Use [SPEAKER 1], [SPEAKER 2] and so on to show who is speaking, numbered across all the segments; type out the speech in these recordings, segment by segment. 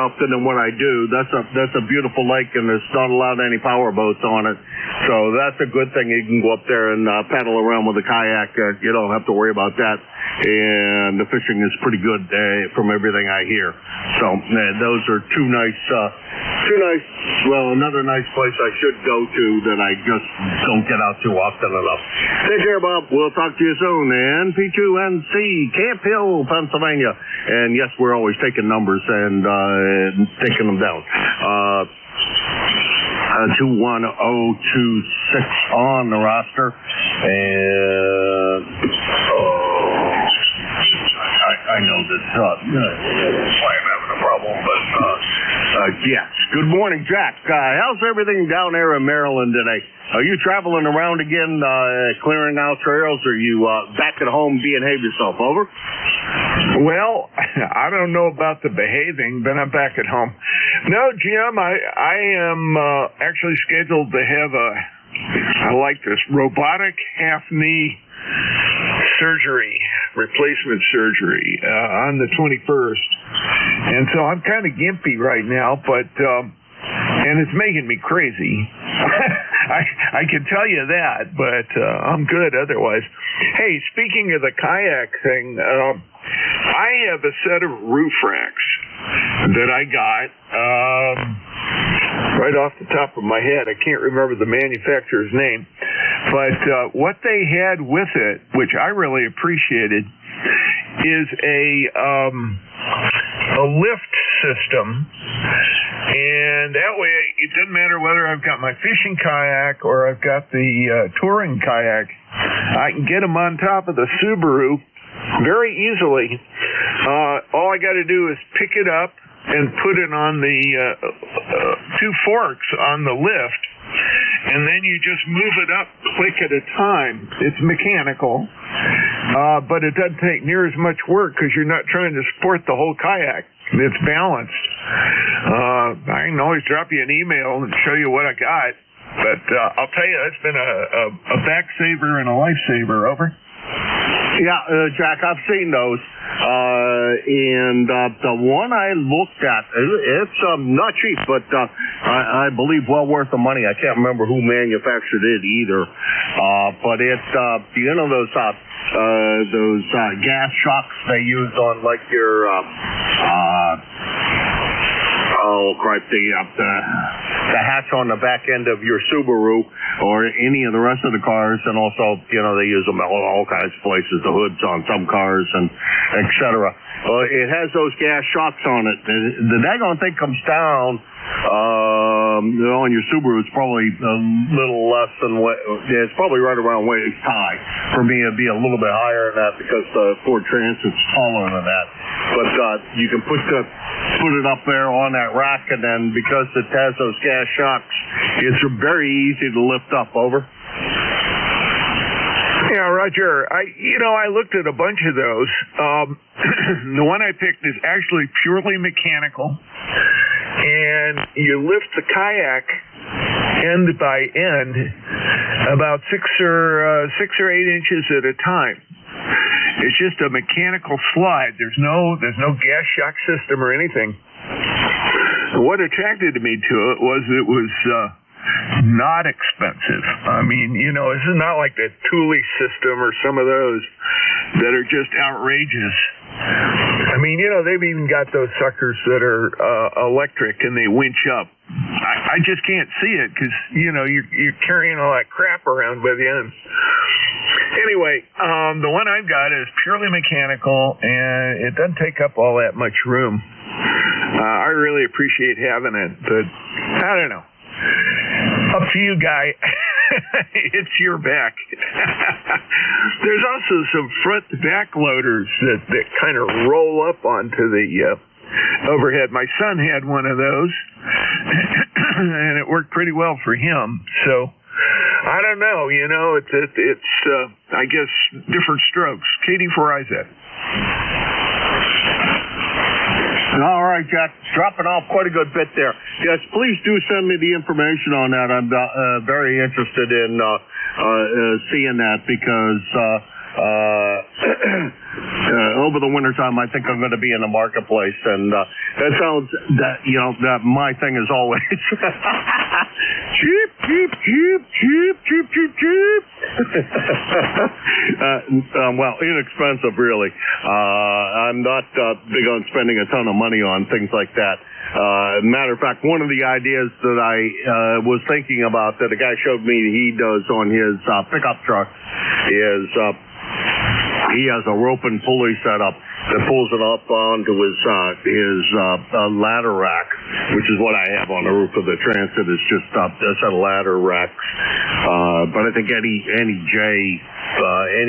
[SPEAKER 1] often than what I do. That's a beautiful lake, and there's not allowed any power boats on it. So that's a good thing. You can go up there and paddle around with a kayak. You don't have to worry about that. And the fishing is pretty good from everything I hear. So those are two nice. Well, another nice place I should go to that I just don't get out too often enough. Take care, Bob. We'll talk to you soon. And P2NC, Camp Hill, Pennsylvania. And yes, we're always taking numbers and taking them down. 21026 on the roster. And I know this. I'm having a problem, but yes. Good morning, Jack. How's everything down there in Maryland today? Are you traveling around again, clearing out trails, or are you back at home behave yourself? Over?
[SPEAKER 2] Well, I don't know about the behaving, but I'm back at home. No, Jim, I am actually scheduled to have I like this, robotic half-knee replacement surgery on the 21st. And so I'm kind of gimpy right now, but and it's making me crazy. I can tell you that, but I'm good otherwise. Hey, speaking of the kayak thing, I have a set of roof racks that I got right off the top of my head. I can't remember the manufacturer's name, but what they had with it, which I really appreciated, is a lift system. And that way, it doesn't matter whether I've got my fishing kayak or I've got the touring kayak, I can get them on top of the Subaru very easily. All I got to do is pick it up and put it on the two forks on the lift, and then you just move it up, click at a time. It's mechanical, but it doesn't take near as much work because you're not trying to support the whole kayak. It's balanced. I can always drop you an email and show you what I got, but I'll tell you, it's been a back saver and a lifesaver. Over.
[SPEAKER 1] Yeah, Jack, I've seen those. And the one I looked at, it's not cheap, but I believe well worth the money. I can't remember who manufactured it either. But it's, you know, those gas shocks they use on like your, the hatch on the back end of your Subaru or any of the rest of the cars, and also, you know, they use them all kinds of places, the hoods on some cars and et cetera. It has those gas shocks on it. The daggone thing comes down on your Subaru. It's probably a little less than it's probably right around waist high. For me, it'd be a little bit higher than that because the Ford Transit's taller than that. But you can put it up there on that rack, and then because it has those gas shocks, it's very easy to lift up. Over.
[SPEAKER 2] Yeah, Roger. I looked at a bunch of those. The one I picked is actually purely mechanical, and you lift the kayak end by end about 6 or 8 inches at a time. It's just a mechanical slide. There's no gas shock system or anything. What attracted me to it was not expensive. I mean, you know, this is not like the Thule system or some of those that are just outrageous. I mean, you know, they've even got those suckers that are electric and they winch up. I just can't see it because, you know, you're carrying all that crap around with you. And anyway, the one I've got is purely mechanical, and it doesn't take up all that much room. I really appreciate having it, but I don't know. Up to you, guy. It's your back. There's also some front back loaders that kind of roll up onto the overhead. My son had one of those, and it worked pretty well for him. So I don't know. You know, it's I guess different strokes. Katie for Isaac.
[SPEAKER 1] All right, Jack, dropping off quite a good bit there. Yes, please do send me the information on that. I'm very interested in seeing that because over the wintertime, I think I'm going to be in the marketplace, and that sounds that my thing is always cheap, cheap, cheap, cheap, cheap, cheap, cheap. Well, inexpensive, really. I'm not big on spending a ton of money on things like that. Matter of fact, one of the ideas that I was thinking about that a guy showed me he does on his pickup truck is he has a rope and pulley set up that pulls it up onto his ladder rack, which is what I have on the roof of the Transit. It's just a set of ladder racks. But I think any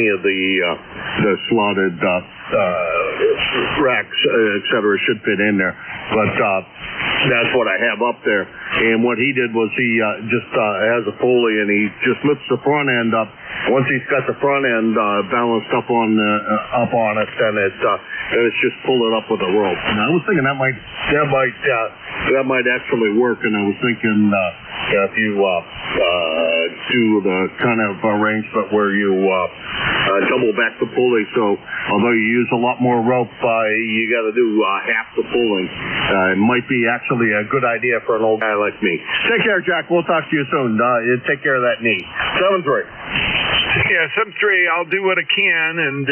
[SPEAKER 1] of the slotted racks, etc., should fit in there. But that's what I have up there. And what he did was he just has a pulley and he just lifts the front end up. Once he's got the front end balanced up on it, then it's just pull it up with a rope. And I was thinking that might actually work. And I was thinking if you do the kind of arrangement where you double back the pulley, so although you use a lot more rope, you got to do half the pulling. It might be actually a good idea for an old guy like me. Take care, Jack. We'll talk to you soon. Take care of that knee. 7-3.
[SPEAKER 2] Yeah, 7-3. I'll do what I can, and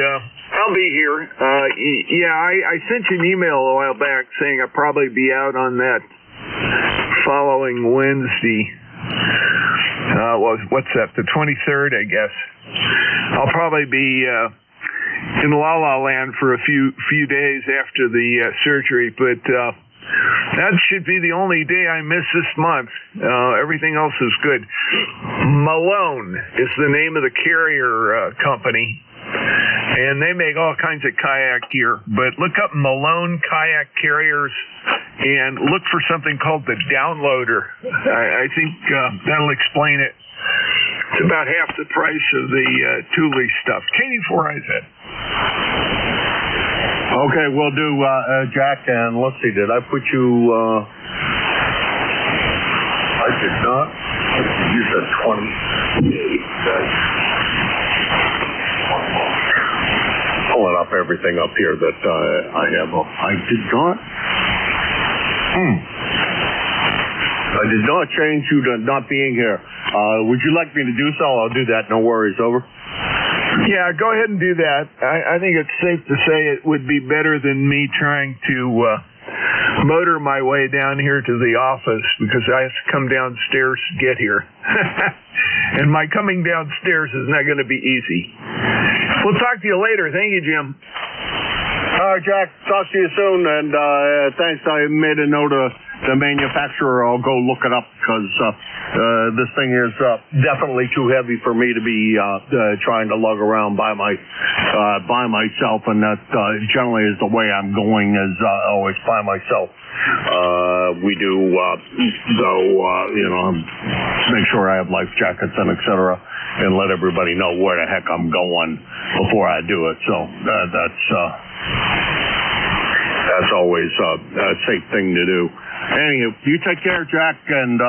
[SPEAKER 2] I'll be here. I sent you an email a while back saying I'll probably be out on that following Wednesday. What's that? The 23rd, I guess. I'll probably be in La La Land for a few days after the surgery, but that should be the only day I miss this month. Everything else is good. Malone is the name of the carrier company, and they make all kinds of kayak gear. But look up Malone Kayak Carriers and look for something called the Downloader. I think that'll explain it. It's about half the price of the Thule stuff. K84IZ.
[SPEAKER 1] Okay, we'll do Jack, and let's see, did I put you, I did not. You said 20. Pulling up everything up here that I have up. I did not. I did not change you to not being here. Would you like me to do so? I'll do that. No worries. Over.
[SPEAKER 2] Yeah, go ahead and do that. I think it's safe to say it would be better than me trying to motor my way down here to the office because I have to come downstairs to get here. And my coming downstairs is not going to be easy. We'll talk to you later. Thank you, Jim.
[SPEAKER 1] All right, Jack. Talk to you soon. And thanks. I made a note of the manufacturer. I'll go look it up because this thing is definitely too heavy for me to be trying to lug around by myself, and that generally is the way I'm going, is always by myself. We do make sure I have life jackets and etc. and let everybody know where the heck I'm going before I do it. So that's always a safe thing to do. Anyway, you take care, Jack, and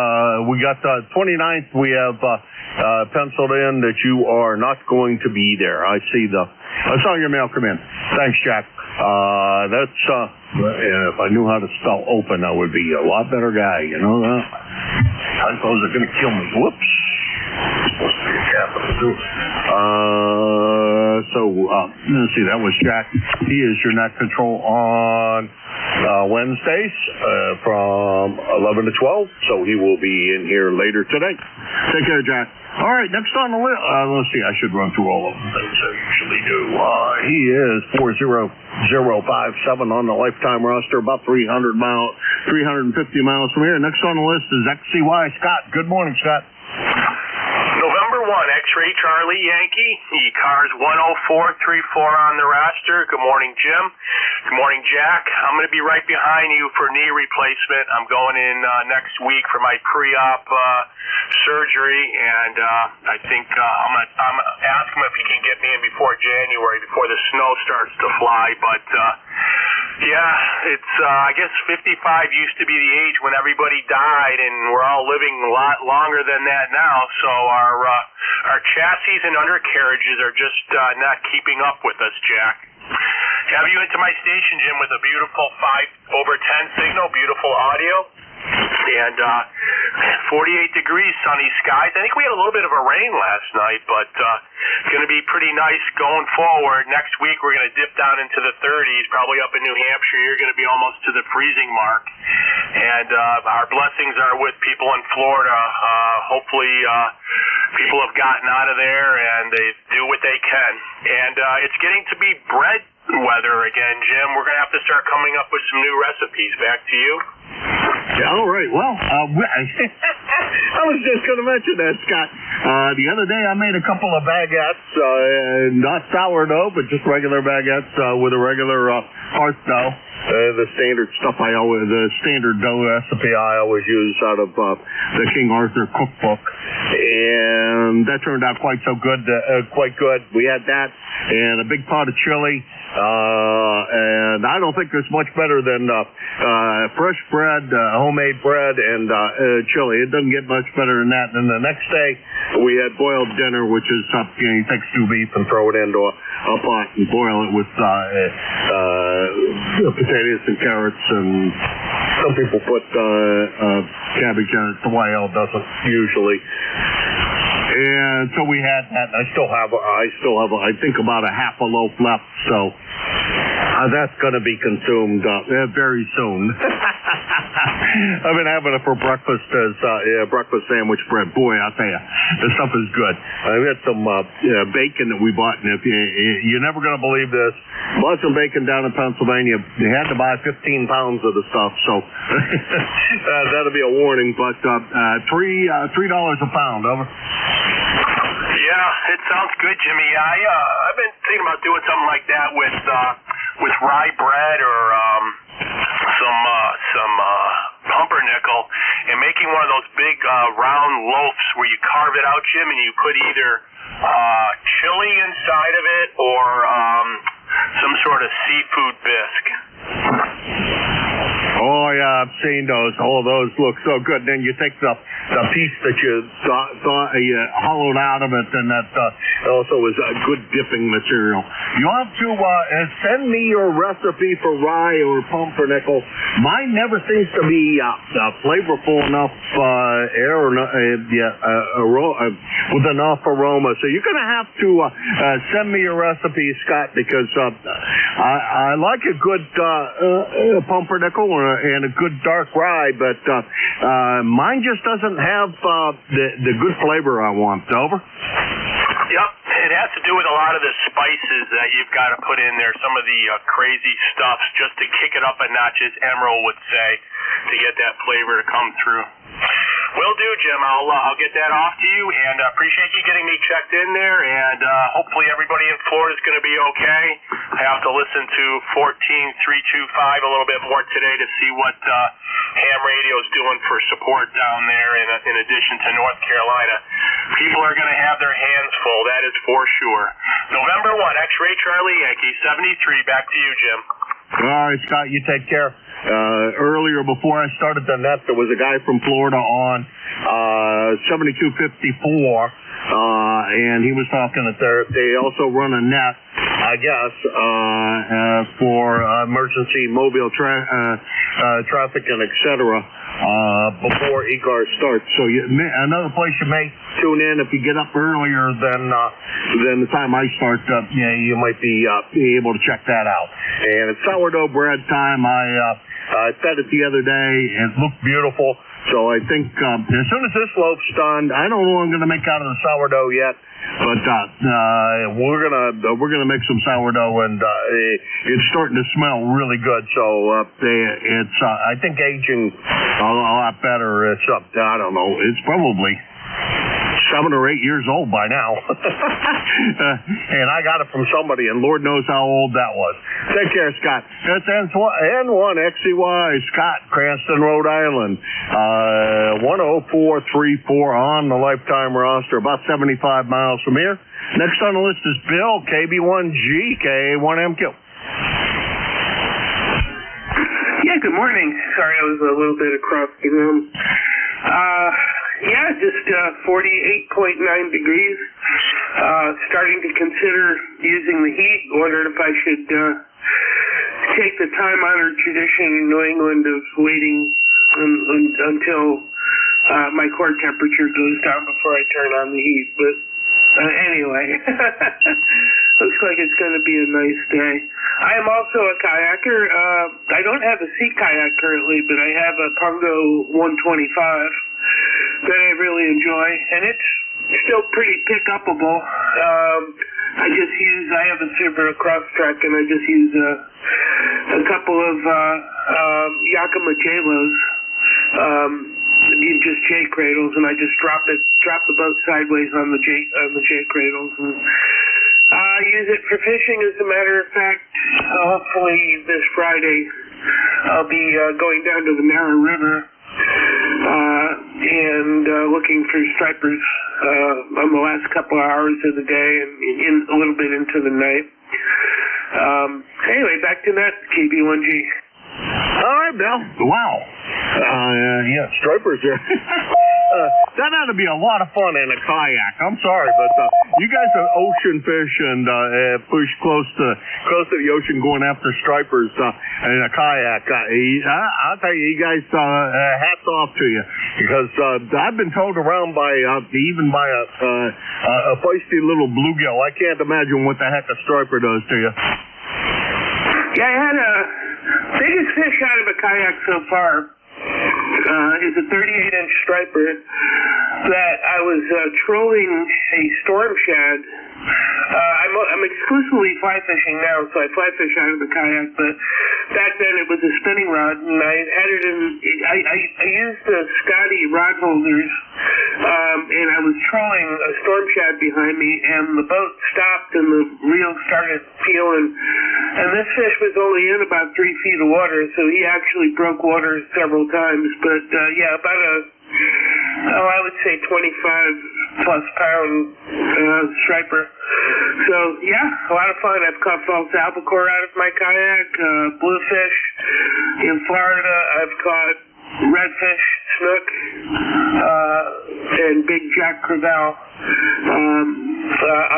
[SPEAKER 1] we got the 29th. We have penciled in that you are not going to be there. I saw your mail come in. Thanks, Jack. If I knew how to spell open, I would be a lot better guy. You know that? Typos are going to kill me. Whoops. It's supposed to be a capital too. Let's see. That was Jack. He is your net control on Wednesdays from 11 to 12, so he will be in here later today. Take care, Jack. All right, next on the list, let's see, I should run through all of the things I usually do. He is 40057 on the lifetime roster, about 350 miles from here. Next on the list is XCY Scott. Good morning, Scott.
[SPEAKER 3] November 1, X-Ray Charlie Yankee, ECARS 10434 on the roster. Good morning, Jim. Good morning, Jack. I'm going to be right behind you for knee replacement. I'm going in next week for my pre-op surgery, and I think I'm going to ask him if he can get me in before January, before the snow starts to fly. But it's I guess 55 used to be the age when everybody died, and we're all living a lot longer than that now. So our chassis and undercarriages are just not keeping up with us, Jack. have you into my station, Jim, with a beautiful 5/10 signal, beautiful audio, and 48 degrees, sunny skies. I think we had a little bit of a rain last night, but going to be pretty nice going forward. Next week we're going to dip down into the 30s, probably up in New Hampshire. You're going to be almost to the freezing mark. And our blessings are with people in Florida. Hopefully people have gotten out of there and they do what they can. And it's getting to be bread weather again, Jim. We're going to have to start coming up with some new recipes. Back to you.
[SPEAKER 1] Yeah, all right. Well, I was just going to mention that, Scott. The other day I made a couple of baguettes, not sourdough, but just regular baguettes with a regular hearth dough. The standard stuff the standard dough recipe I always use out of the King Arthur cookbook, and that turned out quite good. We had that and a big pot of chili, and I don't think there's much better than fresh bread, homemade bread, and chili. It doesn't get much better than that. And the next day we had boiled dinner, which is you take stew beef and throw it into a pot and boil it with potatoes and carrots, and some people put cabbage in it. The YL doesn't usually. And so we had that. I still have I think about a half a loaf left, so that's going to be consumed very soon. I've been having it for breakfast as breakfast sandwich bread. Boy, I'll tell you, this stuff is good. I've got some bacon that we bought, and if you're never going to believe this, bought some bacon down in Pennsylvania. They had to buy 15 pounds of the stuff, so that'll be a warning. But $3 a pound. Over.
[SPEAKER 3] Yeah, it sounds good, Jimmy. I've been thinking about doing something like that with rye bread or some pumpernickel, and making one of those big round loaves where you carve it out, Jim, and you put either chili inside of it or some sort of seafood bisque.
[SPEAKER 1] Oh yeah, I've seen those. Oh, those look so good. Then you take the piece that you thought you hollowed out of it, and that also is a good dipping material. You have to send me your recipe for rye or pumpernickel. Mine never seems to be flavorful enough, with enough aroma. So you're going to have to send me your recipe, Scott, because I like a good pumpernickel and a good dark rye, but mine just doesn't have the good flavor I want. Over.
[SPEAKER 3] Yep, it has to do with a lot of the spices that you've got to put in there, some of the crazy stuffs, just to kick it up a notch, as Emerald would say, to get that flavor to come through. Will do, Jim. I'll get that off to you, and appreciate you getting me checked in there, and hopefully everybody in Florida is going to be okay. I have to listen to 14325 a little bit more today to see what ham radio is doing for support down there in addition to North Carolina. People are going to have their hands full, that is for sure. November 1, X-Ray Charlie Yankee 73. Back to you, Jim.
[SPEAKER 1] All right, Scott, you take care. Earlier, before I started the net, there was a guy from Florida on 7254, and he was talking that they also run a net, I guess, for emergency mobile traffic and et cetera, before ECARS starts. So another place you may tune in if you get up earlier than the time I start. You might be able to check that out. And it's sourdough bread time. I fed it the other day. It looked beautiful. So I think as soon as this loaf's done, I don't know what I'm going to make out of the sourdough yet, but we're gonna make some sourdough, and it's starting to smell really good. So it's I think aging a lot better. It's I don't know. It's probably 7 or 8 years old by now. And I got it from somebody, and Lord knows how old that was. Take care, Scott. It's N1XCY, Scott, Cranston, Rhode Island. 10434 on the lifetime roster, about 75 miles from here. Next on the list is Bill, KB1G, K1MQ.
[SPEAKER 4] Yeah, good morning. Sorry, I was a little bit across the room. Yeah, just 48.9 degrees. Starting to consider using the heat. Wondered if I should take the time-honored tradition in New England of waiting until my core temperature goes down before I turn on the heat. But anyway, looks like it's going to be a nice day. I am also a kayaker. I don't have a sea kayak currently, but I have a Pongo 125 that I really enjoy, and it's still pretty pick-upable. I have a Subaru Crosstrek, and I just use a couple of Yakima J-Los, just J cradles, and I just drop the boat sideways on the J cradles. And I use it for fishing, as a matter of fact. Hopefully this Friday I'll be going down to the Narrow River and looking for stripers on the last couple of hours of the day and a little bit into the night. Anyway, back to that, KB1G.
[SPEAKER 1] All right, Bill. Wow. Yeah, stripers are. That ought to be a lot of fun in a kayak. I'm sorry, but you guys are ocean fish and push close to the ocean going after stripers in a kayak. I'll tell you guys, hats off to you, because I've been towed around by even by a feisty little bluegill. I can't imagine what the heck a striper does to you.
[SPEAKER 4] Yeah, I had a biggest fish out of a kayak so far is a 38-inch striper that I was trolling a storm shad. I'm exclusively fly fishing now, so I fly fish out of the kayak, but back then it was a spinning rod, and I had it in, I used the Scotty rod holders, and I was trolling a storm shad behind me, and the boat stopped and the reel started peeling, and this fish was only in about 3 feet of water, so he actually broke water several times, but yeah, about I would say 25 plus pound striper. So yeah, a lot of fun. I've caught false albacore out of my kayak, bluefish. In Florida, I've caught redfish, snook, and big jack crevalle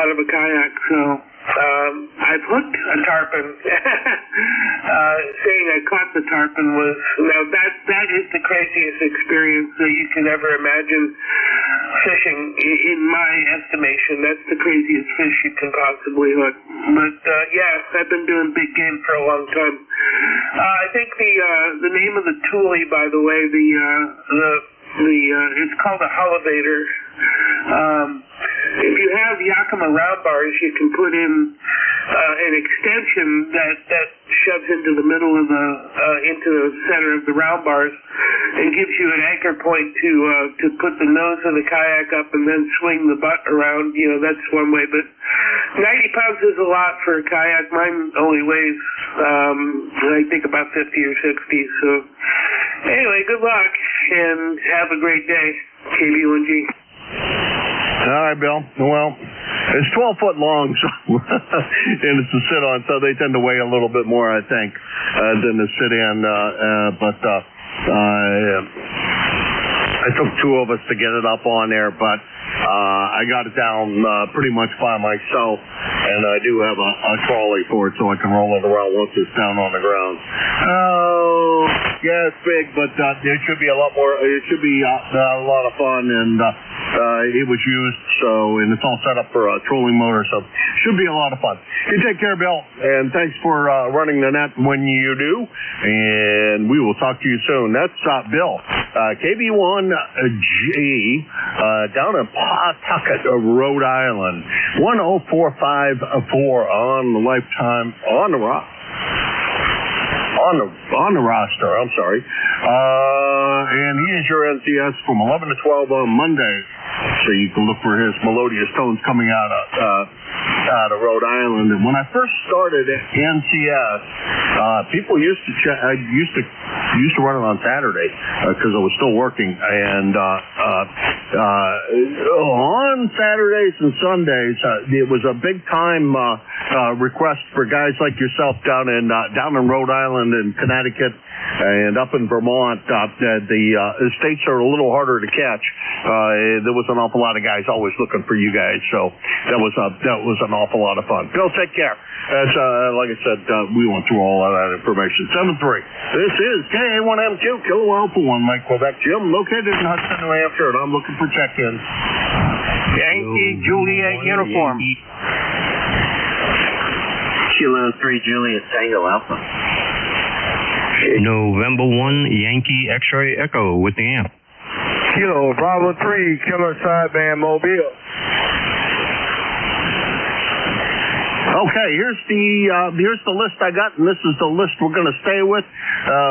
[SPEAKER 4] out of a kayak. So I've hooked a tarpon. Saying I caught the tarpon was, now that is the craziest experience that you can ever imagine fishing, in my estimation. That's the craziest fish you can possibly hook. But yeah, I've been doing big game for a long time. I think the name of the toolie, by the way, it's called a Holovator. If you have Yakima round bars, you can put in an extension that shoves into the middle of into the center of the round bars and gives you an anchor point to put the nose of the kayak up and then swing the butt around. You know, that's one way, but 90 pounds is a lot for a kayak. Mine only weighs, I think, about 50 or 60. So anyway, good luck and have a great day, KB1G.
[SPEAKER 1] All right, Bill. Well, it's 12 foot long, so and it's to sit on, so they tend to weigh a little bit more, I think, than to sit in. But it took two of us to get it up on there, but I got it down pretty much by myself, and I do have a trolley for it, so I can roll it around once it's down on the ground. Oh, yeah, it's big, but it should be a lot more. It should be a lot of fun, and it was used, and it's all set up for a trolling motor, so should be a lot of fun. You take care, Bill, and thanks for running the net when you do, and we will talk to you soon. That's Bill, KB1G, down in Pawtucket, Rhode Island, 10454 on the lifetime, on the roster, I'm sorry. And he is your NCS from 11 to 12 on Monday. So you can look for his melodious tones coming out of Rhode Island. And when I first started at NCS, people used to used to run it on Saturday because I was still working, and on Saturdays and Sundays it was a big time request for guys like yourself down in Rhode Island and Connecticut and up in Vermont. The states are a little harder to catch. There was an awful lot of guys always looking for you guys, so that was an awful lot of fun. Bill, take care. As like I said, we went through all of that information. 7-3. This is KA1MQ Kilo Alpha 1 Mike Quebec. Jim, located in Hudson, New Hampshire, and I'm looking for check-ins.
[SPEAKER 5] Yankee Juliet uniform.
[SPEAKER 6] Kilo 3 Juliet Tango Alpha.
[SPEAKER 7] November 1 Yankee X-ray Echo with the amp.
[SPEAKER 5] Kilo Bravo 3 Killer Sideband Mobile.
[SPEAKER 1] Okay, here's the list I got, and this is the list we're going to stay with.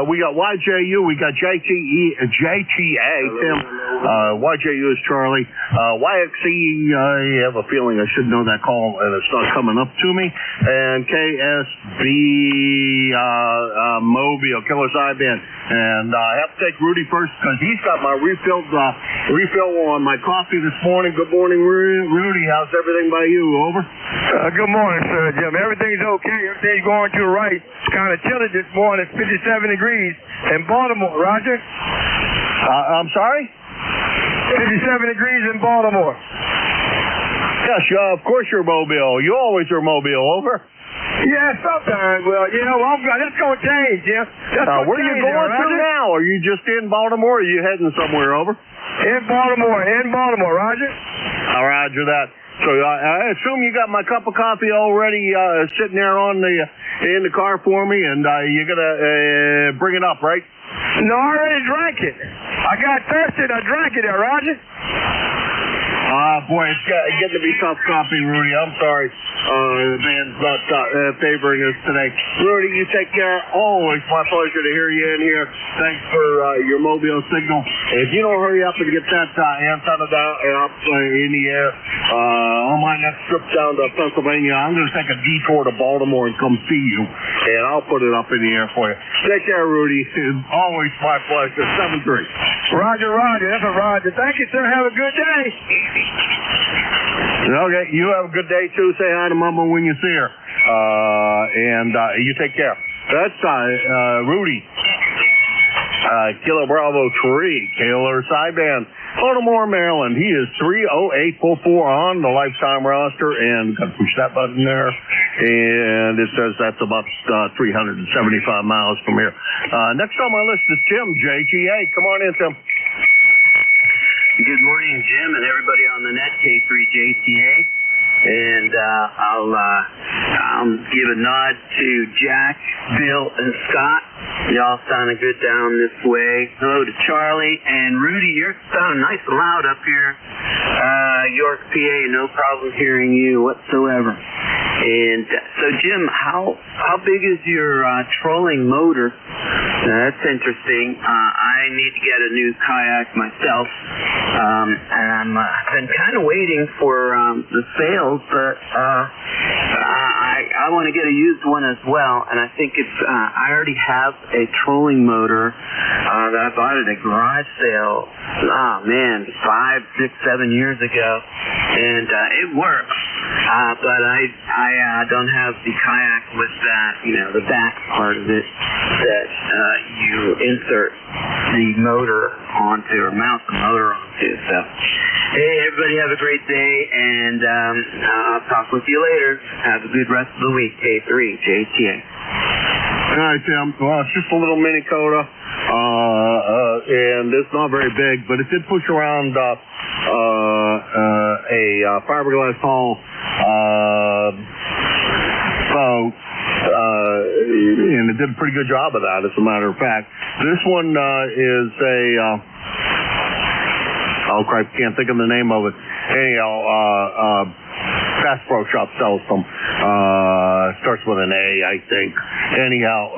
[SPEAKER 1] We got YJU, we got JTA, Tim. YJU is Charlie. YXE, I have a feeling I should know that call, and it's not coming up to me. And KSB Mobile, Killer Sideband. And I have to take Rudy first because he's got my refill on my coffee this morning. Good morning, Rudy. How's everything by you? Over.
[SPEAKER 5] Good morning, sir, Jim. Everything's okay. Everything's going to the right. It's kind of chilly this morning. It's 57 degrees in Baltimore. Roger?
[SPEAKER 1] I'm sorry?
[SPEAKER 5] 57 degrees in Baltimore.
[SPEAKER 1] Yes, of course you're mobile. You always are mobile. Over.
[SPEAKER 5] Yeah, sometimes. Well, that's going to change, Jim.
[SPEAKER 1] Where are you going to now? Are you just in Baltimore, or are you heading somewhere? Over.
[SPEAKER 5] In Baltimore, Roger.
[SPEAKER 1] Roger that. So I assume you got my cup of coffee already sitting there in the car for me, and you're gonna bring it up, right?
[SPEAKER 5] No, I already drank it. I got thirsty. I drank it there, Roger.
[SPEAKER 1] Boy, it's getting to be tough coffee, Rudy. I'm sorry. The man's not favoring us today. Rudy, you take care. Always my pleasure to hear you in here. Thanks for your mobile signal. If you don't hurry up and get that antenna up in the air, on my next trip down to Pennsylvania, I'm going to take a detour to Baltimore and come see you, and I'll put it up in the air for you. Take care, Rudy. It's always my pleasure. 7-3.
[SPEAKER 5] Roger. That's a Roger. Thank you, sir. Have a good day.
[SPEAKER 1] Okay, you have a good day too. Say hi to Mama when you see her, and you take care. That's Rudy. Kilo Bravo 3, Killer Sideband, Baltimore, Maryland. He is 30844 on the lifetime roster, and got to push that button there, and it says that's about 375 miles from here. Next on my list is Tim, JGA. Come on in, Tim.
[SPEAKER 6] Good morning, Jim, and everybody on the net, K3JTA. And I'll give a nod to Jack, Bill, and Scott. Y'all sounding good down this way. Hello to Charlie and Rudy. You're sounding nice and loud up here. York, PA, no problem hearing you whatsoever. And so, Jim, how big is your trolling motor? That's interesting. I need to get a new kayak myself, and I've been kind of waiting for the sales, but I want to get a used one as well. And I think it's I already have a trolling motor that I bought at a garage sale. Oh man, 5, 6, 7 years ago, and it works. But I don't have the kayak with that, the back part of it that you insert the motor onto or mount the motor onto. So, hey, everybody have a great day, and I'll talk with you later. Have a good rest of the week. K3, JTA.
[SPEAKER 1] All right, Tim. Well, it's just a little mini Coda, and it's not very big, but it did push around a fiberglass hull boat, and it did a pretty good job of that, as a matter of fact. This one is a oh crap, can't think of the name of it. Anyhow, Bass Pro Shop sells them. Starts with an A, I think. Anyhow,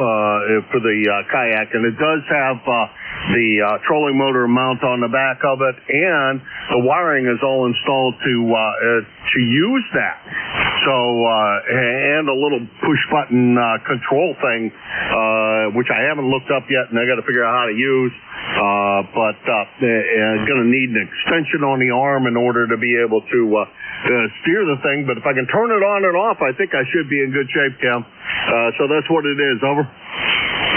[SPEAKER 1] for the kayak, and it does have the trolling motor mount on the back of it, and the wiring is all installed to use that. So, and a little push button control thing, which I haven't looked up yet, and I got to figure out how to use. But going to need an extension on the arm in order to be able to steer the thing. But if I can turn it on and off, I think I should be in good shape, Cam. So that's what it is. Over.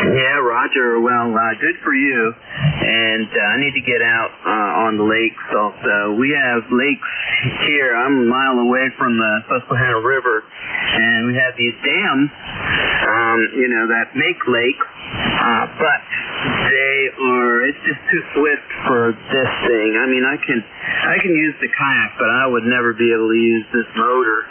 [SPEAKER 6] Yeah, Roger. Well, good for you. And I need to get out on the lakes also. We have lakes here. I'm a mile away from the Susquehanna River, and we have these dams, that make lakes, but it's just too swift for this thing. I mean, I can use the kayak, but I would never be able to use this motor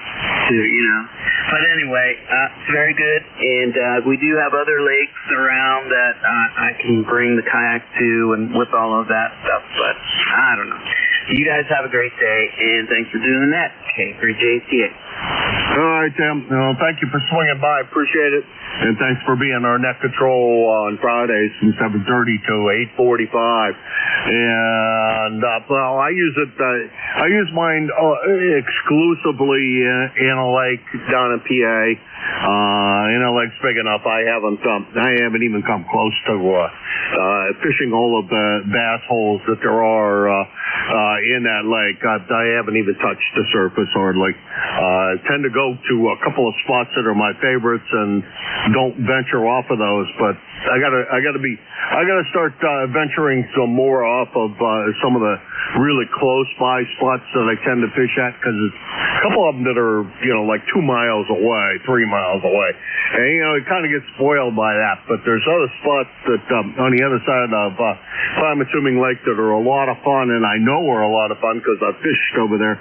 [SPEAKER 6] But anyway, it's very good, and we do have other lakes around that I can bring the kayak to and with all of that stuff, but I don't know. You guys have a great day, and thanks for doing that, K3JTA.
[SPEAKER 1] All right, Tim. Thank you for swinging by. Appreciate it. And thanks for being our net control on Fridays from 7:30 to 8:45. And I use it. I use mine exclusively in a lake down in PA. In a lake's big enough. I haven't even come close to fishing all of the bass holes that there are in that lake. I haven't even touched the surface hardly. I tend to go to a couple of spots that are my favorites and don't venture off of those, but I gotta start venturing some more off of some of the really close by spots that I tend to fish at, because there's a couple of them that are like 2 miles away, 3 miles away, and it kind of gets spoiled by that. But there's other spots that on the other side of I'm assuming Lake that are a lot of fun, and I know are a lot of fun because I fished over there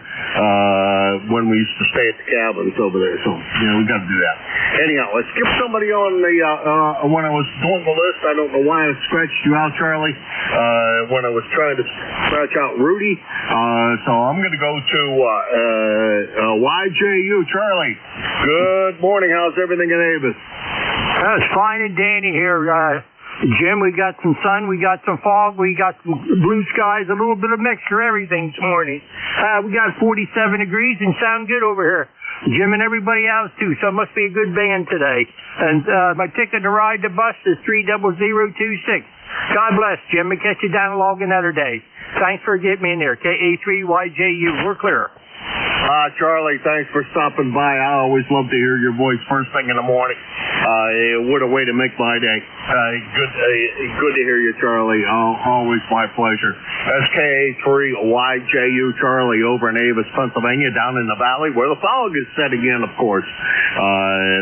[SPEAKER 1] when we used to stay at the cabins over there. So we got to do that. Anyhow, let's skip somebody on the when I was doing the list. I don't know why I scratched you out, Charlie. When I was trying to scratch out Rudy, so I'm going to go to YJU. Charlie, good morning. How's everything in Avis?
[SPEAKER 8] It's fine and dandy here, Jim. We got some sun, we got some fog, we got some blue skies, a little bit of mixture of everything this morning. We got 47 degrees and sound good over here. Jim and everybody else too, so it must be a good band today. And my ticket to ride the bus is 30026. God bless, Jim, and catch you down along another day. Thanks for getting me in there. KA3YJU, we're clear.
[SPEAKER 1] Charlie, thanks for stopping by. I always love to hear your voice first thing in the morning. What a way to make my day. Good to hear you, Charlie. Always my pleasure. SKA3YJU, Charlie, over in Avis, Pennsylvania, down in the valley where the fog is setting in, of course.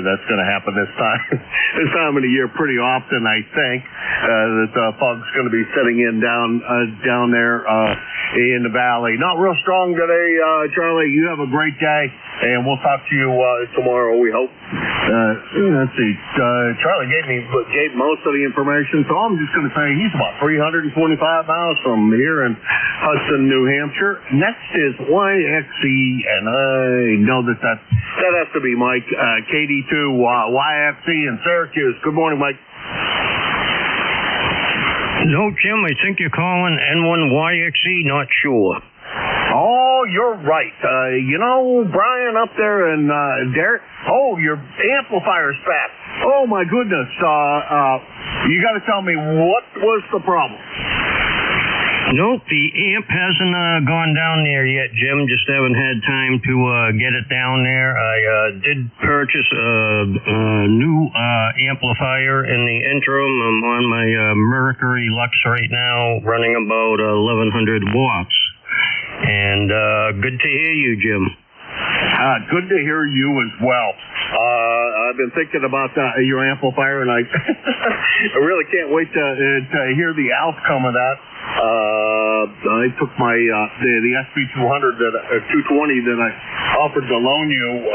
[SPEAKER 1] That's going to happen this time of the year pretty often, I think, that the fog's going to be setting in down there in the valley. Not real strong today, Charlie. You have a great day, and we'll talk to you tomorrow, we hope. Let's see. Charlie gave most of the information, so I'm just going to say he's about 325 miles from here in Hudson, New Hampshire. Next is YXE, and I know that has to be Mike. KD2 YXE in Syracuse. Good morning, Mike.
[SPEAKER 7] No, Jim, I think you're calling N1YXE, not sure.
[SPEAKER 1] Oh, you're right. Brian up there and Derek. Oh, your amplifier's back. Oh, my goodness. You got to tell me, what was the problem?
[SPEAKER 7] Nope, the amp hasn't gone down there yet, Jim. Just haven't had time to get it down there. I did purchase a new amplifier in the interim. I'm on my Mercury Lux right now, running about 1100 watts. And good to hear you, Jim.
[SPEAKER 1] Good to hear you as well. I've been thinking about your amplifier, and I really can't wait to hear the outcome of that. I took my the SP200 220 that I offered to loan you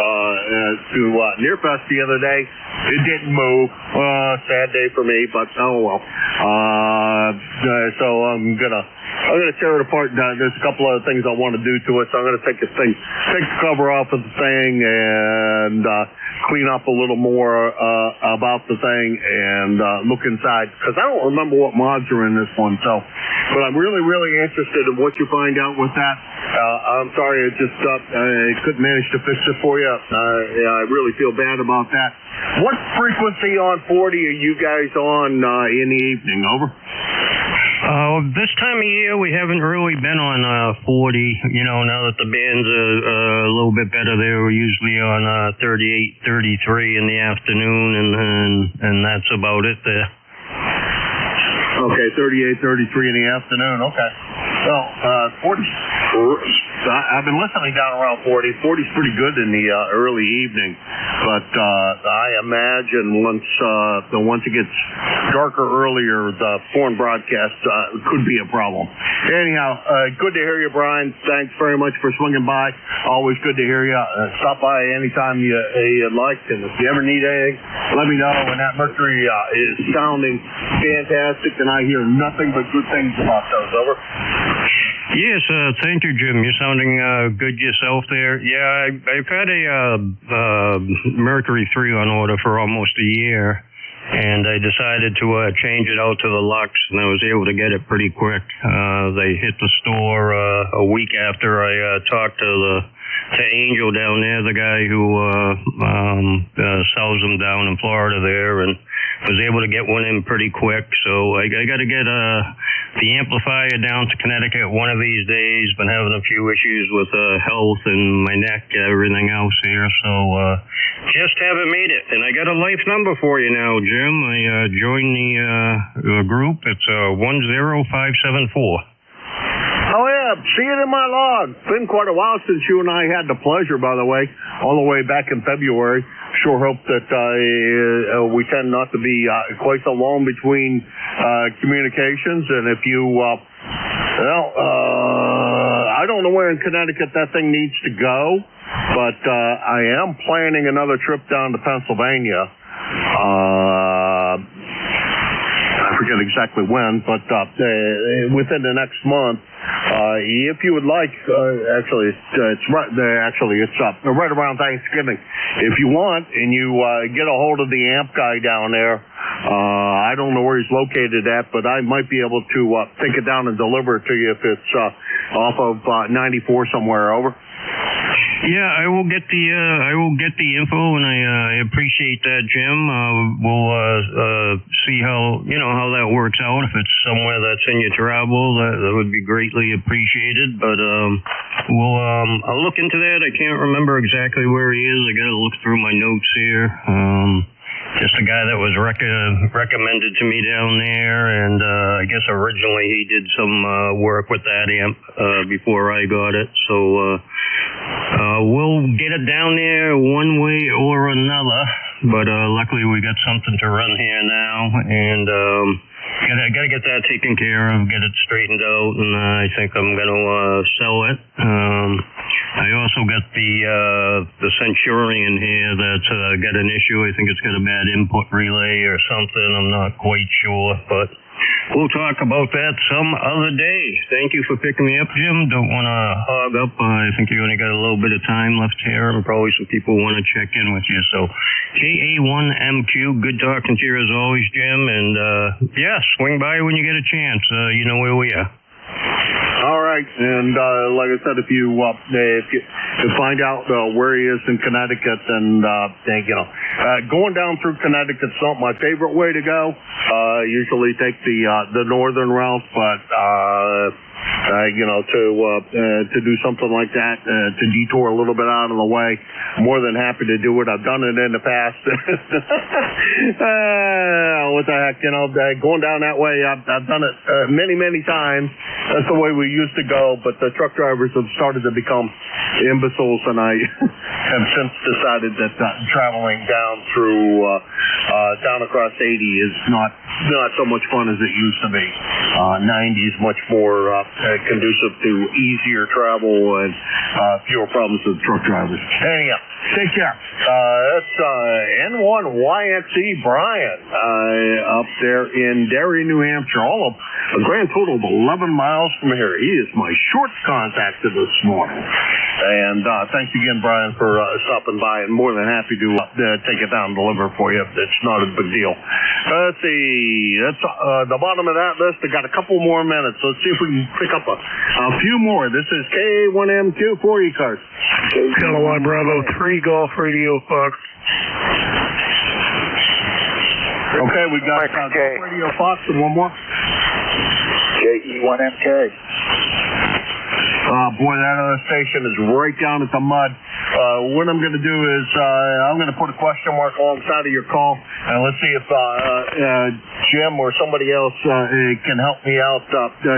[SPEAKER 1] to Nearfest the other day. It didn't move. Sad day for me, but oh well. So I'm gonna tear it apart. There's a couple other things I want to do to it, so I'm gonna take the cover off of the thing and clean up a little more about the thing and look inside, because I don't remember what mods are in this one. So, but I'm really, really interested in what you find out with that. I'm sorry. I just I couldn't manage to fix it for you. I really feel bad about that. What frequency on 40 are you guys on in the evening? Over.
[SPEAKER 7] This time of year, we haven't really been on 40. You know, now that the bands are a little bit better, they were usually on 38, 33 in the afternoon, and that's about it there.
[SPEAKER 1] Okay, 38, 33 in the afternoon. Okay. Well, 40. I've been listening down around 40. 40's pretty good in the early evening, but I imagine once it gets darker earlier, the foreign broadcast could be a problem. Anyhow, good to hear you, Brian. Thanks very much for swinging by. Always good to hear you. Stop by anytime you'd like, and if you ever need anything, let me know. And that Mercury is sounding fantastic, and I hear nothing but good things about those. Over.
[SPEAKER 7] Yes, thank you, Jim. You're sounding good yourself there. Yeah, I've had a Mercury 3 on order for almost a year, and I decided to change it out to the Lux, and I was able to get it pretty quick. They hit the store a week after I talked to Angel down there, the guy who sells them down in Florida there, and was able to get one in pretty quick. So I got to get the amplifier down to Connecticut one of these days. Been having a few issues with health and my neck, everything else here. So just haven't made it. And I got a life number for you now, Jim. I joined the group. It's 10574.
[SPEAKER 1] Oh, yeah, see it in my log. Been quite a while since you and I had the pleasure, by the way, all the way back in February. Sure hope that we tend not to be quite so long between communications. And if you, I don't know where in Connecticut that thing needs to go, but I am planning another trip down to Pennsylvania. I forget exactly when, but within the next month. If you would like, it's right there. Actually, it's right around Thanksgiving. If you want, and you get a hold of the amp guy down there, I don't know where he's located at, but I might be able to take it down and deliver it to you if it's off of 94 somewhere. Over.
[SPEAKER 7] Yeah, I will get the info, and I appreciate that, Jim. We'll see how that works out. If it's somewhere that's in your travel, that would be greatly appreciated. But I'll look into that. I can't remember exactly where he is. I got to look through my notes here. Just a guy that was recommended to me down there, and I guess originally he did some work with that amp before I got it. So we'll get it down there one way or another. But luckily we got something to run here now, and gotta get that taken care of, get it straightened out, and I think I'm gonna sell it. I also got the Centurion here that's got an issue. I think it's got a bad input relay or something. I'm not quite sure, but we'll talk about that some other day. Thank you for picking me up, Jim. Don't want to hog up. I think you only got a little bit of time left here, and probably some people want to check in with you. So KA1MQ, good talking to you as always, Jim. And yeah, swing by when you get a chance. You know where we are.
[SPEAKER 1] All right, and like I said, if you find out where he is in Connecticut, and going down through Connecticut's not my favorite way to go. Usually take the northern route, but to do something like that, to detour a little bit out of the way, more than happy to do it. I've done it in the past. What the heck, going down that way, I've done it many times. That's the way we used to go, but the truck drivers have started to become imbeciles, and I have since decided that traveling down across 80 is not so much fun as it used to be. 90 is much more conducive to easier travel and fewer problems with truck drivers. Anyhow, take care. That's N1YXE Brian up there in Derry, New Hampshire. All of a grand total of 11 miles from here. He is my short contact this morning. And thanks again, Brian, for stopping by, and more than happy to take it down and deliver for you. It's not a big deal. Let's see. That's the bottom of that list. I got a couple more minutes. Let's see if we can pick up a few more. This is K1MQ for ECARS.
[SPEAKER 5] Kilowatt Bravo 3 Golf Radio Fox.
[SPEAKER 1] Okay, we got Radio Fox and one more.
[SPEAKER 9] JE1MK.
[SPEAKER 1] Boy, that other station is right down at the mud. What I'm going to do is I'm going to put a question mark alongside of your call, and let's see if Jim or somebody else can help me out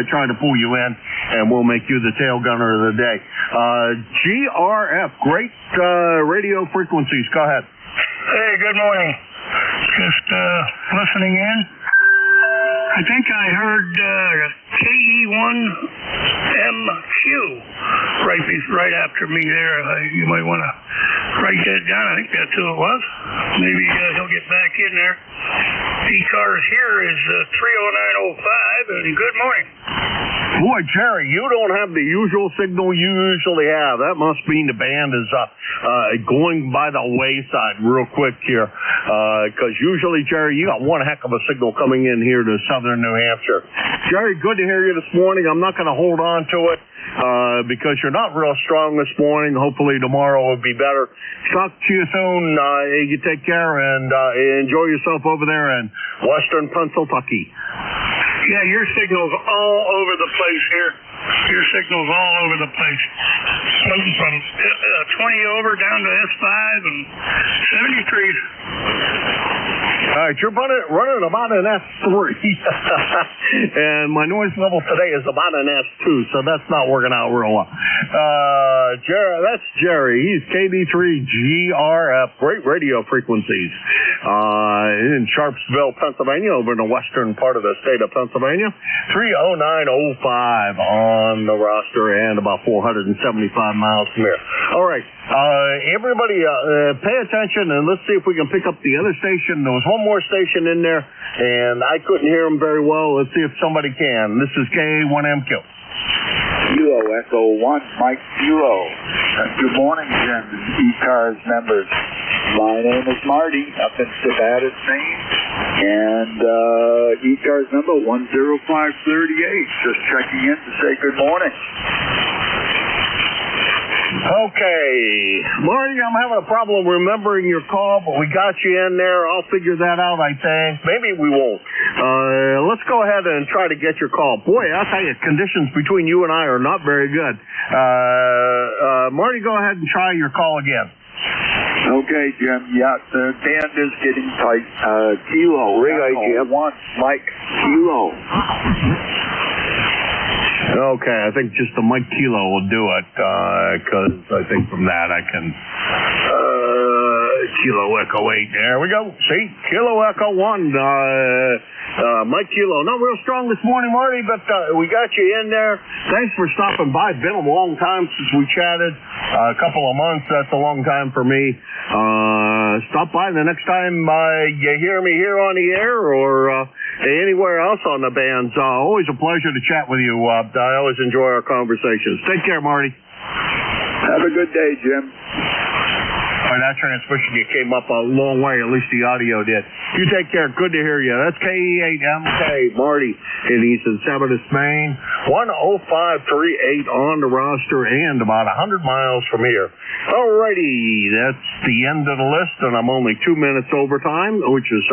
[SPEAKER 1] trying to pull you in, and we'll make you the tail gunner of the day. GRF, great radio frequencies. Go ahead.
[SPEAKER 5] Hey, good morning. Just listening in. I think I heard KE1MQ right after me there. You might want to write that down. I think that's who it was. Maybe he'll get back in there. ECARS here is 30905, and good morning.
[SPEAKER 1] Boy, Jerry, you don't have the usual signal you usually have. That must mean the band is going by the wayside real quick here. Because usually, Jerry, you got one heck of a signal coming in here to southern New Hampshire. Jerry, good to hear you this morning. I'm not going to hold on to it because you're not real strong this morning. Hopefully tomorrow will be better. Talk to you soon. You take care and enjoy yourself over there in western Pennsylvania.
[SPEAKER 5] Yeah, your signal's all over the place here. Your signal's all over the place. Moving from 20 over down to S5 and 73s.
[SPEAKER 1] All right, you're running about an S3. And my noise level today is about an S2, so that's not working out real well. That's Jerry. He's KD3GRF, great radio frequencies. In Sharpsville, Pennsylvania, over in the western part of the state of Pennsylvania. 30905 on the roster and about 475 miles from here. All right, everybody pay attention and let's see if we can pick up the other station. There was one more station in there and I couldn't hear them very well. Let's see if somebody can. This is K1MQ.
[SPEAKER 9] Kilo Echo 1, Mike Kilo. Good morning, Jim, ECARS members. My name is Marty, up in Sabatis, Maine, and ECARS number 10538. Just checking in to say good morning.
[SPEAKER 1] Okay, Marty, I'm having a problem remembering your call, but we got you in there. I'll figure that out, I think. Maybe we won't. Let's go ahead and try to get your call. Boy, I'll tell you, conditions between you and I are not very good. Marty, go ahead and try your call again.
[SPEAKER 9] Okay, Jim. Yeah, the band is getting tight. Kilo.
[SPEAKER 1] Relay, Jim.
[SPEAKER 9] 1, Mike Kilo.
[SPEAKER 1] Okay, I think just the Mike Kilo will do it, because I think from that I can... Kilo Echo 8, there we go. See? Kilo Echo 1, Mike Kilo. Not real strong this morning, Marty, but we got you in there. Thanks for stopping by. Been a long time since we chatted. A couple of months, that's a long time for me. Stop by the next time you hear me here on the air or anywhere else on the bands. Always a pleasure to chat with you. I always enjoy our conversations. Take care, Marty.
[SPEAKER 9] Have a good day, Jim.
[SPEAKER 1] That transmission you came up a long way, at least the audio did. You take care. Good to hear you. That's KE8MK, Marty, in East and Sabatis, Maine. 10538 on the roster and about 100 miles from here. Alrighty, that's the end of the list, and I'm only 2 minutes overtime, which is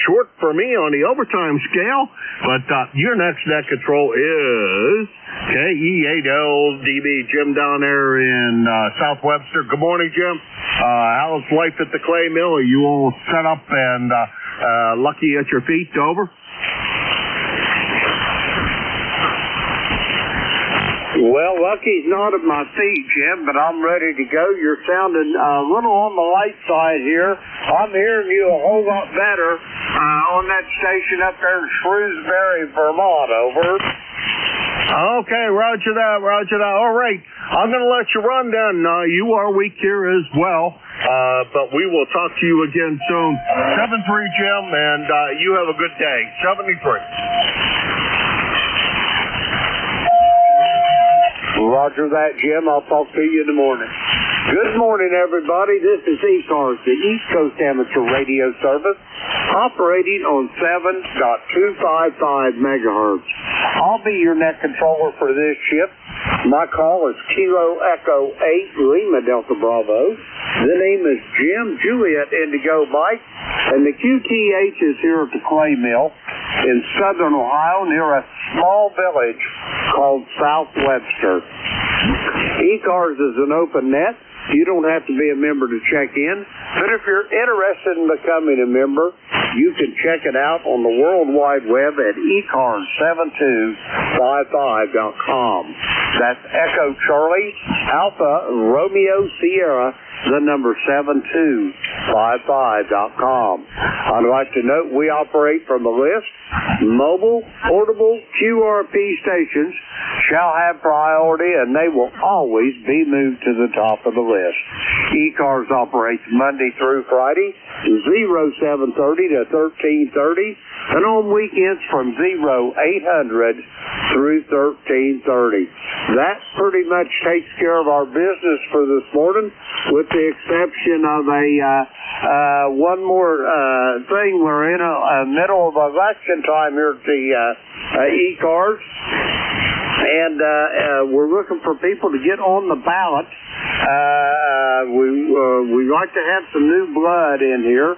[SPEAKER 1] short for me on the overtime scale. But your next net control is KE8LDB, Jim down there in South Webster. Good morning, Jim. How's life at the clay mill? Are you all set up and lucky at your feet? Over.
[SPEAKER 10] Well, lucky's not at my feet, Jim, but I'm ready to go. You're sounding a little on the light side here. I'm hearing you a whole lot better on that station up there in Shrewsbury, Vermont. Over.
[SPEAKER 1] Okay, roger that, roger that. All right, I'm going to let you run then. You are weak here as well, but we will talk to you again soon. 7-3, Jim, and you have a good day. 73.
[SPEAKER 10] Roger that, Jim. I'll talk to you in the morning. Good morning, everybody. This is ECARS, the East Coast Amateur Radio Service, operating on 7.255 megahertz. I'll be your net controller for this shift. My call is Kilo Echo 8 Lima Delta Bravo. The name is Jim Juliet Indigo Mike, and the QTH is here at the Clay Mill in southern Ohio near a small village called South Webster. ECARS is an open net. You don't have to be a member to check in, but if you're interested in becoming a member, you can check it out on the World Wide Web at ECARS7255.com. That's Echo Charlie Alpha Romeo Sierra, the number 7255.com. I'd like to note we operate from a list. Mobile, portable QRP stations shall have priority, and they will always be moved to the top of the list. ECARS operates Monday through Friday, 0730 to 1330, and on weekends from 0800 through 1330. That pretty much takes care of our business for this morning, with the exception of one more thing. We're in a middle of election time here at the ECARS, and we're looking for people to get on the ballot. We like to have some new blood in here.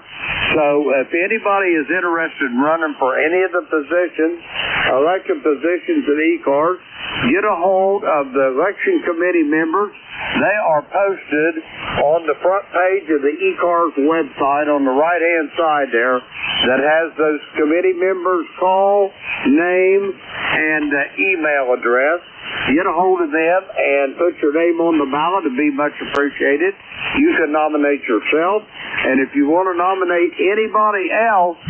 [SPEAKER 10] So if anybody is interested in running for any of the positions, elected positions at ECARS, get a hold of the election committee members. They are posted on the front page of the ECARS website on the right-hand side there that has those committee members' call, name, and email address. Get a hold of them and put your name on the ballot. It'd be much appreciated. You can nominate yourself, and if you want to nominate anybody else,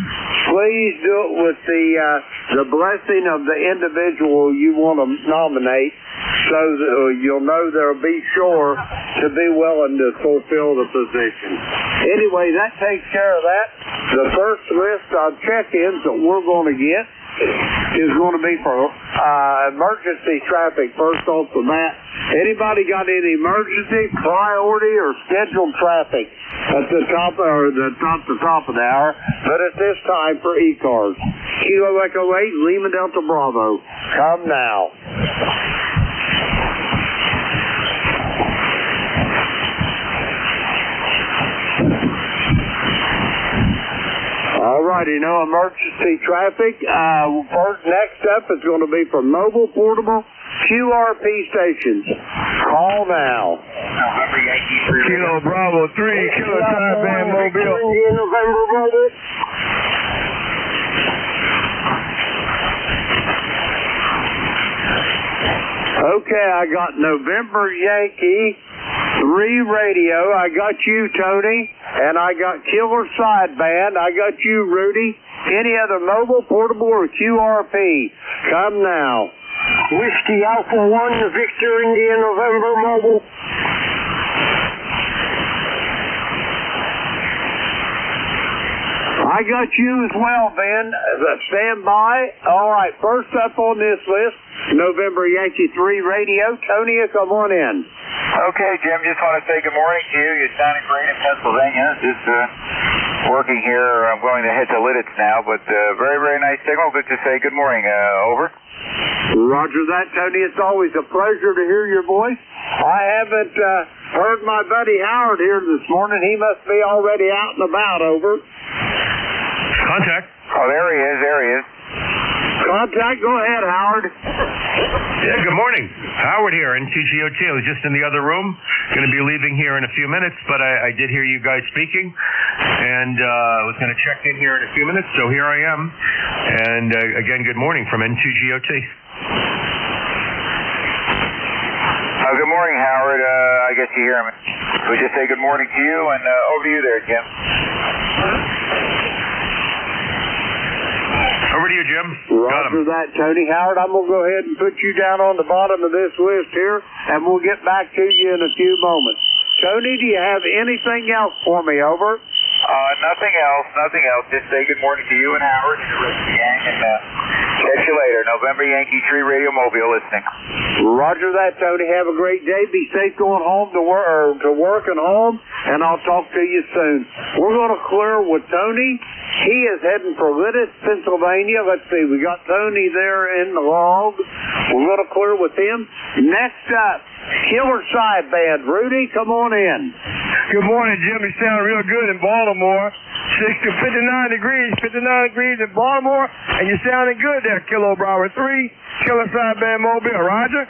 [SPEAKER 10] please do it with the blessing of the individual you want to nominate, so that you'll know they'll be sure to be willing to fulfill the position. Anyway, that takes care of that. The first list of check-ins that we're going to get is going to be for emergency traffic. First off the bat, anybody got any emergency, priority, or scheduled traffic at the top of the hour? But at this time for ECARS, Kilo Echo 8 Lima Delta Bravo. Come now. All righty, no emergency traffic. First, next up is going to be for mobile, portable QRP stations. Call now.
[SPEAKER 2] Kilo Bravo 3, Kilo Taliban Mobile.
[SPEAKER 10] Okay, I got November Yankee 3 radio. I got you, Tony, and I got Killer Sideband. I got you, Rudy. Any other mobile, portable, or QRP? Come now.
[SPEAKER 8] Whiskey Alpha 1, Victor India November mobile.
[SPEAKER 10] I got you as well, Ben. Stand by. All right, first up on this list, November Yankee 3 radio. Tony, come on in.
[SPEAKER 9] Okay, Jim, just want to say good morning to you. You're sounding great in Pennsylvania. Just working here. I'm going to head to Lidditz now, but very, very nice signal. Good to say good morning. Over.
[SPEAKER 10] Roger that, Tony. It's always a pleasure to hear your voice. I haven't heard my buddy Howard here this morning. He must be already out and about. Over.
[SPEAKER 1] Contact.
[SPEAKER 9] Oh, there he is.
[SPEAKER 10] Contact. Go ahead, Howard.
[SPEAKER 1] Yeah, good morning. Howard here, NTGOT. I was just in the other room. Going to be leaving here in a few minutes, but I did hear you guys speaking, and I was going to check in here in a few minutes, so here I am. And again, good morning from NTGOT.
[SPEAKER 9] Good morning, Howard. I guess you hear me. We just say good morning to you, and over to you there, Jim.
[SPEAKER 1] Over to you, Jim.
[SPEAKER 10] Roger that, Tony. Howard, I'm going to go ahead and put you down on the bottom of this list here, and we'll get back to you in a few moments. Tony, do you have anything else for me? Over.
[SPEAKER 9] Nothing else. Just say good morning to you and Howard and the rest of the gang, and Catch you later. November Yankee 3 Radio Mobile listening.
[SPEAKER 10] Roger that, Tony. Have a great day. Be safe going home to work and home, and I'll talk to you soon. We're going to clear with Tony. He is heading for Lititz, Pennsylvania. Let's see. We got Tony there in the log. We're going to clear with him. Next up, Killer Side Band. Rudy, come on in.
[SPEAKER 11] Good morning, Jim. You sound real good in Baltimore. 59 degrees in Baltimore, and you're sounding good there, Kilo Bravo 3, Killer Side Band Mobile. Roger?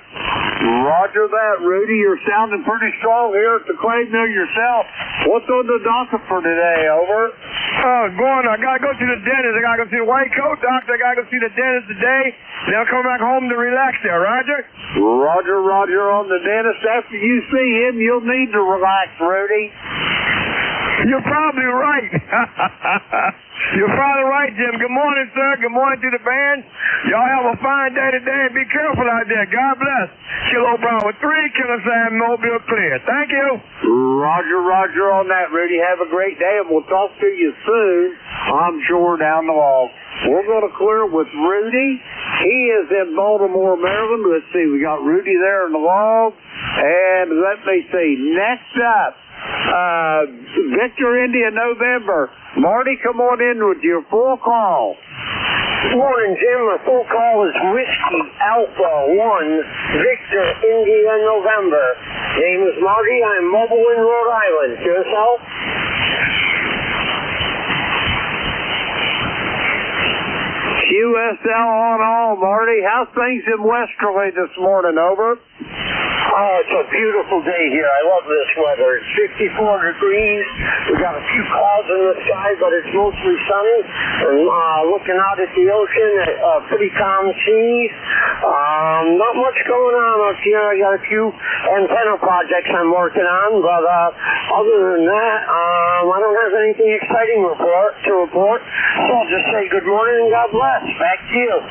[SPEAKER 10] Roger that, Rudy. You're sounding pretty strong here at the clay mill yourself. What's on the docket for today, over?
[SPEAKER 11] I gotta go to the dentist. I gotta go see the white coat doctor. I gotta go see the dentist today. Then I'll come back home to relax there, Roger?
[SPEAKER 10] Roger on the dentist. After you see him, you'll need to relax, Rudy.
[SPEAKER 11] You're probably right. You're probably right, Jim. Good morning, sir. Good morning to the band. Y'all have a fine day today, and be careful out there. God bless. Kilo Bravo 3, Killer Side Mobile clear. Thank you.
[SPEAKER 10] Roger on that, Rudy. Have a great day, and we'll talk to you soon, I'm sure, down the log. We're going to clear with Rudy. He is in Baltimore, Maryland. Let's see. We got Rudy there in the log. And let me see. Next up, Victor India November. Marty, come on in with your full call.
[SPEAKER 12] Morning, Jim. My full call is Whiskey Alpha 1 Victor India November. Name is Marty. I'm mobile in Rhode Island. Yourself?
[SPEAKER 10] QSL on all, Marty. How's things in Westerly this morning, over?
[SPEAKER 12] Oh, it's a beautiful day here. I love this weather. It's 54 degrees. We got a few clouds in the sky, but it's mostly sunny. And looking out at the ocean, pretty calm seas. Not much going on up here. I got a few antenna projects I'm working on, but other than that, I don't have anything exciting to report. So I'll just say good morning and God bless. Back to you.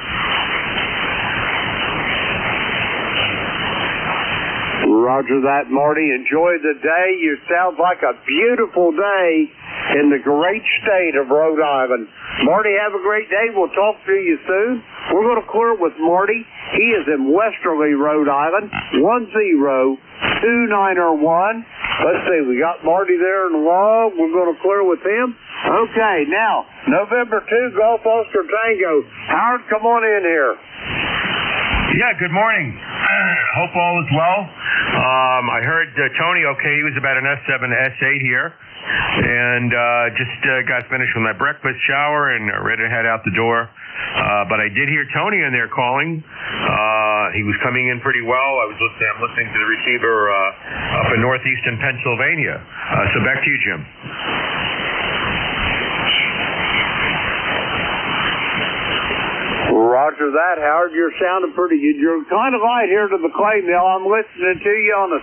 [SPEAKER 10] Roger that, Marty. Enjoy the day. It sounds like a beautiful day in the great state of Rhode Island. Marty, have a great day. We'll talk to you soon. We're going to clear with Marty. He is in Westerly, Rhode Island, 10291. Let's see, we got Marty there in the log. We're going to clear with him. Okay, now, November 2, Golf Oscar Tango. Howard, come on in here.
[SPEAKER 13] Yeah, good morning. Hope all is well. I heard Tony, he was about an S7 to S8 here. And just got finished with my breakfast, shower, and ready to head out the door. But I did hear Tony in there calling. He was coming in pretty well. I'm listening to the receiver up in northeastern Pennsylvania. So back to you, Jim.
[SPEAKER 10] Roger that, Howard. You're sounding pretty good. You're kind of light here to the clay mill. I'm listening to you on the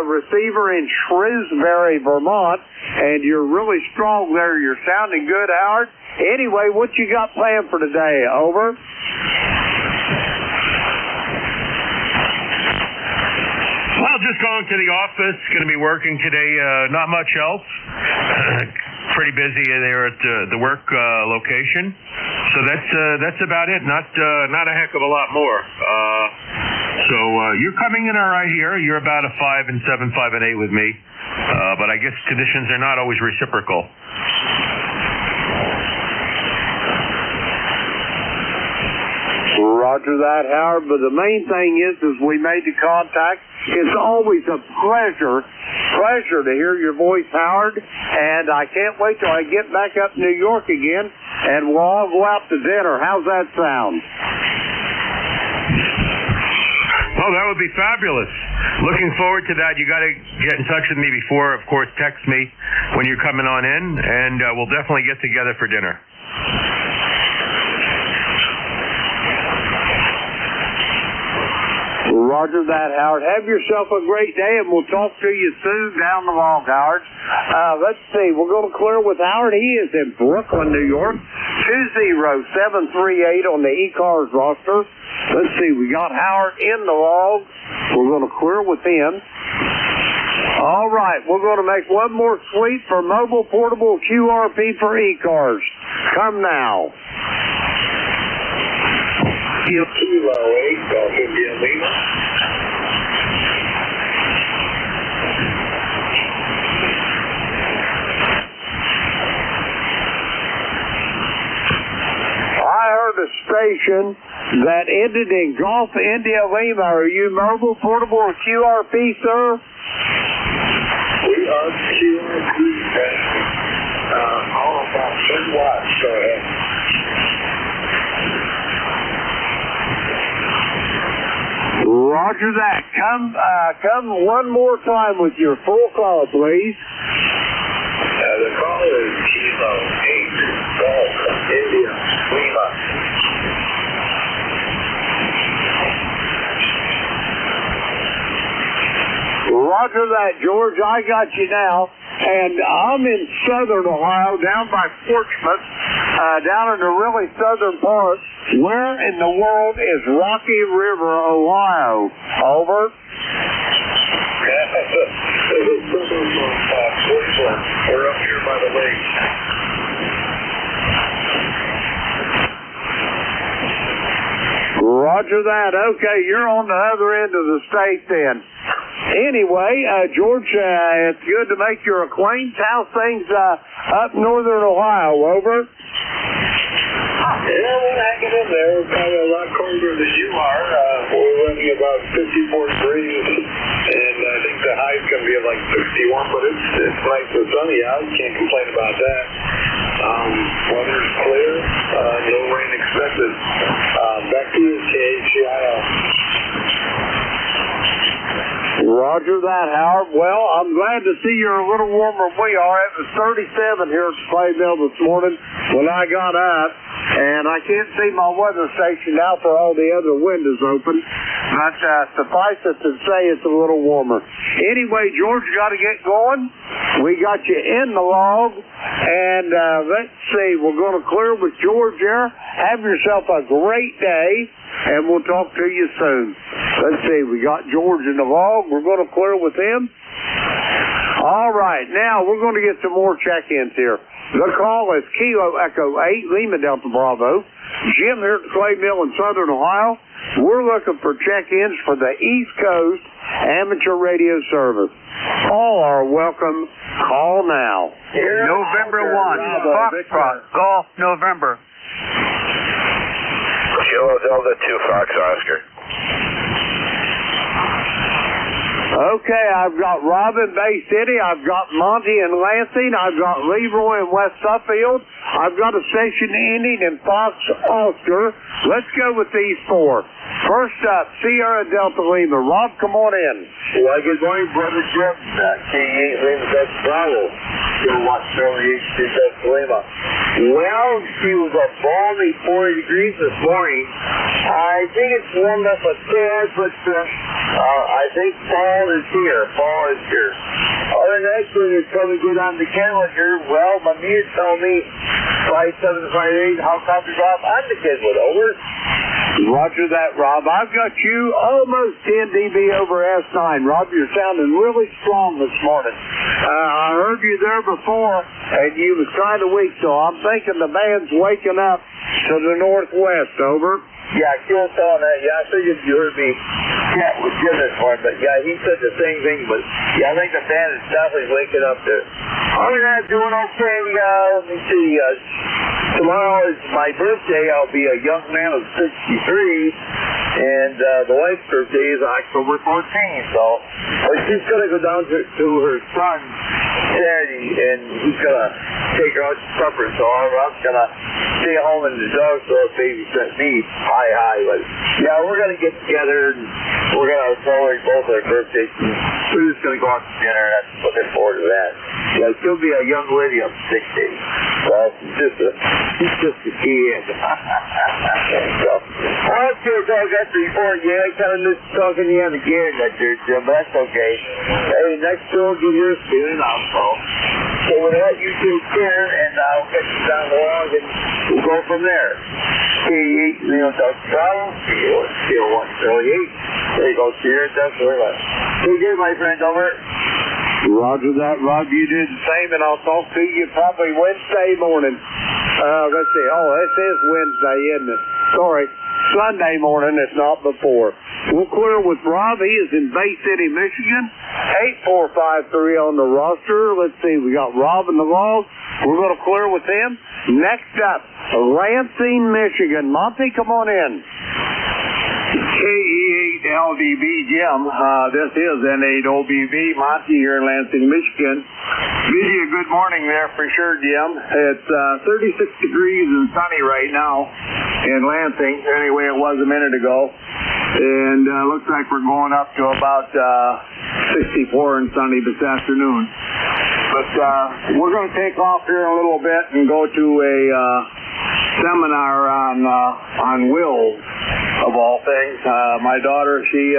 [SPEAKER 10] receiver in Shrewsbury, Vermont, and you're really strong there. You're sounding good, Howard. Anyway, what you got planned for today? Over.
[SPEAKER 13] Well, just going to the office. Going to be working today. Not much else. Pretty busy there at the work location. So that's about it. Not a heck of a lot more. So you're coming in all right here. You're about a 5 and 7, 5 and 8 with me. But I guess conditions are not always reciprocal.
[SPEAKER 10] Roger that, Howard. But the main thing is we made the contact. It's always a pleasure to hear your voice, Howard. And I can't wait till I get back up New York again, and we'll all go out to dinner. How's that sound?
[SPEAKER 13] Oh, that would be fabulous. Looking forward to that. You got to get in touch with me before, of course, text me when you're coming on in, and we'll definitely get together for dinner.
[SPEAKER 10] Roger that, Howard. Have yourself a great day, and we'll talk to you soon down the log, Howard. Let's see. We're going to clear with Howard. He is in Brooklyn, New York. 20738 on the ECARS roster. Let's see. We got Howard in the log. We're going to clear with him. All right. We're going to make one more sweep for mobile portable QRP for ECARS. Come now.
[SPEAKER 12] Kilo 8, Golf India Lima.
[SPEAKER 10] I heard a station that ended in Golf India Lima. Are you mobile, portable, or QRP, sir?
[SPEAKER 12] We are QRP. All about 10 watts. Go ahead.
[SPEAKER 10] Roger that. Come one more time with your full call, please.
[SPEAKER 12] The call is Kilo 8, Golf India Lima.
[SPEAKER 10] Roger that, George. I got you now. And I'm in southern Ohio, down by Portsmouth, down in the really southern part. Where in the world is Rocky River, Ohio? Over.
[SPEAKER 12] We're up here by the lake.
[SPEAKER 10] Roger that. Okay, you're on the other end of the state then. Anyway, George, it's good to make your acquaintance. How's things up northern Ohio? Over.
[SPEAKER 12] Yeah, we're hanging in there. We're probably a lot colder than you are. We're running about 54 degrees, and I think the high's going to be like 61, but it's nice and sunny out. Can't complain about that. Weather's clear. No rain expected. Back to you, KHCIO.
[SPEAKER 10] Roger that, Howard. Well, I'm glad to see you're a little warmer than we are. It was 37 here at the Clay Mill this morning when I got up, and I can't see my weather station now for all the other windows open, but suffice it to say it's a little warmer. Anyway, George, got to get going. We got you in the log, and let's see, we're going to clear with George here. Have yourself a great day, and we'll talk to you soon. Let's see, we got George in the log. We're going to clear with him. All right, now we're going to get some more check-ins here. The call is Kilo Echo 8, Lima Delta Bravo. Jim here at the Clay Mill in southern Ohio. We're looking for check-ins for the East Coast Amateur Radio Service. All are welcome. Call now.
[SPEAKER 14] November 1, Foxtrot, Golf, November.
[SPEAKER 12] Kilo Delta 2, Fox Oscar.
[SPEAKER 10] Okay, I've got Rob in Bay City. I've got Monty in Lansing. I've got Leroy in West Suffield. I've got a station ending in Fox Oscar. Let's go with these four. First up, Sierra Delta Lima. Rob, come on in.
[SPEAKER 12] Well, good morning, Brother Jim. K8 Lima Delta Bravo. Still watch Charlie H. Delta Lima. Well, she was a balmy 40 degrees this morning. I think it's warmed up a tad, but I think fall is here. Fall is here. Other than that, it's coming good on the calendar. Well, my meter told me 5758, how copies off on the Kidwood. Over.
[SPEAKER 10] Roger that, Rob. I've got you almost 10 dB over S9. Rob, you're sounding really strong this morning. I heard you there before, and you was kind of weak, so I'm thinking the band's waking up to the northwest. Over.
[SPEAKER 12] Yeah, Kill's telling that. Yeah, I figured you heard me chat with Jim this morning, but yeah, he said the same thing. But yeah, I think the band is definitely waking up there. Other than that, doing okay. Let me see. Tomorrow is my birthday. I'll be a young man of 63, and the wife's birthday is October 14th. So she's gonna go down to her son Saturday, and he's gonna take her out to supper. So I'm gonna stay home in the dog store, babysit me. Hi, but yeah, we're gonna get together and we're gonna celebrate both our birthdays. We're just gonna go out to dinner, and I'm looking forward to that. Yeah, she'll be a young lady of 60. Well, she's just a kid. So, okay, so I got the report. Yeah, I kind of missed talking to you on the gear that there, Jim, but that's okay. Hey, next show will be here soon, also. So with that, you take care, and I'll get you down the log, and we'll go from there. K8, Leo Delta Bravo, Kilo 138. There you go, Sierra Delta Lima. Take care, my friend, over.
[SPEAKER 10] Roger that, Rob. You do the same, and I'll talk to you probably Wednesday morning. Let's see. Oh, this is Wednesday, isn't it? Sorry. Sunday morning, if not before. We'll clear with Rob. He is in Bay City, Michigan. 8453 on the roster. Let's see, we got Rob in the log. We're going to clear with him. Next up, Lansing, Michigan. Monty, come on in.
[SPEAKER 9] KE8LDB Jim. This is N8OBB. Monty here in Lansing, Michigan. Bid you a good morning there for sure, Jim. It's 36 degrees and sunny right now in Lansing. Anyway, it was a minute ago. And looks like we're going up to about 64 and sunny this afternoon. But we're going to take off here in a little bit and go to a seminar on wills, of all things. My daughter, she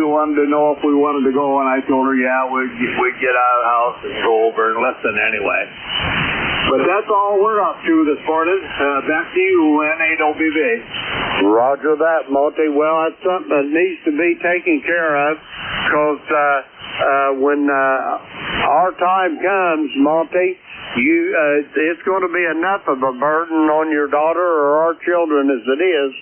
[SPEAKER 9] wanted to know if we wanted to go, and I told her, yeah, we'd get out of the house and go over and listen anyway. But that's all we're up to this morning. Back to you, N8OBB.
[SPEAKER 10] Roger that, Monty. Well, that's something that needs to be taken care of, because when our time comes, Monty, it's going to be enough of a burden on your daughter or our children as it is.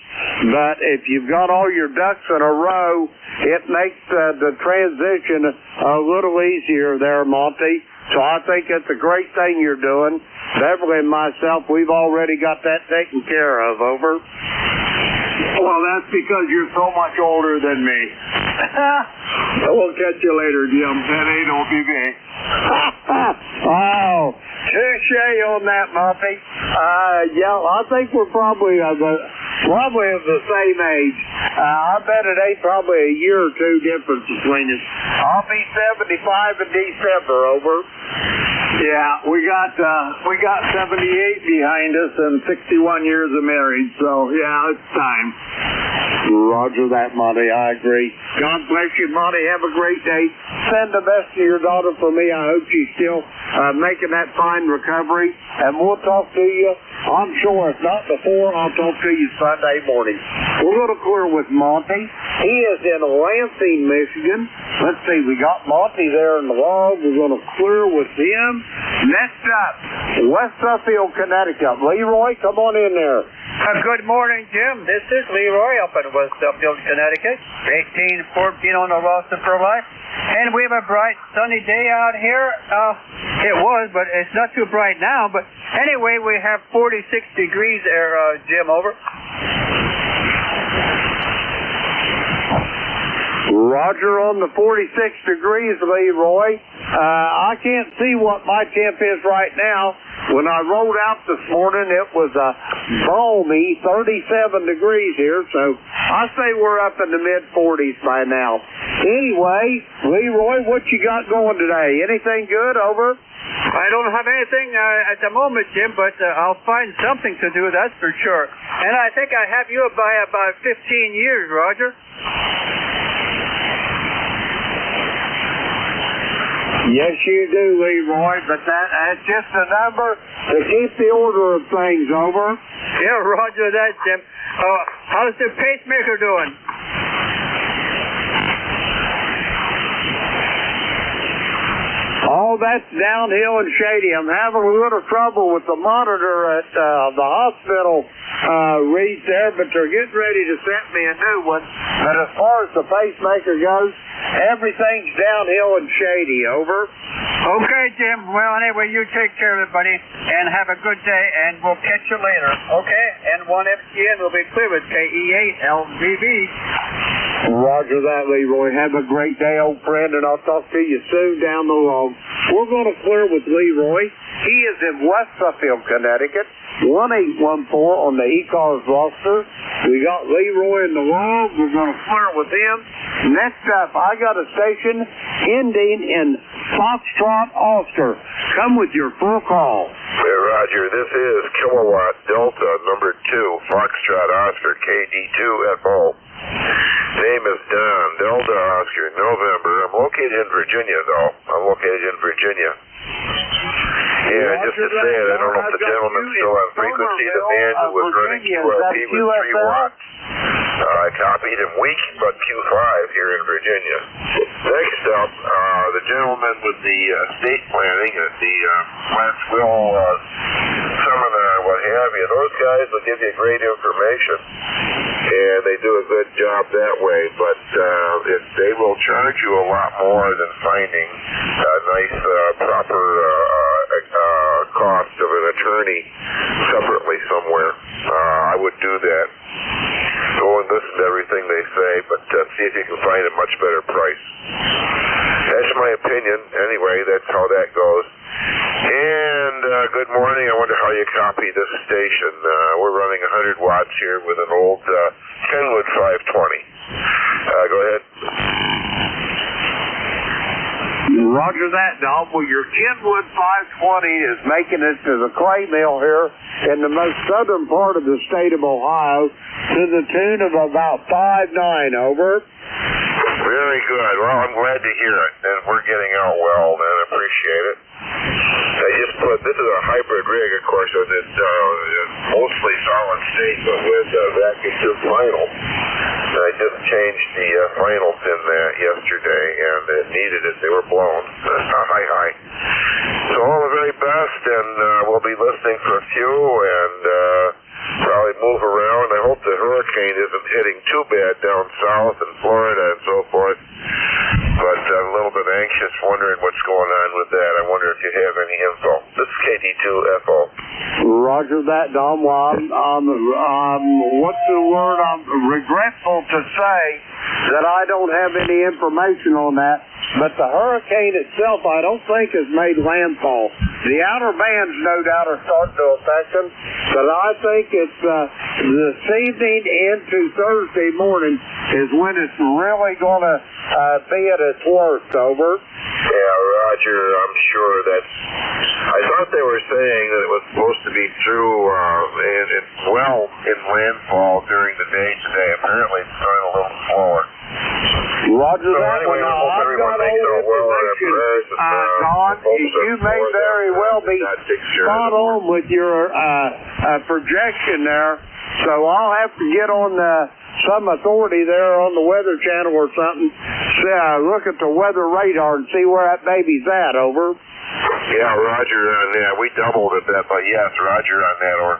[SPEAKER 10] But if you've got all your ducks in a row, it makes the transition a little easier there, Monty. So I think it's a great thing you're doing. Beverly and myself, we've already got that taken care of. Over.
[SPEAKER 9] Well, that's because you're so much older than me. We'll catch you later, Jim. N8OBB.
[SPEAKER 10] Oh, touche on that, Monty. Yeah, I think we're probably of the same age. I bet it ain't probably a year or two difference between us. I'll be 75 in December. Over.
[SPEAKER 9] Yeah, we got 78 behind us and 61 years of marriage, so yeah, it's time.
[SPEAKER 10] Roger that, Monty. I agree. God bless you, Monty. Have a great day. Send the best to your daughter for me. I hope she's still making that fine recovery, and we'll talk to you. I'm sure if not before, I'll talk to you Sunday morning. We're going to clear with Monty. He is in Lansing, Michigan. Let's see, we got Monty there in the log. We're going to clear with him. Next up, West Suffield, Connecticut. Leroy, come on in there.
[SPEAKER 14] Good morning, Jim. This is Leroy up in West Suffield, Connecticut. 1814 on the roster for life. And we have a bright, sunny day out here. It was, but it's not too bright now. But anyway, we have 46 degrees there, Jim. Over.
[SPEAKER 10] Roger on the 46 degrees, Leroy. I can't see what my temp is right now. When I rolled out this morning, it was a balmy 37 degrees here, so I say we're up in the mid-40s by now. Anyway, Leroy, what you got going today? Anything good? Over.
[SPEAKER 14] I don't have anything at the moment, Jim, but I'll find something to do, that's for sure. And I think I have you by about 15 years, Roger.
[SPEAKER 10] Yes, you do, Leroy, but that's just a number to keep the order of things. Over.
[SPEAKER 14] Yeah, Roger that, Jim. How's the pacemaker doing?
[SPEAKER 10] All that's downhill and shady. I'm having a little trouble with the monitor at the hospital reads there, but they're getting ready to send me a new one. But as far as the pacemaker goes, everything's downhill and shady. Over.
[SPEAKER 14] Okay, Jim. Well, anyway, you take care of it, buddy, and have a good day, and we'll catch you later. Okay? And 1FGN will be clear with KE8LVB.
[SPEAKER 10] Roger that, Leroy. Have a great day, old friend, and I'll talk to you soon down the road. We're going to clear with Leroy. He is in West Suffield, Connecticut. 1814 on the ECARS roster. We got Leroy in the log. We're going to clear with him. Next up, I got a station ending in Foxtrot, Oscar. Come with your full call.
[SPEAKER 15] Hey, Roger, this is Kilowatt Delta number 2, Foxtrot Oscar, KD2 at Bull. Name is Don, Delta Oscar, November. I'm located in Virginia, though. I'm located in Virginia. Yeah, just to say it, I don't know if the gentleman's still on frequency. The man who was running QLP with 3 watts. I copied him weak, but Q5 here in Virginia. Next up, the gentleman with the estate planning at the West Will seminar, what have you. Those guys will give you great information, and they do a good job that way, but they will charge you a lot more than finding a nice, proper cost of an attorney separately somewhere. I would do that. Go and listen to everything they say, but see if you can find a much better price. That's my opinion. Anyway, that's how that goes. And good morning. I wonder how you copy this station. We're running 100 watts here with an old Kenwood 520. Go ahead.
[SPEAKER 10] Roger that, Dom. Well, your Kenwood 520 is making it to the clay mill here in the most southern part of the state of Ohio to the tune of about 5.9, over.
[SPEAKER 15] Very good. Well, I'm glad to hear it, and we're getting out well, and I appreciate it. I just put, this is a hybrid rig, of course, so it's mostly solid state, but with vacuum tube final. And I just changed the finals in that yesterday, and it needed it. They were blown. Hi. So all the very best, and we'll be listening for a few, and probably move around. I hope the hurricane isn't hitting too bad down south in Florida and so forth. But I'm a little bit anxious, wondering what's going on with that. I wonder if you have any info. This is KD2FO.
[SPEAKER 10] Roger that, Dom. Well, what's the word? I'm regretful to say that I don't have any information on that. But the hurricane itself, I don't think, has made landfall. The outer bands, no doubt, are starting to affect them. But I think it's this evening into Thursday morning is when it's really going to be at its worst, over.
[SPEAKER 15] Yeah, Roger, I'm sure that's... I thought they were saying that it was supposed to be through in landfall during the day today. Apparently it's going a little slower.
[SPEAKER 10] Roger that.
[SPEAKER 15] Anyway, I hope everyone makes out well in our prayers.
[SPEAKER 10] Don, you may very well be spot on with your projection there. So I'll have to get on some authority there on the Weather Channel or something. Look at the weather radar and see where that baby's at, over.
[SPEAKER 15] Yeah, Roger on that. We doubled it, but yes, Roger on that, over.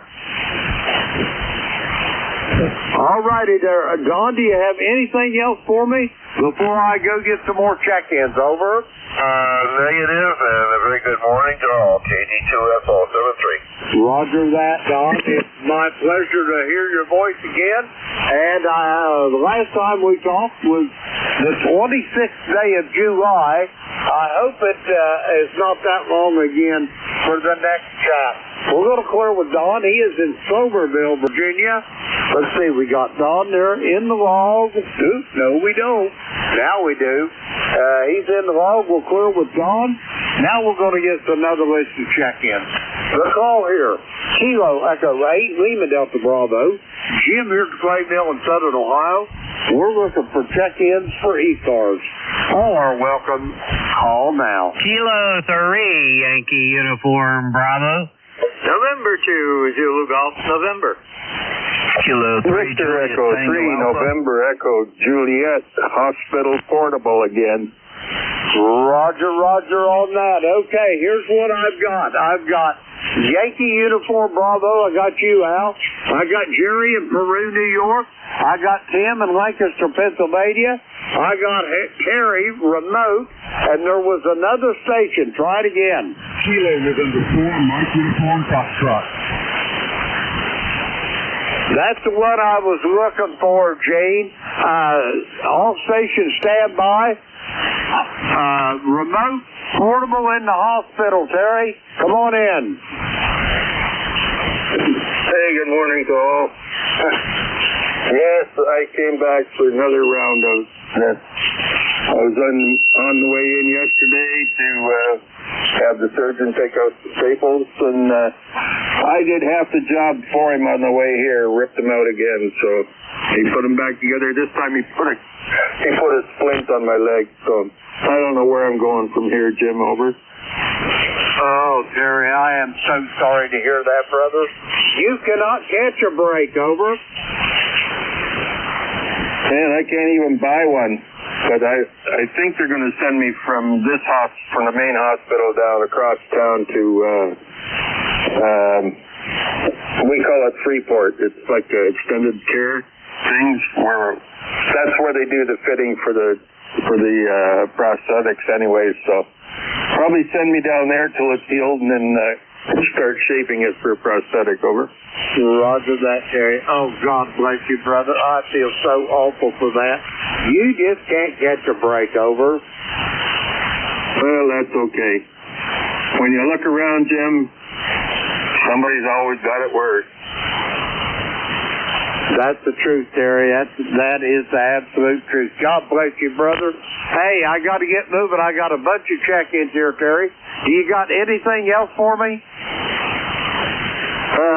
[SPEAKER 10] All righty there. Don, do you have anything else for me before I go get some more check-ins, over?
[SPEAKER 15] Negative, and a very good morning to all. KD2FO 73.
[SPEAKER 10] Roger that, Don. It's my pleasure to hear your voice again. And the last time we talked was the 26th day of July. I hope it is not that long again for the next chat. We're going to clear with Don. He is in Somerville, Virginia. Let's see, we got Don there in the log. Oops, no, we don't. Now we do. He's in the log. We'll clear with Don. Now we're going to get another list of check-ins. The call here, Kilo Echo 8, Lima Delta Bravo. Jim here at the Clay Mill in Southern Ohio. We're looking for check-ins for ECARS. All are welcome. Call now.
[SPEAKER 7] Kilo 3, Yankee Uniform Bravo.
[SPEAKER 14] November 2, Zulu Golf, November.
[SPEAKER 7] Kilo 3,
[SPEAKER 11] Victor Echo 3, November Echo Juliet, Hospital Portable again.
[SPEAKER 10] Roger on that. Okay, here's what I've got. I've got Yankee Uniform Bravo. I got you, Al. I got Jerry in Peru, New York. I got Tim in Lancaster, Pennsylvania. I got Terry remote. And there was another station. Try it again.
[SPEAKER 9] Kilo November 4, Mike Uniform Foxtrot.
[SPEAKER 10] That's the one I was looking for, Jane. All stations stand by. Remote, portable in the hospital, Terry. Come on in.
[SPEAKER 11] Hey, good morning to all. Yes, I came back for another round of this. I was on the way in yesterday to have the surgeon take out the staples, and I did half the job for him on the way here, ripped them out again, so he put them back together. This time he put a splint on my leg, so I don't know where I'm going from here, Jim, over.
[SPEAKER 10] Oh, Terry, I am so sorry to hear that, brother. You cannot catch a break, over.
[SPEAKER 11] Man, I can't even buy one, because I think they're going to send me from from the main hospital down across town to
[SPEAKER 1] We call it Freeport. It's like extended care things where that's where they do the fitting for the prosthetics anyways. So probably send me down there till it's healed and then start shaping it for a prosthetic. Over.
[SPEAKER 10] Roger that, Terry. Oh, God bless you, brother. I feel so awful for that. You just can't get your break over.
[SPEAKER 1] Well, that's okay. When you look around, Jim, somebody's always got it worse.
[SPEAKER 10] That's the truth, Terry. That is the absolute truth. God bless you, brother. Hey, I got to get moving. I got a bunch of check-ins here, Terry. Do you got anything else for me?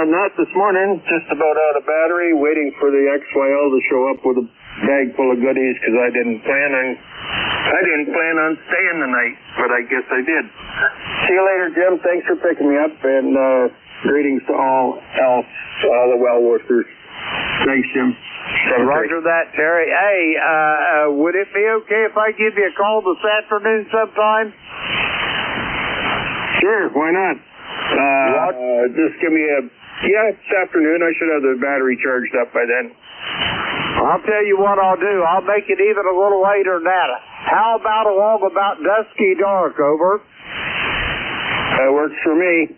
[SPEAKER 1] Not this morning. Just about out of battery, waiting for the XYL to show up with a bag full of goodies because I didn't plan on staying the night, but I guess I did. See you later, Jim. Thanks for picking me up, and greetings to all the well-wishers. Thanks, Jim.
[SPEAKER 10] Roger that, Terry. Hey, would it be okay if I give you a call this afternoon sometime?
[SPEAKER 1] Sure, why not? Just give me this afternoon. I should have the battery charged up by then.
[SPEAKER 10] I'll tell you what I'll do. I'll make it even a little later than that. How about along about dusky dark, over?
[SPEAKER 1] That works for me.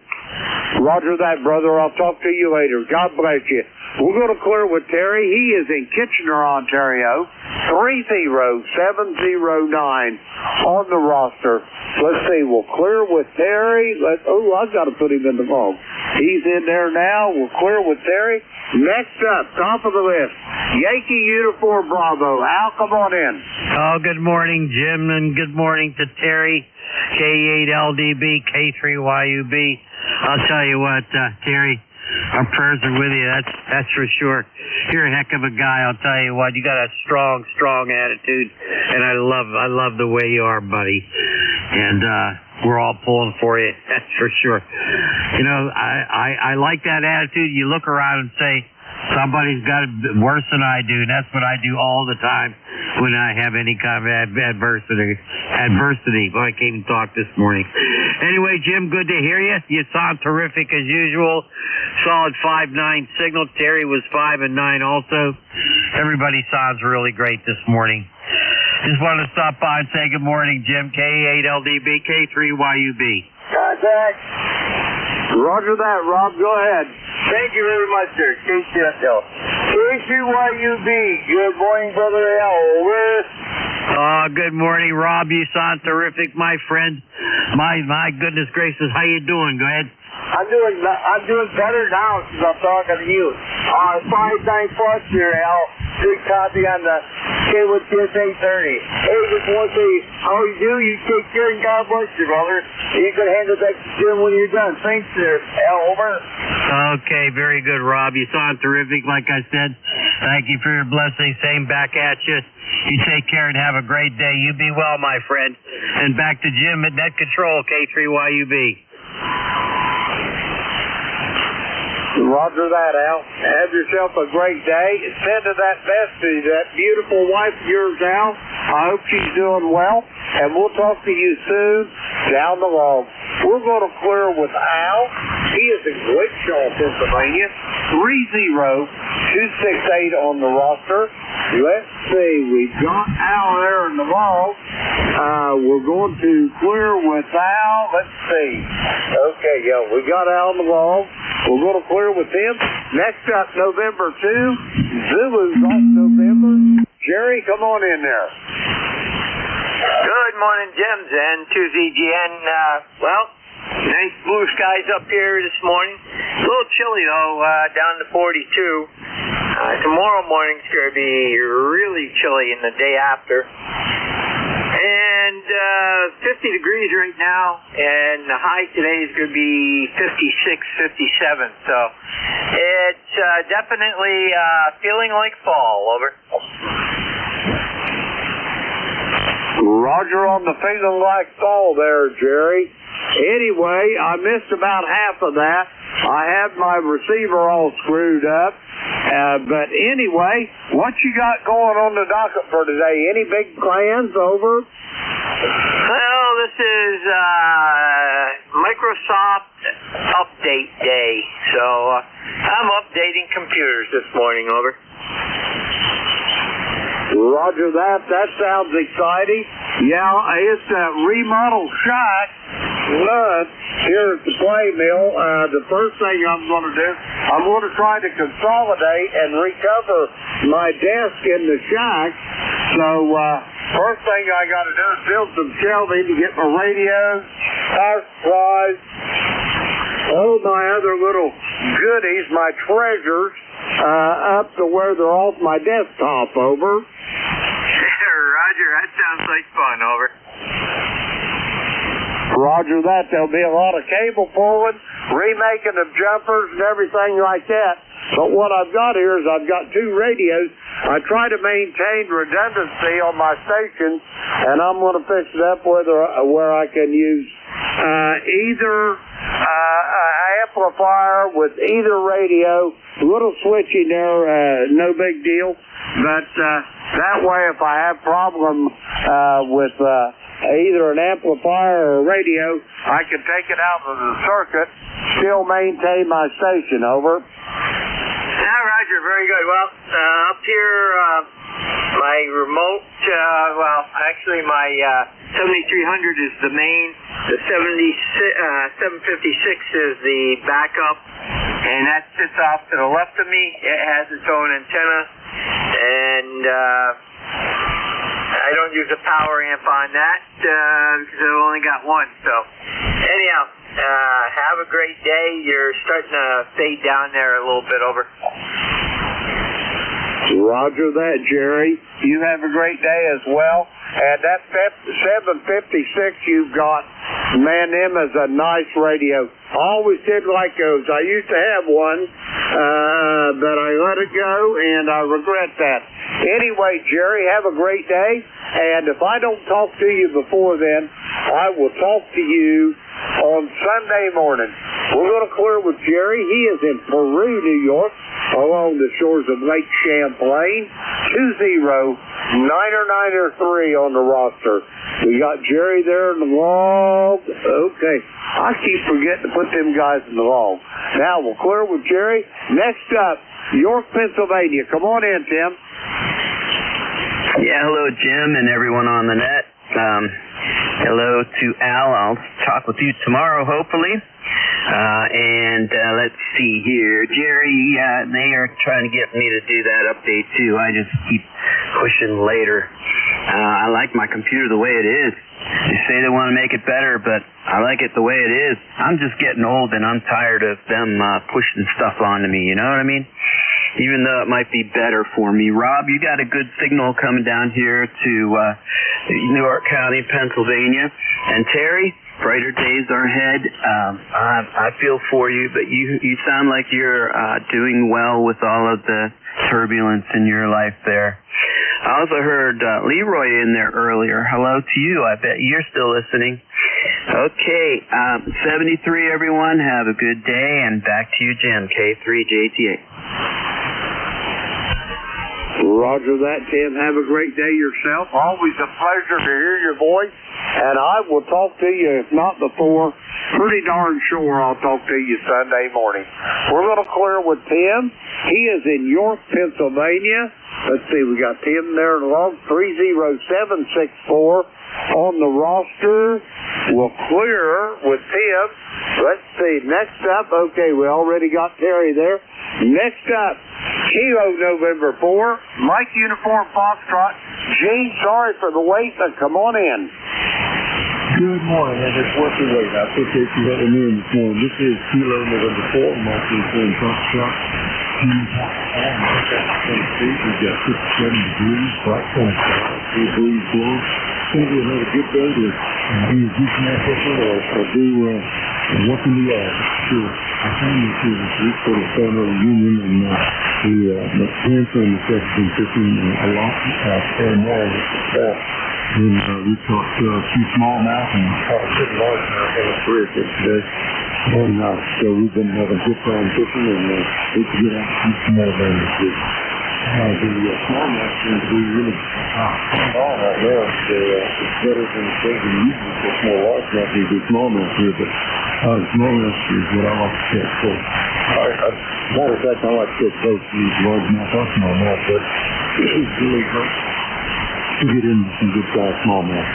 [SPEAKER 10] Roger that, brother. I'll talk to you later. God bless you. We're going to clear with Terry. He is in Kitchener, Ontario. 30709 on the roster. Let's see. We'll clear with Terry. I've got to put him in the phone. He's in there now. We'll clear with Terry. Next up, top of the list, Yankee Uniform Bravo. Al, come on in.
[SPEAKER 16] Oh, good morning, Jim, and good morning to Terry, K8LDB, K3YUB. I'll tell you what, Terry, our prayers are with you. That's for sure. You're a heck of a guy. I'll tell you what. You got a strong attitude, and I love the way you are, buddy. And we're all pulling for you. That's for sure. You know, I like that attitude. You look around and say, somebody's got it worse than I do, and that's what I do all the time when I have any kind of adversity. Well, I can't even talk this morning. Anyway, Jim, good to hear you. You sound terrific as usual. Solid 5-9 signal. Terry was 5 and 9 also. Everybody sounds really great this morning. Just wanted to stop by and say good morning, Jim. K8LDB, K3YUB.
[SPEAKER 10] Contact. Roger that, Rob. Go ahead.
[SPEAKER 12] Thank you very much, sir. KCSL. K3YUB. Good morning, Brother Al. Over.
[SPEAKER 16] Good morning, Rob. You sound terrific, my friend. My goodness gracious, how you doing? Go ahead.
[SPEAKER 12] I'm doing better now since I'm talking to you. 5-9 plus here, Al. Good copy on the KWTS 830. Hey, just want to say how you do. You take care and God bless you, brother. You can hand it back to Jim when you're done. Thanks, sir. Al, over.
[SPEAKER 16] Okay, very good, Rob. You sound terrific, like I said. Thank you for your blessing. Same back at you. You take care and have a great day. You be well, my friend. And back to Jim at Net Control, K3YUB.
[SPEAKER 10] Roger that, Al. Have yourself a great day. Send to that bestie, that beautiful wife of yours, Al. I hope she's doing well, and we'll talk to you soon down the road. We're going to clear with Al. He is in Wichita, Pennsylvania. 30268 on the roster. Let's see. We've got Al there in the vault. We're going to clear with Al. Let's see. Okay, we got Al in the vault. We're going to clear with him. Next up, November 2. Zulu's off November. Jerry, come on in there.
[SPEAKER 17] Good morning, Jims and 2ZGN. Nice blue skies up here this morning. A little chilly, though, down to 42. Tomorrow morning's going to be really chilly in the day after. And 50 degrees right now, and the high today is going to be 56, 57. So it's definitely feeling like fall. Over.
[SPEAKER 10] Roger on the feeling like fall there, Jerry. Anyway, I missed about half of that. I had my receiver all screwed up. But anyway, what you got going on the docket for today? Any big plans? Over?
[SPEAKER 17] Well, this is Microsoft Update Day. So I'm updating computers this morning, over.
[SPEAKER 10] Roger that. That sounds exciting. Yeah, it's a remodeled shack. But here at the play mill, the first thing I'm going to do, I'm going to try to consolidate and recover my desk in the shack. So, first thing I got to do is build some shelving to get my radios, power supplies, all my other little goodies, my treasures, up to where they're off my desktop, over.
[SPEAKER 17] Roger, that sounds like fun, over.
[SPEAKER 10] Roger that. There'll be a lot of cable pulling, remaking of jumpers and everything like that. But what I've got here is I've got two radios. I try to maintain redundancy on my stations, and I'm going to fix it up where I can use either amplifier with either radio, little switching there, no big deal. But that way, if I have problem with either an amplifier or a radio, I can take it out of the circuit, still maintain my station, over.
[SPEAKER 17] Yeah, Roger, very good. Well, up here, my remote, actually my 7300 is the main, the 756 is the backup, and that sits off to the left of me. It has its own antenna, and I don't use a power amp on that because I've only got one. So, anyhow, have a great day. You're starting to fade down there a little bit, over.
[SPEAKER 10] Roger that, Jerry. You have a great day as well. And that 756 you've got, man, them is a nice radio. I always did like those. I used to have one, but I let it go, and I regret that. Anyway, Jerry, have a great day. And if I don't talk to you before then, I will talk to you on Sunday morning. We're going to clear with Jerry. He is in Peru, New York, along the shores of Lake Champlain. 20993 on the roster. We got Jerry there in the log. Okay. I keep forgetting to put them guys in the log. Now we'll clear with Jerry. Next up, York, Pennsylvania. Come on in, Tim.
[SPEAKER 6] Yeah, hello, Jim, and everyone on the net. Hello to Al. I'll talk with you tomorrow, hopefully. And let's see here. Jerry, they are trying to get me to do that update, too. I just keep pushing later. I like my computer the way it is. They say they want to make it better, but I like it the way it is. I'm just getting old, and I'm tired of them pushing stuff onto me, you know what I mean? Even though it might be better for me. Rob, you got a good signal coming down here to New York County, Pennsylvania. And Terry, brighter days are ahead. I feel for you, but you sound like you're doing well with all of the turbulence in your life there. I also heard Leroy in there earlier. Hello to you. I bet you're still listening. Okay, 73, everyone. Have a good day, and back to you, Jim, K3JTA.
[SPEAKER 10] Roger that, Tim. Have a great day yourself. Always a pleasure to hear your voice. And I will talk to you, if not before, pretty darn sure I'll talk to you Sunday morning. We're going to clear with Tim. He is in York, Pennsylvania. Let's see, we got Tim there along 30764 on the roster. We'll clear with Tim. Let's see, next up, okay, we already got Terry there. Next up, Kilo November 4, Mike Uniform Foxtrot. Gene, sorry for the wait, but come on in.
[SPEAKER 18] Good morning, and it's worth the wait. I appreciate you letting me in this morning. This is Kilo November 4, Mike Uniform Foxtrot. We've got 57 degrees, bright sunshine, 3 breeze blows. It's going to be another good day to be a decent officer or do work in the yard. Sure. I came to this week for the family reunion, and my grandson is been fishing a lot, and more with that. And we caught 2 smallmouth and caught a big largemouth in a career fish today. And so we've been having good time fishing, and we can get out and shoot some more than this week. The smallmouth seems to be really on right now. It's better than usually catch more largemouth than we do smallmouth here, but smallmouth is what I like to catch. So I Matter of fact, I like to both these largemouth or smallmouth, but it's really great to get into some good sized smallmouth.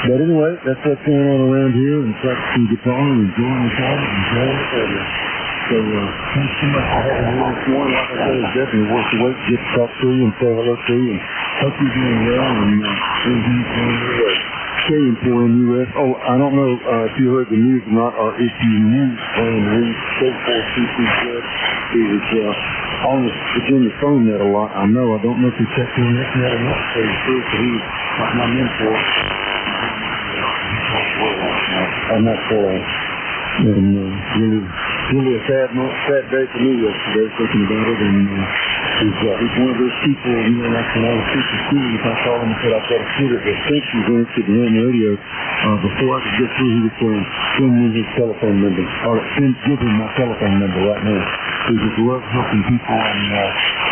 [SPEAKER 18] But anyway, that's what's going on around here, and practicing guitar and enjoying the time and enjoying the area. So, thanks so much for having me this morning. Like I said, it's definitely worth the wait to get to talk to you and say hello to you, and hope you're doing well and everything's going your way. Staying for US. Oh, I don't know if you heard the news or not, or if you knew when we spoke for CCZ, he was on the Virginia phone net a lot. I know. I don't know if you checked in that net or not, so he was like my mentor. I'm not sure. And really a sad day for me yesterday, thinking about it. And he's one of those people, like when I was teaching school, if I saw him and said, I've got a student that thinks he's interested in hearing the radio, before I could get through, he was saying, send me his telephone number, or give him my telephone number right now. He just loves helping people and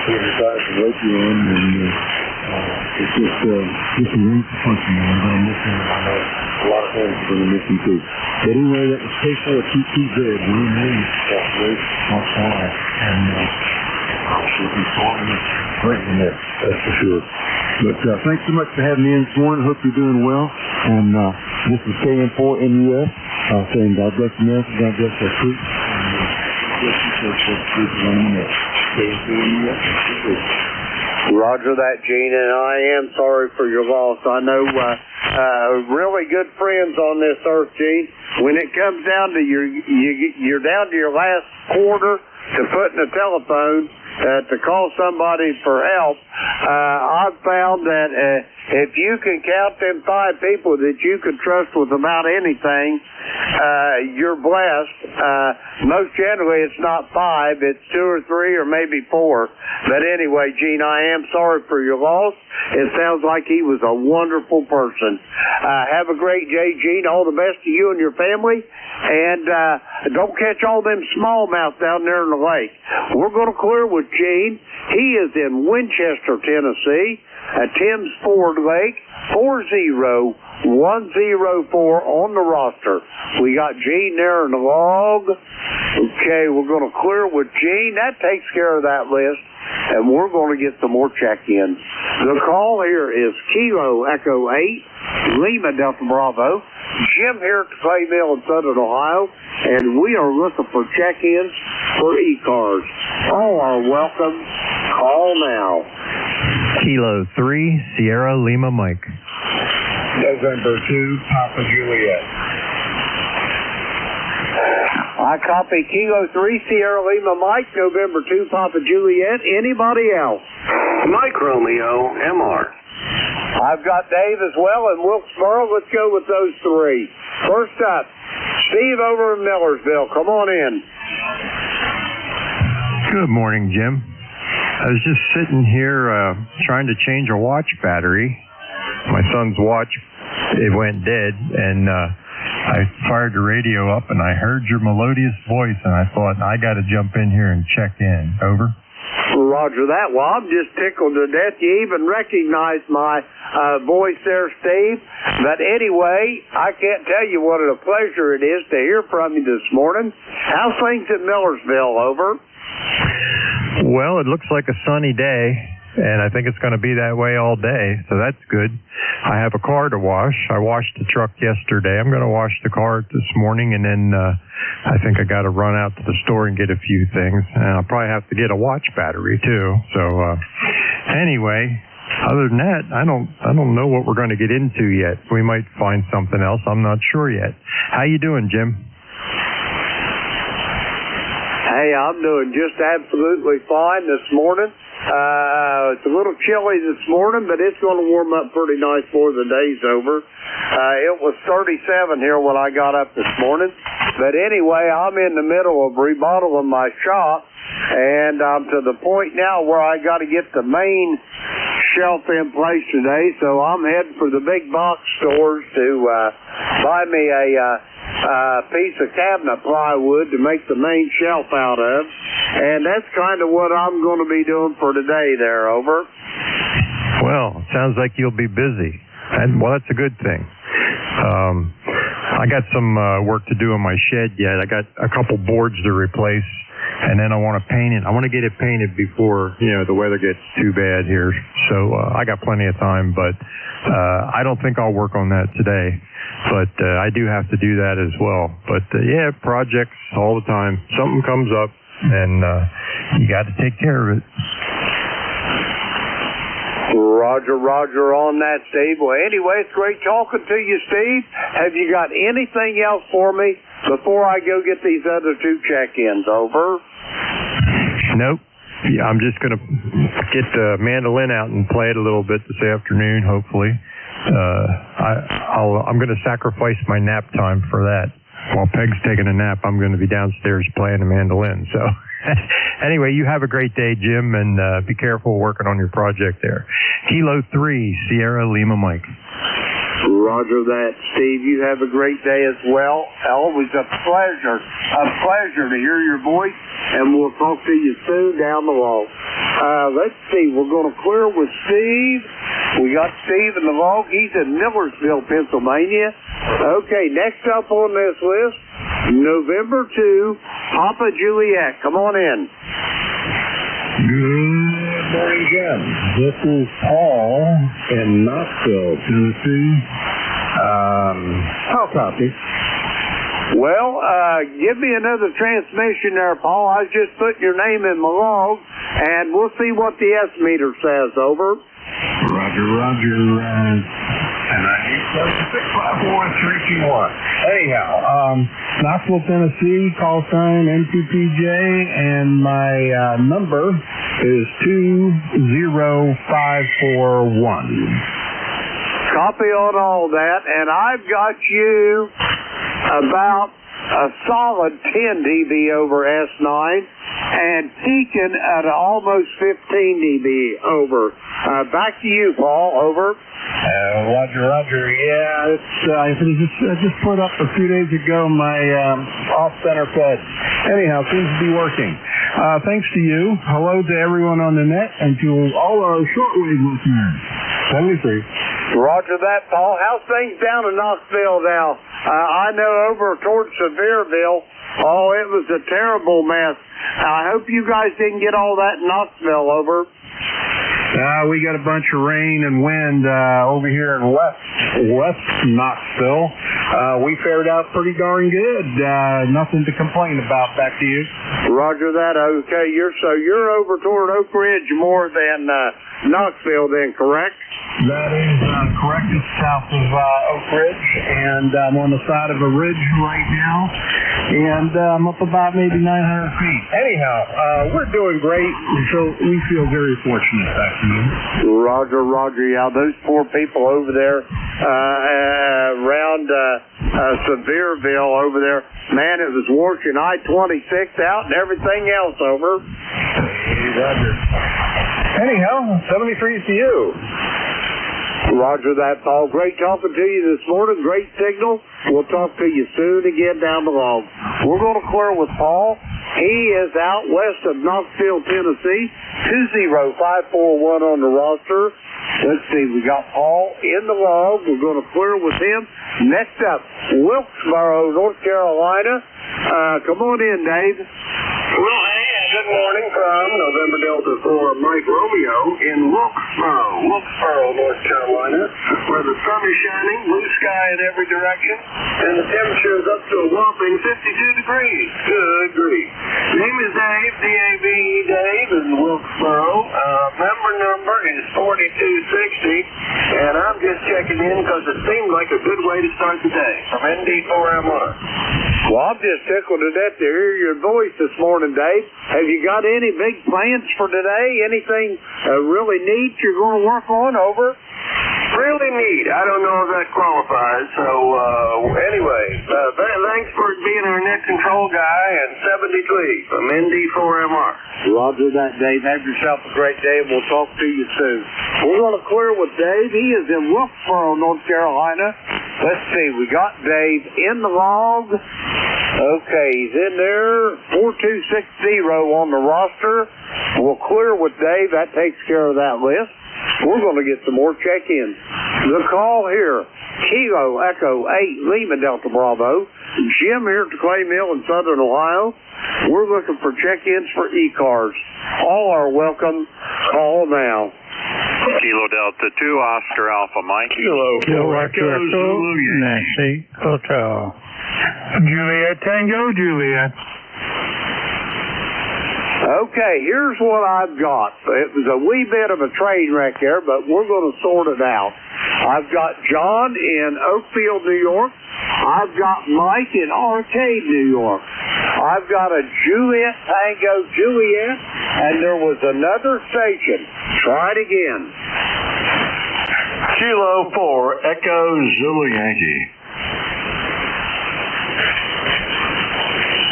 [SPEAKER 18] he resides in Lakeland, and it's just a wonderful person, man. I'm going to miss him. I know a lot of things are going to miss him too. But anyway, that was K4TTZ. We're in Williams, that's great. Mark 5. And we'll be talking great in there, that's for sure. But thanks so much for having me in this morning. Hope you're doing well. And this is KM4 NUS, saying God bless America, God bless our troops.
[SPEAKER 10] Roger that, Gene, and I am sorry for your loss. I know really good friends on this earth, Gene. When it comes down to you're down to your last quarter to put in a telephone to call somebody for help, I've found that if you can count them 5 people that you can trust with about anything, you're blessed. Most generally it's not 5, it's 2 or 3 or maybe 4. But anyway, Gene, I am sorry for your loss. It sounds like he was a wonderful person. Have a great day, Gene. All the best to you and your family. And don't catch all them smallmouth down there in the lake. We're going to clear with Gene. He is in Winchester, Tennessee, at Tim's Ford Lake, 40104 on the roster. We got Gene there in the log. Okay, we're going to clear with Gene. That takes care of that list. And we're going to get some more check-ins. The call here is Kilo Echo 8, Lima Delta Bravo. Jim here at the Clay Mill in Southern Ohio, and we are looking for check-ins for ECARS. All are welcome. Call now.
[SPEAKER 19] Kilo 3, Sierra Lima Mike.
[SPEAKER 18] November 2, Papa Juliet.
[SPEAKER 10] I copy Kilo 3, Sierra Lima Mike, November 2, Papa Juliet. Anybody else?
[SPEAKER 20] Mike Romeo, MR.
[SPEAKER 10] I've got Dave as well in Wilkesboro. Let's go with those 3. First up, Steve over in Millersville. Come on in.
[SPEAKER 19] Good morning, Jim. I was just sitting here trying to change a watch battery. My son's watch, it went dead, and I fired the radio up, and I heard your melodious voice, and I thought, I got to jump in here and check in. Over.
[SPEAKER 10] Roger that. Well, I'm just tickled to death. You even recognized my voice there, Steve. But anyway, I can't tell you what a pleasure it is to hear from you this morning. How's things at Millersville? Over.
[SPEAKER 19] Well, it looks like a sunny day, and I think it's going to be that way all day, so that's good. I have a car to wash. I washed the truck yesterday. I'm going to wash the car this morning, and then I think I got to run out to the store and get a few things. And I'll probably have to get a watch battery too. So anyway, other than that, I don't know what we're going to get into yet. We might find something else. I'm not sure yet. How you doing, Jim?
[SPEAKER 10] Hey, I'm doing just absolutely fine this morning. It's a little chilly this morning, but it's going to warm up pretty nice before the day's over. It was 37 here when I got up this morning. But anyway, I'm in the middle of remodeling my shop, and I'm to the point now where I got to get the main shelf in place today. So I'm heading for the big box stores to buy me a piece of cabinet plywood to make the main shelf out of. And that's kind of what I'm going to be doing for today there, over.
[SPEAKER 19] Well, it sounds like you'll be busy. And, well, that's a good thing. I got some work to do in my shed yet. I got a couple boards to replace, and then I want to paint it. I want to get it painted before the weather gets too bad here. So I got plenty of time, but I don't think I'll work on that today. But I do have to do that as well. But yeah, projects all the time. Something comes up, and you got to take care of it.
[SPEAKER 10] Roger on that, Steve. Well, anyway, it's great talking to you, Steve. Have you got anything else for me before I go get these other two check-ins? Over.
[SPEAKER 19] Nope. Yeah, I'm just going to get the mandolin out and play it a little bit this afternoon, hopefully. I'm going to sacrifice my nap time for that. While Peg's taking a nap, I'm going to be downstairs playing the mandolin. So anyway, you have a great day, Jim, and be careful working on your project there. Kilo 3, Sierra Lima Mike.
[SPEAKER 10] Roger that, Steve. You have a great day as well. Always a pleasure to hear your voice, and we'll talk to you soon down the log. Let's see. We're going to clear with Steve. We got Steve in the log. He's in Millersville, Pennsylvania. Okay, next up on this list, November 2, Papa Juliet. Come on in.
[SPEAKER 18] Good morning, Jim. This is Paul in Knoxville, Tennessee. How copy?
[SPEAKER 10] Well, give me another transmission there, Paul. I was just putting your name in my log, and we'll see what the S-meter says. Over.
[SPEAKER 18] Roger. And I need 7654321. Anyhow, Knoxville, Tennessee, call sign M2PJ, and my number is 20541.
[SPEAKER 10] Copy on all that, and I've got you about a solid 10 dB over S9 and peaking at almost 15 dB over. Back to you, Paul. Over.
[SPEAKER 18] Roger. Yeah, I just put up a few days ago my off-center fed. Anyhow, seems to be working. Thanks to you. Hello to everyone on the net and to all our shortwave listeners. 73.
[SPEAKER 10] Roger that, Paul. How's things down in Knoxville now? I know over towards Sevierville, it was a terrible mess. I hope you guys didn't get all that in Knoxville. Over.
[SPEAKER 18] We got a bunch of rain and wind over here in West Knoxville. We fared out pretty darn good. Nothing to complain about. Back to you.
[SPEAKER 10] Roger that. Okay, you're over toward Oak Ridge more than Knoxville, then, correct?
[SPEAKER 18] That is correct. It's south of Oak Ridge, and I'm on the side of a ridge right now, and I'm up about maybe 900 feet. Anyhow, we're doing great, so we feel very fortunate. Back to you.
[SPEAKER 10] Roger. Yeah, those poor people over there around Sevierville over there, man, it was washing I-26 out and everything else. Over.
[SPEAKER 18] Roger. Anyhow, 73 to you.
[SPEAKER 10] Roger that, Paul. Great talking to you this morning. Great signal. We'll talk to you soon again down the log. We're going to clear with Paul. He is out west of Knoxville, Tennessee. 20541 on the roster. Let's see. We got Paul in the log. We're going to clear with him. Next up, Wilkesboro, North Carolina. Come on in, Dave.
[SPEAKER 20] Well, hey, and good morning from November Delta 4 Mike Romeo in Wilkesboro, North Carolina, where the sun is shining, blue sky in every direction, and the temperature is up to a whopping 52 degrees. Good grief. Name is Dave, D-A-V-E, Dave, in Wilkesboro. Member number is 4260, and I'm just checking in because it seemed like a good way to start the day from ND4MR.
[SPEAKER 10] Well, I'm just tickled to death to hear your voice this morning, Dave. Have you got any big plans for today? Anything really neat you're going to work on? Over.
[SPEAKER 20] Really neat. I don't know if that qualifies. So, anyway, thanks for being our net control guy, and 73 from ND4MR.
[SPEAKER 10] Roger that, Dave. Have yourself a great day, and we'll talk to you soon. We're going to clear with Dave. He is in Wilkesboro, North Carolina. Let's see. We got Dave in the log. Okay, he's in there. 4260 on the roster. We'll clear with Dave. That takes care of that list. We're going to get some more check-ins. The call here, Kilo Echo 8 Lima Delta Bravo. Jim here at the Clay Mill in Southern Ohio. We're looking for check-ins for ECARS. All are welcome. Call now.
[SPEAKER 21] Kilo Delta 2, Oscar Alpha Mike.
[SPEAKER 5] Kilo Echo Nancy Hotel. Juliet Tango Juliet.
[SPEAKER 10] Okay, here's what I've got. It was a wee bit of a train wreck there, but we're going to sort it out. I've got John in Oakfield, New York. I've got Mike in Arcade, New York. I've got a Juliet Tango Juliet, and there was another station. Try it again.
[SPEAKER 22] Kilo 4 Echo Zulu Yankee.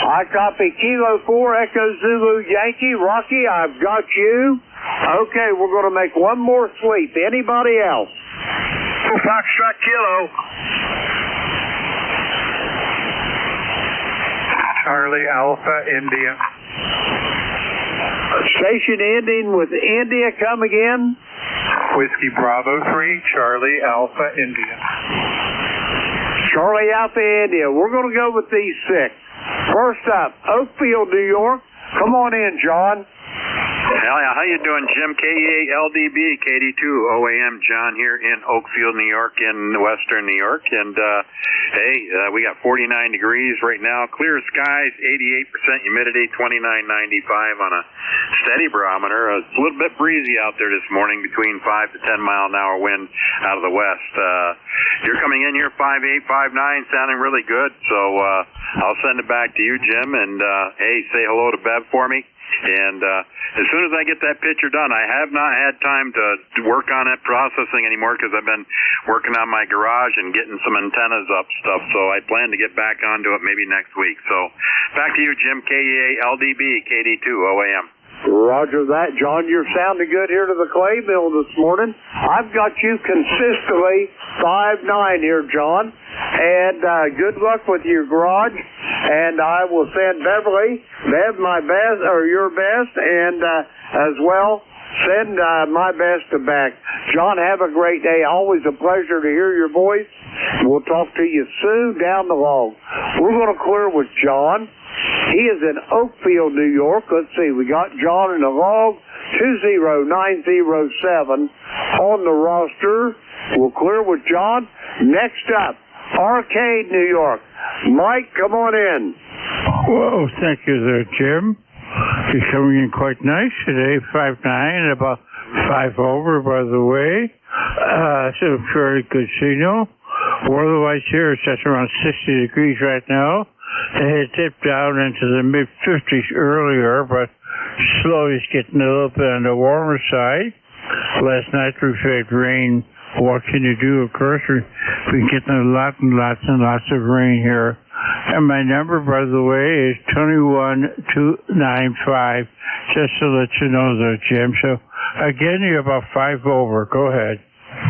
[SPEAKER 10] I copy Kilo 4 Echo Zulu Yankee. Rocky, I've got you. Okay, we're going to make one more sweep. Anybody else?
[SPEAKER 22] Foxtrot Kilo.
[SPEAKER 23] Charlie Alpha India.
[SPEAKER 10] Station ending with India, come again.
[SPEAKER 23] Whiskey Bravo 3, Charlie Alpha India.
[SPEAKER 10] Charlie Alpha India. We're going to go with these 6. First up, Oakfield, New York. Come on in, John.
[SPEAKER 21] How you doing, Jim? KEA-LDB, KD2 OAM, John here in Oakfield, New York, in western New York. And, we got 49 degrees right now, clear skies, 88% humidity, 29.95 on a steady barometer. It's a little bit breezy out there this morning, between 5 to 10 mile an hour wind out of the west. You're coming in here 5'8", 5'9", sounding really good. So I'll send it back to you, Jim. And, say hello to Bev for me. And as soon as I get that picture done, I have not had time to work on it processing anymore because I've been working on my garage and getting some antennas up stuff. So I plan to get back onto it maybe next week. So back to you, Jim. KEA-LDB, KD2 OAM.
[SPEAKER 10] Roger that. John, you're sounding good here to the Clay Mill this morning. I've got you consistently 5'9" here, John. And good luck with your garage. And I will send Beverly, Bev, my best, or your best, and as well, send my best to back. John, have a great day. Always a pleasure to hear your voice. We'll talk to you soon down the log. We're going to clear with John. He is in Oakfield, New York. Let's see. We got John in the log, 20907 on the roster. We'll clear with John. Next up, Arcade, New York. Mike, come on in.
[SPEAKER 5] Whoa, thank you there, Jim. You're coming in quite nice today, 5'9", and about 5 over, by the way. It's a very good signal. Weather-wise here, it's at around 60 degrees right now. It had dipped down into the mid-50s earlier, but slowly it's getting a little bit on the warmer side. Last night we've had rain. What can you do? Of course, we've been getting a lot and lots and lots of rain here. And my number, by the way, is 21295, just to let you know there, Jim. So, again, you're about 5 over. Go ahead.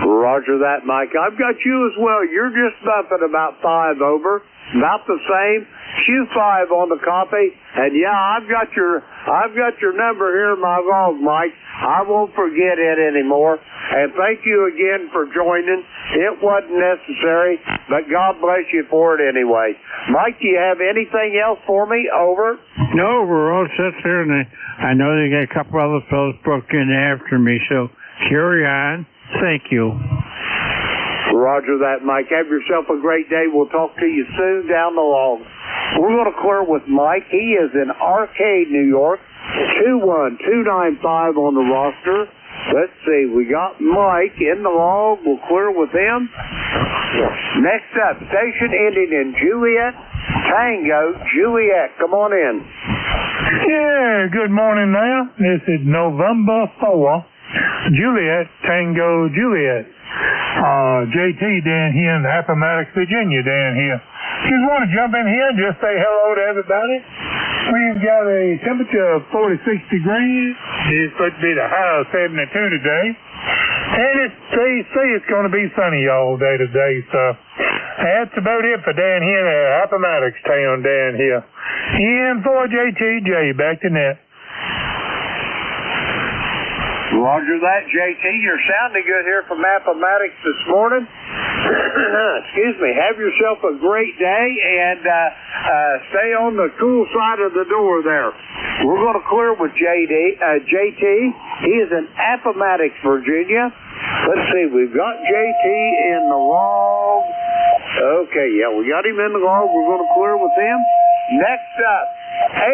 [SPEAKER 10] Roger that, Mike. I've got you as well. You're just bumping about 5 over. About the same. Q5 on the copy. And yeah, I've got your number here in my log, Mike. I won't forget it anymore. And thank you again for joining. It wasn't necessary, but God bless you for it anyway. Mike, do you have anything else for me? Over.
[SPEAKER 5] No, we're all set there, and I know they got a couple other fellows broke in after me, so carry on. Thank you.
[SPEAKER 10] Roger that, Mike. Have yourself a great day. We'll talk to you soon down the log. We're going to clear with Mike. He is in Arcade, New York. 21295 on the roster. Let's see. We got Mike in the log. We'll clear with him. Next up, station ending in Juliet. Tango Juliet. Come on in.
[SPEAKER 24] Yeah, good morning now. This is November 4. Juliet, Tango Juliet. JT down here in Appomattox, Virginia down here. Just want to jump in here and just say hello to everybody. We've got a temperature of 46 degrees. It's supposed to be the high of 72 today. And they say it's going to be sunny all day today, so that's about it for down here in Appomattox town down here. And for JTJ, back to net.
[SPEAKER 10] Roger that, JT. You're sounding good here from Appomattox this morning. Excuse me. Have yourself a great day and stay on the cool side of the door there. We're going to clear with JT. He is in Appomattox, Virginia. Let's see. We've got JT in the log. Okay, yeah, we got him in the log. We're going to clear with him. Next up,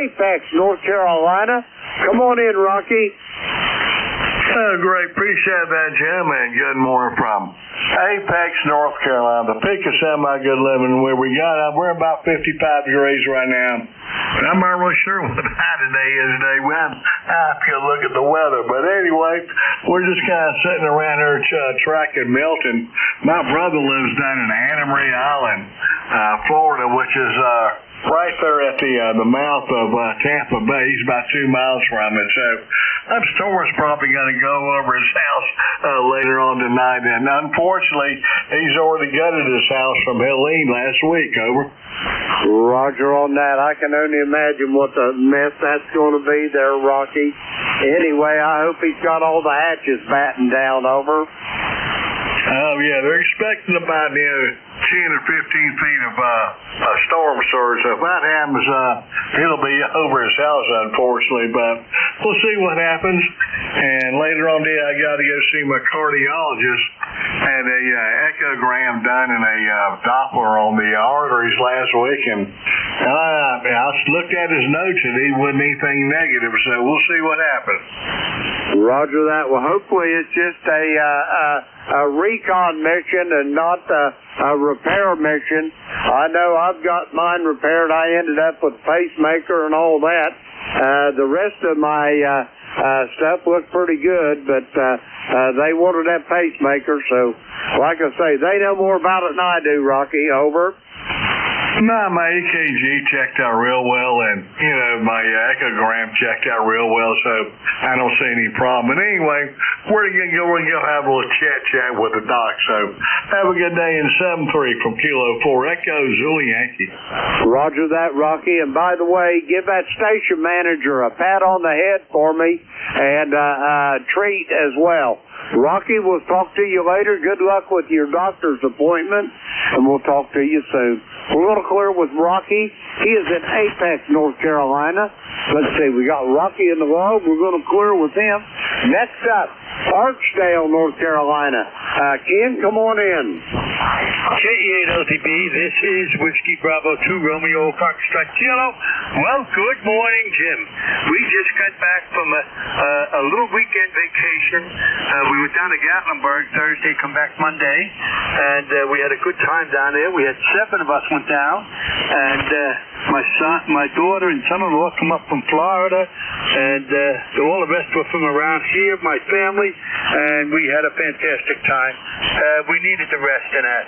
[SPEAKER 10] Apex, North Carolina. Come on in, Rocky.
[SPEAKER 20] Great. Appreciate that, Jim, and good morning from Apex, North Carolina. The peak of semi-good living where we got. We're about 55 degrees right now. And I'm not really sure what the high today is today. We have to look at the weather. But anyway, we're just kind of sitting around here tracking Milton. My brother lives down in Anna Maria Island, Florida, which is right there at the mouth of Tampa Bay. He's about 2 miles from it. So that store's probably going to go over his house later on tonight. And unfortunately, he's already gutted his house from Helene last week. Over.
[SPEAKER 10] Roger on that. I can only imagine what the mess that's going to be there, Rocky. Anyway, I hope he's got all the hatches battened down. Over.
[SPEAKER 20] Oh, yeah, they're expecting about 10 or 15 feet of storm surge. So if that happens, it'll be over his house, unfortunately. But we'll see what happens. And later on today, I got to go see my cardiologist. Had a echogram done and a Doppler on the arteries last week. And I looked at his notes, and he wasn't anything negative. So we'll see what happens.
[SPEAKER 10] Roger that. Well, hopefully it's just a recon mission and not a repair mission. I know I've got mine repaired. I ended up with a pacemaker and all that. The rest of my stuff looked pretty good, but they wanted that pacemaker. So, like I say, they know more about it than I do, Rocky. Over.
[SPEAKER 20] No, my EKG checked out real well, and, my echogram checked out real well, so I don't see any problem. But anyway, we're going to go have a little chat with the doc, so have a good day in 7-3 from Kilo 4 Echo Zulu Yankee.
[SPEAKER 10] Roger that, Rocky. And by the way, give that station manager a pat on the head for me and a treat as well. Rocky, we'll talk to you later. Good luck with your doctor's appointment, and we'll talk to you soon. We're going to clear with Rocky. He is in Apex, North Carolina. Let's see, we got Rocky in the log. We're going to clear with him. Next up, Archdale, North Carolina. Ken, come on in.
[SPEAKER 2] K8LTB, this is Whiskey Bravo 2 Romeo Foxtrot Kilo. Well, good morning, Jim. We just got back from a little weekend vacation. We were down to Gatlinburg Thursday, come back Monday, and we had a good time down there. We had 7 of us went down, and my son, my daughter, and son-in-law come up from Florida, and all the rest were from around here, my family, and we had a fantastic time. We needed the rest in that,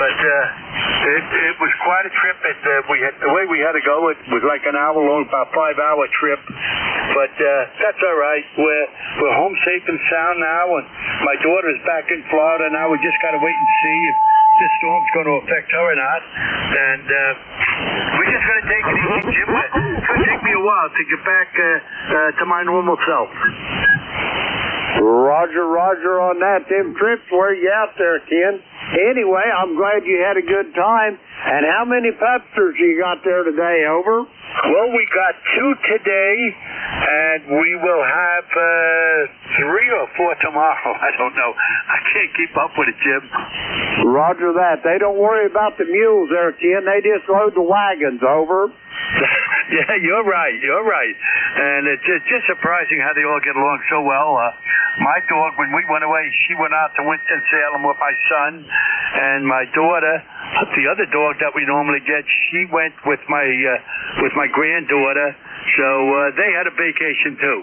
[SPEAKER 2] but it was quite a trip. The way we had to go, it was like an hour long, about 5-hour trip, but that's all right. We're home safe and sound now, and my daughter is back in Florida now. We just got to wait and see if this storm's going to affect her or not, and we're just going to take it easy, Jim. It's going to take me a while to get back to my normal self.
[SPEAKER 10] Roger on that. Them trips wear you out there, Ken. Anyway, I'm glad you had a good time. And how many pupsters you got there today? Over.
[SPEAKER 2] Well, we got 2 today, and we will have 3 or 4 tomorrow. I don't know. I can't keep up with it, Jim.
[SPEAKER 10] Roger that. They don't worry about the mules there, Ken. They just load the wagons. Over.
[SPEAKER 2] Yeah, you're right. And it's just surprising how they all get along so well. My dog, when we went away, she went out to Winston-Salem with my son, and my daughter, the other dog that we normally get, she went with my granddaughter. So they had a vacation too.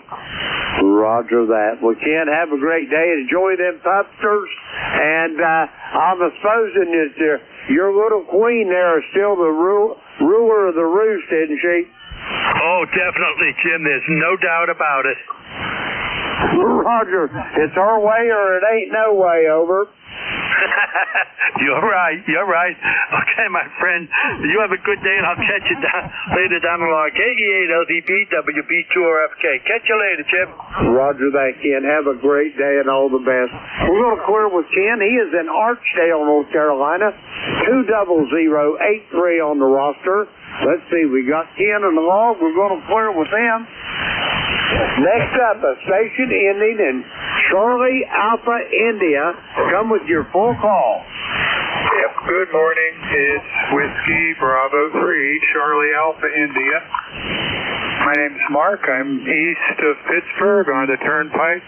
[SPEAKER 10] Roger that. Well, Ken, have a great day. Enjoy them pupsters. And I'm supposing that your little queen there is still the ruler of the roost, isn't she?
[SPEAKER 2] Oh, definitely, Jim. There's no doubt about it.
[SPEAKER 10] Roger. It's our way or it ain't no way. Over.
[SPEAKER 2] You're right. Okay, my friend. You have a good day, and I'll catch you later down the line. KE8 LDB WB2RFK. Catch you later, Jim.
[SPEAKER 10] Roger that, Ken. Have a great day and all the best. We're going to clear with Ken. He is in Archdale, North Carolina. 20083 on the roster. Let's see, we got Ken in the log. We're going to clear with him. Next up, a station ending in Charlie Alpha India. Come with your full call.
[SPEAKER 23] Yep, good morning. It's Whiskey Bravo 3, Charlie Alpha India. My name's Mark. I'm east of Pittsburgh on the Turnpike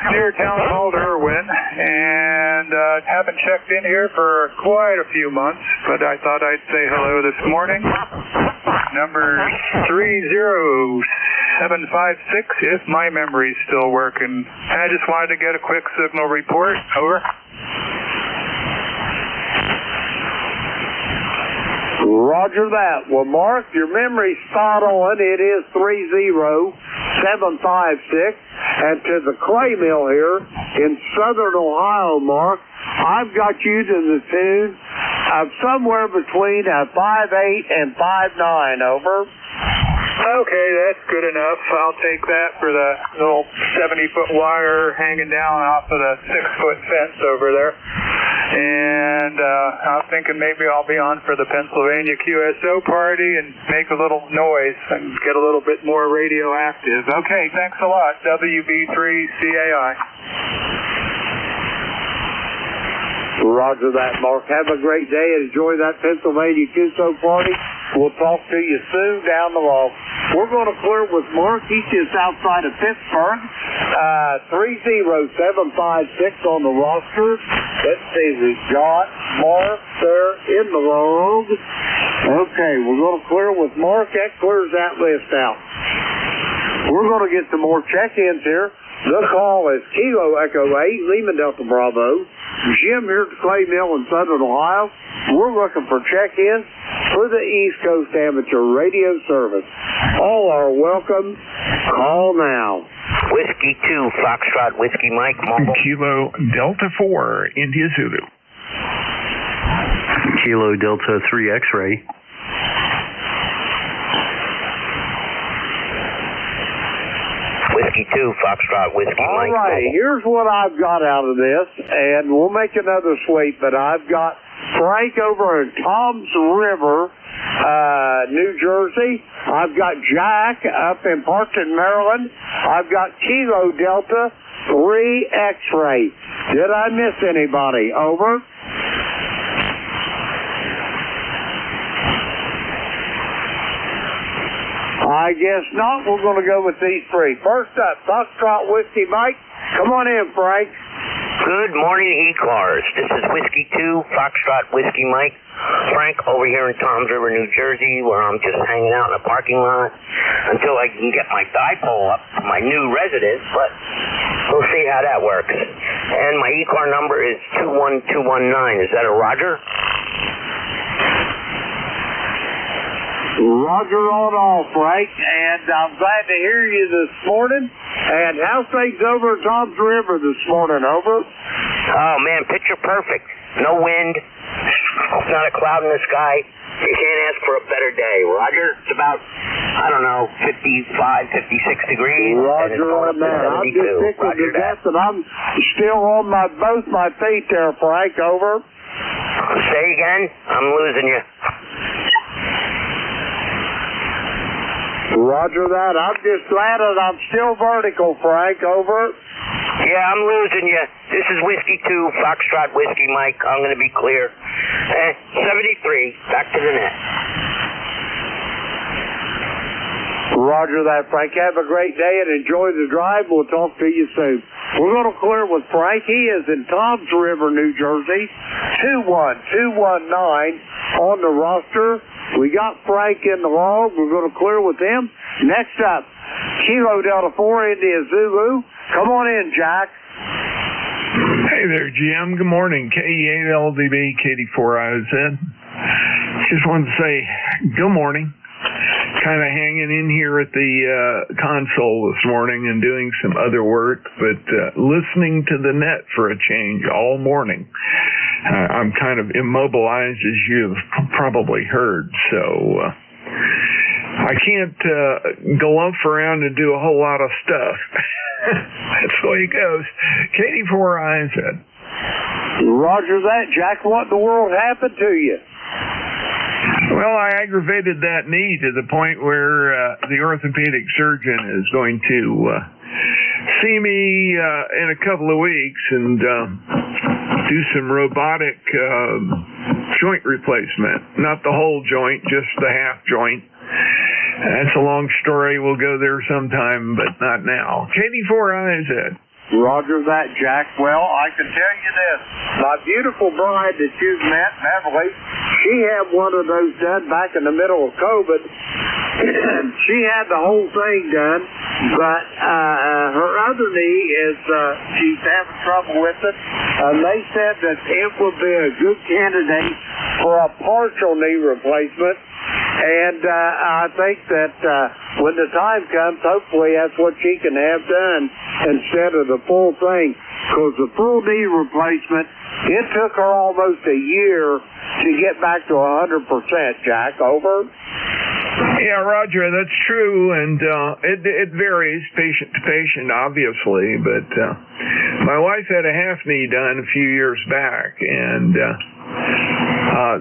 [SPEAKER 23] near a town called Irwin, and haven't checked in here for quite a few months, but I thought I'd say hello this morning. Number 30756, if my memory's still working. I just wanted to get a quick signal report. Over.
[SPEAKER 10] Roger that. Well, Mark, your memory's spot on. It is 30756. And to the clay mill here in southern Ohio, Mark, I've got you to the tune of somewhere between a 5.8 and 5.9. Over.
[SPEAKER 23] Okay, that's good enough. I'll take that for the little 70-foot wire hanging down off of the 6-foot fence over there. And I'm thinking maybe I'll be on for the Pennsylvania QSO party and make a little noise and get a little bit more radioactive. Okay, thanks a lot. WB3CAI.
[SPEAKER 10] Roger that, Mark. Have a great day and enjoy that Pennsylvania QSO party. We'll talk to you soon down the log. We're going to clear with Mark. He's just outside of Pittsburgh. 30756 on the roster. Let's see, we've got Mark there in the log. Okay, we're going to clear with Mark. That clears that list out. We're going to get some more check-ins here. The call is Kilo Echo 8, Lehman Delta Bravo. Jim here at the Clay Mill in Southern Ohio. We're looking for check-ins for the East Coast Amateur Radio Service. All are welcome. Call now.
[SPEAKER 3] Whiskey 2, Foxtrot, Whiskey Mike, Mobile.
[SPEAKER 4] Kilo Delta 4, India Zulu.
[SPEAKER 8] Kilo Delta 3 X-Ray.
[SPEAKER 3] Whiskey 2, Foxtrot, Whiskey Mike.
[SPEAKER 10] All right, here's what I've got out of this, and we'll make another sweep, but I've got Frank over in Toms River, New Jersey. I've got Jack up in Parkton, Maryland. I've got Kilo Delta 3 X-Ray. Did I miss anybody? Over. I guess not. We're going to go with these three. First up, Foxtrot Whiskey Mike. Come on in, Frank.
[SPEAKER 3] Good morning, ECARS. This is Whiskey 2, Foxtrot Whiskey Mike. Frank over here in Toms River, New Jersey, where I'm just hanging out in a parking lot until I can get my dipole up to my new residence, but we'll see how that works. And my ECAR number is 21219. Is that a Roger?
[SPEAKER 10] Roger on all, Frank, and I'm glad to hear you this morning. And how's things over at Toms River this morning? Over.
[SPEAKER 3] Oh, man, picture perfect. No wind, not a cloud in the sky. You can't ask for a better day. Roger, it's about, 55, 56 degrees.
[SPEAKER 10] Roger on that. I'm just tickled to death that I'm still on both my feet there, Frank. Over.
[SPEAKER 3] Say again? I'm losing you.
[SPEAKER 10] Roger that. I'm just glad that I'm still vertical, Frank. Over.
[SPEAKER 3] Yeah, I'm losing you. This is Whiskey 2, Foxtrot Whiskey Mike. I'm going to be clear. 73, back to the net.
[SPEAKER 10] Roger that, Frank. Have a great day and enjoy the drive. We'll talk to you soon. We're going to clear with Frank. He is in Toms River, New Jersey. 21219 on the roster. We got Frank in the log. We're going to clear with him. Next up, Kilo Delta 4, India Zulu. Come on in, Jack.
[SPEAKER 4] Hey there, Jim. Good morning. KE8 LDB, KD4IZ. Just wanted to say good morning. kind of hanging in here at the console this morning and doing some other work, but listening to the net for a change all morning. I'm kind of immobilized, as you've probably heard, so I can't galump around and do a whole lot of stuff. That's the way it goes. Katie 4IZ.
[SPEAKER 10] Roger that, Jack. What in the world happened to you?
[SPEAKER 4] Well, I aggravated that knee to the point where the orthopedic surgeon is going to see me in a couple of weeks and do some robotic joint replacement. Not the whole joint, just the half joint. That's a long story. We'll go there sometime, but not now. Katie 4IZ.
[SPEAKER 10] Roger that, Jack. Well, I can tell you this. My beautiful bride that you've met, Beverly, she had one of those done back in the middle of COVID. She had the whole thing done, but her other knee is, she's having trouble with it. They said that it would be a good candidate for a partial knee replacement. And I think that when the time comes, hopefully that's what she can have done instead of the full thing. Because the full knee replacement, it took her almost a year to get back to 100%, Jack. Over?
[SPEAKER 4] Yeah, Roger, that's true, and it varies patient to patient, obviously, but my wife had a half knee done a few years back, and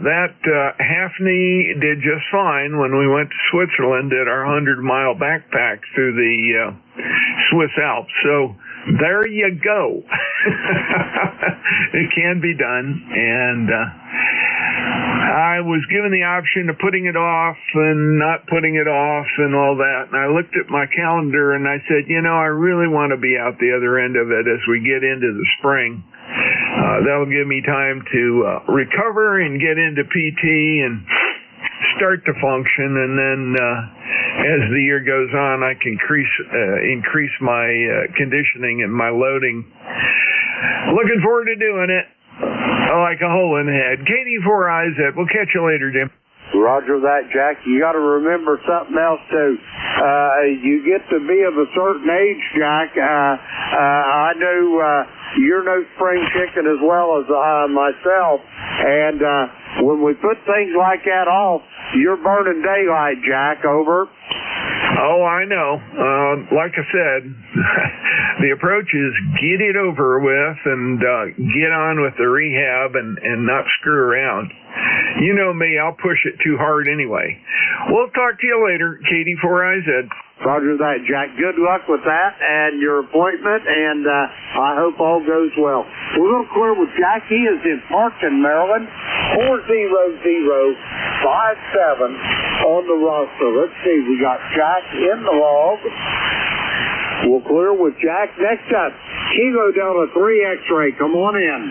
[SPEAKER 4] that half knee did just fine when we went to Switzerland, did our 100-mile backpack through the Swiss Alps. So there you go. It can be done, and I was given the option of putting it off and not putting it off and all that, and I looked at my calendar and I said, I really want to be out the other end of it as we get into the spring. That'll give me time to recover and get into PT and start to function, and then as the year goes on, I can increase my conditioning and my loading. Looking forward to doing it. Like a hole in the head. Katie 4IZ. We'll catch you later, Jim.
[SPEAKER 10] Roger that, Jack. You got to remember something else too. You get to be of a certain age, Jack. I know you're no spring chicken as well as myself, and when we put things like that off, you're burning daylight, Jack. Over.
[SPEAKER 4] Oh, I know. Like I said, the approach is get it over with and get on with the rehab and not screw around. You know me, I'll push it too hard anyway. We'll talk to you later, Katie 4IZ.
[SPEAKER 10] Roger that, Jack. Good luck with that and your appointment, and I hope all goes well. We're going to clear with Jack. He is in Parkton, Maryland, 40057 on the roster. Let's see, we got Jack in the log. We'll clear with Jack. Next up, Kilo Delta 3 X-Ray. Come on in.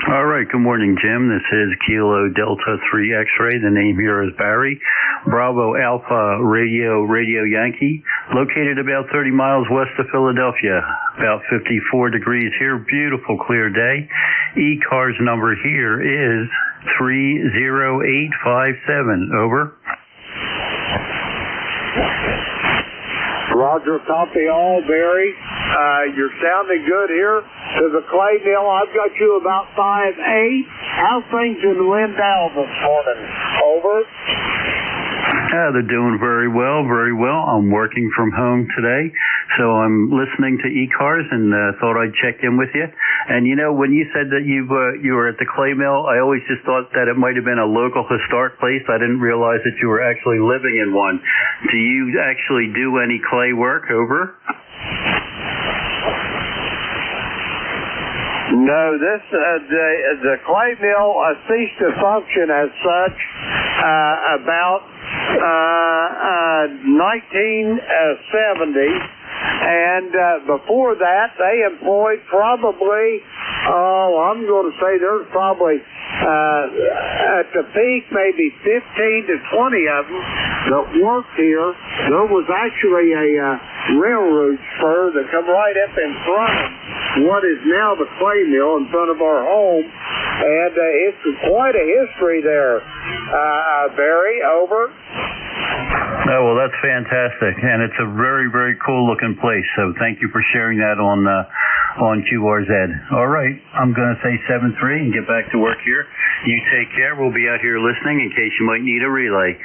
[SPEAKER 8] All right, good morning, Jim. This is Kilo Delta 3 X-Ray. The name here is Barry. Bravo Alpha Radio Yankee. Located about 30 miles west of Philadelphia. About 54 degrees here. Beautiful, clear day. ECARS number here is 30857. Over.
[SPEAKER 10] Roger, copy all, Barry. You're sounding good here. To the clay mill, I've got you about 5'8". How's things in Lindell this morning? Over.
[SPEAKER 8] They're doing very well, very well. I'm working from home today, so I'm listening to ECARS and thought I'd check in with you. And when you said that you were at the clay mill, I always just thought that it might have been a local historic place. I didn't realize that you were actually living in one. Do you actually do any clay work? Over.
[SPEAKER 10] No, this the clay mill ceased to function as such about 1970, and before that they employed probably, I'm going to say there's probably at the peak maybe 15 to 20 of them that worked here. There was actually a railroad spur that come right up in front of them. what is now the clay mill in front of our home, and it's quite a history there. Barry, over.
[SPEAKER 8] Oh, well, that's fantastic, and it's a very, very cool-looking place. So thank you for sharing that on QRZ. All right, I'm going to say 7-3 and get back to work here. You take care. We'll be out here listening in case you might need a relay.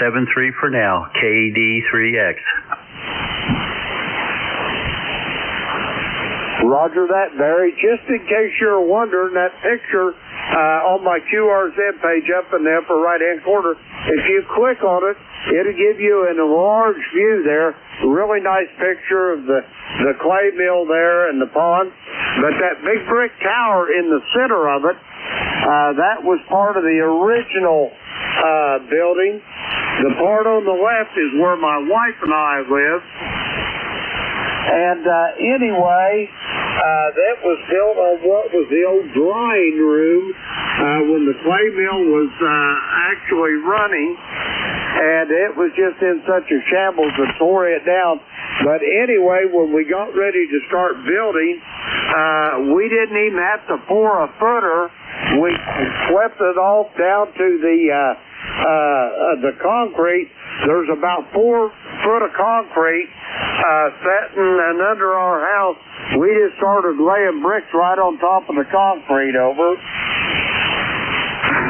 [SPEAKER 8] 7-3 for now. KD3X.
[SPEAKER 10] Roger that, Barry. Just in case you're wondering, that picture on my QRZ page up in the upper right-hand corner, if you click on it, it'll give you an enlarged view there. Really nice picture of the clay mill there and the pond. But that big brick tower in the center of it, that was part of the original building. The part on the left is where my wife and I live. And anyway, that was built on what was the old drying room when the clay mill was actually running. And it was just in such a shambles that tore it down. But anyway, when we got ready to start building, we didn't even have to pour a footer. We swept it off down to the concrete. There's about 4 foot of concrete sitting and under our house. We just started laying bricks right on top of the concrete, over.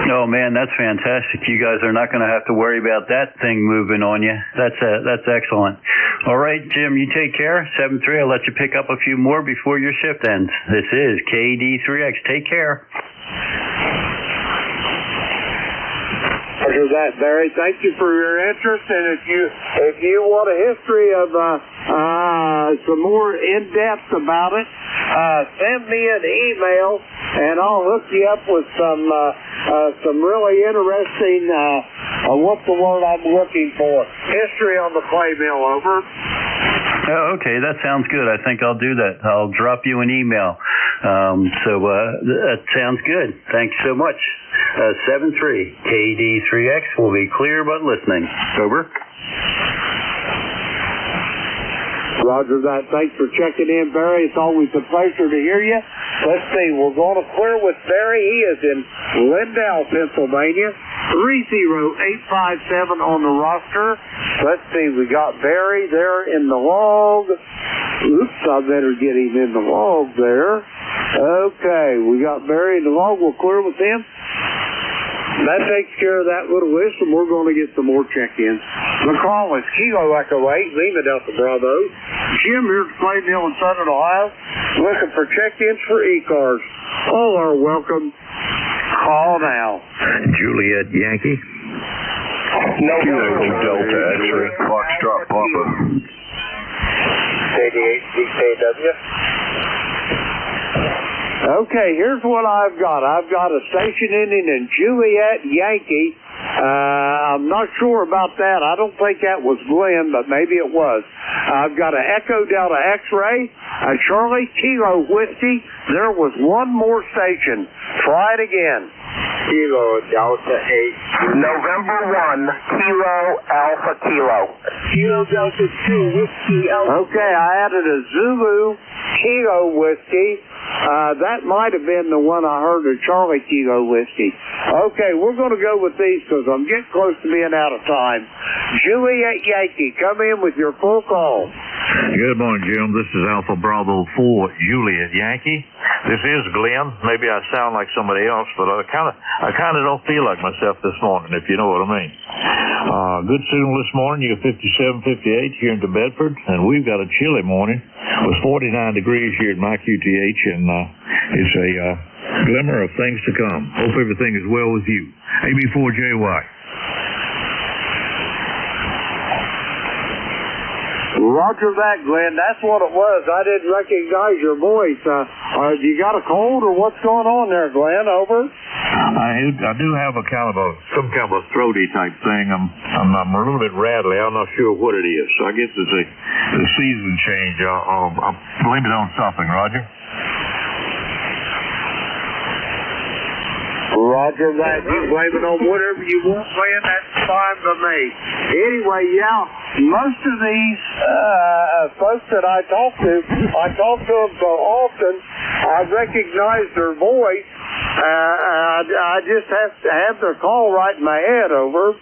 [SPEAKER 8] Oh man, that's fantastic. You guys are not going to have to worry about that thing moving on you. That's excellent. All right, Jim, you take care. 7-3. I'll let you pick up a few more before your shift ends. This is KD3X. Take care.
[SPEAKER 10] Roger that, Barry. Thank you for your interest, and if you want a history of some more in depth about it, send me an email, and I'll hook you up with some really interesting what's the word I'm looking for? History on the clay mill, over.
[SPEAKER 8] Okay, that sounds good. I think I'll do that. I'll drop you an email. That sounds good. Thanks so much. 7-3. KD3X will be clear but listening. Over.
[SPEAKER 10] Roger that. Thanks for checking in, Barry. It's always a pleasure to hear you. Let's see. We're going to clear with Barry. He is in Lindell, Pennsylvania. 30857 on the roster. Let's see. We got Barry there in the log. Oops, I better get him in the log there. Okay, we got Barry in the log. We'll clear with him. That takes care of that little list, and we're going to get some more check-ins. The call is Kilo Echo 8, Lima Delta Bravo. Jim here at Clay Mill in Southern Ohio, looking for check-ins for ECARS. All are welcome. Call now.
[SPEAKER 7] Juliet Yankee.
[SPEAKER 1] No, Echo Delta X-ray, Foxtrot Papa.
[SPEAKER 10] 88 DKW. Okay, here's what I've got. I've got a station ending in Juliet Yankee. I'm not sure about that. I don't think that was Glenn, but maybe it was. I've got an Echo Delta X-ray, a Charlie Kilo Whiskey. There was one more station. Try it again.
[SPEAKER 12] Kilo Delta 8. November 1, Kilo Alpha Kilo. Kilo Delta 2, Whiskey Alpha.
[SPEAKER 10] Okay, I added a Zulu Kilo Whiskey. That might have been the one I heard, the Charlie Kilo Whiskey. Okay, we're going to go with these because I'm getting close to being out of time. Juliet Yankee, come in with your full call.
[SPEAKER 7] Good morning, Jim. This is Alpha Bravo 4, Juliet Yankee. This is Glenn. Maybe I sound like somebody else, but I kind of don't feel like myself this morning, if you know what I mean. Good signal this morning. You're 57, 58 here in New Bedford, and we've got a chilly morning. It was 49 degrees here at my QTH, and it's a glimmer of things to come. Hope everything is well with you. AB4JY.
[SPEAKER 10] Roger that, Glenn. That's what it was. I didn't recognize your voice. You got a cold or what's going on there, Glenn? Over.
[SPEAKER 7] I do have some kind of a throaty type thing. I'm a little bit rattly. I'm not sure what it is. So I guess it's the season change. I'll blame it on something. Roger.
[SPEAKER 10] Roger that. You blame it on whatever you want, man. That's fine by me. Anyway, yeah, most of these folks that I talk to them so often, I recognize their voice. I just have to have their call right in my head, over.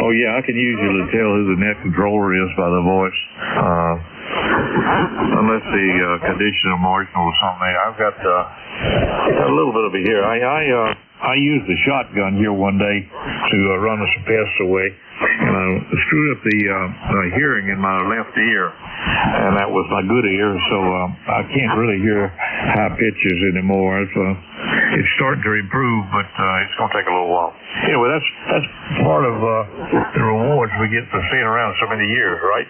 [SPEAKER 7] Oh, yeah, I can usually tell who the net controller is by the voice. Unless the condition emotional or something. I've got a little bit of it here. I used the shotgun here one day to run some pests away, and I screwed up the hearing in my left ear, and that was my good ear, so I can't really hear high pitches anymore. It's starting to improve, but it's going to take a little while. Anyway, that's part of the rewards we get for staying around so many years, right?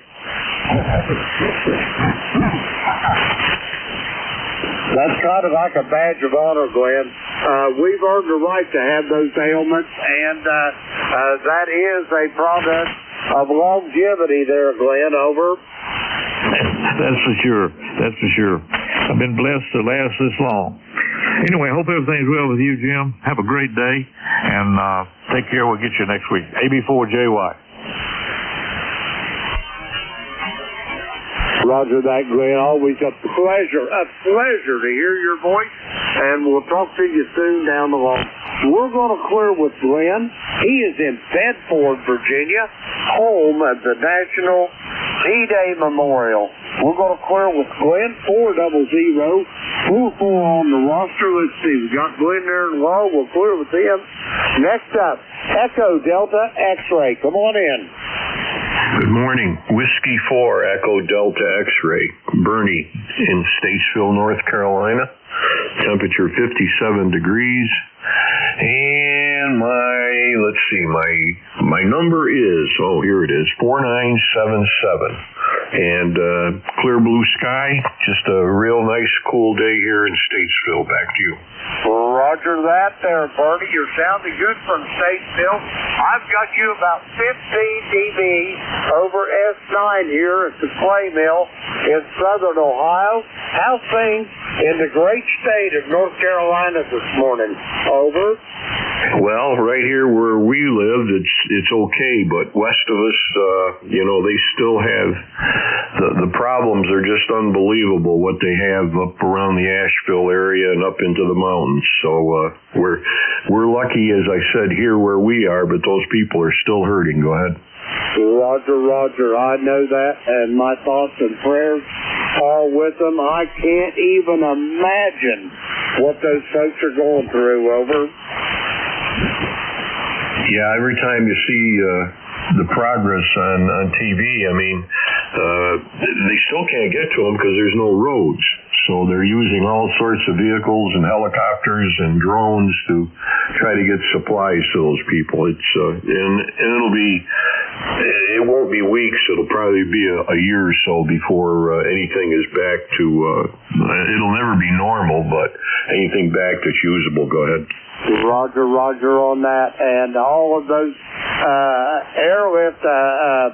[SPEAKER 10] That's kind of like a badge of honor, Glenn. We've earned the right to have those ailments, and that is a product of longevity there, Glenn, over.
[SPEAKER 7] That's for sure. That's for sure. I've been blessed to last this long. Anyway, I hope everything's well with you, Jim. Have a great day, and take care. We'll get you next week. AB4JY.
[SPEAKER 10] Roger that, Glenn. Always a pleasure to hear your voice, and we'll talk to you soon down the line. We're going to clear with Glenn. He is in Bedford, Virginia, home of the National D-Day Memorial. We're going to clear with Glenn, 400-44 on the roster. Let's see, we got Glenn there in the wall. We'll clear with him. Next up, Echo Delta X-Ray. Come on in.
[SPEAKER 9] Good morning. Whiskey 4, Echo Delta X-Ray. Bernie in Statesville, North Carolina. Temperature 57 degrees. And my number is, here it is, 4977. And clear blue sky, just a real nice cool day here in Statesville. Back to you.
[SPEAKER 10] Roger that there, Bernie. You're sounding good from Statesville. I've got you about 15 dB over S9 here at the clay mill in southern Ohio. How's things in the great state of North Carolina this morning? Over.
[SPEAKER 9] Well, right here where we lived, it's okay, but west of us, they still have the problems are just unbelievable what they have up around the Asheville area and up into the mountains. So we're lucky, as I said, here where we are, but those people are still hurting. Go ahead.
[SPEAKER 10] Roger. I know that, and my thoughts and prayers are with them. I can't even imagine what those folks are going through. Over.
[SPEAKER 9] Yeah, every time you see the progress on TV, they still can't get to them because there's no roads. So they're using all sorts of vehicles and helicopters and drones to try to get supplies to those people. It won't be weeks. It'll probably be a year or so before anything is back to. It'll never be normal, but anything back that's usable. Go ahead.
[SPEAKER 10] Roger on that, and all of those airlift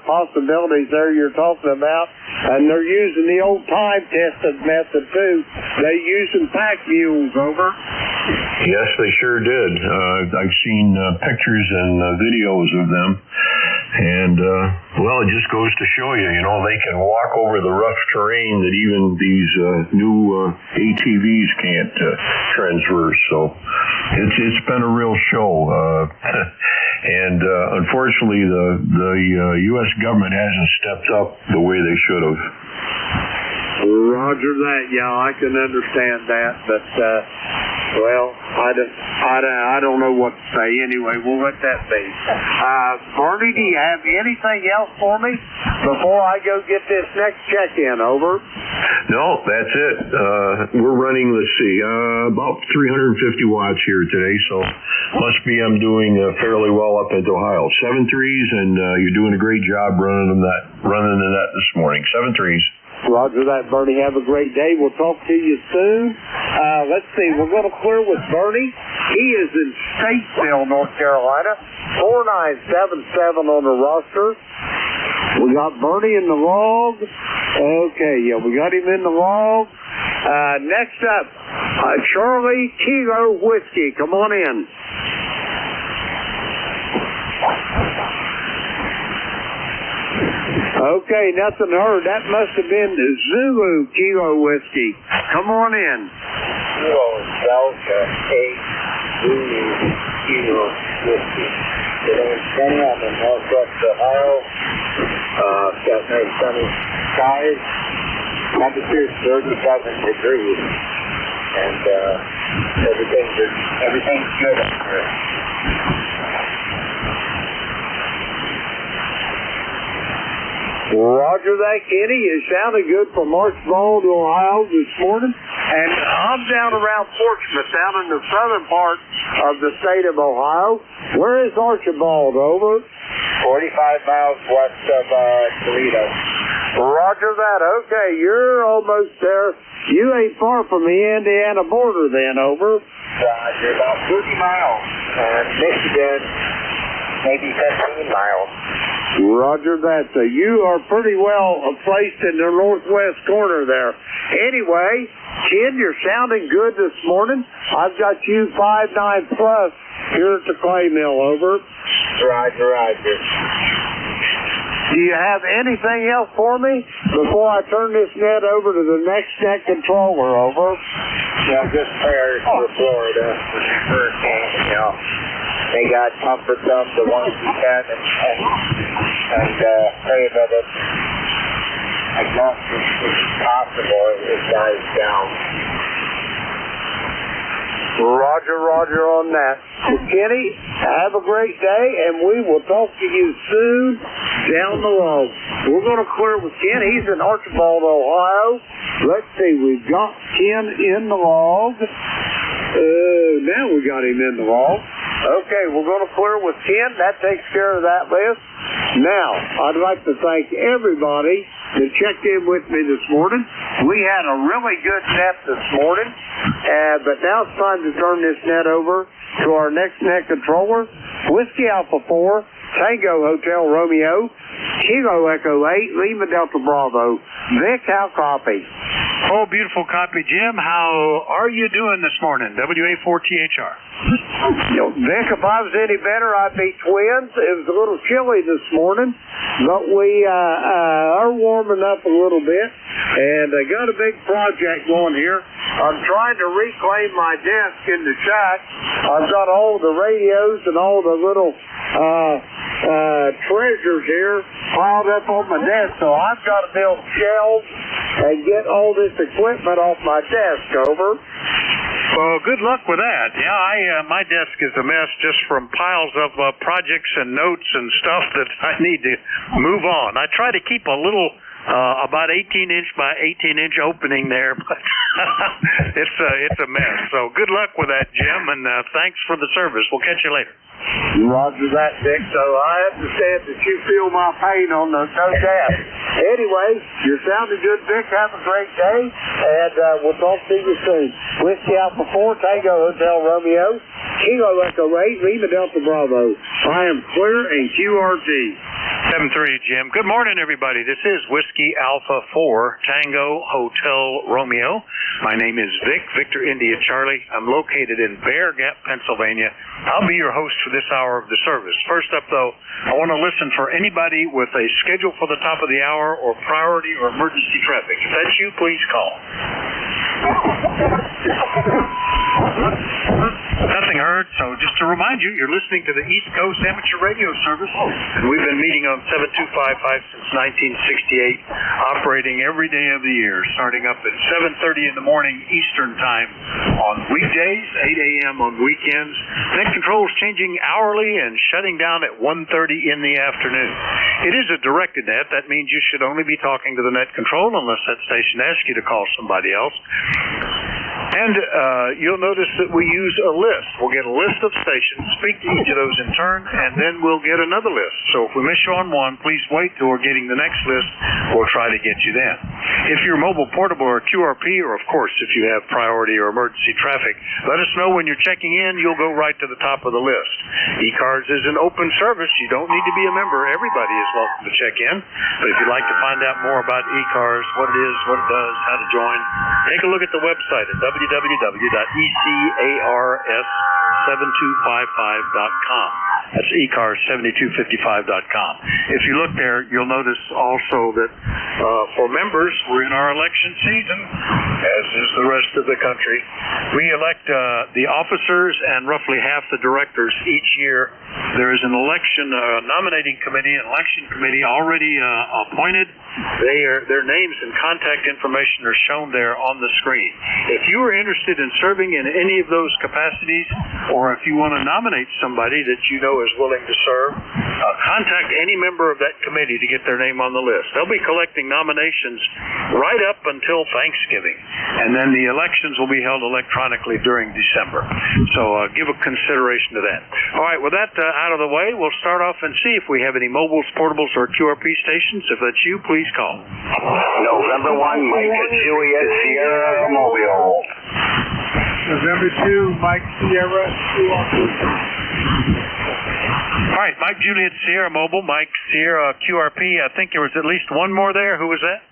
[SPEAKER 10] possibilities there you're talking about, and they're using the old time-tested method too. They using pack mules. Over.
[SPEAKER 9] Yes, they sure did. I've seen pictures and videos of them, and it just goes to show you, they can walk over the rough terrain that even these new ATVs can't transverse. So it's been a real show, and unfortunately, the U.S. government hasn't stepped up the way they should have.
[SPEAKER 10] Roger that. Yeah, I can understand that, but I don't know what to say. Anyway, we'll let that be. Bernie, do you have anything else for me before I go get this next check-in? Over.
[SPEAKER 9] No, that's it. We're running, about 350 watts here today, so must be I'm doing fairly well up into Ohio. 7 threes, and you're doing a great job running the net this morning. 7 threes.
[SPEAKER 10] Roger that, Bernie. Have a great day. We'll talk to you soon. Let's see. We're going to clear with Bernie. He is in Statesville, North Carolina. 4977 on the roster. We got Bernie in the log. Okay, yeah, we got him in the log. Next up, Charlie Kilo Whiskey, come on in. Okay, nothing heard. That must have been the Zulu Kilo Whiskey. Come on in.
[SPEAKER 12] Kilo Delta 8 Zulu Kilo Whiskey. Today's sunny. I'm in Northwest Ohio. Got nice sunny skies. Temperature is 37 degrees. And everything's good up here.
[SPEAKER 10] Roger that, Kenny. You sounded good from Archibald, Ohio this morning. And I'm down around Portsmouth, down in the southern part of the state of Ohio. Where is Archibald, over?
[SPEAKER 12] 45 miles west of Toledo.
[SPEAKER 10] Roger that. Okay, you're almost there. You ain't far from the Indiana border then, over?
[SPEAKER 12] You're about 30 miles. Michigan, maybe 15 miles.
[SPEAKER 10] Roger that. So you are pretty well placed in the northwest corner there. Anyway, Ken, you're sounding good this morning. I've got you 5.9 plus here at the clay mill, over.
[SPEAKER 12] Roger.
[SPEAKER 10] Do you have anything else for me before I turn this net over to the next net controller, over?
[SPEAKER 12] Yeah, just prayers for Florida with the hurricane, you know. May God comfort them, the ones who can, and pray that it, as much as possible, it dies down.
[SPEAKER 10] Roger on that. Well, Kenny, have a great day, and we will talk to you soon down the road. We're going to clear with Ken. He's in Archibald, Ohio. Let's see, we've got Ken in the log. Now we got him in the log. Okay, we're going to clear with Ken. That takes care of that list. Now, I'd like to thank everybody that checked in with me this morning. We had a really good net this morning, but now it's time to turn this net over to our next net controller, Whiskey Alpha 4, Tango Hotel Romeo, Kilo Echo 8, Lima Delta Bravo. Vic, how copy?
[SPEAKER 2] Oh, beautiful copy, Jim. How are you doing this morning? WA4THR.
[SPEAKER 10] Vic, if I was any better, I'd be twins. It was a little chilly this morning, but we are warming up a little bit, and I got a big project going here. I'm trying to reclaim my desk in the shack. I've got all the radios and all the little treasures here piled up on my desk, so I've got to build shelves and get all this equipment off my desk, over.
[SPEAKER 2] Well, good luck with that. Yeah, my desk is a mess just from piles of projects and notes and stuff that I need to move on. I try to keep a little about 18-inch by 18-inch opening there, but it's a mess. So good luck with that, Jim, and thanks for the service. We'll catch you later.
[SPEAKER 10] Roger that, Dick. So I understand that you feel my pain on the no desk. Anyway, you're sounding good, Dick. Have a great day, and we'll talk to you soon. Whiskey Alpha 4, Tango Hotel Romeo, Kilo Echo 8, Lima Delta Bravo. I am clear in QRT.
[SPEAKER 2] 7-3, Jim. Good morning, everybody. This is Whiskey Alpha 4, Tango Hotel Romeo. My name is Vic, Victor India Charlie. I'm located in Bear Gap, Pennsylvania. I'll be your host for this hour of the service. First up, though, I want to listen for anybody with a schedule for the top of the hour or priority or emergency traffic. If that's you, please call. Nothing heard, so just to remind you, you're listening to the East Coast Amateur Radio Service, and we've been meeting on 7255 since 1968, operating every day of the year, starting up at 7:30 in the morning Eastern Time on weekdays, 8 a.m. on weekends. Net controls changing hourly and shutting down at 1:30 in the afternoon. It is a directed net. That means you should only be talking to the net control unless that station asks you to call somebody else. And you'll notice that we use a list. We'll get a list of stations, speak to each of those in turn, and then we'll get another list. So if we miss you on one, please wait till we're getting the next list. We'll try to get you then. If you're mobile, portable, or QRP, or of course if you have priority or emergency traffic, let us know when you're checking in. You'll go right to the top of the list. ECARS is an open service. You don't need to be a member. Everybody is welcome to check in. But if you'd like to find out more about ECARS, what it is, what it does, how to join, take a look at the website at www.ECARS7255.com. That's ECARS7255.com. If you look there, you'll notice also that for members, we're in our election season, as is the rest of the country. We elect the officers and roughly half the directors each year. There is an election nominating committee, an election committee already appointed. Their names and contact information are shown there on the screen. If you are interested in serving in any of those capacities, or if you want to nominate somebody that you know is willing to serve, contact any member of that committee to get their name on the list. They'll be collecting nominations right up until Thanksgiving, and then the elections will be held electronically during December. So give a consideration to that. All right, with that out of the way, we'll start off and see if we have any mobiles, portables, or QRP stations. If that's you, please call.
[SPEAKER 12] November 1, Mike Juliet Sierra Mobile.
[SPEAKER 23] November 2, Mike Sierra,
[SPEAKER 2] All right, Mike Juliet Sierra Mobile, Mike Sierra QRP. I think there was at least one more there. Who was that?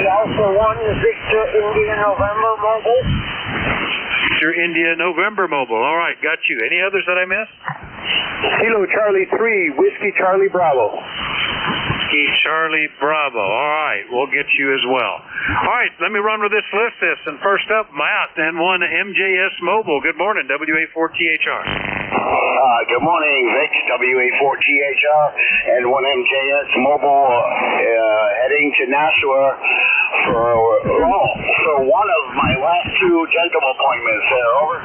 [SPEAKER 12] Alpha 1, Victor India November Mobile.
[SPEAKER 2] Victor India November Mobile. All right, got you. Any others that I missed?
[SPEAKER 23] Kilo Charlie 3, Whiskey Charlie Bravo.
[SPEAKER 2] Whiskey Charlie Bravo. All right, we'll get you as well. All right, let me run with this list. And first up, Matt, N1 MJS Mobile. Good morning, WA4THR.
[SPEAKER 12] Good morning, Vic, WA4THR, and 1MJS Mobile, heading to Nashua for one of my last two dental appointments there, over.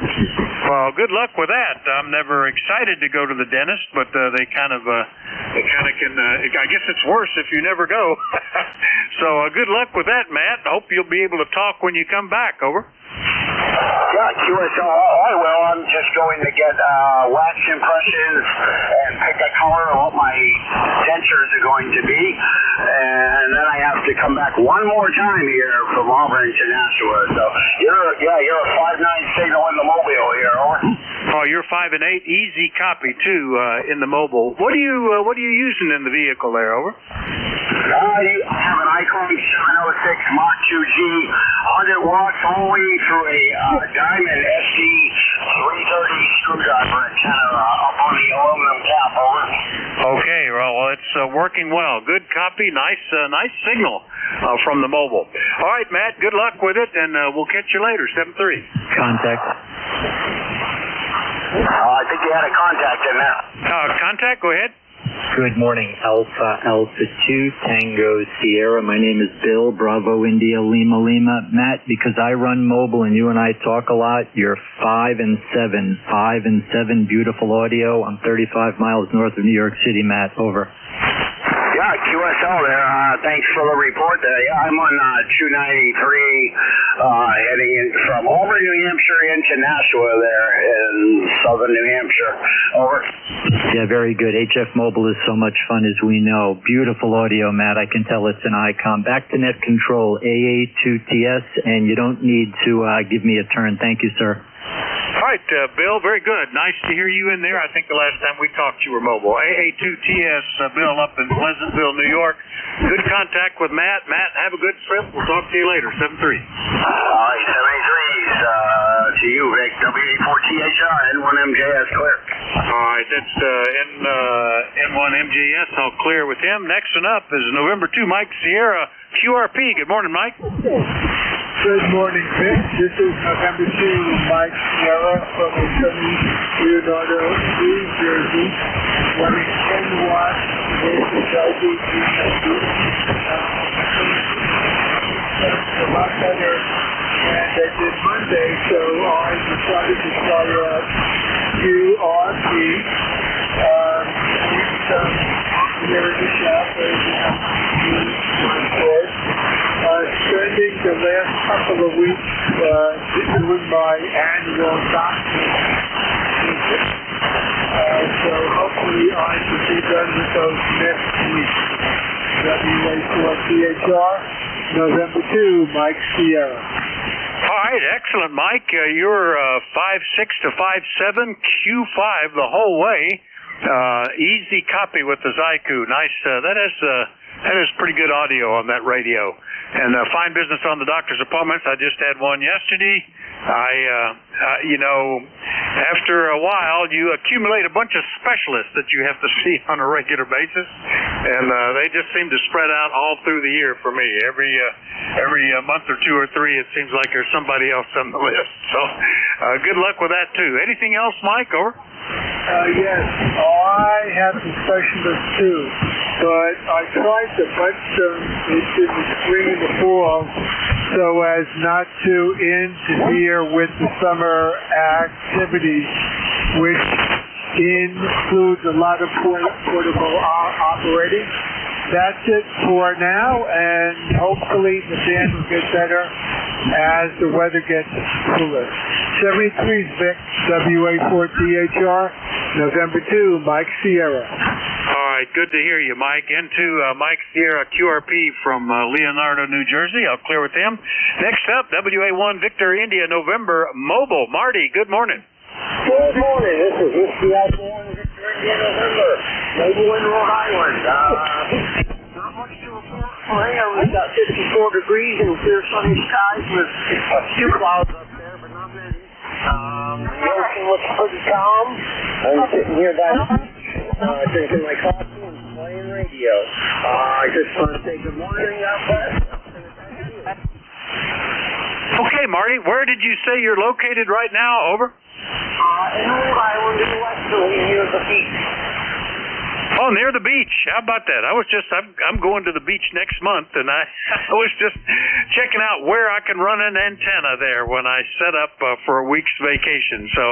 [SPEAKER 2] Well, good luck with that. I'm never excited to go to the dentist, but they kind of can, I guess it's worse if you never go. So good luck with that, Matt. I hope you'll be able to talk when you come back, over.
[SPEAKER 12] Yeah, QSL, I will. I'm just going to get wax impressions and pick a color of what my dentures are going to be. And then I have to come back one more time here from Auburn to Nashua. So you're a 5-9 signal in the mobile here, over.
[SPEAKER 2] Oh, you're 5 and 8, easy copy too in the mobile. What are you using in the vehicle there, over?
[SPEAKER 12] I have an Icon 706 Mach 2G, 100 watts all the way through a Diamond SD 330 screwdriver antenna up on the aluminum cap, over.
[SPEAKER 2] Okay, well, it's working well. Good copy, nice signal from the mobile. All right, Matt, good luck with it, and we'll catch you later, 7-3.
[SPEAKER 11] Contact.
[SPEAKER 12] I think you had a contact in there.
[SPEAKER 2] Contact, go ahead.
[SPEAKER 11] Good morning, Alpha 2 Tango Sierra. My name is Bill, Bravo India Lima Lima. Matt, because I run mobile and you and I talk a lot, you're 5 and 7, beautiful audio. I'm 35 miles north of New York City, Matt, over.
[SPEAKER 12] Yeah, QSL there. Thanks for the report there. Yeah, I'm on 293 heading in from Auburn, New Hampshire into Nashua there in southern New Hampshire. Over.
[SPEAKER 11] Yeah, very good. HF Mobile is so much fun, as we know. Beautiful audio, Matt. I can tell it's an icon. Back to net control, AA2TS, and you don't need to give me a turn. Thank you, sir.
[SPEAKER 2] All right, Bill, very good. Nice to hear you in there. I think the last time we talked, you were mobile. AA2TS, Bill up in Pleasantville, New York. Good contact with Matt. Matt, have a good trip. We'll talk to you later, 7-3.
[SPEAKER 12] All right, 7-3s to you, Vic. WA4THR, N1MJS, clear.
[SPEAKER 2] All right, that's N1MJS. I'll clear with him. Next one up is November 2, Mike Sierra, QRP. Good morning, Mike.
[SPEAKER 23] Good morning, Vic. This is November 2, Mike Sierra from Leonardo, New Jersey, running 10 watts with LDG. A lot better than I did Monday, so I decided to try out QRP. Here in the shop, spending the last couple of weeks doing my annual doctor. So hopefully I should be done with those next week. WA4THR, November 2, Mike Sierra.
[SPEAKER 21] All right, excellent, Mike. You're 5'6" to 5'7", Q5 the whole way. Easy copy with the Zyku. Nice. That is pretty good audio on that radio. And fine business on the doctor's appointments. I just had one yesterday. After a while, you accumulate a bunch of specialists that you have to see on a regular basis, and they just seem to spread out all through the year for me. Every month or two or three, it seems like there's somebody else on the list. So, good luck with that too. Anything else, Mike? Over.
[SPEAKER 23] Yes, I have some specialists too, but I tried to bunch them into the spring and the fall so as not to interfere with the summer activities, which includes a lot of portable operating. That's it for now, and hopefully the band will get better as the weather gets cooler. 73's Vic, WA4THR, November 2, Mike Sierra.
[SPEAKER 21] All right, good to hear you, Mike. Into Mike Sierra QRP from Leonardo, New Jersey. I'll clear with him. Next up, WA1 Victor India, November Mobile. Marty, good morning.
[SPEAKER 12] Good morning. This is Whiskey WA1 Victor India, November. Mobile in Rhode Island. Not much to report from here. We've got 54 degrees and clear sunny skies with a few clouds up there, but not many. The ocean looks pretty calm. I'm sitting here by the beach, drinking my coffee and playing radio. I just want to say good morning out there.
[SPEAKER 21] Okay, Marty, where did you say you're located right now? Over.
[SPEAKER 12] In Rhode Island, in the westerly, near the beach.
[SPEAKER 21] Oh, near the beach. How about that? I'm going to the beach next month, and I was just checking out where I can run an antenna there when I set up for a week's vacation. So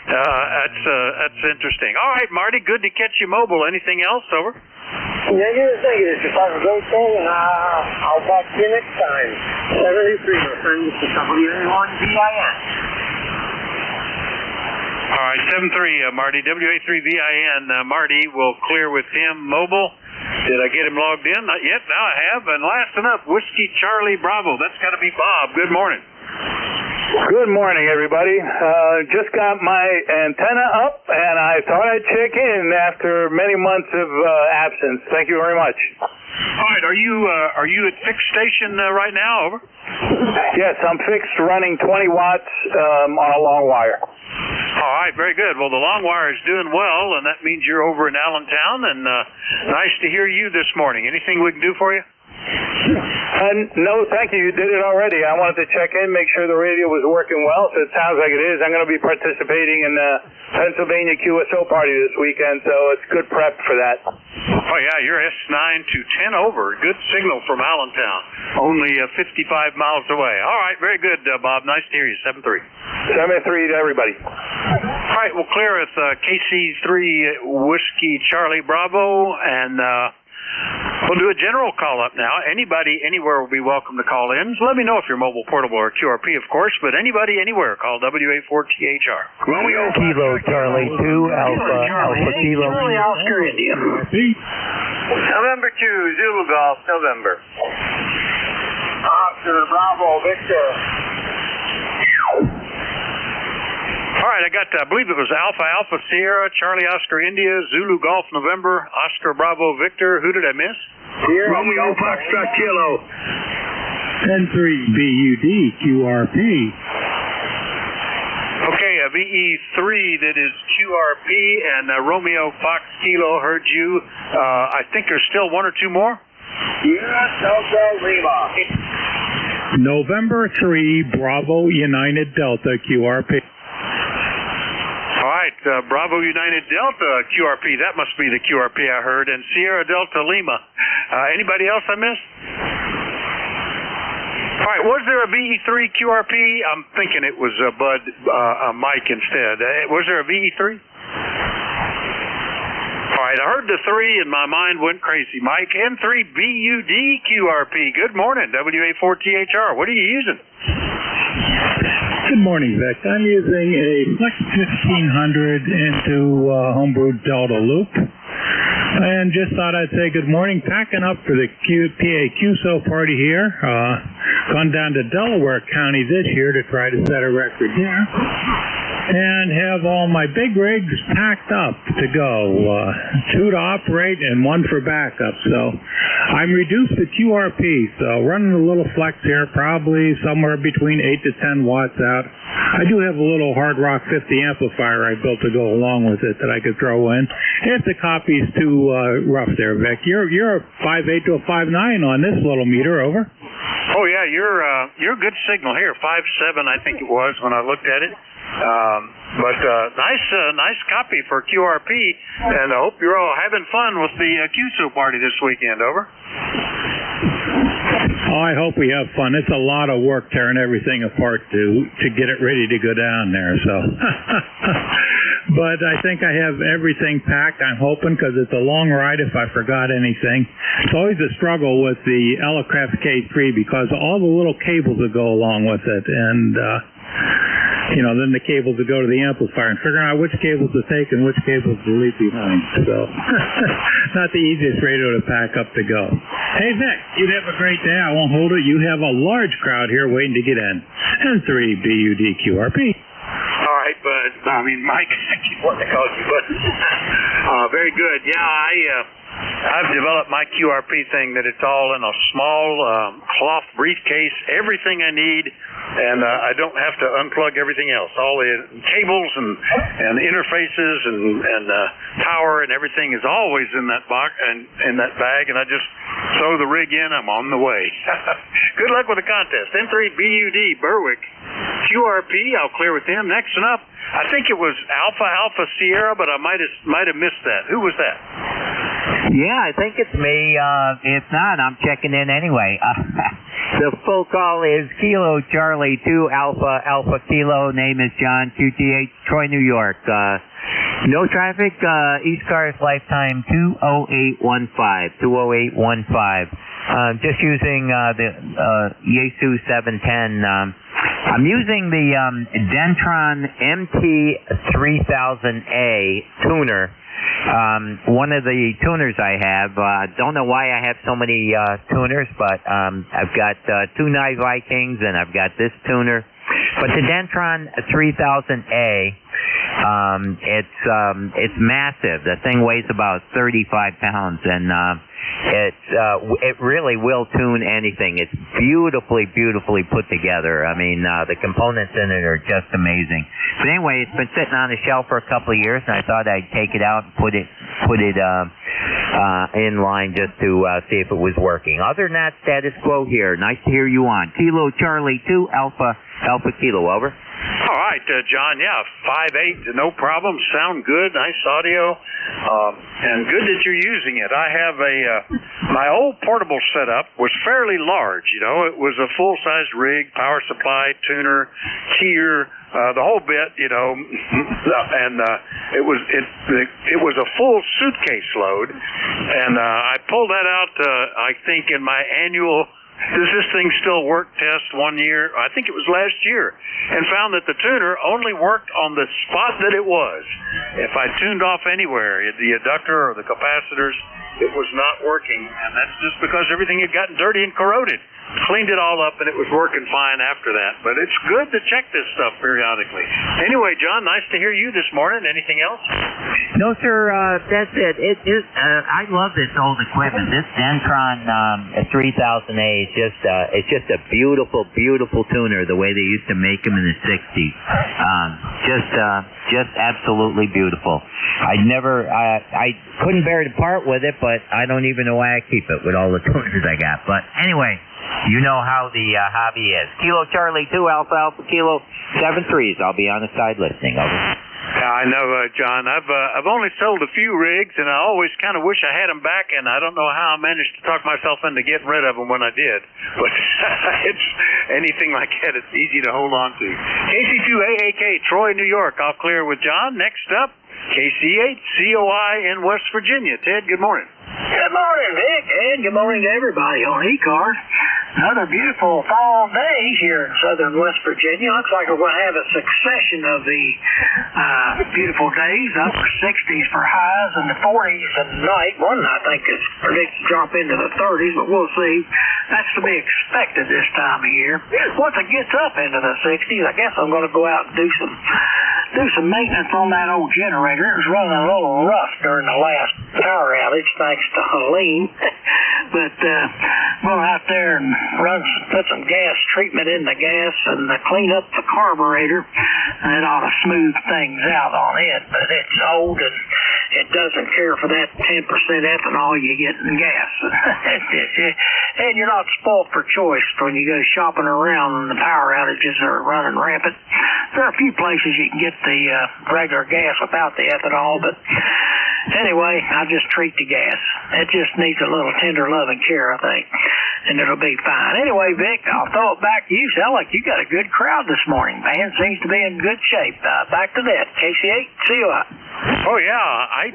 [SPEAKER 21] that's interesting. All right, Marty, good to catch you mobile. Anything else? Over.
[SPEAKER 12] Negative. Just have a great day, and I'll talk to you next time. 73, my friend. This is WA1VIN.
[SPEAKER 21] All right, 7-3, Marty, WA3VIN. Marty, will clear with him mobile. Did I get him logged in? Not yet. Now I have. And last enough, Whiskey Charlie Bravo. That's got to be Bob. Good morning.
[SPEAKER 13] Good morning, everybody. Just got my antenna up, and I thought I'd check in after many months of absence. Thank you very much.
[SPEAKER 21] All right, are you at fixed station right now? Over.
[SPEAKER 13] Yes, I'm fixed, running 20 watts on a long wire.
[SPEAKER 21] All right, very good. Well, the long wire is doing well, and that means you're over in Allentown, and nice to hear you this morning. Anything we can do for you?
[SPEAKER 13] No, thank you. You did it already. I wanted to check in, make sure the radio was working well. So it sounds like it is. I'm going to be participating in the Pennsylvania QSO party this weekend, so it's good prep for that.
[SPEAKER 21] Oh, yeah, you're S9 to 10 over. Good signal from Allentown. Only 55 miles away. All right, very good, Bob. Nice to hear you. 7-3.
[SPEAKER 13] 7-3 to everybody.
[SPEAKER 21] All right, we'll clear with KC3 Whiskey Charlie Bravo, and we'll do a general call-up now. Anybody, anywhere will be welcome to call in. So let me know if you're mobile, portable, or QRP, of course, but anybody, anywhere, call WA4THR.
[SPEAKER 14] Romeo Kilo Charlie 2, Alpha Kilo.
[SPEAKER 12] Charlie Oscar India. November 2, Zulu Golf, November. Oscar Bravo Victor.
[SPEAKER 21] All right, I believe it was Alpha Sierra, Charlie Oscar India, Zulu Golf November, Oscar Bravo Victor. Who did I miss?
[SPEAKER 20] Romeo Foxtrot Kilo.
[SPEAKER 15] 10-3 BUD QRP.
[SPEAKER 21] Okay, VE3 that is QRP, and Romeo Fox Kilo heard you. I think there's still one or two more.
[SPEAKER 12] Yes, Delta Lima.
[SPEAKER 15] November 3 Bravo United Delta QRP.
[SPEAKER 21] All right, Bravo United Delta QRP. That must be the QRP I heard. And Sierra Delta Lima. Anybody else I missed? All right, was there a VE3 QRP? I'm thinking it was Bud Mike instead. Was there a VE3? All right, I heard the 3 and my mind went crazy. Mike, N3 BUD QRP. Good morning, WA4THR. What are you using?
[SPEAKER 15] Good morning, Vic. I'm using a Flex 1500 into Homebrew Delta Loop.
[SPEAKER 24] And just thought I'd say good morning. Packing up for the PA QSO party here. Gone down to Delaware County this year to try to set a record here. And have all my big rigs packed up to go. 2 to operate and 1 for backup. So I'm reduced to QRP. So running a little flex here, probably somewhere between 8 to 10 watts out. I do have a little Hard Rock 50 amplifier I built to go along with it that I could throw in. If the copy's too rough there, Vic. You're a 5.8 to a 5.9 on this little meter, over.
[SPEAKER 21] Oh yeah, you're a good signal here. 5.7 I think it was when I looked at it. But nice copy for QRP, and I hope you're all having fun with the QSO party this weekend, over.
[SPEAKER 24] Oh, I hope we have fun. It's a lot of work tearing everything apart to get it ready to go down there, so. But I think I have everything packed, I'm hoping, because it's a long ride if I forgot anything. It's always a struggle with the Elecraft K3 because all the little cables that go along with it, and then the cables that go to the amplifier, and figuring out which cables to take and which cables to leave behind. So, not the easiest radio to pack up to go. Hey, Vic, you'd have a great day. I won't hold it. You have a large crowd here waiting to get in. And 3 BUD QRP.
[SPEAKER 21] All right, bud. Mike, I keep wanting to call you, but very good. Yeah, I've developed my QRP thing that it's all in a small cloth briefcase, everything I need, and I don't have to unplug everything else. All the cables and interfaces and power and everything is always in that box and in that bag, and I just throw the rig in. I'm on the way. Good luck with the contest. M3 BUD Berwick QRP. I'll clear with him. Next one up, I think it was Alpha Sierra, but I might have missed that. Who was that?
[SPEAKER 6] Yeah, I think it's me. If not, I'm checking in anyway. The full call is Kilo Charlie 2 Alpha Kilo. Name is John, QTH, Troy, New York. No traffic. ECARS lifetime 20815. Just using the Yaesu 710. I'm using the Dentron MT3000A tuner. One of the tuners I have, don't know why I have so many tuners, but I've got 2 Night Vikings and I've got this tuner. But the Dentron 3000A, it's massive. The thing weighs about 35 pounds, and it really will tune anything. It's beautifully put together. I mean, the components in it are just amazing. But anyway, it's been sitting on the shelf for a couple of years, and I thought I'd take it out and put it in line just to see if it was working. Other than that, status quo here. Nice to hear you on. Kilo Charlie 2 Alpha Kilo, over.
[SPEAKER 21] All right, John, yeah, 5.8, no problem. Sound good, nice audio, and good that you're using it. I have my old portable setup was fairly large, It was a full-sized rig, power supply, tuner, tier, the whole bit, and it was a full suitcase load, and I pulled that out, I think, in my annual does this thing still work test 1 year? I think it was last year, and found that the tuner only worked on the spot that it was. If I tuned off anywhere, the adductor or the capacitors, it was not working, and that's just because everything had gotten dirty and corroded. Cleaned it all up, and it was working fine after that. But it's good to check this stuff periodically. Anyway, John, nice to hear you this morning. Anything else?
[SPEAKER 6] No, sir. That's it. I love this old equipment. This Dentron 3000A is just a beautiful tuner. The way they used to make them in the '60s. Just absolutely beautiful. I couldn't bear to part with it, but I don't even know why I keep it with all the tuners I got. But anyway. You know how the hobby is. Kilo Charlie 2 Alpha Kilo 7-3s. I'll be on the side listening. Over.
[SPEAKER 21] Yeah, I know, John. I've only sold a few rigs, and I always kind of wish I had them back, and I don't know how I managed to talk myself into getting rid of them when I did. But it's anything like that, it's easy to hold on to. KC2AAK, Troy, New York. I'll clear with John. Next up, KC8, COI in West Virginia. Ted, good morning.
[SPEAKER 12] Good morning, Vic, and good morning to everybody on ECARS.
[SPEAKER 16] Another beautiful fall day here in southern West Virginia. Looks like we're going to have a succession of the beautiful days, upper 60s for highs and the 40s at night. One, I think, is predicted to drop into the 30s, but we'll see. That's to be expected this time of year. Once it gets up into the 60s, I guess I'm going to go out and do some maintenance on that old generator. It was running a little rough during the last power outage, thanks to Helene. But going out there and put some gas treatment in the gas and clean up the carburetor, and it ought to smooth things out on it. But it's old and it doesn't care for that 10% ethanol you get in gas. And you're not spoiled for choice when you go shopping around and the power outages are running rampant. There are a few places you can get the regular gas without the ethanol, but anyway, I just treat the gas. It just needs a little tender love and care, I think, and it'll be fine. Anyway, Vic, I'll throw it back to you. Sound like you got a good crowd this morning, man. Seems to be in good shape. Back to that. KC8, see you out.
[SPEAKER 21] Oh, yeah. I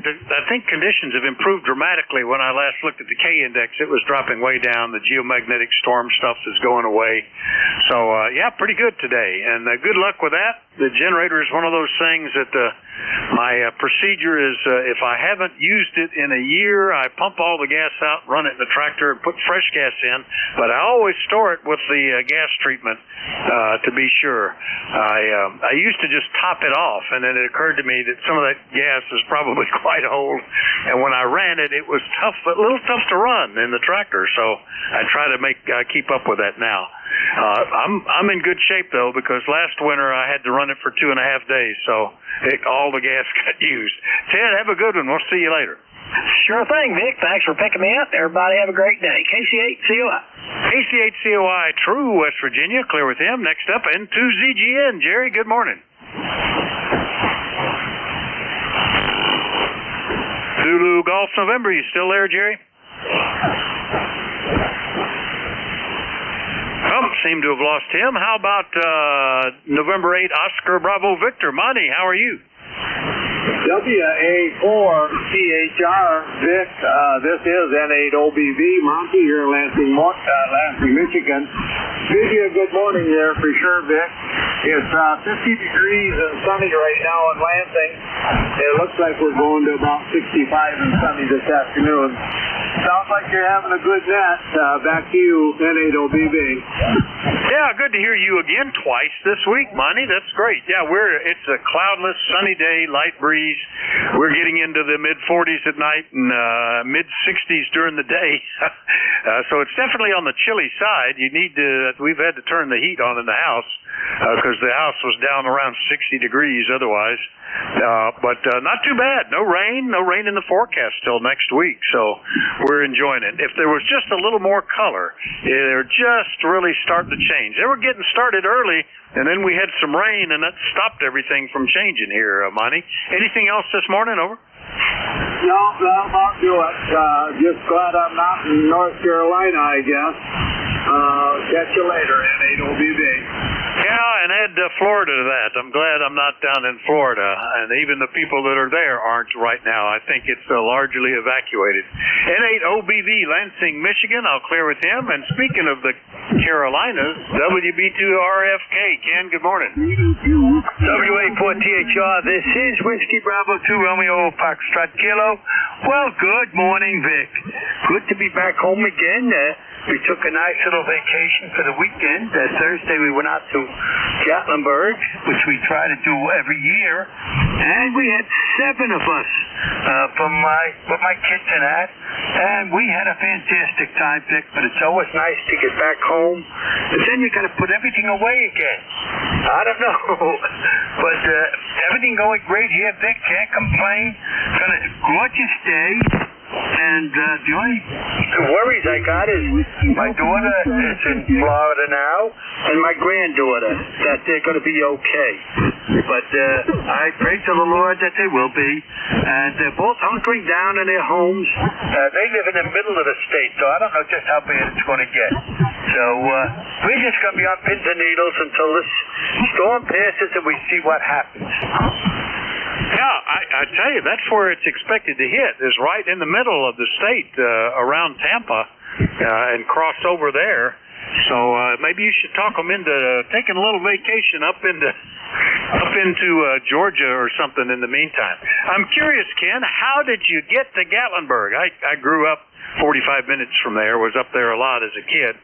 [SPEAKER 21] think conditions have improved dramatically. When I last looked at the K-index, it was dropping way down. The geomagnetic storm stuff is going away. So, yeah, pretty good today. And good luck with that. The generator is one of those things that my procedure is if I haven't used it in a year, I pump all the gas out, run it in the tractor, and put fresh gas in. But I always store it with the gas treatment to be sure. I used to just top it off, and then it occurred to me that some of that gas is probably quite old. And when I ran it, it was tough, but a little tough to run in the tractor. So I try to keep up with that now. I'm in good shape though, because last winter I had to run it for 2.5 days, so all the gas got used. Ted, have a good one. We'll see you later.
[SPEAKER 16] Sure thing, Vic. Thanks for picking me up. Everybody have a great day. KC8, COI.
[SPEAKER 21] KC8 COI, True, West Virginia. Clear with him. Next up, N2ZGN. Jerry, good morning. Zulu Golf November, you still there, Jerry? Oh, seem to have lost him. How about November 8, Oscar Bravo Victor? Monty, how are you?
[SPEAKER 10] WA4CHR, Vic, this is N8OBV, Monty here in Lansing, Michigan. Give you a good morning there for sure, Vic. It's 50 degrees and sunny right now in Lansing. It looks like we're going to about 65 and sunny this afternoon. Sounds like you're having a good net. Back to you, N8OBV.
[SPEAKER 21] Yeah, good to hear you again twice this week, Monty. That's great. Yeah, it's a cloudless, sunny day, light breeze. We're getting into the mid-40s at night and mid-60s during the day. So it's definitely on the chilly side. We've had to turn the heat on in the house because the house was down around 60 degrees otherwise. But not too bad. No rain in the forecast till next week. So we're enjoying it. If there was just a little more color, they're just really starting to change. They were getting started early, and then we had some rain, and that stopped everything from changing here, Monty. Anything else this morning? Over.
[SPEAKER 10] No, I'll do it. Just glad I'm not in North Carolina, I guess. Catch you later, N8OBV.
[SPEAKER 21] Yeah, and add Florida to that. I'm glad I'm not down in Florida, and even the people that are there aren't right now. I think it's largely evacuated. N8OBV, Lansing, Michigan. I'll clear with him. And speaking of the Carolinas, WB2RFK. Ken, good morning.
[SPEAKER 2] WA4THR, this is Whiskey Bravo 2 Romeo Foxtrot Kilo. Well, good morning, Vic. Good to be back home again. We took a nice little vacation for the weekend. Thursday we went out to Gatlinburg, which we try to do every year. And we had 7 of us with my kids and that. And we had a fantastic time, Vic, but it's always nice to get back home. But then you got to put everything away again. I don't know. But everything going great here, Vic. Can't complain. Got a gorgeous day. And the only worries I got is my daughter is in Florida now, and my granddaughter, that they're going to be okay. But I pray to the Lord that they will be. And they're both hunkering down in their homes. They live in the middle of the state, so I don't know just how bad it's going to get. So we're just going to be on pins and needles until this storm passes and we see what happens.
[SPEAKER 21] Yeah, I tell you, that's where it's expected to hit, is right in the middle of the state around Tampa and cross over there.
[SPEAKER 2] So maybe you should talk them into taking a little vacation up into Georgia or something in the meantime. I'm curious, Ken, how did you get to Gatlinburg? I grew up 45 minutes from there, was up there a lot as a kid.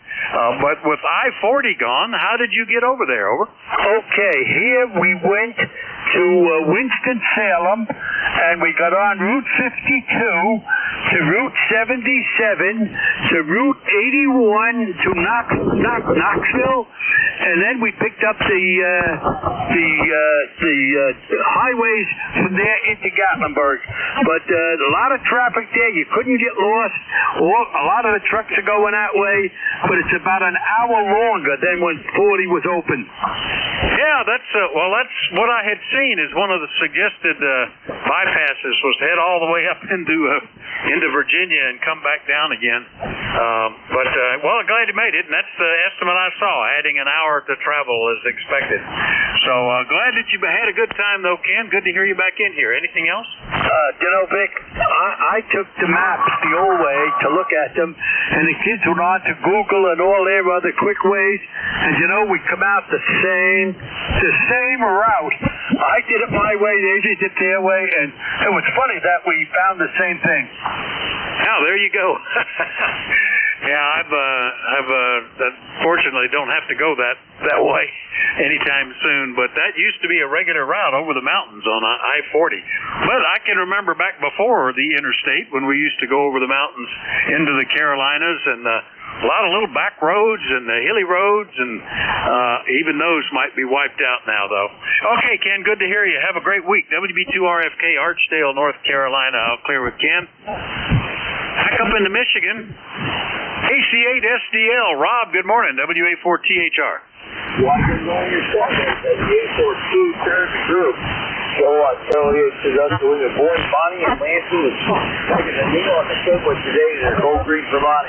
[SPEAKER 2] But with I-40 gone, how did you get over there? Over?
[SPEAKER 10] Okay, here we went to Winston-Salem, and we got on Route 52 to Route 77 to Route 81 to Knoxville, and then we picked up the highways from there into Gatlinburg. But a lot of traffic there. You couldn't get lost. A lot of the trucks are going that way, but it's about an hour longer than when 40 was open.
[SPEAKER 2] Yeah, that's what I had seen is one of the suggested bypasses was to head all the way up into Virginia and come back down again. But glad you made it, and that's the estimate I saw, adding an hour to travel as expected. So glad that you had a good time, though, Ken. Good to hear you back in here. Anything else?
[SPEAKER 10] Vic, I took the maps the old way to look at them, and the kids went on to Google and all their other quick ways, and we come out the same route. I did it my way, they did it their way, and it was funny that we found the same thing.
[SPEAKER 2] Oh, there you go. Yeah, I've fortunately don't have to go that way anytime soon, but that used to be a regular route over the mountains on I-40. But I can remember back before the interstate when we used to go over the mountains into the Carolinas, and a lot of little back roads and hilly roads, and even those might be wiped out now, though. Okay, Ken, good to hear you. Have a great week. WB2RFK, Archdale, North Carolina. I'll clear with Ken. Back up into Michigan. AC8SDL, Rob, good morning. WA4THR.
[SPEAKER 12] Watching on your phone, WA4T Therapy Group. So I tell you, it's us doing a boy, Bonnie and Lansing is taking a knee on the subway today in Gold Creek, Vermont.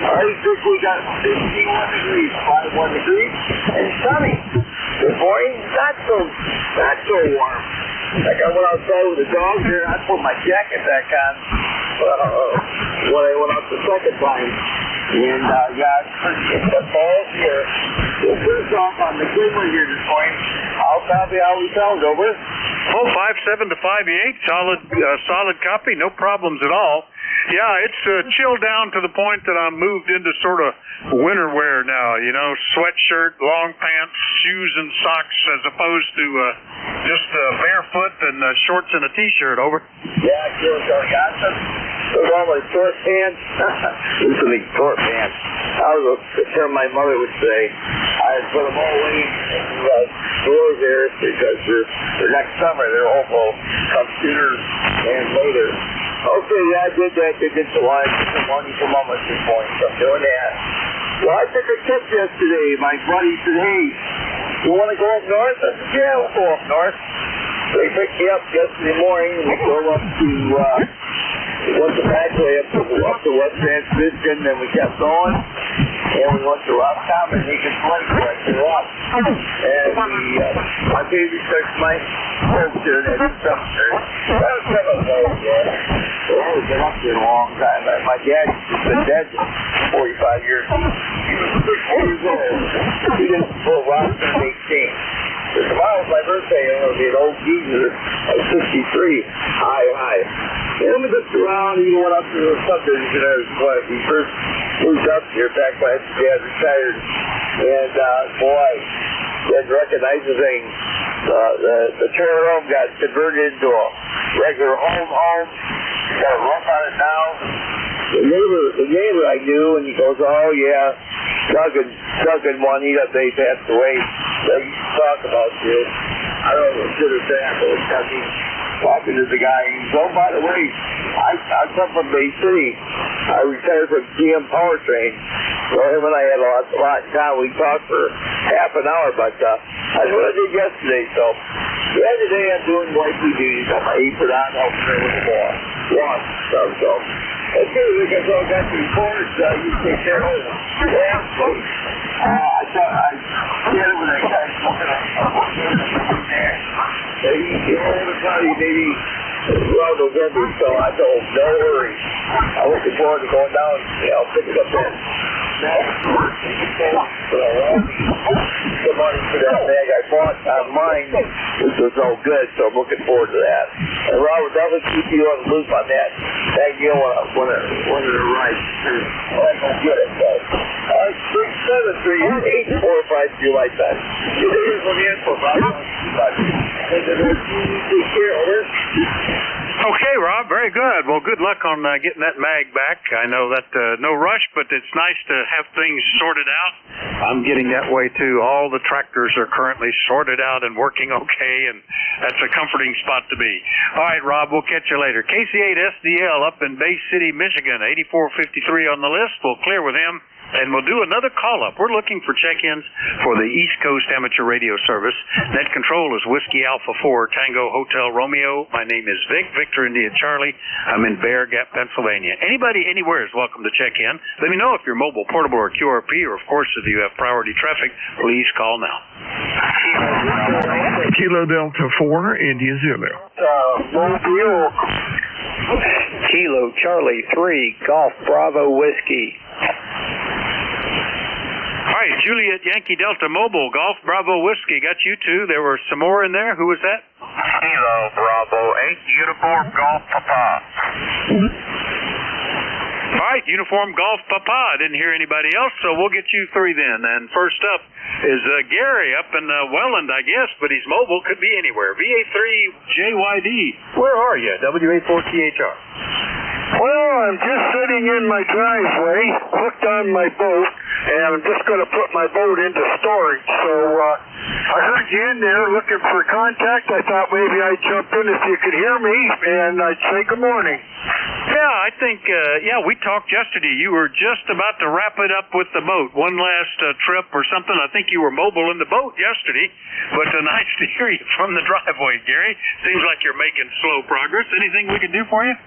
[SPEAKER 12] All right, this week got 51 degrees, 51 degrees, and sunny. This morning, not so warm. Like I went outside with the dog here, I put my jacket back on when I went out the second time. And the falls here. We'll put us off on the good one here this morning. I'll copy how we sound, over.
[SPEAKER 2] 57 to 58, solid copy, no problems at all. Yeah, it's chilled down to the point that I'm moved into sort of winter wear now, sweatshirt, long pants, shoes and socks, as opposed to just barefoot and shorts and a t-shirt, over.
[SPEAKER 12] Yeah, sure, got some. Those all my short pants. These are the short pants. That was the term my mother would say. I had put them all away in the stores there because for next summer they're all come sooner and later. Okay, yeah, I did that. They did the line. Some money for Mama this morning, so I'm doing that. Well, I took a trip yesterday. My buddy said, hey, you want to go up north? I said, yeah, we'll go up north. They picked me up yesterday morning, and we drove up to, went the back way up to West Transmission, and we kept going. And we went to Rocktown and Lincoln Point where I grew up. And my baby took my folks there, and they stuff there. That was kind of old, yeah. They haven't been up there in a long time. My dad's just been dead 45 years. He was 6 years old. He didn't pull Rocktown 18. So tomorrow's my birthday, and it'll be an old geezer of 63. High. And we looked around, he went up to the subdivision when he first moved up here back when his dad retired. And boy, didn't recognize the thing. The trailer home got converted into a regular home. Got a roof on it now. The neighbor I knew, and he goes, oh yeah, Duggan one, he passed away. They used to talk about this. I don't know if it's good or bad, but it's got me talking to the guy. He's, oh, by the way, I come from Bay City. I retired from GM Powertrain. So him and I had a lot in common. We talked for half an hour, but that's what I did yesterday. So yeah, today I'm doing wifely duties. Got my apron on, helping her with the ball. So okay, we got all got the reports. You take care of it. Yeah, so I get it with that guy smoking on there. He will tell you maybe around November, so I told him, no worries. I'm looking forward to going down. I'll pick it up then. The money for that bag I bought on mine was no good, so I'm looking forward to that. And Robert, that would keep you on the loop on that deal when it arrives. I'll get it. 673-845 you like that. Here's the info, Robert.
[SPEAKER 21] Okay, Rob, very good. Well, good luck on getting that mag back. I know that no rush, but it's nice to have things sorted out. I'm getting that way, too. All the tractors are currently sorted out and working okay, and that's a comforting spot to be. All right, Rob, we'll catch you later. KC8SDL up in Bay City, Michigan, 8453 on the list. We'll clear with him. And we'll do another call-up. We're looking for check-ins for the East Coast Amateur Radio Service. Net control is Whiskey Alpha 4, Tango Hotel Romeo. My name is Vic, Victor India Charlie. I'm in Bear Gap, Pennsylvania. Anybody anywhere is welcome to check in. Let me know if you're mobile, portable, or QRP, or, of course, if you have priority traffic, please call now.
[SPEAKER 4] Kilo Delta 4, India Zulu.
[SPEAKER 11] Kilo Charlie 3, Golf Bravo Whiskey.
[SPEAKER 21] All right, Juliet Yankee Delta Mobile, Golf Bravo Whiskey. Got you two. There were some more in there. Who was that?
[SPEAKER 17] Kilo Bravo 8, Uniform Golf Papa.
[SPEAKER 21] All right, Uniform Golf Papa. I didn't hear anybody else, so we'll get you three then. And first up is Gary up in Welland, I guess, but he's mobile. Could be anywhere. VA3JYD. Where are you? WA4THR.
[SPEAKER 10] Well, I'm just sitting in my driveway, hooked on my boat, and I'm just going to put my boat into storage. So I heard you in there looking for contact. I thought maybe I'd jump in if you could hear me, and I'd say good morning.
[SPEAKER 21] Yeah, I think, we talked yesterday. You were just about to wrap it up with the boat. One last trip or something. I think you were mobile in the boat yesterday, but nice to hear you from the driveway, Gary. Seems like you're making slow progress. Anything we can do for you?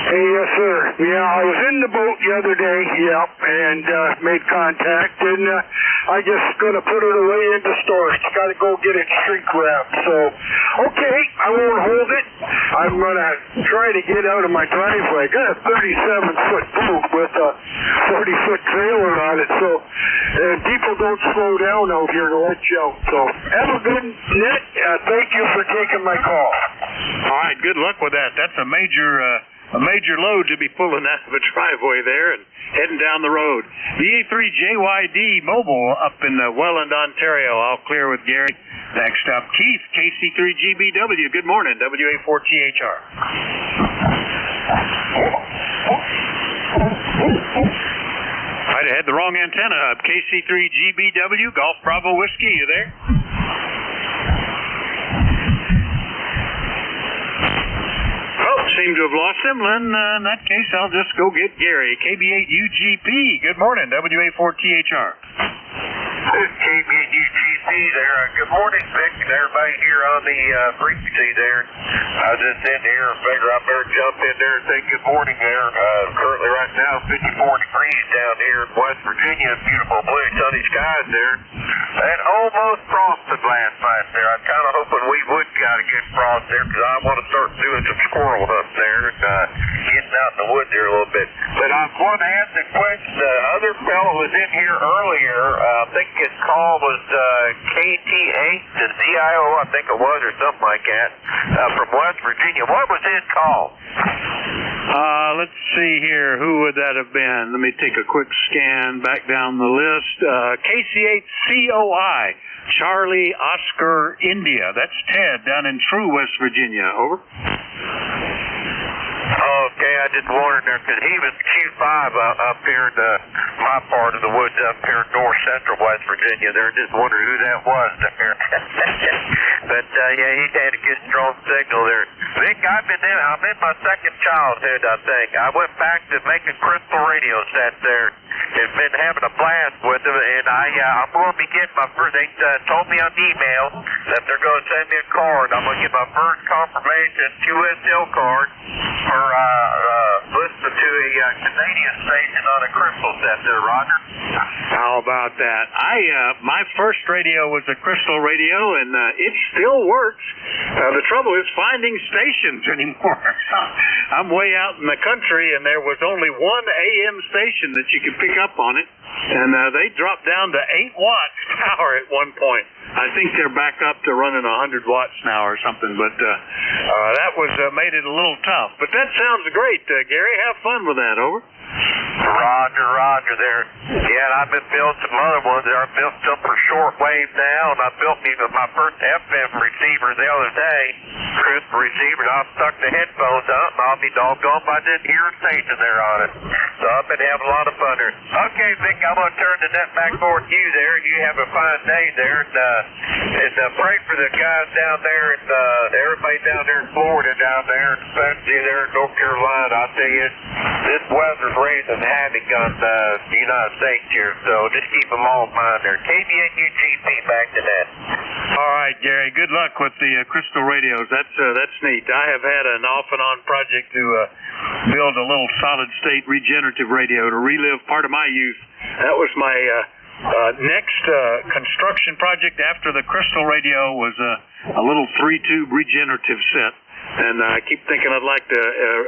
[SPEAKER 10] Hey, yes, sir. Yeah, I was in the boat the other day, and made contact, and I just going to put it away into storage. Got to go get it shrink wrapped. So, okay, I won't hold it. I'm going to try to get out of my driveway. I got a 37-foot boat with a 40-foot trailer on it, so people don't slow down out here to let you out. So, have a good night. Thank you for taking my call.
[SPEAKER 21] All right, good luck with that. That's a major load to be pulling out of a driveway there and heading down the road. VA3JYD Mobile up in Welland, Ontario. I'll clear with Gary. Next up, Keith, KC3GBW. Good morning, WA4THR. I'd have had the wrong antenna up. KC3GBW, Golf Bravo Whiskey, you there? Seem to have lost him. In that case, I'll just go get Gary. KB8UGP. Good morning, WA4THR.
[SPEAKER 17] KB8UGP there. Good morning, Vic, and everybody here on the frequency there. I was just in here and figured I better jump in there and say good morning there. Currently right now, 54 degrees down here in West Virginia. Beautiful blue sunny skies there. And almost frosted last night there. I'm kind of hoping we would kind of get frost there because I want to start doing some squirrel hunting there and getting out in the woods there a little bit. But I want to ask the question. The other fellow was in here earlier. I think his call was KT8 to DIO, I think it was, or something like that, from West Virginia. What was his call?
[SPEAKER 21] Let's see here. Who would that have been? Let me take a quick scan back down the list. KC8COI, Charlie Oscar India. That's Ted down in True, West Virginia. Over.
[SPEAKER 17] Okay, I just wondered there because he was Q5 up here in my part of the woods up here in north central West Virginia. There, just wondered who that was there. But he had a good strong signal there. Vic, I'm in my second childhood, I think. I went back to making crystal radio sets there and been having a blast with them. And I'm going to be getting my first. They told me on email that they're going to send me a card. I'm going to get my first confirmation QSL card for listening to a Canadian station on a crystal set there, Roger.
[SPEAKER 2] How about that? My first radio was a crystal radio, and it still works. The trouble is finding stations anymore. I'm way out in the country, and there was only one AM station that you could pick up on it, and they dropped down to 8 watts power at one point. I think they're back up to running 100 watts now or something, but that was made it a little tough. But that sounds great, Gary. Have fun with that. Over.
[SPEAKER 17] Roger there. Yeah, and I've been building some other ones there. I built some for shortwave now, and I built me my first FM receiver the other day. Crystal receiver, and I stuck the headphones up, and I'll be doggone if I didn't hear a station there on it. So I've been having a lot of fun there. Okay, Vic, I'm going to turn the net back over to you there. You have a fine day there, and pray for the guys down there, and everybody down there in Florida down there, especially there in North Carolina. I tell you, this weather's raising havoc on the United States here, so just keep them all in mind there. KBNUGP, back to that.
[SPEAKER 2] All right, Gary. Good luck with the crystal radios. That's neat. I have had an off and on project to build a little solid state regenerative radio to relive part of my youth. That was my next construction project after the crystal radio was a little 3-tube regenerative set. And I keep thinking I'd like to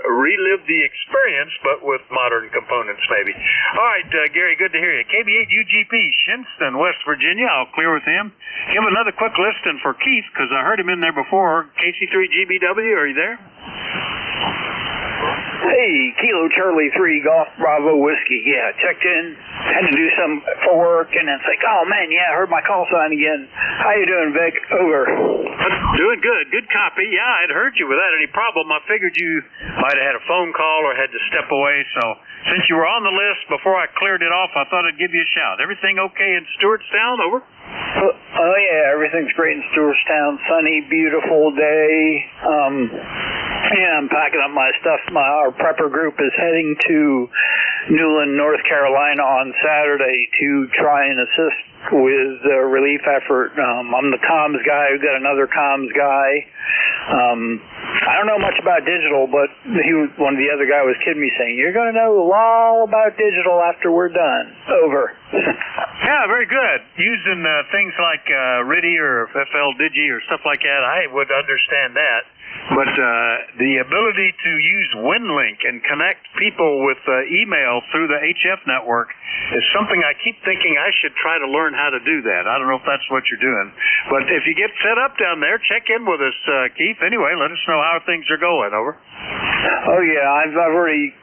[SPEAKER 2] relive the experience, but with modern components, maybe. All right, Gary, good to hear you. KB8UGP, Shinston, West Virginia. I'll clear with him. Give another quick listing for Keith, because I heard him in there before. KC3GBW, are you there?
[SPEAKER 5] Hey, Kilo Charlie 3 Golf Bravo Whiskey. Yeah, checked in. Had to do some for work, and it's like, oh man, yeah, I heard my call sign again. How you doing, Vic? Over.
[SPEAKER 2] Doing good. Good copy. Yeah, I'd heard you without any problem. I figured you might have had a phone call or had to step away, so since you were on the list before I cleared it off, I thought I'd give you a shout. Everything okay in Stewartstown? Over.
[SPEAKER 5] Oh yeah, everything's great in Stewartstown. Sunny, beautiful day. Yeah, I'm packing up my stuff. Our prepper group is heading to Newland, North Carolina on Saturday to try and assist with the relief effort. I'm the comms guy. We've got another comms guy. I don't know much about digital, but one of the other guy was kidding me saying, you're going to know all about digital after we're done. Over.
[SPEAKER 2] Yeah, very good. Using things like RIDI or FL Digi or stuff like that, I would understand that. But the ability to use WinLink and connect people with email through the HF network is something I keep thinking I should try to learn how to do that. I don't know if that's what you're doing. But if you get set up down there, check in with us, Keith. Anyway, let us know how things are going. Over.
[SPEAKER 5] Oh, yeah. I've already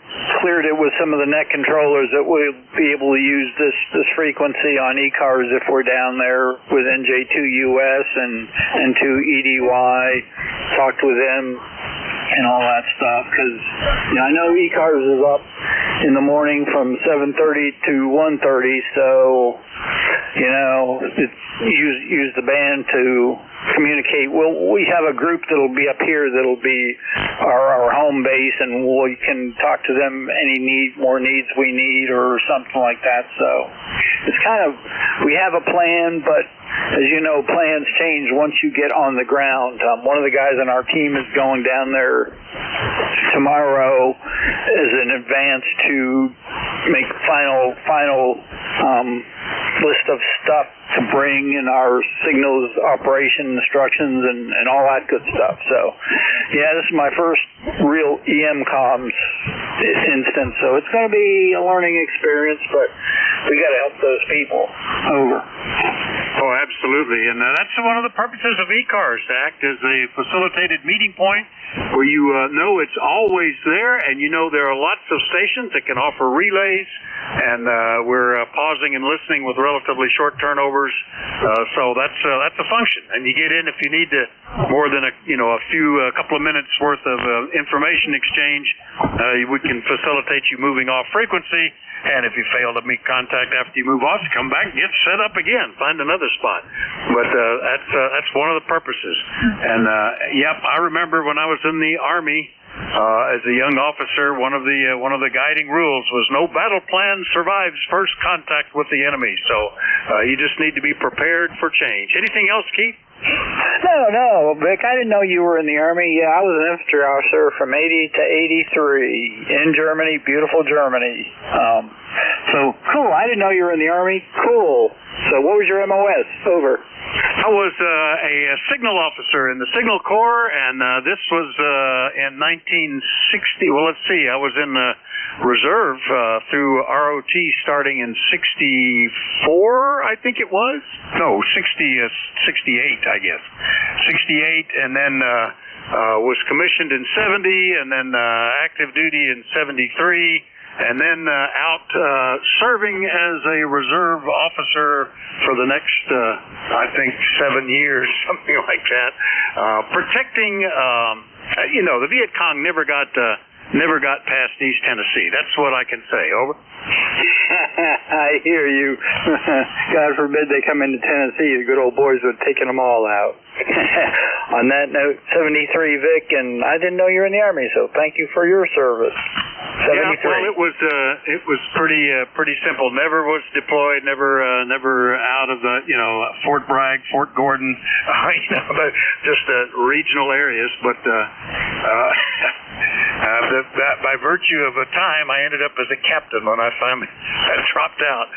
[SPEAKER 5] cleared it with some of the net controllers that we'll be able to use this frequency on ECARS if we're down there with NJ2US and 2EDY. Talked with them and all that stuff, because I know ECARS is up in the morning from 7:30 to 1:30, so use the band to communicate. We have a group that'll be up here that'll be our home base, and we can talk to them any more needs we need or something like that. So it's we have a plan, but as you know, plans change once you get on the ground. One of the guys on our team is going down there tomorrow as an advance to make final list of stuff to bring in our signals operation instructions and all that good stuff. So yeah, this is my first real EM comms instance, so it's going to be a learning experience, but we got to help those people. Over.
[SPEAKER 2] Oh, absolutely. And that's one of the purposes of ECARS to act as a facilitated meeting point where you know it's always there, and you know there are lots of stations that can offer relays, and we're pausing and listening with relatively short turnovers. So that's a function. And you get in if you need to more than a couple of minutes worth of information exchange. We can facilitate you moving off frequency. And if you fail to make contact after you move off, you come back and get set up again, find another spot. But that's one of the purposes. And I remember when I was in the Army as a young officer, one of the guiding rules was no battle plan survives first contact with the enemy. So you just need to be prepared for change. Anything else, Keith?
[SPEAKER 5] No, Vic, I didn't know you were in the Army. Yeah, I was an infantry officer from 80 to 83 in Germany, beautiful Germany. So, cool. I didn't know you were in the Army. Cool. So what was your MOS? Over.
[SPEAKER 21] I was a signal officer in the Signal Corps, and this was in 1960. Well, let's see. I was in the reserve through ROT starting in 64, I think it was. No, 68, I guess. 68, and then was commissioned in 70, and then active duty in 73. And then out serving as a reserve officer for the next, I think, 7 years, something like that, protecting. The Viet Cong never got past East Tennessee. That's what I can say. Over.
[SPEAKER 5] I hear you. God forbid they come into Tennessee. The good old boys would have taken them all out. On that note, 73, Vic, and I didn't know you were in the Army, so thank you for your service. 73.
[SPEAKER 21] Yeah, well, it was pretty simple. Never was deployed. Never out of the Fort Bragg, Fort Gordon, just regional areas. But by virtue of a time, I ended up as a captain when I finally dropped out.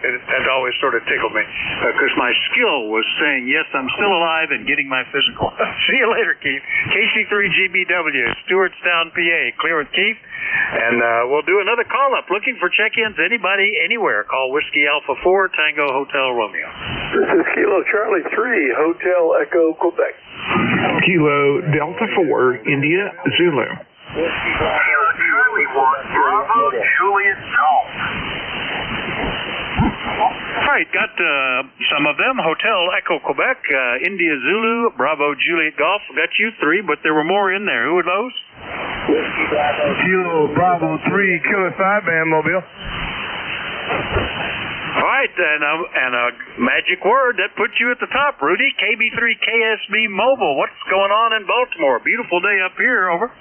[SPEAKER 21] That always sort of tickled me because my skill was saying, yes, I'm still alive and getting my physical. See you later, Keith. KC3GBW, Stewartstown, PA. Clear with Keith. And we'll do another call-up. Looking for check-ins, anybody, anywhere. Call Whiskey Alpha 4, Tango Hotel Romeo.
[SPEAKER 20] This is Kilo Charlie 3, Hotel Echo, Quebec.
[SPEAKER 4] Kilo Delta 4, India, Zulu.
[SPEAKER 17] Kilo Charlie 1, Bravo, Juliet, Golf.
[SPEAKER 21] All right, got some of them. Hotel Echo Quebec, India Zulu, Bravo Juliet Golf. Got you 3, but there were more in there. Who are those?
[SPEAKER 10] Kilo Bravo 3, Killer Sideband Mobile.
[SPEAKER 21] All right, and a magic word that puts you at the top, Rudy. KB3 KSB Mobile. What's going on in Baltimore? Beautiful day up here. Over.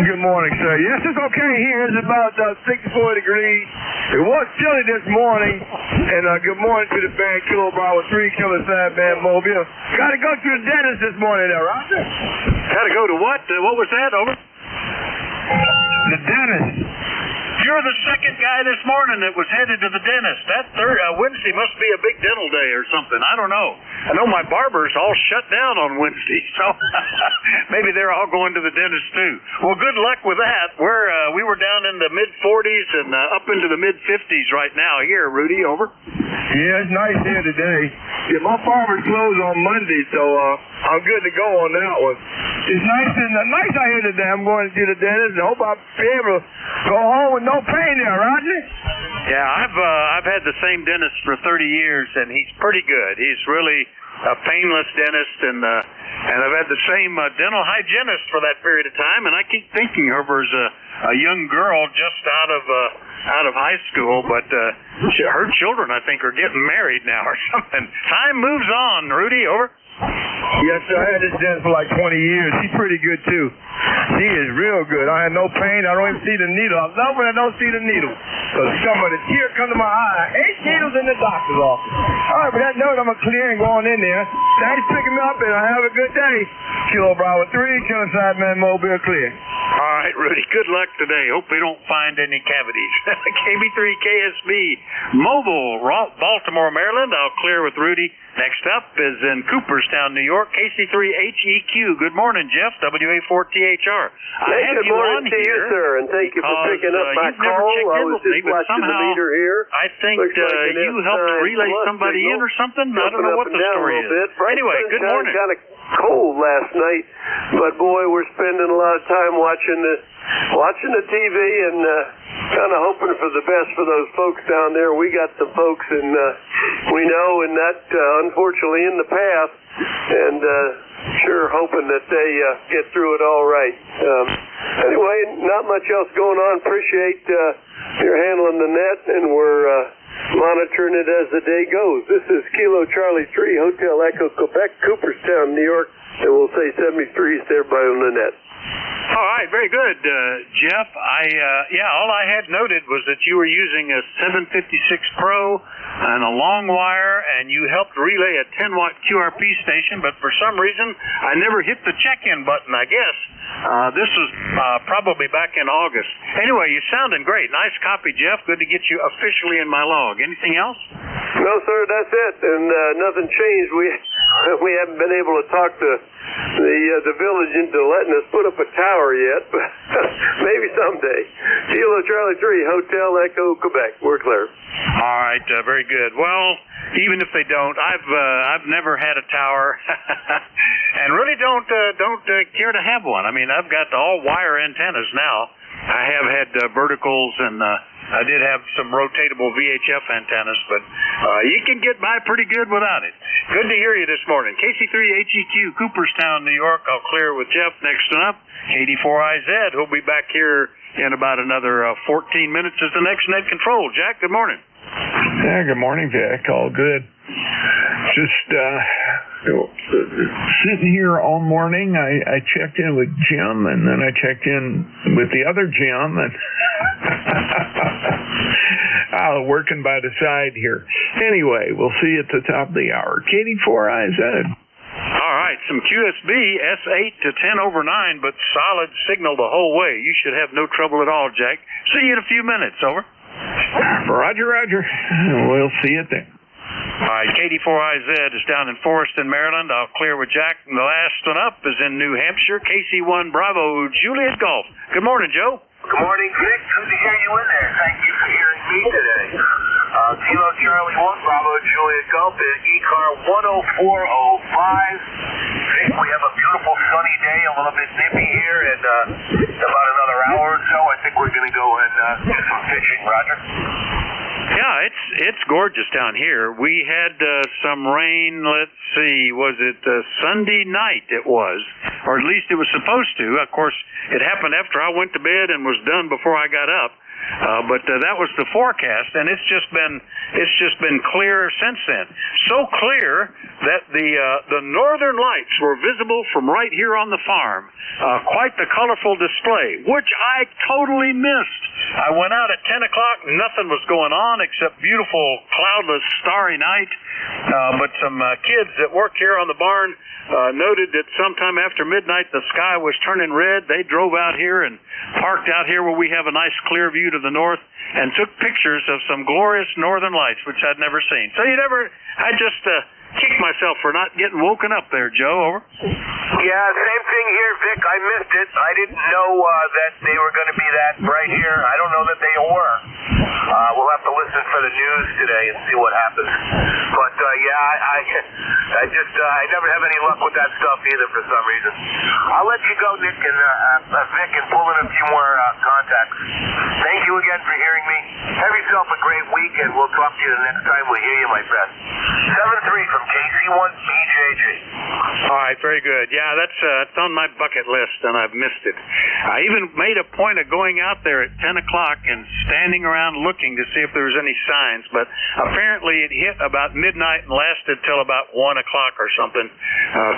[SPEAKER 10] Good morning, sir. Yes, it's okay here. It's about 64 degrees. It was chilly this morning. And good morning to the band Kilo Bravo 3, Killer Sideband Mobile. Got to go to the dentist this morning there, Roger.
[SPEAKER 21] Got to go to what? What was that? Over.
[SPEAKER 10] The dentist.
[SPEAKER 21] You're the second guy this morning that was headed to the dentist. That Wednesday must be a big dental day or something. I don't know. I know my barber's all shut down on Wednesday, so maybe they're all going to the dentist too. Well, good luck with that. We were down in the mid-40s and up into the mid-50s right now. Here, Rudy, over.
[SPEAKER 10] Yeah, it's nice here today. Yeah, my barber's closed on Monday, so I'm good to go on that one. It's nice out here today. I'm going to the dentist. I hope I'll be able to go home with no pain there, Roger.
[SPEAKER 21] Yeah, I've had the same dentist for 30 years, and he's pretty good. He's really a painless dentist, and I've had the same dental hygienist for that period of time. And I keep thinking of her as a young girl just out of high school, but her children, I think, are getting married now or something. Time moves on. Rudy, over.
[SPEAKER 10] Yes, sir. I had this dentist for like 20 years. She's pretty good, too. She is real good. I had no pain. I don't even see the needle. I love when I don't see the needle. Because some of the tears come to my eye. I hate needles in the doctor's office. All right, with that note, I'm going to clear and go on in there. Thanks for picking me up, and have a good day. Kilo Bravo 3, Killer Sideman Mobile, clear.
[SPEAKER 21] All right, Rudy. Good luck today. Hope we don't find any cavities. KB3 KSB Mobile, Baltimore, Maryland. I'll clear with Rudy. Next up is in Cooperstown, New York, KC3HEQ. Good morning, Jeff, WA4THR.
[SPEAKER 20] Good morning to you, sir, and thank you for picking up my call. I was just watching the meter here.
[SPEAKER 21] I think you helped relay somebody in or something. I don't know what the story is. Anyway, good morning.
[SPEAKER 20] Kind of cold last night, but boy, we're spending a lot of time watching the TV and kind of hoping for the best for those folks down there. We got some folks, and we know, and that unfortunately in the past, and sure hoping that they get through it all right. Anyway, not much else going on. Appreciate your handling the net, and we're monitoring it as the day goes. This is Kilo Charlie 3, Hotel Echo, Quebec, Cooperstown, New York, and we'll say 73 to everybody on the net.
[SPEAKER 21] All right, very good, Jeff. All I had noted was that you were using a 756 Pro and a long wire, and you helped relay a 10-watt QRP station, but for some reason, I never hit the check-in button, I guess. This was probably back in August. Anyway, you're sounding great. Nice copy, Jeff. Good to get you officially in my log. Anything else?
[SPEAKER 3] No, sir, that's it. And nothing changed. We haven't been able to talk to the village into letting us put up a tower yet, but maybe someday. Kilo Charlie 3, Hotel Echo, Quebec. We're clear.
[SPEAKER 21] All right, very good. Well, even if they don't, I've never had a tower, and really don't care to have one. I mean, I've got all wire antennas now. I have had verticals, and I did have some rotatable VHF antennas, but you can get by pretty good without it. Good to hear you this morning. KC3HEQ, Cooperstown, New York. I'll clear with Jeff next up. KD4IZ, who'll be back here in about another 14 minutes as the next net control. Jack, good morning.
[SPEAKER 4] Yeah, good morning, Vic. All good. Just sitting here all morning. I checked in with Jim, and then I checked in with the other Jim, and working by the side here. Anyway, we'll see you at the top of the hour. KD4IZ.
[SPEAKER 21] All right, some QSB S8 to 10 over 9, but solid signal the whole way. You should have no trouble at all, Jack. See you in a few minutes. Over.
[SPEAKER 4] Roger, roger. We'll see you then.
[SPEAKER 21] All right, KD4IZ is down in Forreston, Maryland. I'll clear with Jack. And the last one up is in New Hampshire, KC1 Bravo Juliet Golf. Good morning, Joe.
[SPEAKER 17] Good morning, Vic. Good to hear you in there. Thank you for hearing me today. Kilo Charlie 1, Bravo Juliet Golf, ECAR 10405. Vic, we have a beautiful sunny day, a little bit nippy here, and about another hour or so, I think we're going to go and do some fishing. Roger.
[SPEAKER 21] Yeah, it's gorgeous down here. We had some rain, let's see, was it Sunday night it was, or at least it was supposed to. Of course, it happened after I went to bed and was done before I got up. But that was the forecast, and it's just been clear since then. So clear that the northern lights were visible from right here on the farm. Quite the colorful display, which I totally missed. I went out at 10 o'clock, nothing was going on except beautiful, cloudless, starry night. But some kids that work here on the barn noted that sometime after midnight the sky was turning red. They drove out here and parked out here where we have a nice clear view to the north and took pictures of some glorious northern lights, which I'd never seen. So I just kicked myself for not getting woken up there, Joe. Over.
[SPEAKER 17] Yeah, same thing here, Vic. I missed it. I didn't know that they were going to be that bright here. I don't know that they were. We'll have to listen for the news today and see what happens. But I never have any luck with that stuff either for some reason. I'll let you go, Nick and Vic, and pull in a few more contacts. Thank you again for hearing me. Have yourself a great week, and we'll talk to you the next time we hear you, my friend. 7-3 from KC1BJJ.
[SPEAKER 21] All right, very good. Yeah, that's on my bucket list, and I've missed it. I even made a point of going out there at 10 o'clock and standing around looking to see if there was any signs, but apparently it hit about midnight and lasted till about 1 o'clock or something.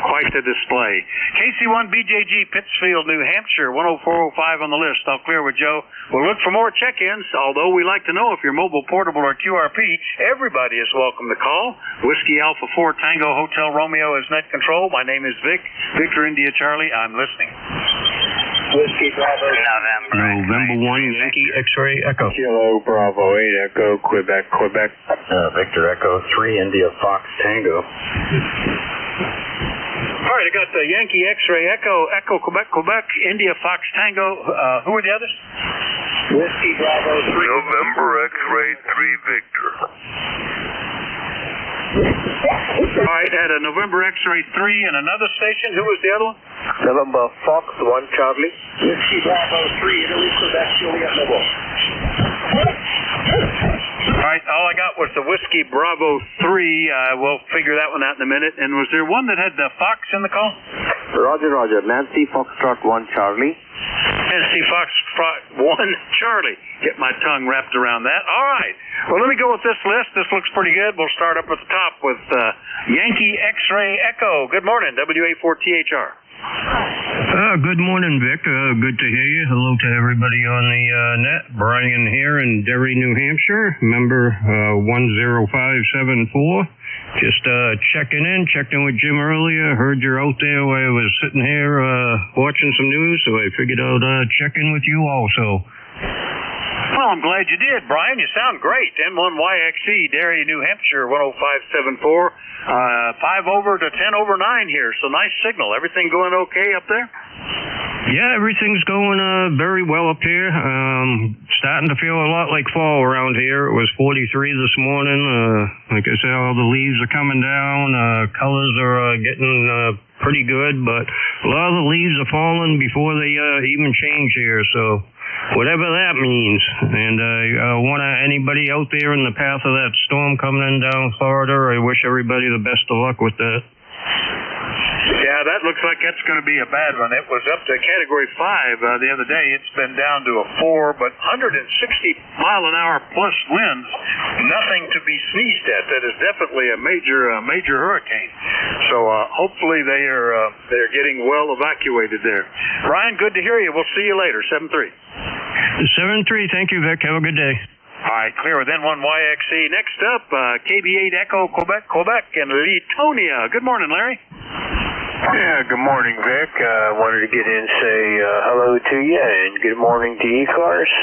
[SPEAKER 21] Quite the display. KC1BJG, Pittsfield, New Hampshire, 10405 on the list. I'll clear with Joe. We'll look for more check-ins, although we like to know if you're mobile, portable, or QRP. Everybody is welcome to call. Whiskey Alpha 4 Tango Hotel Romeo is net control. My name is Vic. Victor India Charlie. I'm listening.
[SPEAKER 17] Whiskey Bravo.
[SPEAKER 9] November 1 Yankee X-ray Echo.
[SPEAKER 13] Kilo Bravo 8 Echo, Quebec.
[SPEAKER 18] Victor Echo 3 India Fox Tango.
[SPEAKER 21] All right, I got the Yankee X-ray Echo, Quebec, India Fox Tango. Who are the others?
[SPEAKER 17] Whiskey Bravo 3.
[SPEAKER 19] November X-ray 3 Victor.
[SPEAKER 21] All right, at a November X-ray 3 and another station. Who was the other one?
[SPEAKER 17] November Fox 1 Charlie.
[SPEAKER 12] Whiskey Bravo 3 Italy, Quebec, Juliet Level.
[SPEAKER 21] All right, all I got was the Whiskey Bravo 3. We'll figure that one out in a minute. And was there one that had the Fox in the call?
[SPEAKER 17] Roger. Nancy Foxtrot 1 Charlie.
[SPEAKER 21] Nancy Foxtrot 1 Charlie. Get my tongue wrapped around that. All right. Well, let me go with this list. This looks pretty good. We'll start up at the top with Yankee X-ray Echo. Good morning, WA4THR.
[SPEAKER 9] Good morning, Vic. Good to hear you. Hello to everybody on the net. Brian here in Derry, New Hampshire, member 10574. Just checking in with Jim earlier. Heard you're out there while I was sitting here watching some news, so I figured I'd check in with you also.
[SPEAKER 21] Well, I'm glad you did, Brian. You sound great. N1YXE, Derry, New Hampshire, 10574. 5 over to 10 over 9 here, so nice signal. Everything going okay up there?
[SPEAKER 9] Yeah, everything's going very well up here. Starting to feel a lot like fall around here. It was 43 this morning. Like I said, all the leaves are coming down. Colors are getting pretty good, but a lot of the leaves are falling before they even change here, so whatever that means. And I want anybody out there in the path of that storm coming in down Florida, I wish everybody the best of luck with that.
[SPEAKER 21] Yeah, that looks like that's going to be a bad one. It was up to Category 5 the other day. It's been down to a 4, but 160-mile-an-hour plus winds, nothing to be sneezed at. That is definitely a major hurricane. So hopefully they're getting well evacuated there. Brian, good to hear you. We'll see you later. 7-3.
[SPEAKER 9] 7-3. Thank you, Vic. Have a good day.
[SPEAKER 21] All right, clear with N1YXE. Next up, KB8 Echo, Quebec, and Leetonia. Good morning, Larry.
[SPEAKER 1] Yeah, good morning, Vic. Wanted to get in and say hello to you, and good morning to ECARS.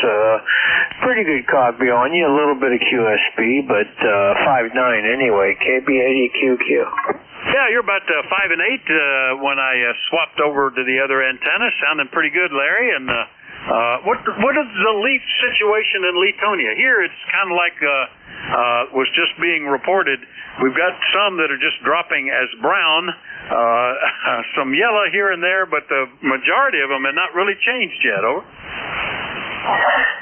[SPEAKER 1] Pretty good copy on you, a little bit of QSB, but 5.9 anyway, KB80QQ.
[SPEAKER 21] Yeah, you're about 5 and 8 when I swapped over to the other antenna. Sounding pretty good, Larry. And what is the leaf situation in Leetonia? Here it's kind of like was just being reported. We've got some that are just dropping as brown, some yellow here and there, but the majority of them have not really changed yet. Over.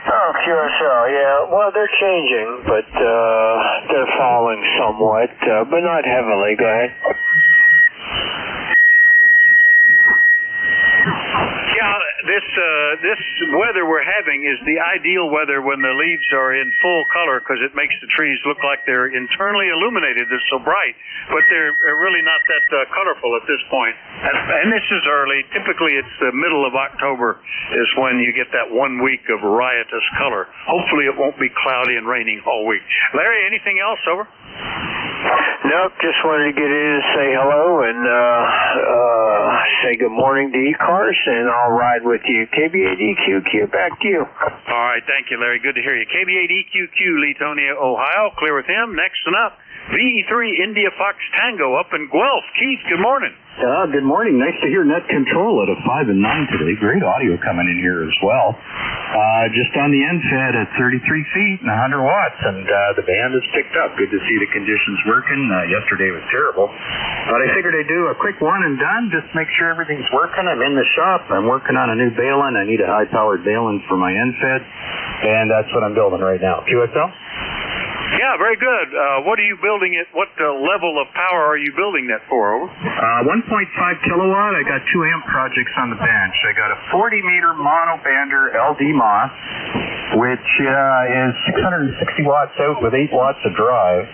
[SPEAKER 1] Oh, QSL, yeah. Well, they're changing, but they're falling somewhat, but not heavily. Go ahead.
[SPEAKER 21] Yeah, this weather we're having is the ideal weather when the leaves are in full color, because it makes the trees look like they're internally illuminated. They're so bright, but they're really not that colorful at this point. And this is early. Typically, it's the middle of October is when you get that 1 week of riotous color. Hopefully, it won't be cloudy and raining all week. Larry, anything else? Over.
[SPEAKER 1] Nope, just wanted to get in and say hello and say good morning to ECARS, and I'll ride with you. KB8EQQ, back to you.
[SPEAKER 21] All right, thank you, Larry. Good to hear you. KB8EQQ, Leetonia, Ohio. Clear with him. Next one up, VE3 India Fox Tango up in Guelph. Keith, good morning.
[SPEAKER 7] Good morning. Nice to hear net control at a 5 and 9 today. Great audio coming in here as well. Just on the end fed at 33 feet and 100 watts, and the band has picked up. Good to see the conditions working. Yesterday was terrible, but I figured I'd do a quick one and done, just make sure everything's working. I'm in the shop. I'm working on a new balun. I need a high-powered balun for my end fed, and that's what I'm building right now. QSL?
[SPEAKER 21] Yeah, very good. What are you building it? What level of power are you building that for? Over.
[SPEAKER 7] 1.5 kilowatt. I got 2 amp projects on the bench. I got a 40-meter monobander LD MOS, which is 660 watts out with 8 watts of drive.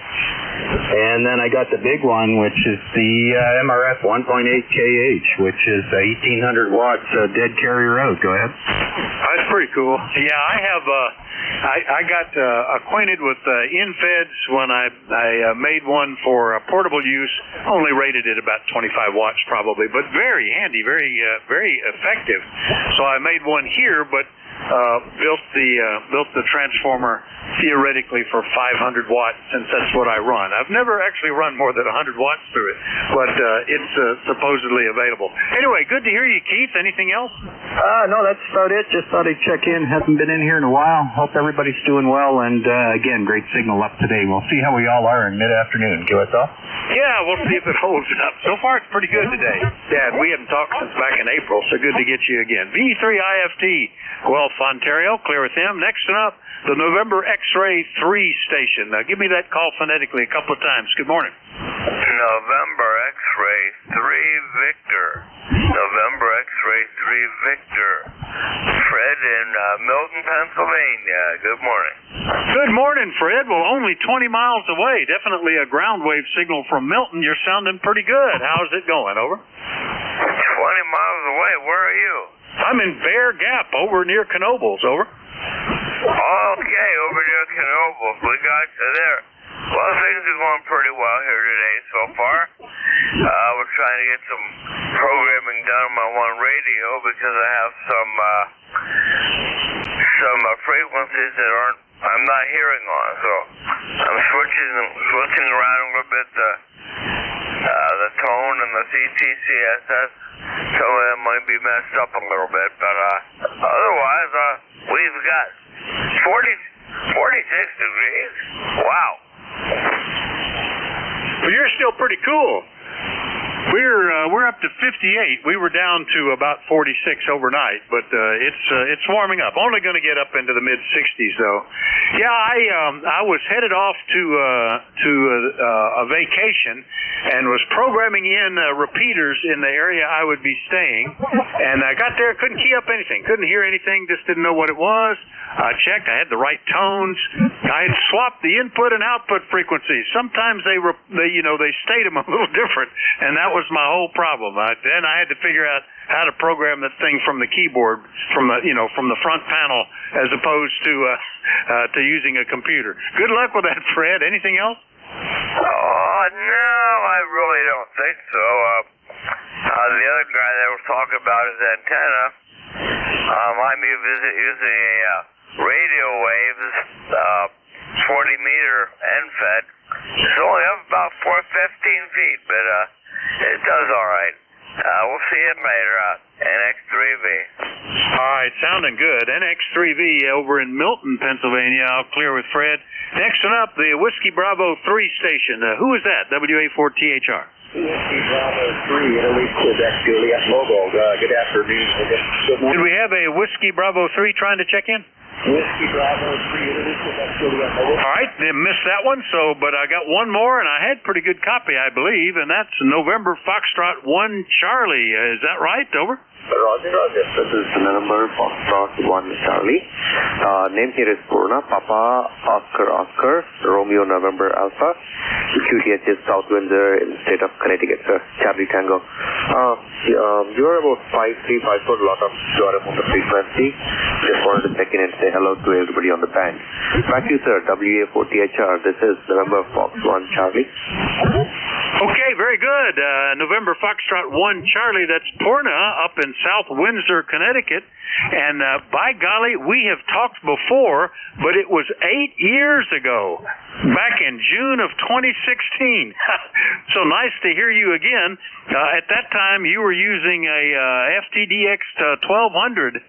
[SPEAKER 7] And then I got the big one, which is the MRF 1.8 KH, which is 1,800 watts dead carrier out. Go ahead.
[SPEAKER 21] That's pretty cool. Yeah, I have. I got acquainted with InFeds when I made one for portable use. Only rated at about 25 watts probably, but very handy, very effective. So I made one here, but built the transformer theoretically for 500 watts, since that's what I run. I've never actually run more than 100 watts through it, but it's supposedly available. Anyway, good to hear you, Keith. Anything else?
[SPEAKER 7] No, that's about it. Just thought I'd check in. Haven't been in here in a while. Hope everybody's doing well, and again, great signal up today. We'll see how we all are in mid-afternoon. QSL?
[SPEAKER 21] Yeah, we'll see if it holds up. So far, it's pretty good today. Dad, we haven't talked since back in April, so good to get you again. V3 IFT, Guelph, Ontario. Clear with him. Next one up, the November X-Ray 3 station. Now, give me that call phonetically a couple of times. Good morning.
[SPEAKER 19] November X-Ray 3 Victor. November X-Ray 3 Victor. Fred in Milton, Pennsylvania. Good morning.
[SPEAKER 21] Good morning, Fred. Well, only 20 miles away. Definitely a ground wave signal from Milton. You're sounding pretty good. How's it going? Over.
[SPEAKER 19] 20 miles away. Where are you?
[SPEAKER 13] I'm in Bear Gap over near Knobles, over.
[SPEAKER 19] Okay, over near Knobles. We got you there. Well, things are going pretty well here today so far. We're trying to get some programming done on my one radio because I have some frequencies that I'm not hearing on. So I'm switching around a little bit the tone and the CTCSS. Some of them might be messed up a little bit, but otherwise we've got 46 degrees. Wow.
[SPEAKER 13] Well, you're still pretty cool. We're up to 58. We were down to about 46 overnight, but it's warming up. Only going to get up into the mid 60s though. Yeah, I was headed off to a vacation and was programming in repeaters in the area I would be staying. And I got there, couldn't key up anything, couldn't hear anything, just didn't know what it was. I checked, I had the right tones. I had swapped the input and output frequencies. Sometimes they state them a little different, and that was my whole problem. Then I had to figure out how to program that thing from the keyboard, from the front panel, as opposed to using a computer. Good luck with that, Fred. Anything else?
[SPEAKER 19] Oh, no, I really don't think so. The other guy that was talking about his antenna, I'm using a radio waves, 40-meter end-fed. It's only up about 15 feet, but it does all right. We'll see it later. NX3V.
[SPEAKER 13] All right, sounding good. NX3V over in Milton, Pennsylvania. I'll clear with Fred. Next one up, the Whiskey Bravo 3 station. Who is that? WA4THR.
[SPEAKER 8] Whiskey Bravo 3, Italy, Quebec, Juliet, Mobile. Good afternoon.
[SPEAKER 13] Did we have a Whiskey Bravo 3 trying to check in?
[SPEAKER 8] Whiskey Bravo 3, Italy, Quebec, Juliet, Mobile.
[SPEAKER 13] All right, missed that one, but I got one more, and I had pretty good copy, I believe, and that's November Foxtrot 1 Charlie. Is that right? Over.
[SPEAKER 14] Roger. This is November Foxtrot 1 Charlie. Name here is Purna, Papa, Oscar, Romeo, November Alpha. QTH is South Windsor in the state of Connecticut, sir. Charlie Tango. You're about 5'3", 5'4", lot of your on the frequency. Just wanted to check in and say hello to everybody on the band. Back to you, sir. WA4THR. This is November Fox 1 Charlie.
[SPEAKER 13] Okay, very good. November Foxtrot 1 Charlie, that's Purna up in South Windsor, Connecticut. And by golly, we have talked before, but it was 8 years ago, back in June of 2016. So nice to hear you again. At that time, you were using a FTDX 1200.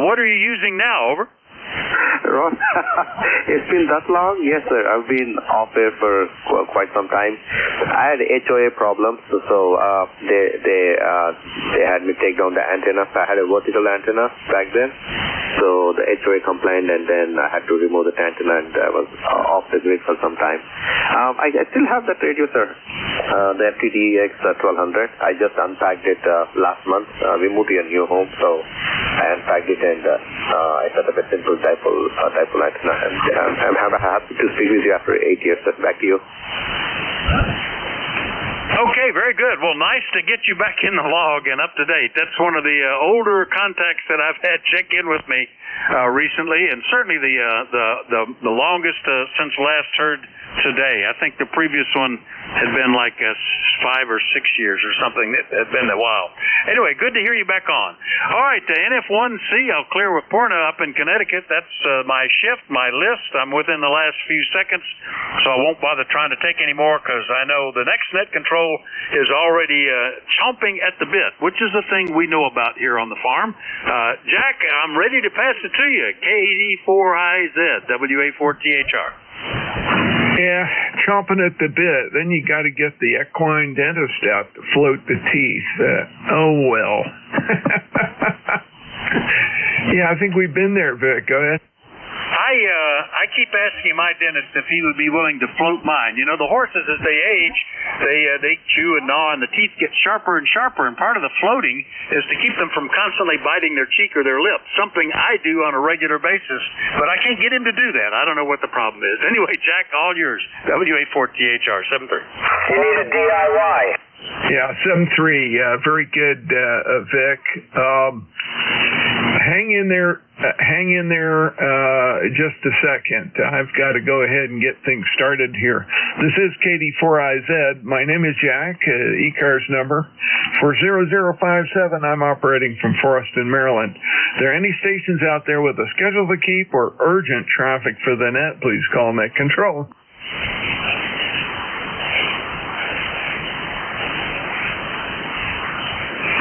[SPEAKER 13] What are you using now? Over.
[SPEAKER 14] Ron, it's been that long? Yes, sir. I've been off air for quite some time. I had HOA problems, so they had me take down the antenna. I had a vertical antenna back then, so the HOA complained, and then I had to remove the antenna, and I was off the grid for some time. I still have that radio, sir. The FTDX 1200. I just unpacked it last month. We moved to a new home, so I unpacked it, and I set up a simple dipole antenna, and I'm happy to speak with you after 8 years. So back to you.
[SPEAKER 13] Okay, very good. Well, nice to get you back in the log and up to date. That's one of the older contacts that I've had check in with me recently, and certainly the longest since last heard today. I think the previous one had been like 5 or 6 years or something. It had been a while. Anyway, good to hear you back on. All right, NF1C, I'll clear with Purna up in Connecticut. That's my shift, my list. I'm within the last few seconds, so I won't bother trying to take any more because I know the next net control is already chomping at the bit, which is a thing we know about here on the farm. Jack, I'm ready to pass it to you. KD4IZ, WA4THR.
[SPEAKER 4] Yeah, chomping at the bit. Then you got to get the equine dentist out to float the teeth. Oh, well. Yeah, I think we've been there, Vic. Go ahead.
[SPEAKER 13] I I keep asking my dentist if he would be willing to float mine. You know, the horses, as they age, they chew and gnaw, and the teeth get sharper and sharper, and part of the floating is to keep them from constantly biting their cheek or their lip, something I do on a regular basis, but I can't get him to do that. I don't know what the problem is. Anyway, Jack, all yours. WA4THR 73.
[SPEAKER 12] You need a DIY.
[SPEAKER 4] Yeah, 7-3. Very good, Vic. Hang in there. Just a second. I've got to go ahead and get things started here. This is KD4IZ. My name is Jack. ECARS number 40057. I'm operating from Forreston, Maryland. If there are any stations out there with a schedule to keep or urgent traffic for the net, please call Net Control.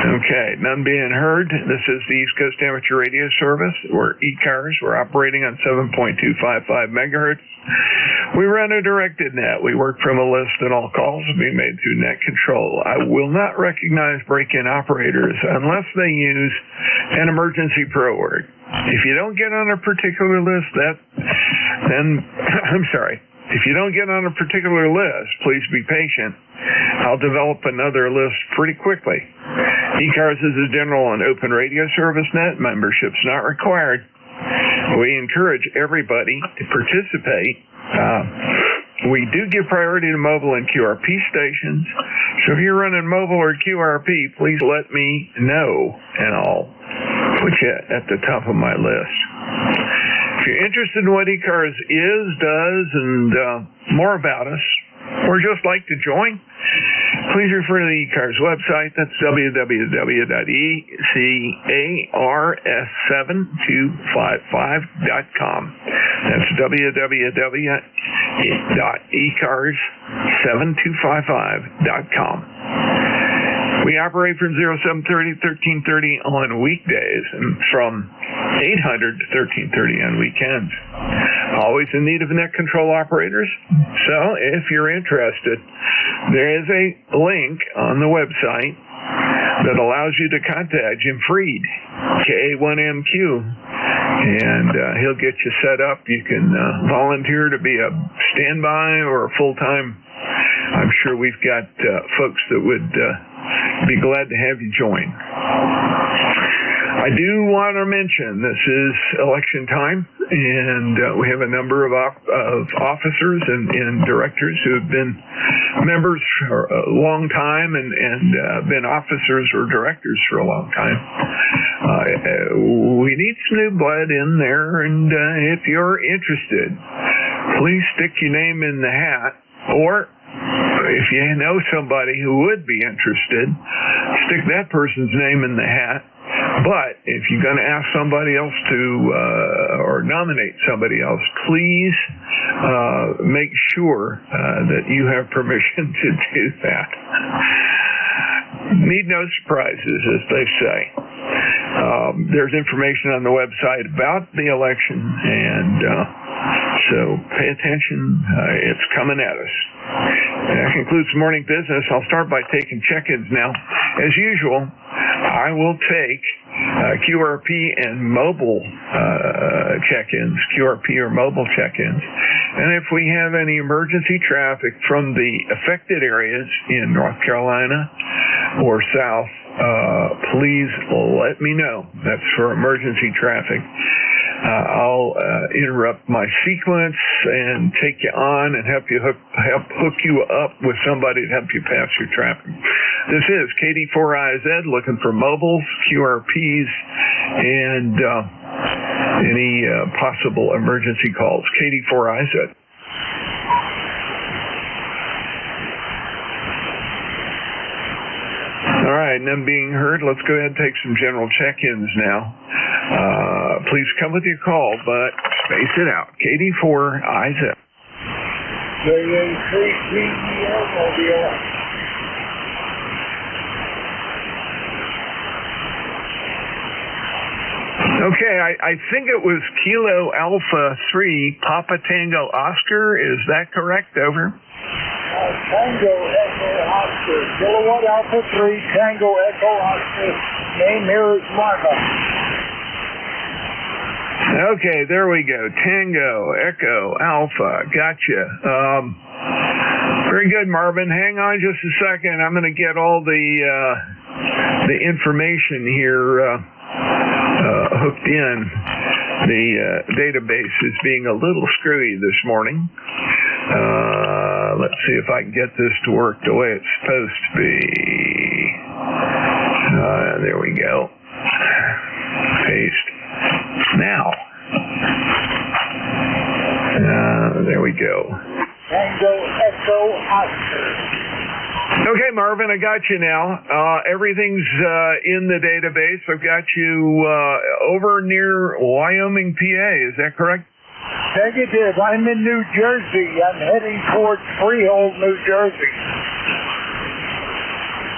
[SPEAKER 4] Okay, none being heard. This is the East Coast Amateur Radio Service. We're ECARS. We're operating on 7.255 megahertz. We run a directed net. We work from a list, and all calls will be made through Net Control. I will not recognize break-in operators unless they use an emergency pro word. If you don't get on a particular list, If you don't get on a particular list, please be patient. I'll develop another list pretty quickly. ECARS is a general and open radio service net. Membership's not required. We encourage everybody to participate. We do give priority to mobile and QRP stations. So if you're running mobile or QRP, please let me know, and I'll put you at the top of my list. If you're interested in what ECARS is, does, and more about us, or just like to join, please refer to the ECARS website. That's www.ecars7255.com. That's www.ecars7255.com. We operate from 0730 to 1330 on weekdays and from 800 to 1330 on weekends. Always in need of net control operators. So if you're interested, there is a link on the website that allows you to contact Jim Freed, KA1MQ, and he'll get you set up. You can volunteer to be a standby or a full-time. I'm sure we've got folks that would be glad to have you join. I do want to mention this is election time, and we have a number of officers and directors who have been members for a long time and been officers or directors for a long time. We need some new blood in there, and if you're interested, please stick your name in the hat, or if you know somebody who would be interested, stick that person's name in the hat. But if you're going to ask somebody else to, or nominate somebody else, please make sure that you have permission to do that. Need no surprises, as they say. There's information on the website about the election, and so pay attention. It's coming at us. That concludes morning business. I'll start by taking check-ins now. As usual, I will take QRP and mobile check-ins, QRP or mobile check-ins. And if we have any emergency traffic from the affected areas in North Carolina or South, please let me know. That's for emergency traffic. I'll interrupt my sequence and take you on and help hook you up with somebody to help you pass your traffic. This is KD4IZ looking for mobiles, QRPs, and any possible emergency calls. KD4IZ. All right, none being heard. Let's go ahead and take some general check-ins now. Please come with your call, but space it out. KD4IZ. Okay, I think it was Kilo Alpha 3, Papa Tango Oscar. Is that correct? Over.
[SPEAKER 10] Tango Echo Oscar, Kilowatt Alpha 3, Tango Echo Oscar. Name here is Martha.
[SPEAKER 4] Okay, there we go. Tango, Echo, Alpha. Gotcha. Very good, Marvin. Hang on just a second. I'm going to get all the information here hooked in. The database is being a little screwy this morning. Let's see if I can get this to work the way it's supposed to be. There we go. Paste. Now. There we go.
[SPEAKER 10] Tango, Echo, Oscar.
[SPEAKER 4] Okay, Marvin, I got you now. Everything's in the database. I've got you over near Wyoming, PA. Is that correct?
[SPEAKER 10] Negative. I'm in New Jersey. I'm heading towards Freehold, New Jersey.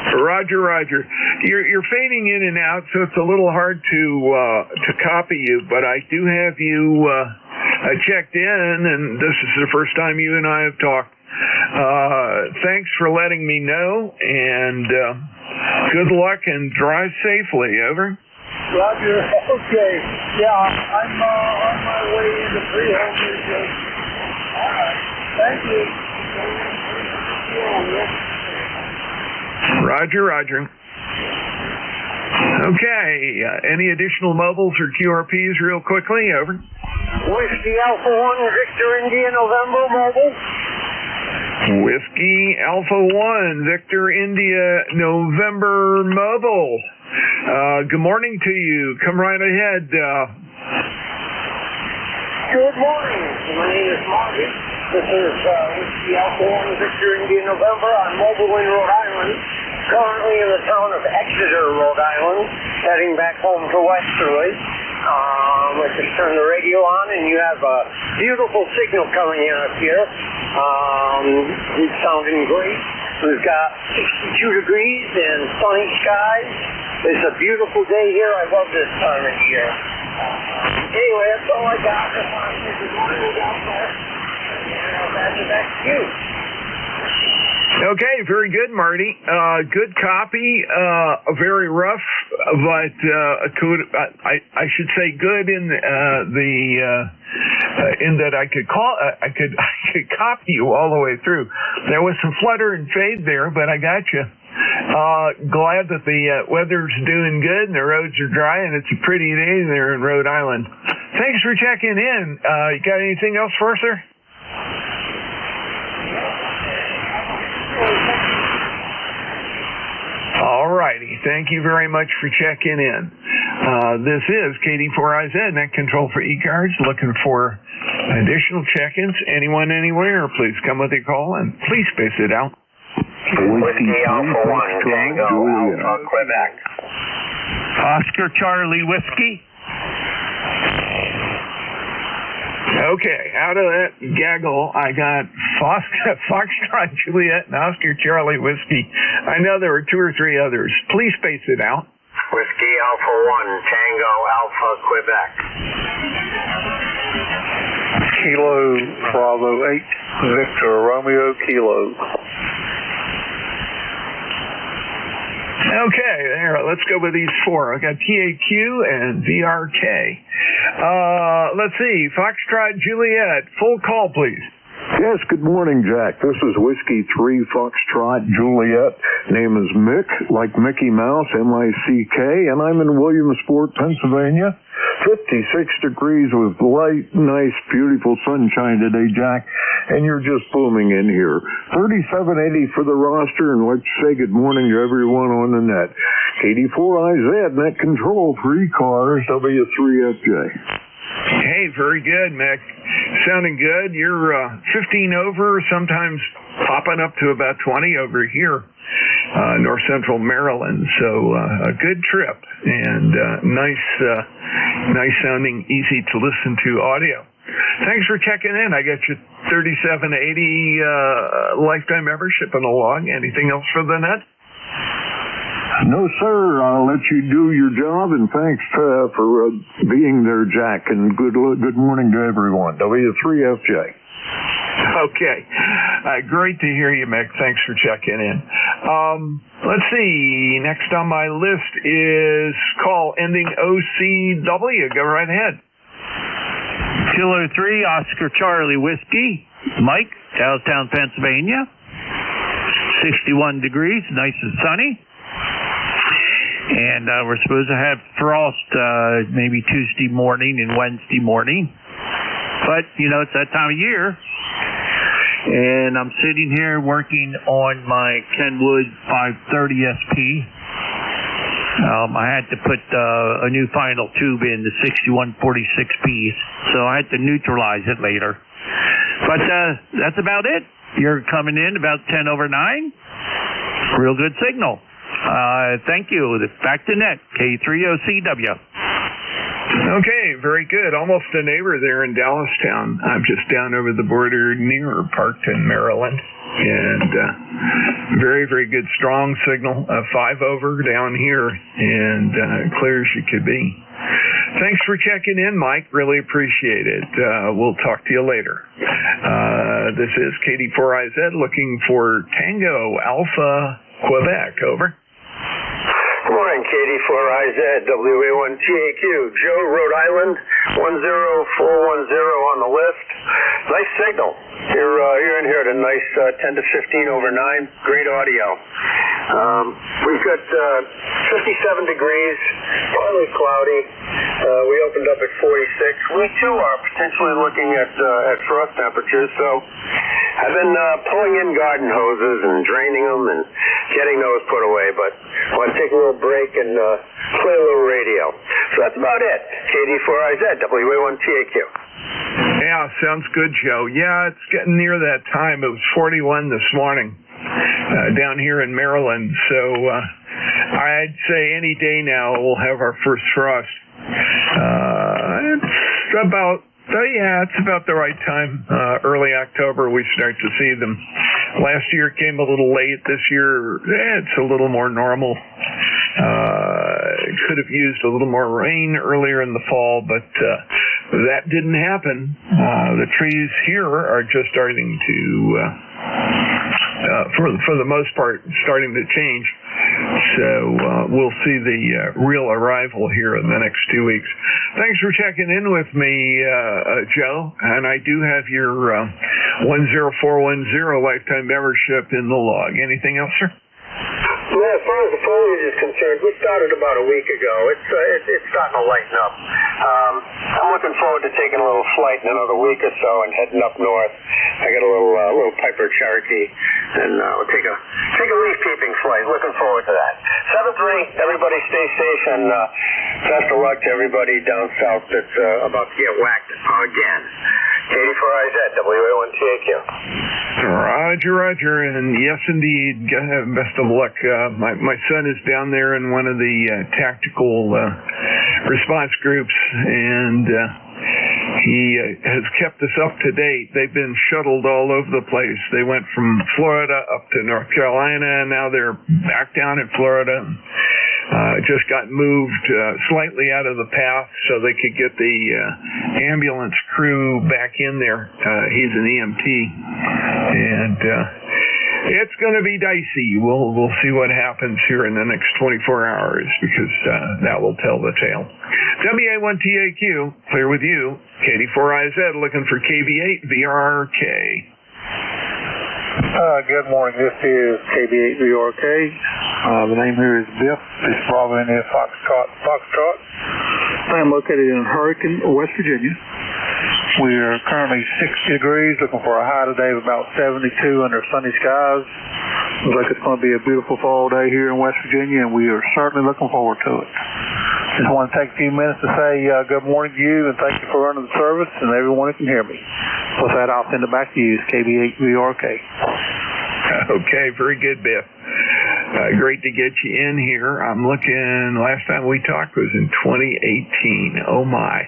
[SPEAKER 4] Roger, Roger. You're fading in and out, so it's a little hard to copy you, but I do have you checked in, and this is the first time you and I have talked. Thanks for letting me know, and good luck and drive safely. Over.
[SPEAKER 10] Roger. Okay. Yeah, I'm on my way into Freehold, New Jersey. All right. Thank you.
[SPEAKER 4] Roger, Roger. Okay. Any additional mobiles or QRPs real quickly? Over.
[SPEAKER 12] Whiskey Alpha 1, Victor India, November, mobile.
[SPEAKER 4] Whiskey Alpha 1, Victor India, November, mobile. Good morning to you. Come right ahead.
[SPEAKER 12] Good morning. My name is Marty. This is Whiskey Alpha 1, Victor India, November. I'm mobile in Rhode Island. Currently in the town of Exeter, Rhode Island. Heading back home to Westerly. Let's just turn the radio on, and you have a beautiful signal coming in up here. It's sounding great. We've got 62 degrees and sunny skies. It's a beautiful day here. I love this time of year. Anyway, that's all I got. Just want to say good morning out there. And I'll pass it back to you.
[SPEAKER 4] Okay, very good, Marty. Good copy. Very rough, but I should say good in in that I could copy you all the way through. There was some flutter and fade there, but I got you. Glad that the weather's doing good and the roads are dry and it's a pretty day there in Rhode Island. Thanks for checking in. You got anything else for us, sir? All righty. Thank you very much for checking in. This is KD4IZ, Net Control for ECARS, looking for additional check-ins. Anyone, anywhere, please come with a call and please space it out.
[SPEAKER 12] Whiskey Alpha 1, Tango, Alpha, Quebec.
[SPEAKER 4] Oscar Charlie Whiskey. Okay, out of that gaggle, I got Foxtrot Juliet and Oscar Charlie Whiskey. I know there were 2 or 3 others. Please space it out.
[SPEAKER 12] Whiskey Alpha 1, Tango, Alpha, Quebec.
[SPEAKER 2] Kilo Bravo 8, Victor Romeo Kilo.
[SPEAKER 4] Okay, there. Let's go with these 4. I got TAQ and VRK. Let's see. Foxtrot Juliet. Full call, please.
[SPEAKER 15] Yes, good morning, Jack. This is Whiskey 3 Foxtrot Juliet. Name is Mick, like Mickey Mouse, M-I-C-K, and I'm in Williamsport, Pennsylvania. 56 degrees with light, nice, beautiful sunshine today, Jack, and you're just booming in here. 3780 for the roster, and let's say good morning to everyone on the net. KD4IZ, Net Control, 3 cars, W3FJ.
[SPEAKER 4] Hey, very good, Mick. Sounding good. You're 15 over, sometimes popping up to about 20 over here, north central Maryland. So a good trip and nice sounding, easy to listen to audio. Thanks for checking in. I got your 3780 lifetime membership in the log. Anything else for the net?
[SPEAKER 15] No, sir. I'll let you do your job, and thanks for being there, Jack, and good morning to everyone. W3FJ.
[SPEAKER 4] Okay. Great to hear you, Mick. Thanks for checking in. Let's see. Next on my list is call ending OCW. Go right ahead.
[SPEAKER 6] Kilo 3, Oscar Charlie Whiskey. Mike, Charlestown, Pennsylvania. 61 degrees, nice and sunny. And we're supposed to have frost maybe Tuesday morning and Wednesday morning. But, you know, it's that time of year. And I'm sitting here working on my Kenwood 530 SP. I had to put a new final tube in, the 6146 piece, so I had to neutralize it later. But that's about it. You're coming in about 10 over 9. Real good signal. Thank you. Back to net, K3OCW.
[SPEAKER 4] Okay, very good. Almost a neighbor there in Dallastown. I'm just down over the border near Parkton, Maryland. And very, very good, strong signal. 5 over down here, and clear as you could be. Thanks for checking in, Mike. Really appreciate it. We'll talk to you later. This is KD4IZ looking for Tango Alpha Quebec. Over.
[SPEAKER 3] Good morning, KD4IZ, WA1TAQ, Joe, Rhode Island, 10410 on the list. Nice signal. You're in here at a nice 10 to 15 over 9. Great audio. We've got 57 degrees, partly cloudy. We opened up at 46. We too are potentially looking at frost temperatures, so I've been pulling in garden hoses and draining them and getting those put away, but I want to take a little break and play a little radio. So that's about it. KD4IZ, WA1TAQ.
[SPEAKER 4] Yeah, sounds good, Joe. Yeah, it's getting near that time. It was 41 this morning down here in Maryland, so I'd say any day now we'll have our first frost. It's about the right time. Early October we start to see them. Last year it came a little late. This year it's a little more normal. Could have used a little more rain earlier in the fall, but that didn't happen. The trees here are just starting to, for the most part, starting to change. So we'll see the real arrival here in the next 2 weeks. Thanks for checking in with me, Joe. And I do have your 10410 lifetime membership in the log. Anything else, sir?
[SPEAKER 3] Well, as far as the foliage is concerned, we started about a week ago. It's starting to lighten up. I'm looking forward to taking a little flight in another week or so and heading up north. I got a little Piper Cherokee, and we'll take a leaf peeping flight. Looking forward to that. 7-3, everybody stay safe, and best of luck to everybody down south that's about to get whacked again. KD4IZ, WA1TAQ.
[SPEAKER 4] Roger, and yes, indeed, best of luck. My son is down there in one of the tactical response groups, and he has kept us up to date. They've been shuttled all over the place. They went from Florida up to North Carolina, and now they're back down in Florida. Just got moved slightly out of the path so they could get the ambulance crew back in there. He's an EMT, and it's going to be dicey. We'll see what happens here in the next 24 hours because that will tell the tale. WA1TAQ, clear with you. KD4IZ looking for KB8VRK.
[SPEAKER 22] Good morning. This is KB8VRK. The name here is Biff. It's Bravo India Foxtrot. I am located in Hurricane, West Virginia. We are currently 60 degrees, looking for a high today of about 72 under sunny skies. Looks like it's going to be a beautiful fall day here in West Virginia, and we are certainly looking forward to it. Just want to take a few minutes to say good morning to you, and thank you for running the service, and everyone who can hear me. With that, I'll send it back to you. It's KB8VRK.
[SPEAKER 4] Okay, very good, Biff. Great to get you in here. I'm looking, last time we talked was in 2018. Oh, my.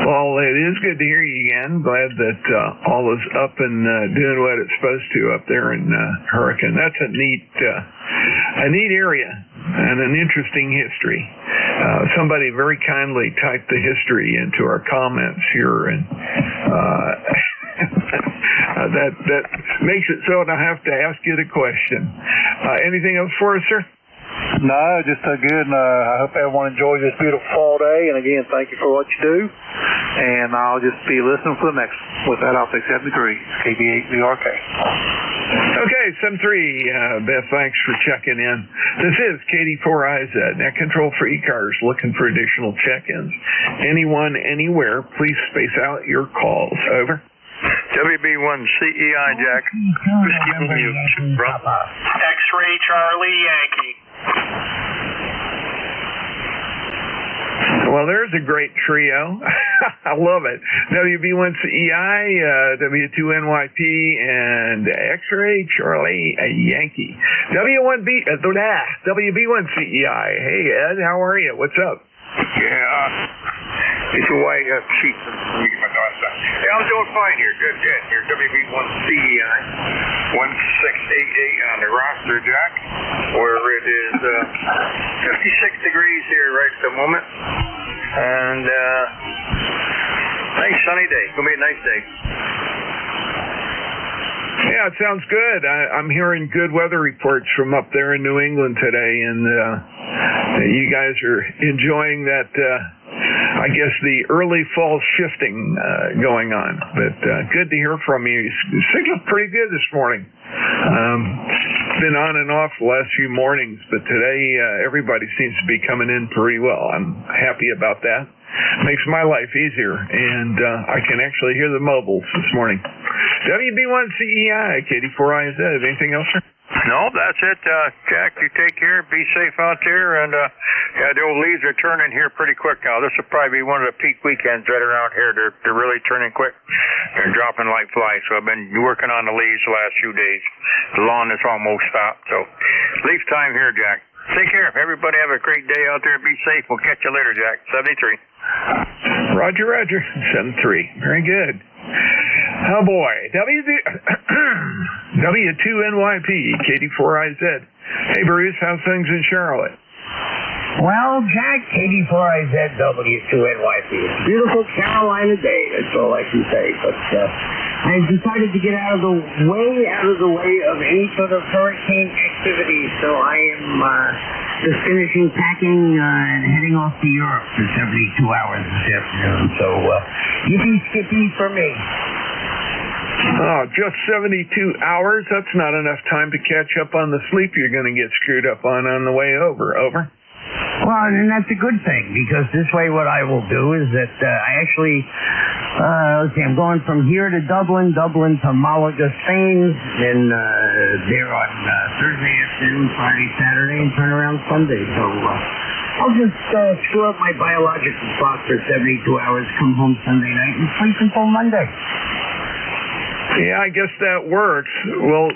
[SPEAKER 4] Well, it is good to hear you again. Glad that all is up and doing what it's supposed to up there in Hurricane. That's a neat area and an interesting history. Somebody very kindly typed the history into our comments here, and that makes it so I have to ask you the question. Anything else for us, sir?
[SPEAKER 22] No, just good. I hope everyone enjoys this beautiful fall day. And again, thank you for what you do. and I'll just be listening for the next one. With that, I'll say 73, KB8VRK.
[SPEAKER 4] Okay, 73, Beth, thanks for checking in. This is KD4IZ, Net Control for ECARS, looking for additional check-ins. Anyone, anywhere, please space out your calls. Over.
[SPEAKER 21] WB1CEI, Jack.
[SPEAKER 2] X-Ray Charlie Yankee.
[SPEAKER 4] Well, there's a great trio. I love it. WB1CEI, W2NYP, and X-Ray Charlie Yankee. WB1CEI. Hey, Ed, how are you? What's up?
[SPEAKER 17] It's a white sheet. Let me get my thoughts out. Hey, I'm doing fine here. Good. Here, WB1CEI 1688 on the roster, Jack, where it is 56 degrees here right at the moment. And nice sunny day. It's going to be a nice day.
[SPEAKER 4] Yeah, it sounds good. I'm hearing good weather reports from up there in New England today, and you guys are enjoying that, I guess, the early fall shifting going on. But good to hear from you. Signal's pretty good this morning. It's been on and off the last few mornings, but today everybody seems to be coming in pretty well. I'm happy about that. Makes my life easier, and I can actually hear the mobiles this morning. WB1CEI, KD4IZ. Anything else, sir?
[SPEAKER 21] No, that's it, Jack. You take care. Be safe out there. And the old leaves are turning here pretty quick now. This will probably be one of the peak weekends right around here. They're really turning quick. They're dropping like flies. So I've been working on the leaves the last few days. The lawn is almost stopped. So leaf time here, Jack. Take care. Everybody have a great day out there. Be safe. We'll catch you later, Jack. 73.
[SPEAKER 4] Roger. 73. Very good. Oh, boy. W2NYP, KD4IZ. Hey, Bruce, how's things in Charlotte?
[SPEAKER 12] Well, Jack, KD4IZ, W2NYP. Beautiful Carolina day, that's all I can say. But I decided to get out of the way of any sort of hurricane activity, so I am just finishing packing and heading off to Europe for 72 hours this afternoon. So, yippee skippy for me.
[SPEAKER 4] Oh, just 72 hours? That's not enough time to catch up on the sleep you're going to get screwed up on the way over. Over.
[SPEAKER 12] Well, and that's a good thing, because this way what I will do is that I actually, let's see, I'm going from here to Dublin to Malaga, Spain, then there on Thursday afternoon, Friday, Saturday, and turn around Sunday. So I'll just screw up my biological clock for 72 hours, come home Sunday night, and sleep until Monday.
[SPEAKER 4] Yeah, I guess that works. Well,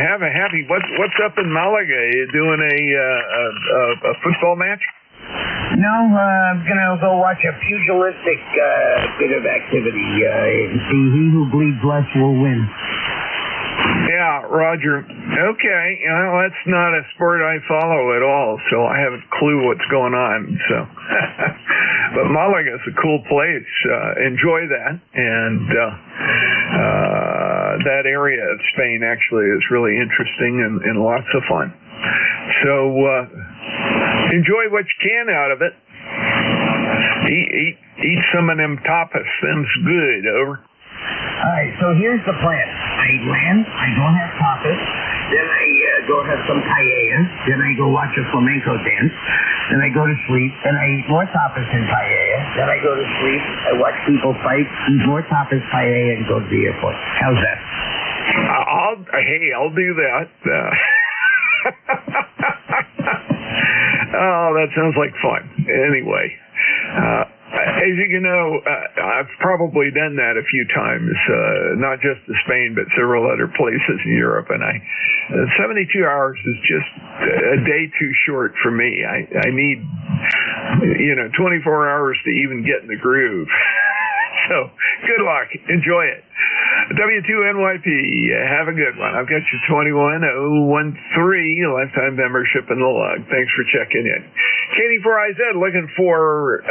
[SPEAKER 4] have a happy. What's up in Malaga? You doing a football match?
[SPEAKER 12] No, I'm gonna go watch a pugilistic bit of activity. See, he who bleeds less will win.
[SPEAKER 4] Yeah, Roger. Okay, that's not a sport I follow at all, so I haven't a clue what's going on. So, but Malaga's a cool place. Enjoy that, and that area of Spain actually is really interesting and lots of fun. So enjoy what you can out of it. Eat some of them tapas. Them's good. Over.
[SPEAKER 12] All right, so here's the plan. I land, I go have tapas, then I go have some paella, then I go watch a flamenco dance, then I go to sleep, then I eat more tapas and paella, then I go to sleep, I watch people fight, eat more tapas, paella, and go to the airport. How's that?
[SPEAKER 4] I'll do that. Oh, that sounds like fun. Anyway, as you know, I've probably done that a few times, not just to Spain, but several other places in Europe. And 72 hours is just a day too short for me. I need, 24 hours to even get in the groove. So, good luck. Enjoy it. W2NYP, have a good one. I've got your 21013 lifetime membership in the log. Thanks for checking in. KD4IZ looking for,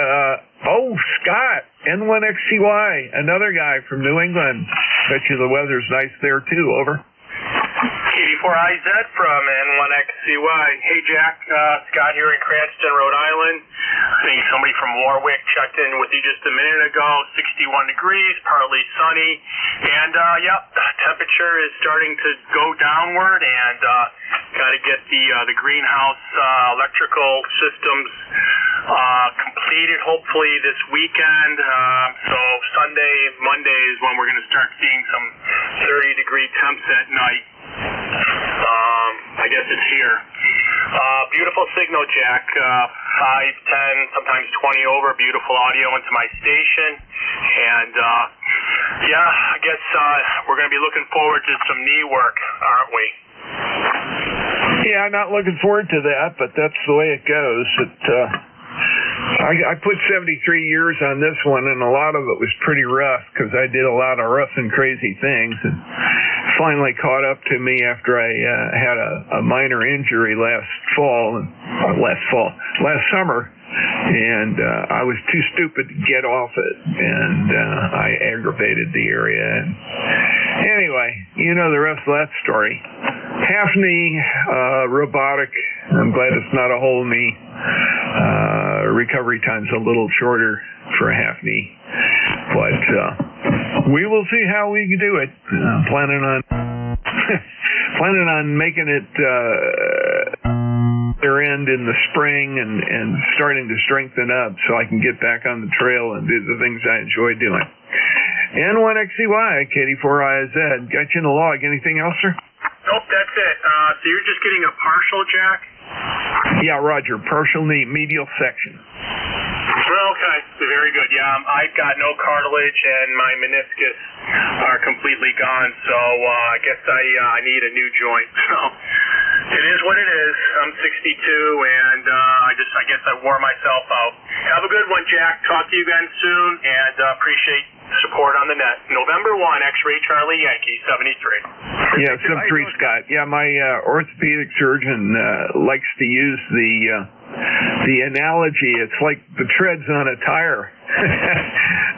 [SPEAKER 4] Scott, N1XCY, another guy from New England. Bet you the weather's nice there too. Over.
[SPEAKER 11] KD4 KD4IZ from N1XCY. Hey, Jack. Scott here in Cranston, Rhode Island. I think somebody from Warwick checked in with you just a minute ago. 61 degrees, partly sunny. And, temperature is starting to go downward, and got to get the greenhouse electrical systems completed hopefully this weekend. So Sunday, Monday is when we're going to start seeing some 30-degree temps at night. I guess it's here. Beautiful signal, Jack. 5, 10, sometimes 20 over. Beautiful audio into my station. And, I guess we're going to be looking forward to some knee work, aren't we?
[SPEAKER 4] Yeah, I'm not looking forward to that, but that's the way it goes. I put 73 years on this one, and a lot of it was pretty rough because I did a lot of rough and crazy things. And finally caught up to me after I had a minor injury last summer, and I was too stupid to get off it, and I aggravated the area. And anyway, you know the rest of that story. Half knee, robotic. I'm glad it's not a whole knee. Recovery time's a little shorter for a half knee, but we will see how we can do it. Planning on making it their end in the spring and starting to strengthen up so I can get back on the trail and do the things I enjoy doing. N1XCY, KD4IZ, got you in the log. Anything else, sir?
[SPEAKER 11] Nope, that's it. So you're just getting a partial, Jack?
[SPEAKER 4] Yeah, Roger. Partial knee, medial section.
[SPEAKER 11] Okay, very good. Yeah, I've got no cartilage and my meniscus are completely gone, so I guess I need a new joint. So it is what it is. I'm 62, and I guess I wore myself out. Have a good one, Jack. Talk to you again soon, and appreciate support on the net. November 1, X-Ray Charlie Yankee, 73.
[SPEAKER 4] Yeah, 73, Scott. Yeah, my orthopedic surgeon likes to use the analogy. It's like the treads on a tire.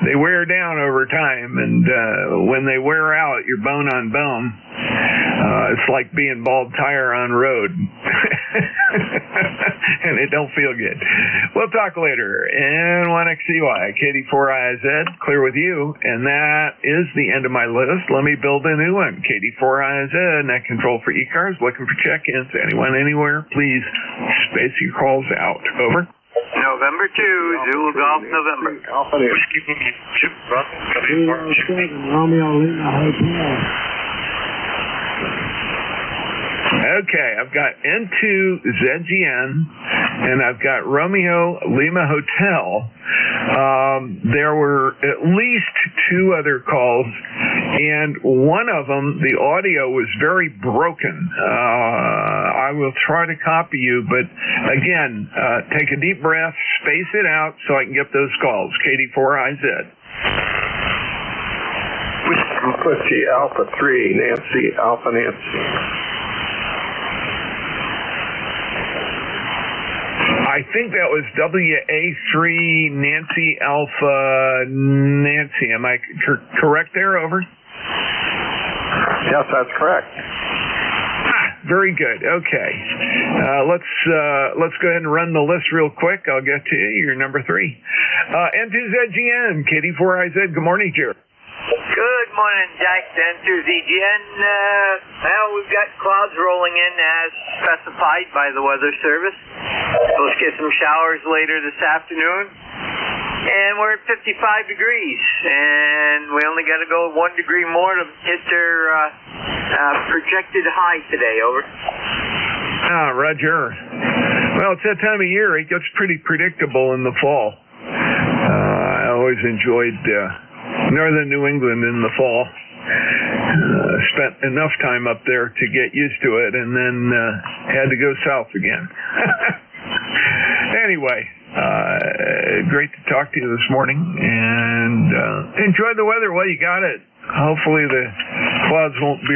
[SPEAKER 4] They wear down over time, and when they wear out, you're bone on bone. It's like being bald tire on road. And it don't feel good. We'll talk later. N1XCY, KD4IZ, clear with you. And that is the end of my list. Let me build a new one. KD4IZ, net control for ECARS, looking for check-ins. Anyone, anywhere, please space your calls out. Over.
[SPEAKER 16] November 2, Zulu Golf, November.
[SPEAKER 10] Romeo Lima Hotel.
[SPEAKER 4] Okay, I've got N2ZGN, and I've got Romeo Lima Hotel. There were at least 2 other calls, and one of them, the audio was very broken. I will try to copy you, but again, take a deep breath, space it out so I can get those calls. KD4IZ.
[SPEAKER 3] Whiskey Alpha 3, Nancy, Alpha Nancy.
[SPEAKER 4] I think that was WA3 Nancy Alpha Nancy. Am I correct there? Over.
[SPEAKER 3] Yes, that's correct.
[SPEAKER 4] Very good. Okay. Let's go ahead and run the list real quick. I'll get to you. You're number 3. N2ZGN, KD4IZ. Good morning, Jared.
[SPEAKER 16] Good morning, Jack. N2ZGN. Well, we've got clouds rolling in as specified by the Weather Service. Let's get some showers later this afternoon. And we're at 55 degrees. And we only got to go 1 degree more to hit their projected high today. Over.
[SPEAKER 4] Roger. Well, it's that time of year. It gets pretty predictable in the fall. I always enjoyed northern New England in the fall. Spent enough time up there to get used to it, and then had to go south again. Anyway, great to talk to you this morning, and enjoy the weather while you got it. Hopefully the clouds won't be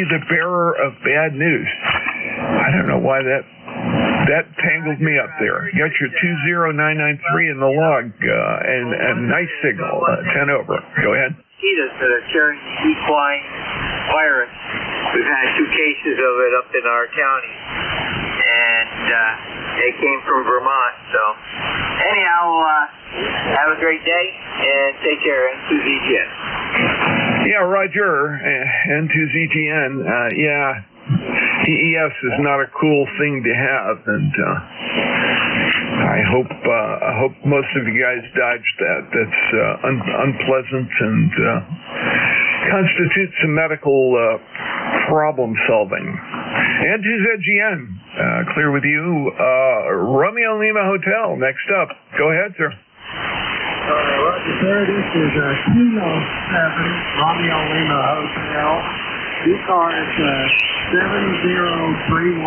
[SPEAKER 4] the bearer of bad news. I don't know why that tangled me up there. Got your 20993 in the log, and a nice signal, 10 over. Go ahead.
[SPEAKER 16] Mosquitoes that are carrying equine virus We've had 2 cases of it up in our county, and they came from Vermont. So anyhow, have a great day and take care. N2ZGN.
[SPEAKER 4] Yeah, Roger. N2ZGN. Yeah, EES is not a cool thing to have, and I hope most of you guys dodged that. That's unpleasant and constitutes some medical problem solving. N2ZGN, clear with you. Romeo Lima Hotel, next up. Go ahead, sir.
[SPEAKER 5] Roger, sir. This is Kilo 7, Romeo Lima Hotel. ECARS 7031.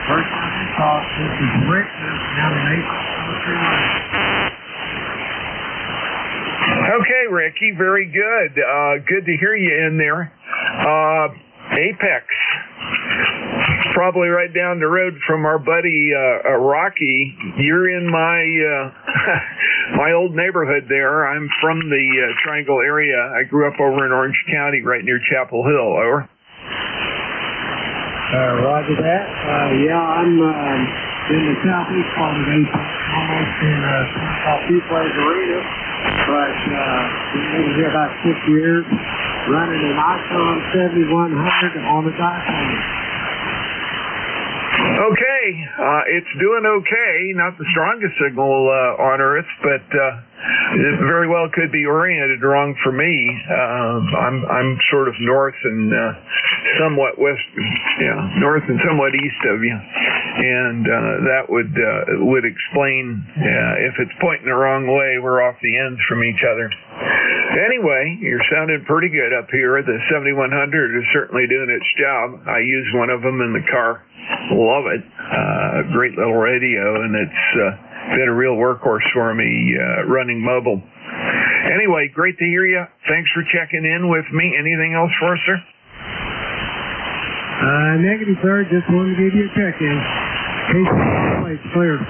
[SPEAKER 5] First time talk. This is Rick. Down in April.
[SPEAKER 4] Okay, Ricky, very good. Good to hear you in there. Apex, probably right down the road from our buddy Rocky. You're in my my old neighborhood there. I'm from the Triangle area. I grew up over in Orange County, right near Chapel Hill. Over.
[SPEAKER 5] Roger that. Yeah, I'm in the southeast part of Apex, almost in Few Plays Arena. But we've been here about 6 years, running an Icon 7100 on the diphone.
[SPEAKER 4] Okay, it's doing okay. Not the strongest signal on Earth, but it very well could be oriented wrong for me. I'm sort of north and somewhat west, north and somewhat east of you, and that would explain if it's pointing the wrong way. We're off the ends from each other. Anyway, you're sounding pretty good up here. The 7100 is certainly doing its job. I use one of them in the car. Love it. Great little radio, and it's been a real workhorse for me running mobile. Anyway, great to hear you. Thanks for checking in with me. Anything else for us, sir?
[SPEAKER 5] Negative, sir. Just wanted to give you a check-in. Case clear.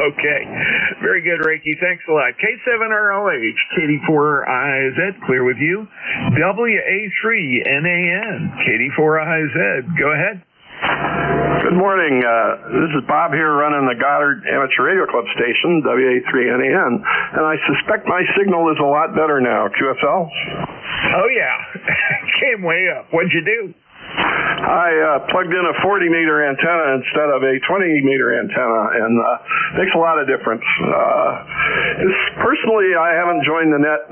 [SPEAKER 4] Okay. Very good, Reiki. Thanks a lot. K7ROH, KD4IZ, clear with you. WA3NAN, KD4IZ. Go ahead.
[SPEAKER 20] Good morning. This is Bob here running the Goddard Amateur Radio Club station, WA3NAN, and I suspect my signal is a lot better now. QSL?
[SPEAKER 4] Oh, yeah. Came way up. What'd you do?
[SPEAKER 20] I plugged in a 40-meter antenna instead of a 20-meter antenna, and makes a lot of difference. Personally, I haven't joined the net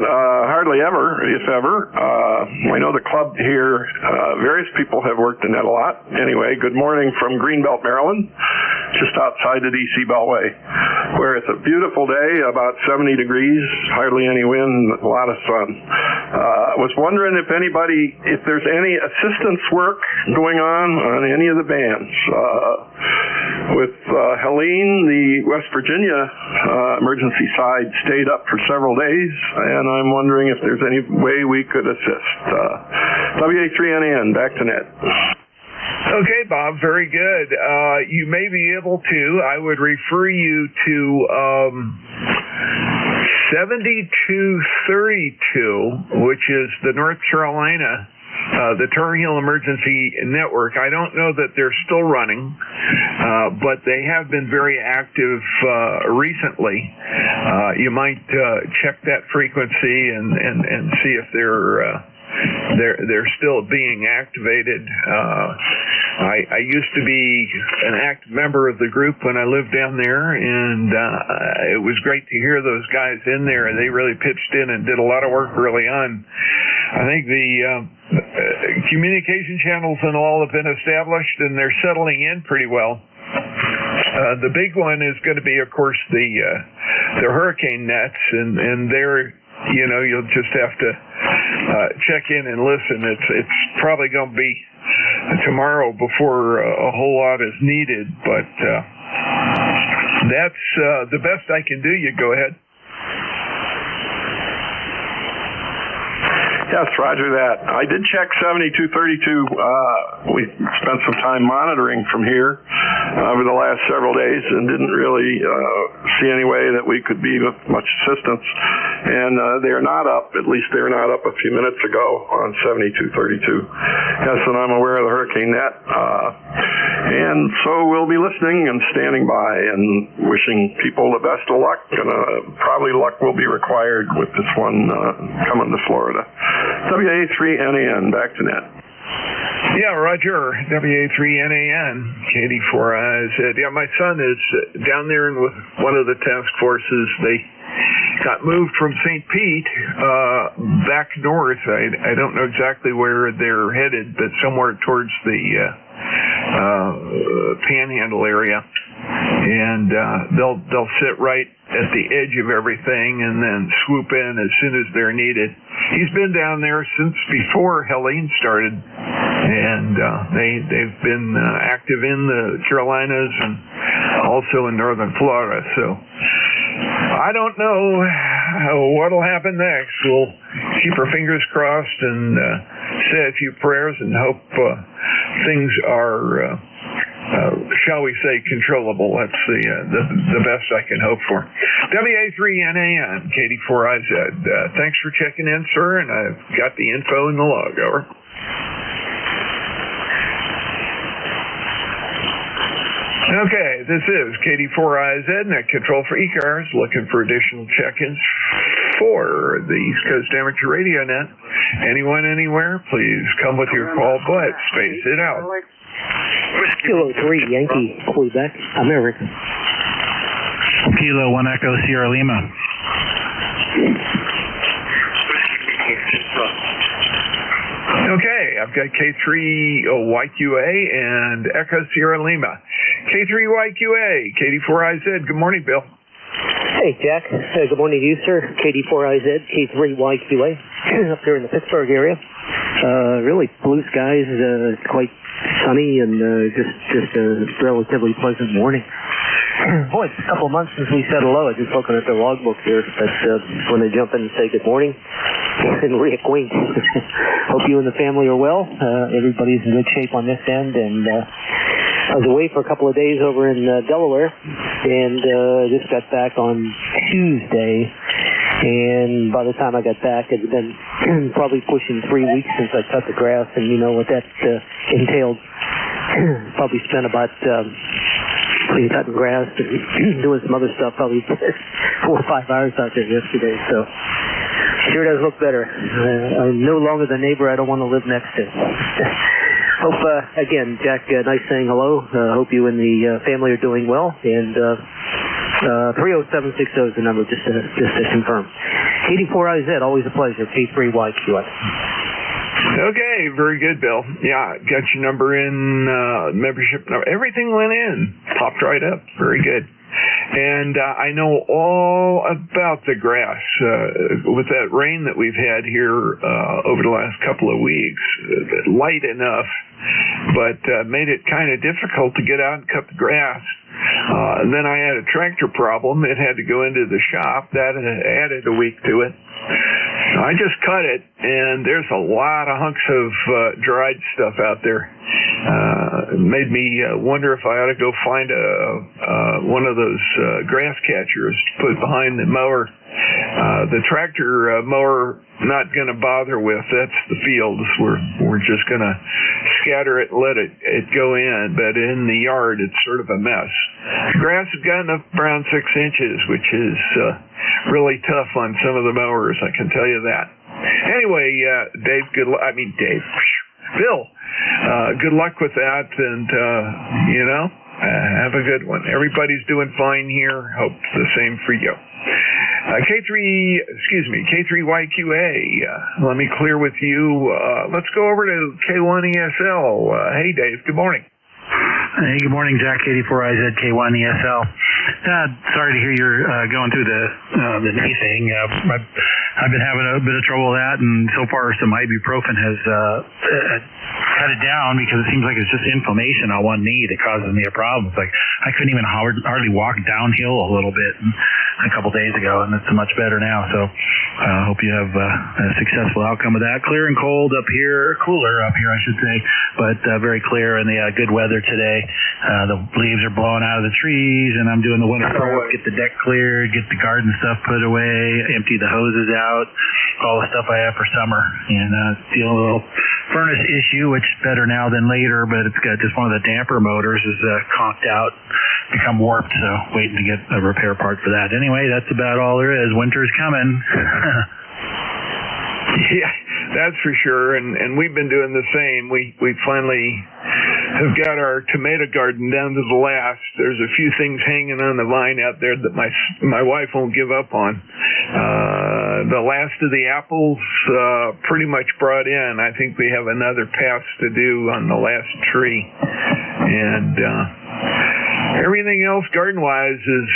[SPEAKER 20] hardly ever, if ever. I know the club here, various people have worked the net a lot. Anyway, good morning from Greenbelt, Maryland, just outside the D.C. Beltway, where it's a beautiful day, about 70 degrees, hardly any wind, a lot of sun. Was wondering if there's any assistance work going on any of the bands. With Helene, the West Virginia emergency side stayed up for several days, and I'm wondering if there's any way we could assist. WA3NAN, back to net.
[SPEAKER 4] Okay, Bob, very good. You may be able to. I would refer you to 7232, which is the North Carolina, the Tar Heel Emergency Network. I don't know that they're still running, but they have been very active recently. You might check that frequency and see if they're still being activated. I used to be an active member of the group when I lived down there, and it was great to hear those guys in there. They really pitched in and did a lot of work early on. I think the communication channels and all have been established, and they're settling in pretty well. The big one is going to be, of course, the hurricane nets, and they're, you'll just have to check in and listen. It's probably going to be tomorrow before a whole lot is needed, but that's the best I can do. You go ahead.
[SPEAKER 20] Yes, roger that. I did check 7232. We spent some time monitoring from here over the last several days and didn't really see any way that we could be of much assistance. and they're not up. At least they're not up a few minutes ago on 7232. Yes, and I'm aware of the hurricane net, and so we'll be listening and standing by and wishing people the best of luck, and probably luck will be required with this one coming to Florida. WA3NAN, back to net.
[SPEAKER 4] Yeah, Roger. WA3NAN, KD4IZ. Yeah, my son is down there with one of the task forces. They got moved from St. Pete back north. I don't know exactly where they're headed, but somewhere towards the Panhandle area. And they'll sit right at the edge of everything and then swoop in as soon as they're needed. He's been down there since before Helene started, and they've been active in the Carolinas and also in northern Florida. So I don't know what'll happen next. We'll keep our fingers crossed and say a few prayers and hope things are shall we say, controllable. That's the best I can hope for. WA3NAN, KD4IZ. Thanks for checking in, sir, and I've got the info in the log. Over. Okay, this is KD4IZ, net control for ECARS, looking for additional check-ins for the East Coast Amateur Radio Net. Anyone, anywhere, please come with your call, but space it out.
[SPEAKER 9] Kilo 3 Yankee, Quebec, America.
[SPEAKER 6] Kilo 1 Echo Sierra Lima.
[SPEAKER 4] Okay, I've got K3YQA and Echo Sierra Lima. K3YQA, KD4IZ. Good morning, Bill.
[SPEAKER 9] Hey, Jack. Good morning to you, sir. KD4IZ, K3YQA, up there in the Pittsburgh area. Really blue skies, quite sunny, and just a relatively pleasant morning. Boy, it's a couple of months since we said hello. I was just looking at the logbook here, but when they jump in and say good morning and reacquaint. Hope you and the family are well. Everybody's in good shape on this end, and I was away for a couple of days over in Delaware, and just got back on Tuesday. And by the time I got back, it had been probably pushing 3 weeks since I cut the grass, and you know what that entailed. Probably spent about between cutting grass and doing some other stuff, probably 4 or 5 hours out there yesterday. So sure does look better. I'm no longer the neighbor I don't want to live next to. Hope, again, Jack, nice saying hello. Hope you and the family are doing well. And 30760 is the number, just to confirm. 84IZ, always a pleasure. K3YQS.
[SPEAKER 4] Okay, very good, Bill. Yeah, got your number in, membership number. Everything went in. Popped right up. Very good. And I know all about the grass. With that rain that we've had here over the last couple of weeks, light enough, but made it kind of difficult to get out and cut the grass. Then I had a tractor problem. It had to go into the shop. That added a week to it. I just cut it, and there's a lot of hunks of dried stuff out there. It made me wonder if I ought to go find one of those grass catchers to put behind the mower. The tractor mower, not going to bother with. That's the fields. We're just going to scatter it and let it go in. But in the yard, it's sort of a mess. The grass has gotten up around 6 inches, which is really tough on some of the mowers, I can tell you that. Anyway, Dave, Bill, good luck with that, and, have a good one. Everybody's doing fine here. Hope the same for you. K3YQA, let me clear with you. Let's go over to K1ESL. Hey, Dave, good morning.
[SPEAKER 18] Hey, good morning, Jack. 84IZ, K1ESL. Sorry to hear you're going through the knee thing. I've been having a bit of trouble with that, and so far some ibuprofen has cut it down, because it seems like it's just inflammation on one knee that causes me a problem. It's like I couldn't even hardly walk downhill a little bit. And a couple days ago, and it's much better now. So I hope you have a successful outcome of that. Clear and cold up here, cooler up here, I should say, but very clear, and good weather today. The leaves are blowing out of the trees, and I'm doing the winter prep, get the deck cleared, get the garden stuff put away, empty the hoses out, all the stuff I have for summer, and dealing with a little furnace issue, which is better now than later, but it's got just one of the damper motors is conked out, become warped, so waiting to get a repair part for that. Anyway, that's about all there is. Winter's coming.
[SPEAKER 4] Yeah, that's for sure, and we've been doing the same. We finally have got our tomato garden down to the last. There's a few things hanging on the vine out there that my wife won't give up on. The last of the apples pretty much brought in. I think we have another pass to do on the last tree, and everything else garden-wise is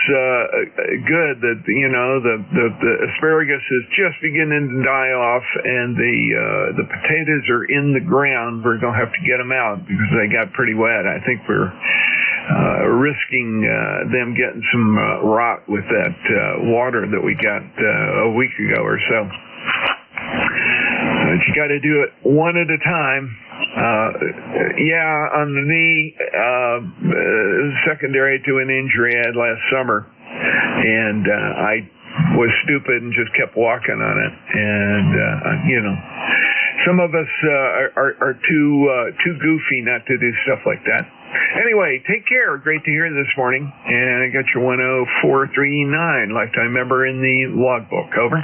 [SPEAKER 4] good. That the asparagus is just beginning to die off, and the potatoes are in the ground. We're gonna have to get them out because they got pretty wet. I think we're risking them getting some rot with that water that we got a week ago or so. But you got to do it one at a time. On the knee, secondary to an injury I had last summer, and I was stupid and just kept walking on it. And some of us are too goofy not to do stuff like that. Anyway, take care. Great to hear you this morning. And I got your 10439 lifetime member in the logbook. Over.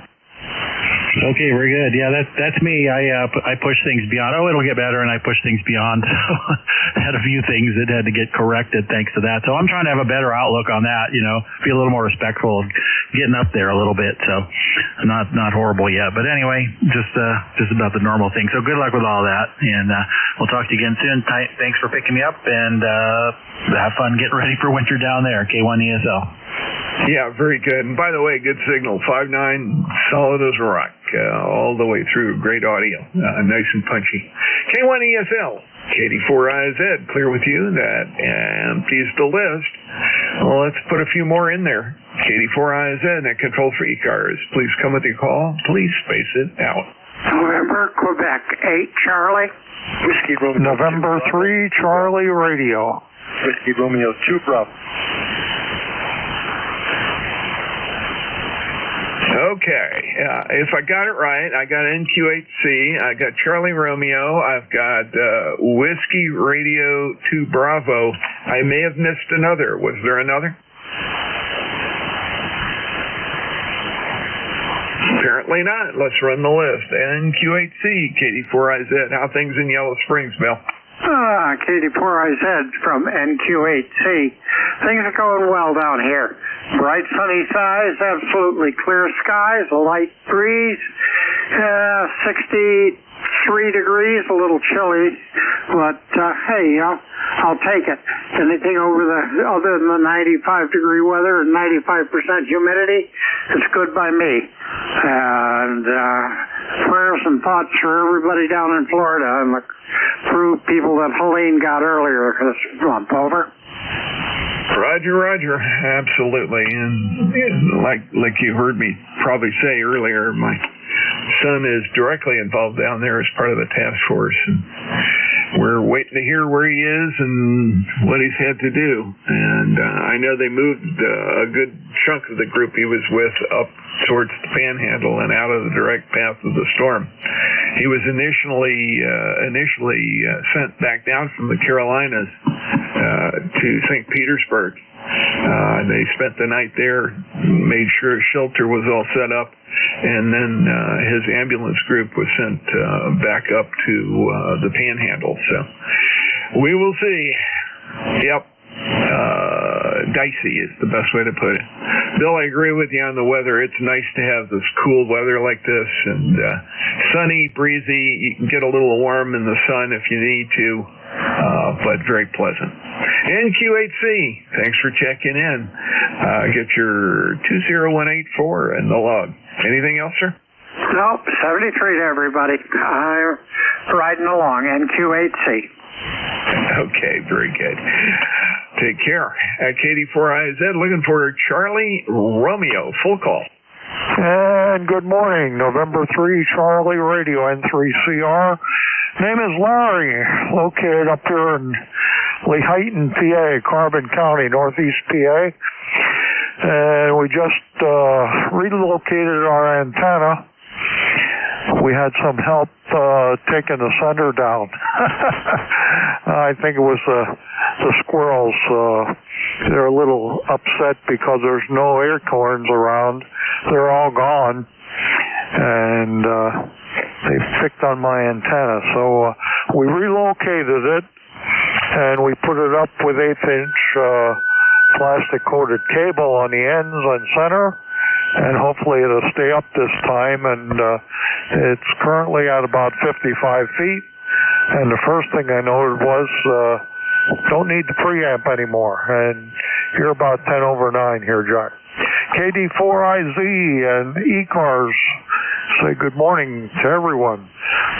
[SPEAKER 18] Okay, very good. Yeah, that's me. I push things beyond. Oh, it'll get better, and I push things beyond. So I had a few things that had to get corrected thanks to that. So I'm trying to have a better outlook on that. Be a little more respectful of getting up there a little bit. So not horrible yet, but anyway, just about the normal thing. So good luck with all that, and we'll talk to you again soon. Thanks for picking me up, and have fun getting ready for winter down there. K1 ESL.
[SPEAKER 4] Yeah, very good. And by the way, good signal. 5.9, solid as a rock, all the way through. Great audio, nice and punchy. K1 ESL, KD4IZ, clear with you. That empties the list. Well, let's put a few more in there. KD4IZ, net control for ECARS. Please come with your call. Please space it out.
[SPEAKER 10] November, Quebec 8, Charlie.
[SPEAKER 17] Whiskey Romeo.
[SPEAKER 22] November 3, Charlie Radio.
[SPEAKER 17] Whiskey Romeo 2, Bravo.
[SPEAKER 4] Okay, if I got it right, I got NQ8C, I got Charlie Romeo, I've got Whiskey Radio 2 Bravo. I may have missed another. Was there another? Apparently not. Let's run the list. NQ8C, KD4IZ. How things in Yellow Springs, Bill?
[SPEAKER 10] KD4IZ from NQ8C. Things are going well down here. Bright sunny skies, absolutely clear skies, a light breeze, 63 degrees, a little chilly, but hey, I'll take it. Anything other than the 95 degree weather and 95% humidity, it's good by me. And prayers and thoughts for everybody down in Florida and the crew people that Helene got earlier this month. Over.
[SPEAKER 4] Roger. Absolutely. And like you heard me probably say earlier, my son is directly involved down there as part of the task force. And we're waiting to hear where he is and what he's had to do. And I know they moved a good chunk of the group he was with up towards the Panhandle and out of the direct path of the storm. He was initially sent back down from the Carolinas to St. Petersburg. They spent the night there, made sure his shelter was all set up, and then his ambulance group was sent back up to the Panhandle. So we will see. Yep. Dicey is the best way to put it. Bill, I agree with you on the weather. It's nice to have this cool weather like this, and sunny, breezy. You can get a little warm in the sun if you need to, but very pleasant. NQ8C, thanks for checking in. Get your 20184 in the log. Anything else, sir?
[SPEAKER 10] Nope, 73 to everybody. I'm riding along, NQ8C.
[SPEAKER 4] Okay, very good. Take care. At KD4IZ, looking for Charlie Romeo. Full call.
[SPEAKER 1] And good morning, November 3, Charlie Radio N3CR. Name is Larry, located up here in Lehighton, PA, Carbon County, Northeast PA. And we just relocated our antenna. We had some help taking the sender down. I think it was the squirrels. They're a little upset because there's no acorns around. They're all gone. And they picked on my antenna. So we relocated it, and we put it up with 1/8-inch plastic-coated cable on the ends and center. And hopefully it'll stay up this time, and it's currently at about 55 feet. And the first thing I noted was, don't need the preamp anymore. And you're about 10 over 9 here, Jack. KD4IZ and ECARS say good morning to everyone.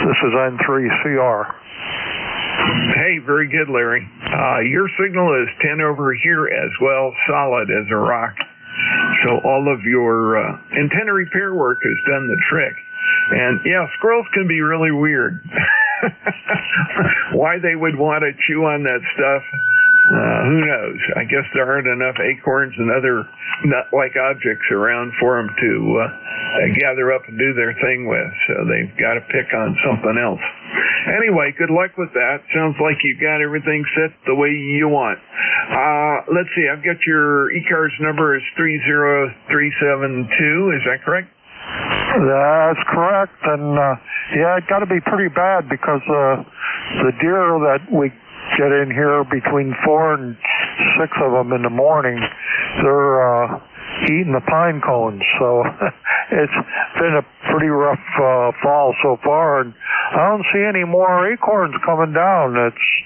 [SPEAKER 1] This is N3CR.
[SPEAKER 4] Hey, very good, Larry. Your signal is 10 over here as well, solid as a rock. So all of your antenna repair work has done the trick. And yeah, squirrels can be really weird. Why they would want to chew on that stuff, who knows? I guess there aren't enough acorns and other nut-like objects around for them to gather up and do their thing with. So they've got to pick on something else. Anyway, good luck with that. Sounds like you've got everything set the way you want. Let's see, I've got your ECARS number is 30372. Is that correct?
[SPEAKER 1] That's correct. And yeah, it got to be pretty bad because the deer that we get in here, between 4 and 6 of them in the morning, they're eating the pine cones. So it's been a pretty rough fall so far, and I don't see any more acorns coming down. It's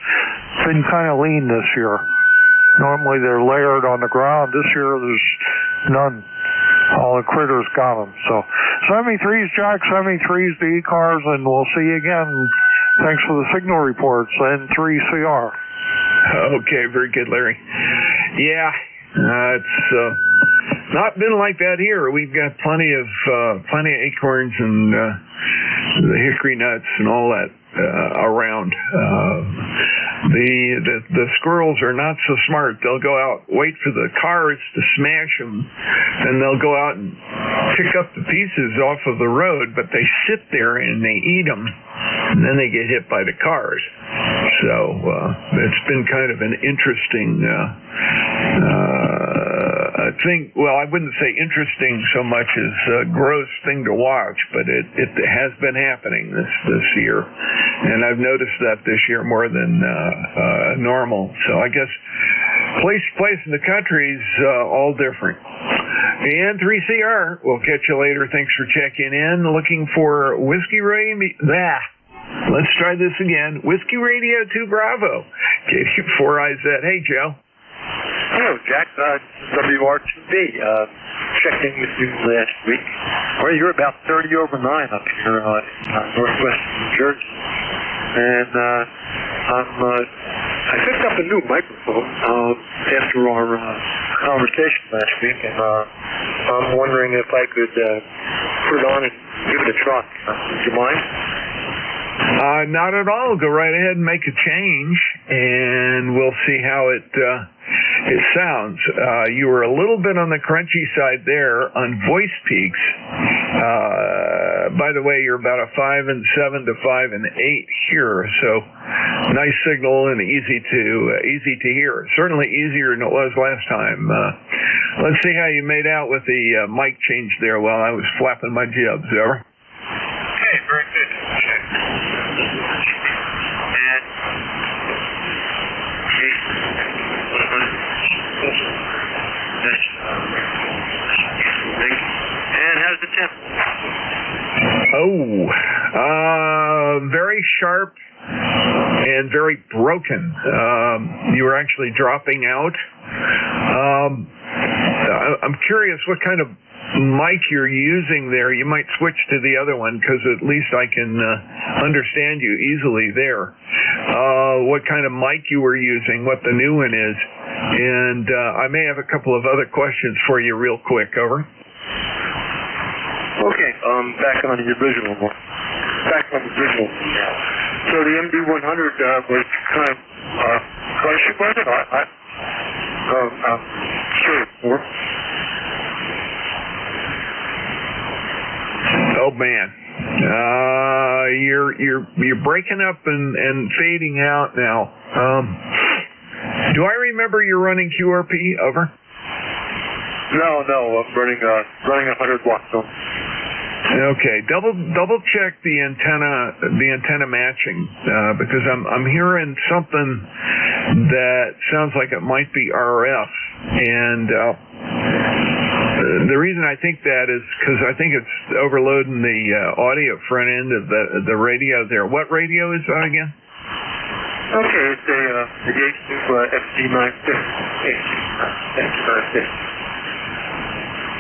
[SPEAKER 1] been kind of lean this year. Normally they're layered on the ground. This year there's none. All the critters got them. So 73s, Jack, 73s, the ECARS, and we'll see you again. Thanks for the signal reports, N3CR.
[SPEAKER 4] Okay, very good, Larry. Yeah, it's not been like that here. We've got plenty of acorns and the hickory nuts and all that around. The squirrels are not so smart. They'll go out, wait for the cars to smash them, and they'll go out and pick up the pieces off of the road, but they sit there and they eat them, and then they get hit by the cars. So it's been kind of an interesting thing. Well, I wouldn't say interesting so much as a gross thing to watch, but it has been happening this year, and I've noticed that this year more than normal. So I guess place in the country is all different. And 3CR, we'll catch you later. Thanks for checking in. Looking for Whiskey Radio. Let's try this again. Whiskey Radio 2 Bravo. KD4IZ. Hey, Joe.
[SPEAKER 7] Hello, Jack. WR2B. Checking with you last week. Well, you're about 30 over 9 up here in northwest New Jersey. And I picked up a new microphone after our conversation last week, and I'm wondering if I could put it on and give it a try. Would you mind?
[SPEAKER 4] Not at all. Go right ahead and make a change, and we'll see how it sounds. You were a little bit on the crunchy side there on voice peaks. By the way, you're about a 5 and 7 to 5 and 8 here, so nice signal and easy to hear. Certainly easier than it was last time. Let's see how you made out with the mic change there while I was flapping my jibs. Over.
[SPEAKER 7] Okay, very good. And how's the temp?
[SPEAKER 4] Very sharp and very broken. You were actually dropping out. I'm curious what kind of mic you're using there. You might switch to the other one because at least I can understand you easily there. What kind of mic you were using, what the new one is. And I may have a couple of other questions for you real quick. Over.
[SPEAKER 7] Okay, back on the original one. So the MD100 was kind of question was it? Sure.
[SPEAKER 4] Oh man, you're breaking up and fading out now. Do I remember you're running QRP? Over.
[SPEAKER 7] No, I'm running 100 watts. So.
[SPEAKER 4] Okay, double check the antenna matching because I'm hearing something that sounds like it might be RF, and the reason I think that is because I think it's overloading the audio front end of the radio there. What radio is that again?
[SPEAKER 7] Okay, it's the FG950.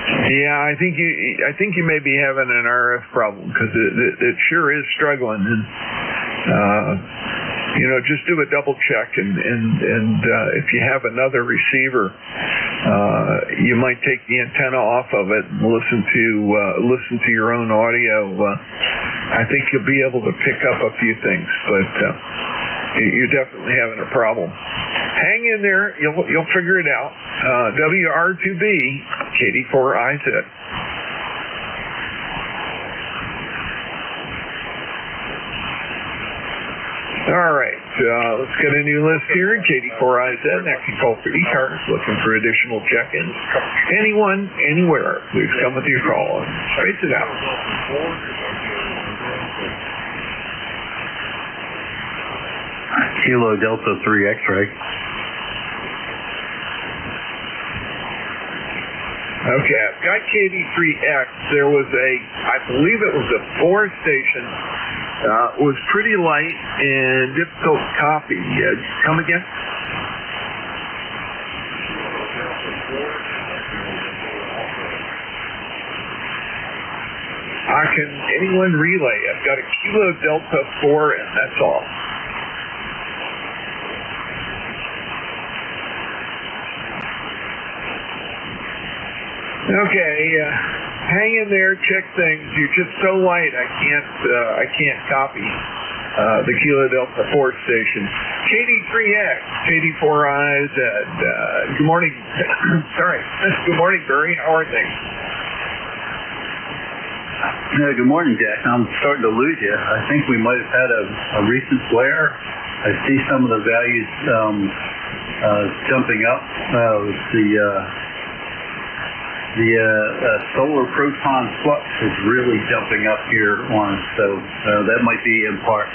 [SPEAKER 4] Yeah, I think you may be having an RF problem because it sure is struggling, and just do a double check, and if you have another receiver, you might take the antenna off of it and listen to your own audio. I think you'll be able to pick up a few things, but you're definitely having a problem. Hang in there, you'll figure it out. WR2B, KD4IZ. All right, let's get a new list here. KD4IZ, that can call for ECARS, looking for additional check-ins. Anyone, anywhere, please come with your call and space it out.
[SPEAKER 18] Kilo Delta 3 X-ray.
[SPEAKER 4] Okay, I've got KD3X. There was I believe it was a 4-station. It was pretty light and difficult to copy. Come again? Can anyone relay? I've got a Kilo Delta 4 and that's all. Okay, hang in there, check things. You're just so light, I can't copy the Kilo Delta 4 station. KD3X, KD4IZ. Good morning. Sorry. Good morning, Barry. How are things?
[SPEAKER 18] Good morning, Jack. I'm starting to lose you. I think we might have had a recent flare. I see some of the values jumping up. The solar proton flux is really jumping up here on us, so that might be in part.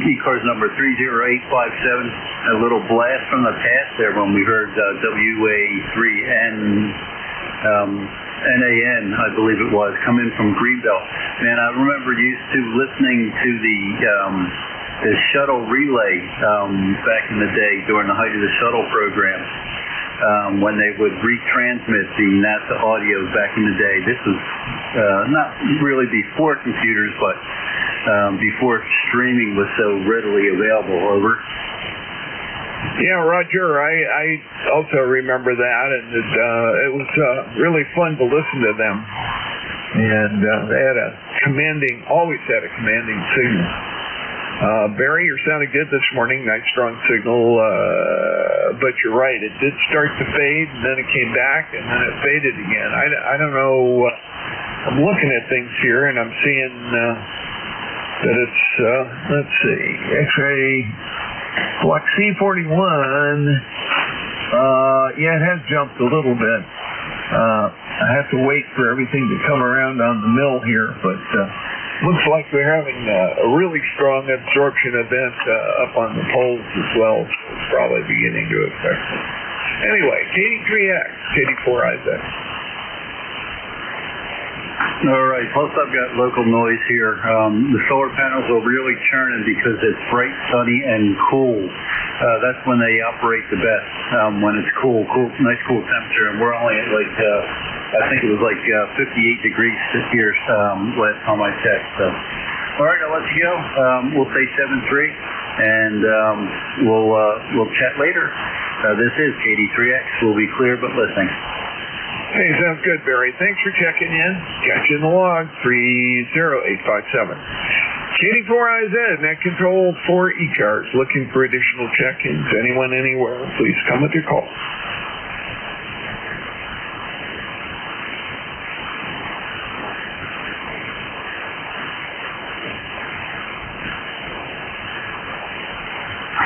[SPEAKER 18] ECARS number 30857, a little blast from the past there when we heard WA3N, NAN, I believe it was, come in from Greenbelt. Man, I remember used to listening to the shuttle relay back in the day during the height of the shuttle program. When they would retransmit the NASA audio back in the day. This was not really before computers, but before streaming was so readily available. Over.
[SPEAKER 4] Yeah, Roger. I also remember that, and it was really fun to listen to them. And they had always had a commanding signal. Barry, you're sounding good this morning. Nice strong signal, but you're right. It did start to fade, and then it came back, and then it faded again. I don't know. I'm looking at things here, and I'm seeing that it's, let's see, X-ray Flux C41. Yeah, it has jumped a little bit. I have to wait for everything to come around on the mill here, but looks like we're having a really strong absorption event up on the poles as well. It's probably beginning to affect it. Anyway, KD3X, KD4IZ.
[SPEAKER 18] All right, plus I've got local noise here. The solar panels are really churning because it's bright, sunny, and cool. That's when they operate the best, when it's cool, nice cool temperature, and we're only at like, I think it was like 58 degrees here last time I checked. So, all right, I'll let you go. We'll say 7-3, and we'll chat later.
[SPEAKER 8] This is KD3X. We'll be clear but listening.
[SPEAKER 4] Hey, sounds good, Barry. Thanks for checking in. Catch you in the log, 30857. KD4IZ, net control for ECARS. Looking for additional check-ins. Anyone, anywhere, please come with your call.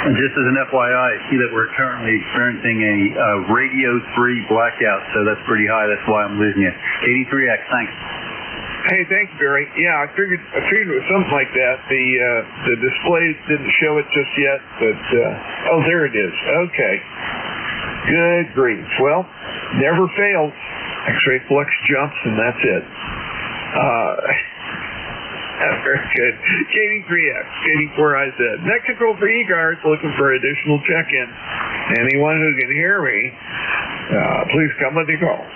[SPEAKER 8] Just as an FYI, I see that we're currently experiencing a radio 3 blackout, so that's pretty high. That's why I'm losing you. 83X, thanks.
[SPEAKER 4] Hey, thanks, Barry. Yeah, I figured it was something like that. The displays didn't show it just yet, but oh, there it is. Okay. Good grief. Well, never fails. X-ray flux jumps, and that's it. Very good. KD3X, KD4IZ. Net control for ECARS, looking for additional check-ins. Anyone who can hear me, please come with your call.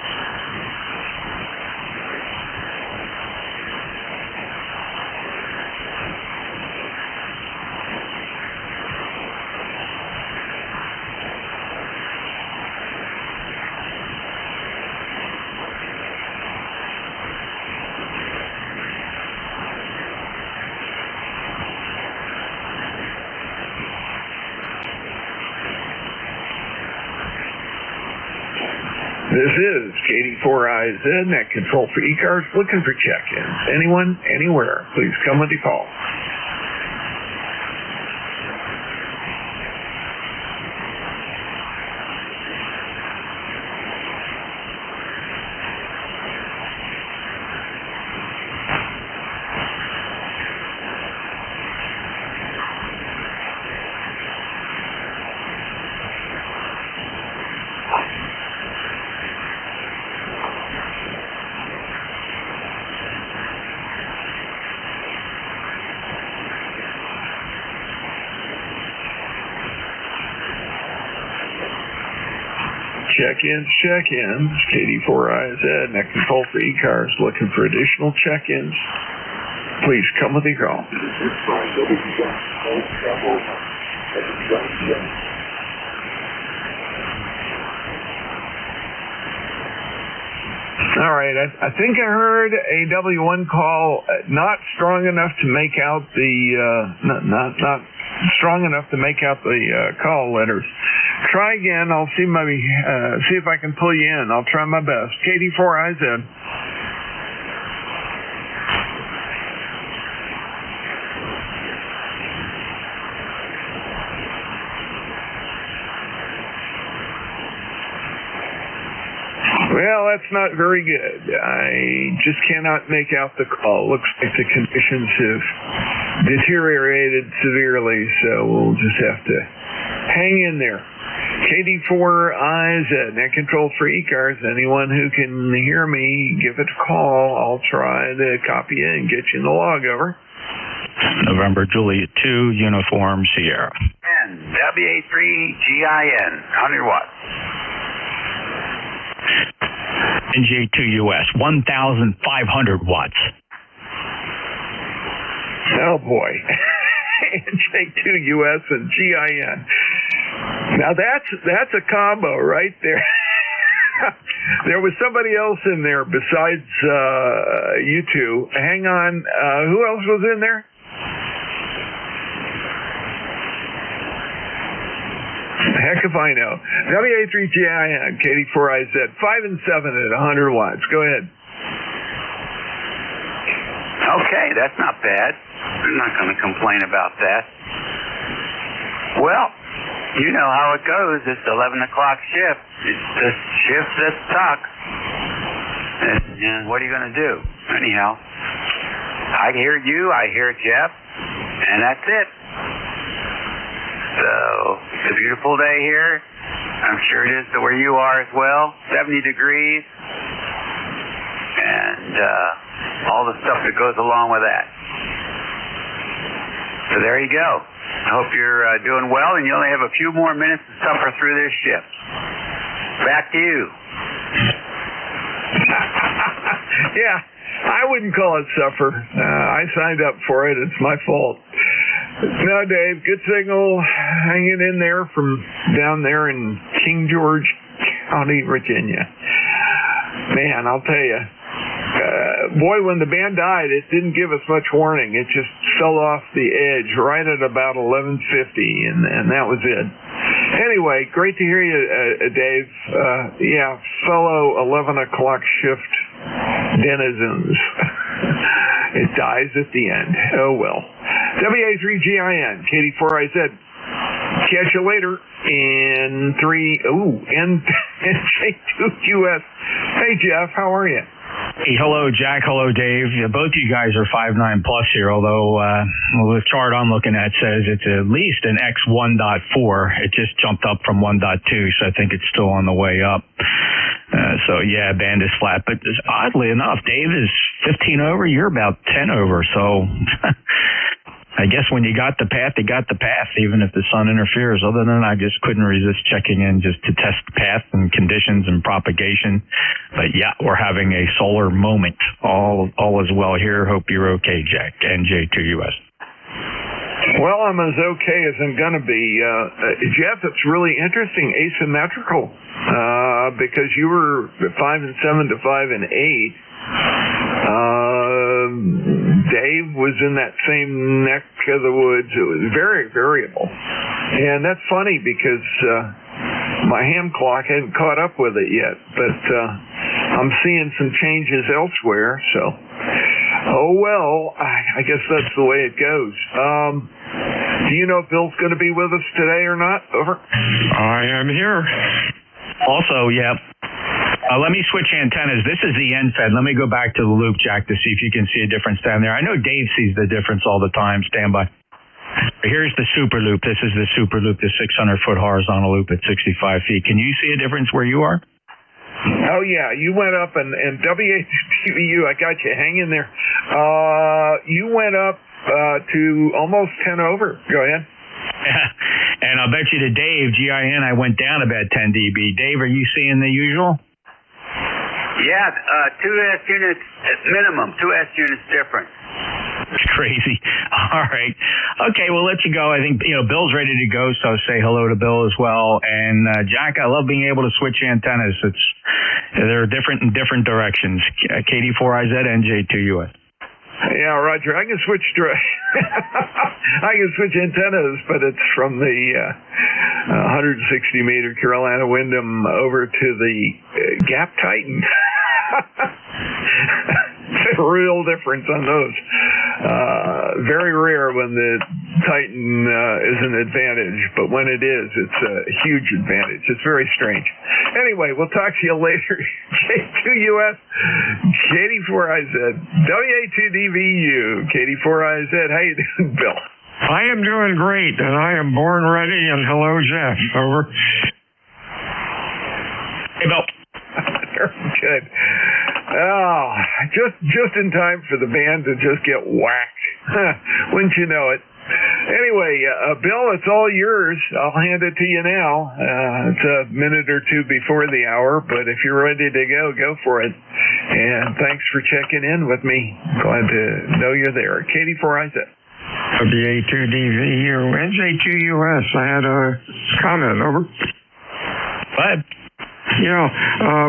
[SPEAKER 4] This is KD4IZ, net control for ECARS, looking for check-ins. Anyone, anywhere, please come with your call. Check-ins, KD4IZ, net control for ECARS, looking for additional check-ins. Please come with your call. All right, I think I heard a W1 call, not strong enough to make out the not strong enough to make out the call letters. Try again. I'll see see if I can pull you in. I'll try my best. KD4IZ. Well, that's not very good. I just cannot make out the call. Looks like the conditions have deteriorated severely, so we'll just have to hang in there. KD4IZ, net control for ECARS. Anyone who can hear me, give it a call. I'll try to copy it and get you in the log, over.
[SPEAKER 19] November Juliet 2, Uniform Sierra.
[SPEAKER 23] And WA3GIN, 100 watts.
[SPEAKER 19] NJ2 US, 1,500 watts.
[SPEAKER 4] Oh, boy. NJ2 US and GIN. Now, that's a combo right there. There was somebody else in there besides you two. Hang on. Who else was in there? Heck if I know. WA3GIN, KD4IZ, 5 and 7 at 100 watts. Go ahead.
[SPEAKER 23] Okay, that's not bad. I'm not going to complain about that. Well, you know how it goes. It's 11 o'clock shift. It's the shift that sucks. And what are you going to do? Anyhow, I hear you, I hear Jeff, and that's it. So, it's a beautiful day here. I'm sure it is to where you are as well. 70 degrees. And all the stuff that goes along with that. So there you go. I hope you're doing well, and you only have a few more minutes to suffer through this shift. Back to you.
[SPEAKER 4] Yeah, I wouldn't call it suffer. I signed up for it. It's my fault. No, Dave, good signal hanging in there from down there in King George County, Virginia. Man, I'll tell you, boy, when the band died, it didn't give us much warning. It just fell off the edge right at about 11:50, and that was it. Anyway, great to hear you, Dave. Yeah, fellow 11 o'clock shift denizens. It dies at the end. Oh, well. WA3GIN, KD4IZ. Catch you later in NJ2US. Hey, Jeff, how are you?
[SPEAKER 19] Hey, hello, Jack. Hello, Dave. Both you guys are 5.9 plus here, although the chart I'm looking at says it's at least an X1.4. It just jumped up from 1.2, so I think it's still on the way up. So, yeah, band is flat. But oddly enough, Dave is 15 over. You're about 10 over. So I guess when you got the path, you got the path, even if the sun interferes. Other than that, I just couldn't resist checking in just to test the path and conditions and propagation. But, yeah, we're having a solar moment. All is well here. Hope you're okay, Jack. NJ2US.
[SPEAKER 4] Well, I'm as okay as I'm going to be. Jeff, it's really interesting, asymmetrical, because you were 5 and 7 to 5 and 8. Dave was in that same neck of the woods. It was very variable. And that's funny because my ham clock hadn't caught up with it yet, but I'm seeing some changes elsewhere, so oh well, I guess that's the way it goes. Do you know if Bill's going to be with us today or not? Over.
[SPEAKER 13] I am here.
[SPEAKER 19] Also, yeah. Let me switch antennas. This is the end fed. Let me go back to the loop, Jack, to see if you can see a difference down there. I know Dave sees the difference all the time. Stand by. Here's the super loop. This is the super loop, the 600-foot horizontal loop at 65 feet. Can you see a difference where you are?
[SPEAKER 4] Oh, yeah. You went up, and WHTVU, I got you. Hang in there. You went up to almost 10 over. Go ahead.
[SPEAKER 19] And I'll bet you to Dave, GIN, I went down about 10 dB. Dave, are you seeing the usual?
[SPEAKER 23] Yeah, 2 S units minimum, 2 S units difference.
[SPEAKER 19] It's crazy. All right. Okay, we'll let you go. I think, Bill's ready to go, so say hello to Bill as well. And, Jack, I love being able to switch antennas. They're different in different directions. KD4IZ, NJ2US.
[SPEAKER 4] Yeah, Roger. I can switch I can switch antennas, but it's from the 160 meter Carolina Windham over to the Gap Titan. It's a real difference on those. Very rare when the Titan is an advantage, but when it is, it's a huge advantage. It's very strange. Anyway, we'll talk to you later. K2US, KD4IZ, WA2DVU, KD4IZ. How you doing, Bill?
[SPEAKER 13] I am doing great, and I am born ready, and hello, Jeff. Over.
[SPEAKER 19] Hey, Bill.
[SPEAKER 4] Good. Oh, just in time for the band to just get whacked. Wouldn't you know it? Anyway, Bill, it's all yours. I'll hand it to you now. It's a minute or two before the hour, but if you're ready to go for it. And thanks for checking in with me. Glad to know you're there. KD4IZ.
[SPEAKER 13] WA2DVU, NJ2US. I had a comment. Over.
[SPEAKER 19] Go ahead.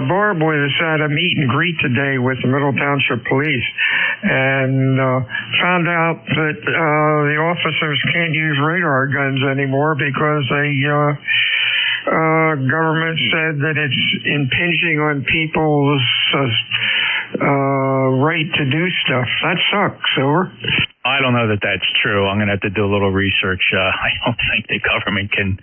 [SPEAKER 13] Barb was at a meet and greet today with the Middle Township Police and found out that the officers can't use radar guns anymore because the government said that it's impinging on people's right to do stuff. That sucks, over.
[SPEAKER 19] I don't know that that's true. I'm going to have to do a little research. I don't think the government can...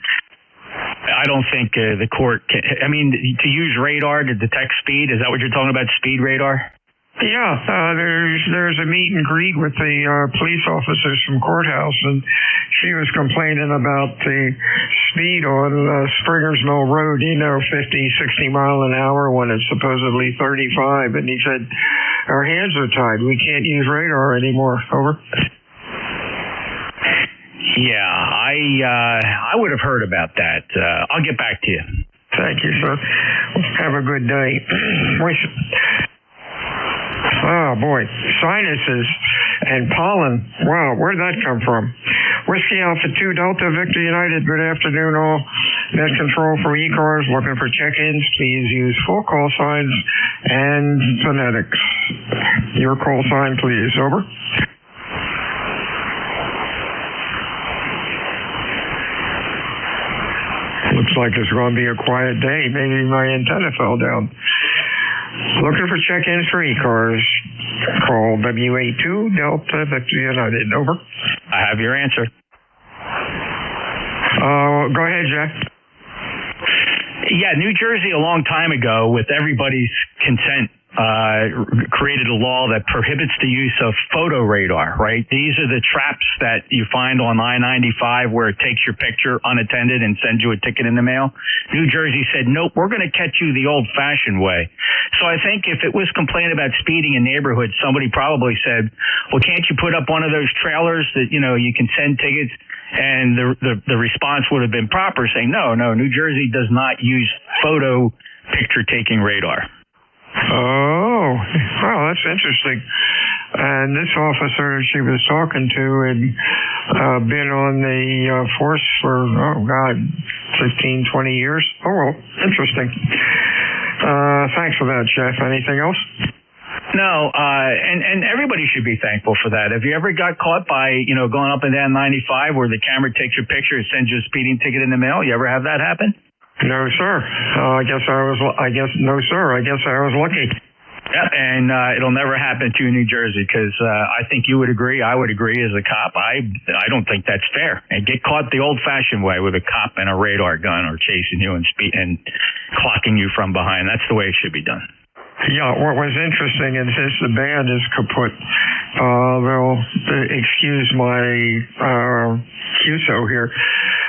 [SPEAKER 19] I don't think the court can... I mean, to use radar to detect speed, is that what you're talking about, speed radar?
[SPEAKER 13] Yeah, there's a meet and greet with the police officers from courthouse, and she was complaining about the speed on Springers Mill Road, 50, 60 mile an hour when it's supposedly 35, and he said, our hands are tied. We can't use radar anymore. Over.
[SPEAKER 19] Yeah, I would have heard about that. I'll get back to you.
[SPEAKER 13] Thank you, sir. Have a good day. Oh, boy. Sinuses and pollen. Wow, where'd that come from? Whiskey Alpha 2 Delta Victor United, good afternoon all. Net control for ECARS, looking for check-ins. Please use full call signs and phonetics. Your call sign, please. Over. Looks like it's going to be a quiet day. Maybe my antenna fell down. Looking for check-ins for ECARS. Call WA2 Delta Victor United. Over.
[SPEAKER 19] I have your answer.
[SPEAKER 13] Go ahead, Jack.
[SPEAKER 19] Yeah, New Jersey a long time ago, with everybody's consent, created a law that prohibits the use of photo radar, right? These are the traps that you find on I-95 where it takes your picture unattended and sends you a ticket in the mail. New Jersey said, nope, we're going to catch you the old-fashioned way. So I think if it was complaint about speeding in neighborhoods, somebody probably said, well, can't you put up one of those trailers that, you know, you can send tickets? And the response would have been proper, saying, no, New Jersey does not use photo picture-taking radar.
[SPEAKER 13] Oh, well, that's interesting. And this officer she was talking to had been on the force for, 15, 20 years. Oh, well, interesting. Thanks for that, Jeff. Anything else?
[SPEAKER 19] No, and everybody should be thankful for that. Have you ever got caught by, going up and down 95 where the camera takes your picture and sends you a speeding ticket in the mail? You ever have that happen?
[SPEAKER 13] No, sir. I guess I was lucky.
[SPEAKER 19] Yeah, and it'll never happen to you in New Jersey because I think you would agree, I would agree as a cop. I don't think that's fair. And get caught the old-fashioned way with a cop and a radar gun or chasing you and clocking you from behind. That's the way it should be done.
[SPEAKER 13] Yeah, what was interesting is since the band is kaput, they'll excuse my QSO here.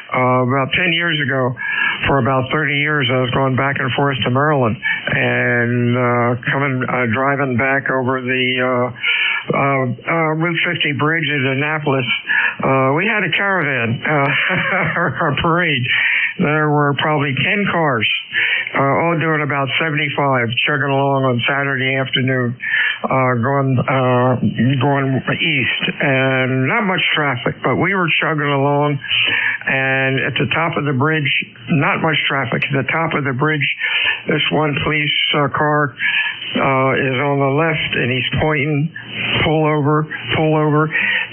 [SPEAKER 13] About 10 years ago, for about 30 years, I was going back and forth to Maryland and driving back over the Route 50 bridge at Annapolis. We had a caravan, a parade. There were probably 10 cars, all doing about 75, chugging along on Saturday afternoon, going east, and not much traffic, but we were chugging along, and at the top of the bridge, not much traffic. At the top of the bridge, this one police car is on the left, and he's pointing, pull over.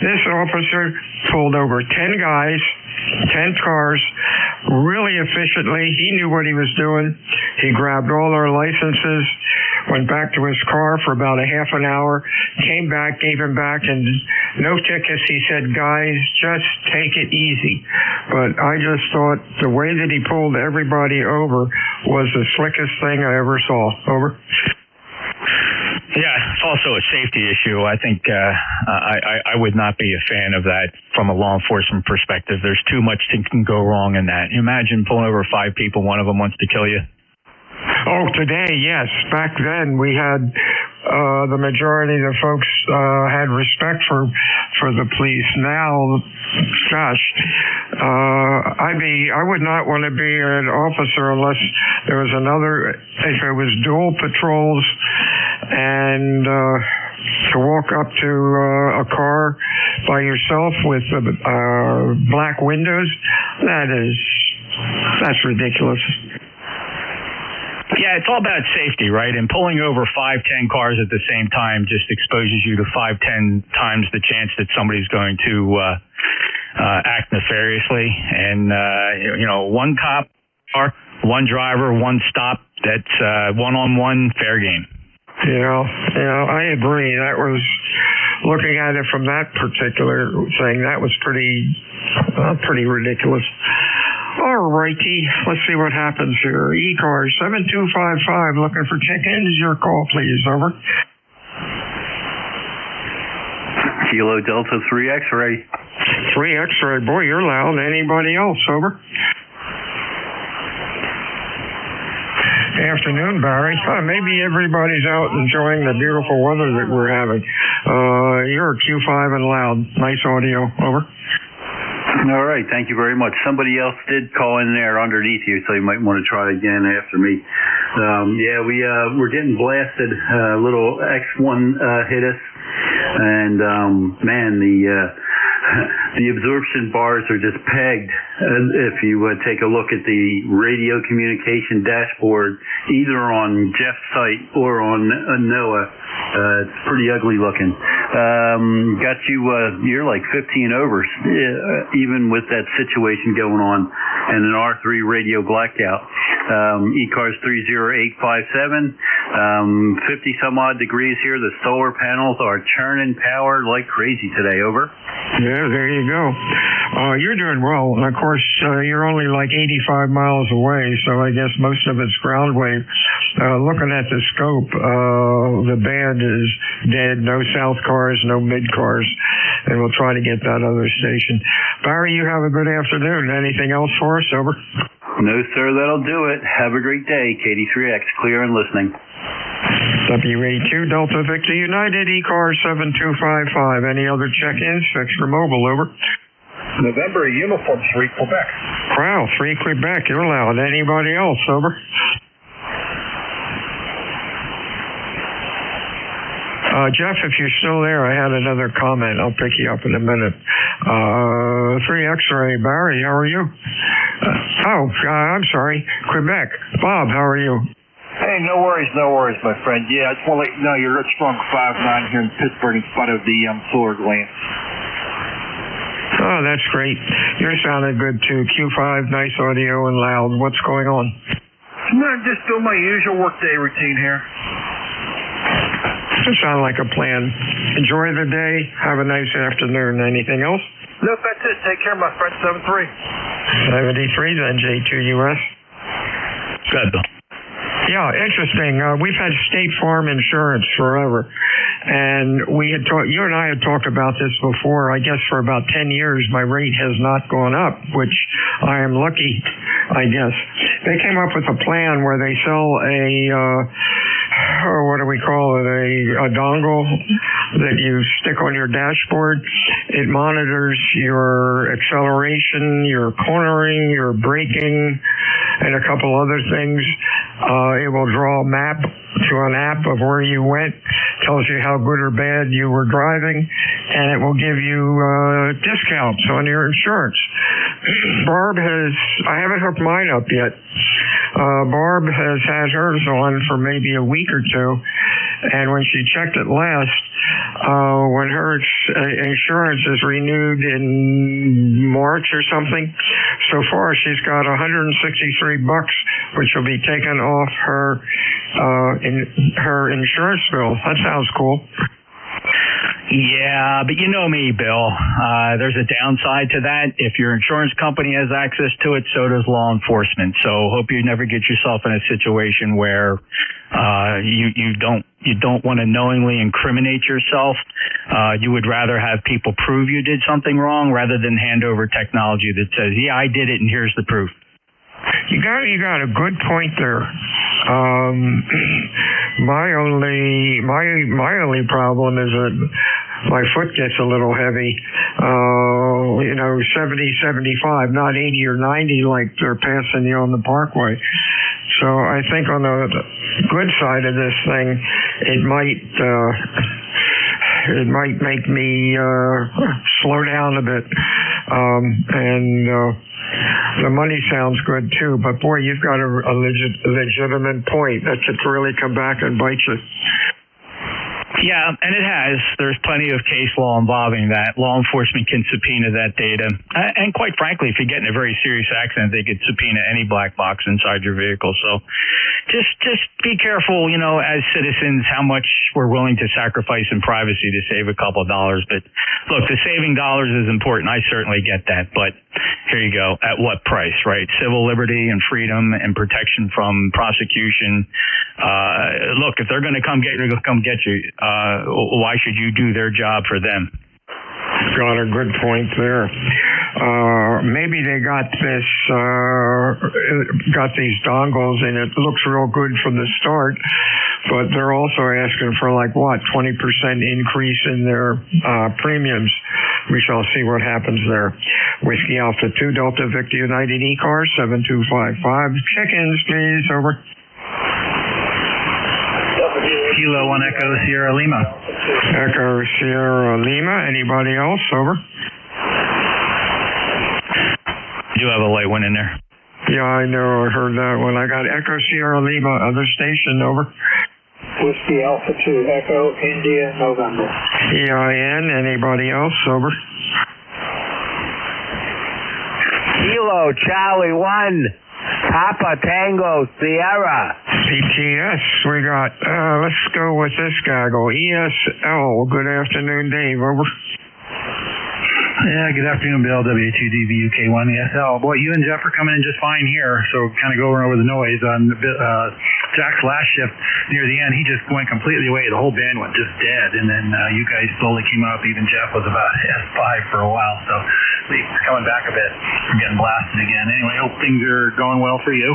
[SPEAKER 13] This officer pulled over 10 guys, 10 cars, really efficiently. He knew what he was doing. He grabbed all our licenses, went back to his car for about a half an hour, came back, gave him back, and no tickets. He said, guys, just take it easy. But I just thought the way that he pulled everybody over was the slickest thing I ever saw. Over.
[SPEAKER 19] Yeah, it's also a safety issue. I think I would not be a fan of that from a law enforcement perspective. There's too much that can go wrong in that. Imagine pulling over 5 people, one of them wants to kill you.
[SPEAKER 13] Oh, today, yes. Back then, we had the majority of the folks had respect for the police. Now, gosh, I would not want to be an officer unless there was if it was dual patrols, and to walk up to a car by yourself with black windows, that's ridiculous.
[SPEAKER 19] Yeah, it's all about safety, right? And pulling over 5-10 cars at the same time just exposes you to 5-10 times the chance that somebody's going to act nefariously. And one cop, one driver, one stop. That's one-on-one fair game.
[SPEAKER 13] I agree. That was, looking at it from that particular thing, that was pretty ridiculous. All righty, let's see what happens here. ECARS 7255, looking for check-ins. Your call, please. Over.
[SPEAKER 8] Kilo Delta 3 X-ray.
[SPEAKER 13] 3 X-ray. Boy, you're loud. Anybody else? Over. Afternoon, Barry. Maybe everybody's out enjoying the beautiful weather that we're having. You're a Q5 and loud. Nice audio. Over.
[SPEAKER 8] All right, thank you very much. Somebody else did call in there underneath you, so you might want to try again after me. We're getting blasted. Little X1 hit us, and the the absorption bars are just pegged. If you take a look at the radio communication dashboard, either on Jeff's site or on NOAA, it's pretty ugly looking. Got you, you're like 15 overs, even with that situation going on, and an R3 radio blackout. ECARS 30857, 50 some odd degrees here. The solar panels are churning power like crazy today. Over.
[SPEAKER 13] Yeah, there you go. You're doing well. And of course, you're only like 85 miles away, so I guess most of it's ground wave. Looking at the scope, the band is dead. No south cars, no mid cars. And we'll try to get that other station. Barry, you have a good afternoon. Anything else for us? Over.
[SPEAKER 8] No, sir. That'll do it. Have a great day. KD3X, clear and listening.
[SPEAKER 13] W82 Delta Victor United, ECARS 7255. Any other check-ins? Extra mobile, over.
[SPEAKER 2] November, Uniform 3, Quebec.
[SPEAKER 13] Wow, 3 Quebec, you're loud. Anybody else, over? Jeff, if you're still there, I had another comment. I'll pick you up in a minute. 3 X-ray, Barry, how are you? I'm sorry, Quebec. Bob, how are you?
[SPEAKER 2] Hey, no worries, my friend. Yeah, I just want to let you know you're a strong 5'9" here in Pittsburgh in spite of the solar glance.
[SPEAKER 13] Oh, that's great. You're sounding good, too. Q5, nice audio and loud. What's going on?
[SPEAKER 2] Just doing my usual workday routine here.
[SPEAKER 13] Doesn't sound like a plan. Enjoy the day. Have a nice afternoon. Anything else?
[SPEAKER 2] Nope, that's it. Take care, my friend. 73.
[SPEAKER 13] 73, then J2US.
[SPEAKER 19] Good.
[SPEAKER 13] Yeah, interesting. We've had State Farm Insurance forever. And we had you and I had talked about this before. I guess for about 10 years, my rate has not gone up, which I am lucky, I guess. They came up with a plan where they sell what do we call it, a dongle that you stick on your dashboard. It monitors your acceleration, your cornering, your braking, and a couple other things. It will draw a map to an app of where you went, tells you how good or bad you were driving, and it will give you discounts on your insurance. Barb I haven't hooked mine up yet. Barb has had hers on for maybe a week or two, and when she checked it last, when her insurance is renewed in March or something, so far she's got $163, which will be taken off her insurance bill. That sounds cool.
[SPEAKER 19] Yeah, but you know me, Bill. There's a downside to that. If your insurance company has access to it, so does law enforcement. So hope you never get yourself in a situation where you don't want to knowingly incriminate yourself. You would rather have people prove you did something wrong rather than hand over technology that says, yeah, I did it and here's the proof.
[SPEAKER 13] You got a good point there. My only problem is that my foot gets a little heavy. 70, 75, not 80 or 90 like they're passing you on the parkway. So I think on the good side of this thing, it might make me slow down a bit. The money sounds good too, but boy, you've got a legitimate point. That could really come back and bite you.
[SPEAKER 19] Yeah, and it has. There's plenty of case law involving that. Law enforcement can subpoena that data. And quite frankly, if you get in a very serious accident, they could subpoena any black box inside your vehicle. So just be careful, as citizens, how much we're willing to sacrifice in privacy to save a couple of dollars. But look, the saving dollars is important. I certainly get that. But here you go. At what price, right? Civil liberty and freedom and protection from prosecution. Look, if they're going to come get you, they'll come get you. Why should you do their job for them?
[SPEAKER 13] Got a good point there. Maybe they got these dongles and it looks real good from the start, but they're also asking for 20% increase in their premiums. We shall see what happens there. Whiskey Alpha 2 Delta Victor United ECARS 7255. Check-ins, please. Over.
[SPEAKER 18] Kilo 1 Echo Sierra Lima.
[SPEAKER 13] Echo Sierra Lima. Anybody else? Over.
[SPEAKER 19] You have a light one in there.
[SPEAKER 13] Yeah, I know. I heard that one. I got Echo Sierra Lima, other station, over.
[SPEAKER 5] Whiskey Alpha 2, Echo India, November.
[SPEAKER 13] EIN, anybody else, over?
[SPEAKER 14] Kilo Charlie 1, Papa Tango Sierra.
[SPEAKER 13] PTS, we got, let's go with this gaggle. ESL, good afternoon, Dave, over.
[SPEAKER 18] Yeah, good afternoon, Bill. W2DVUK1 ESL. Boy, you and Jeff are coming in just fine here, so kind of going over the noise on Jack's last shift near the end. He just went completely away. The whole band went just dead, and then you guys slowly came up. Even Jeff was about S5 for a while, so he's coming back a bit. We're getting blasted again. Anyway, hope things are going well for you.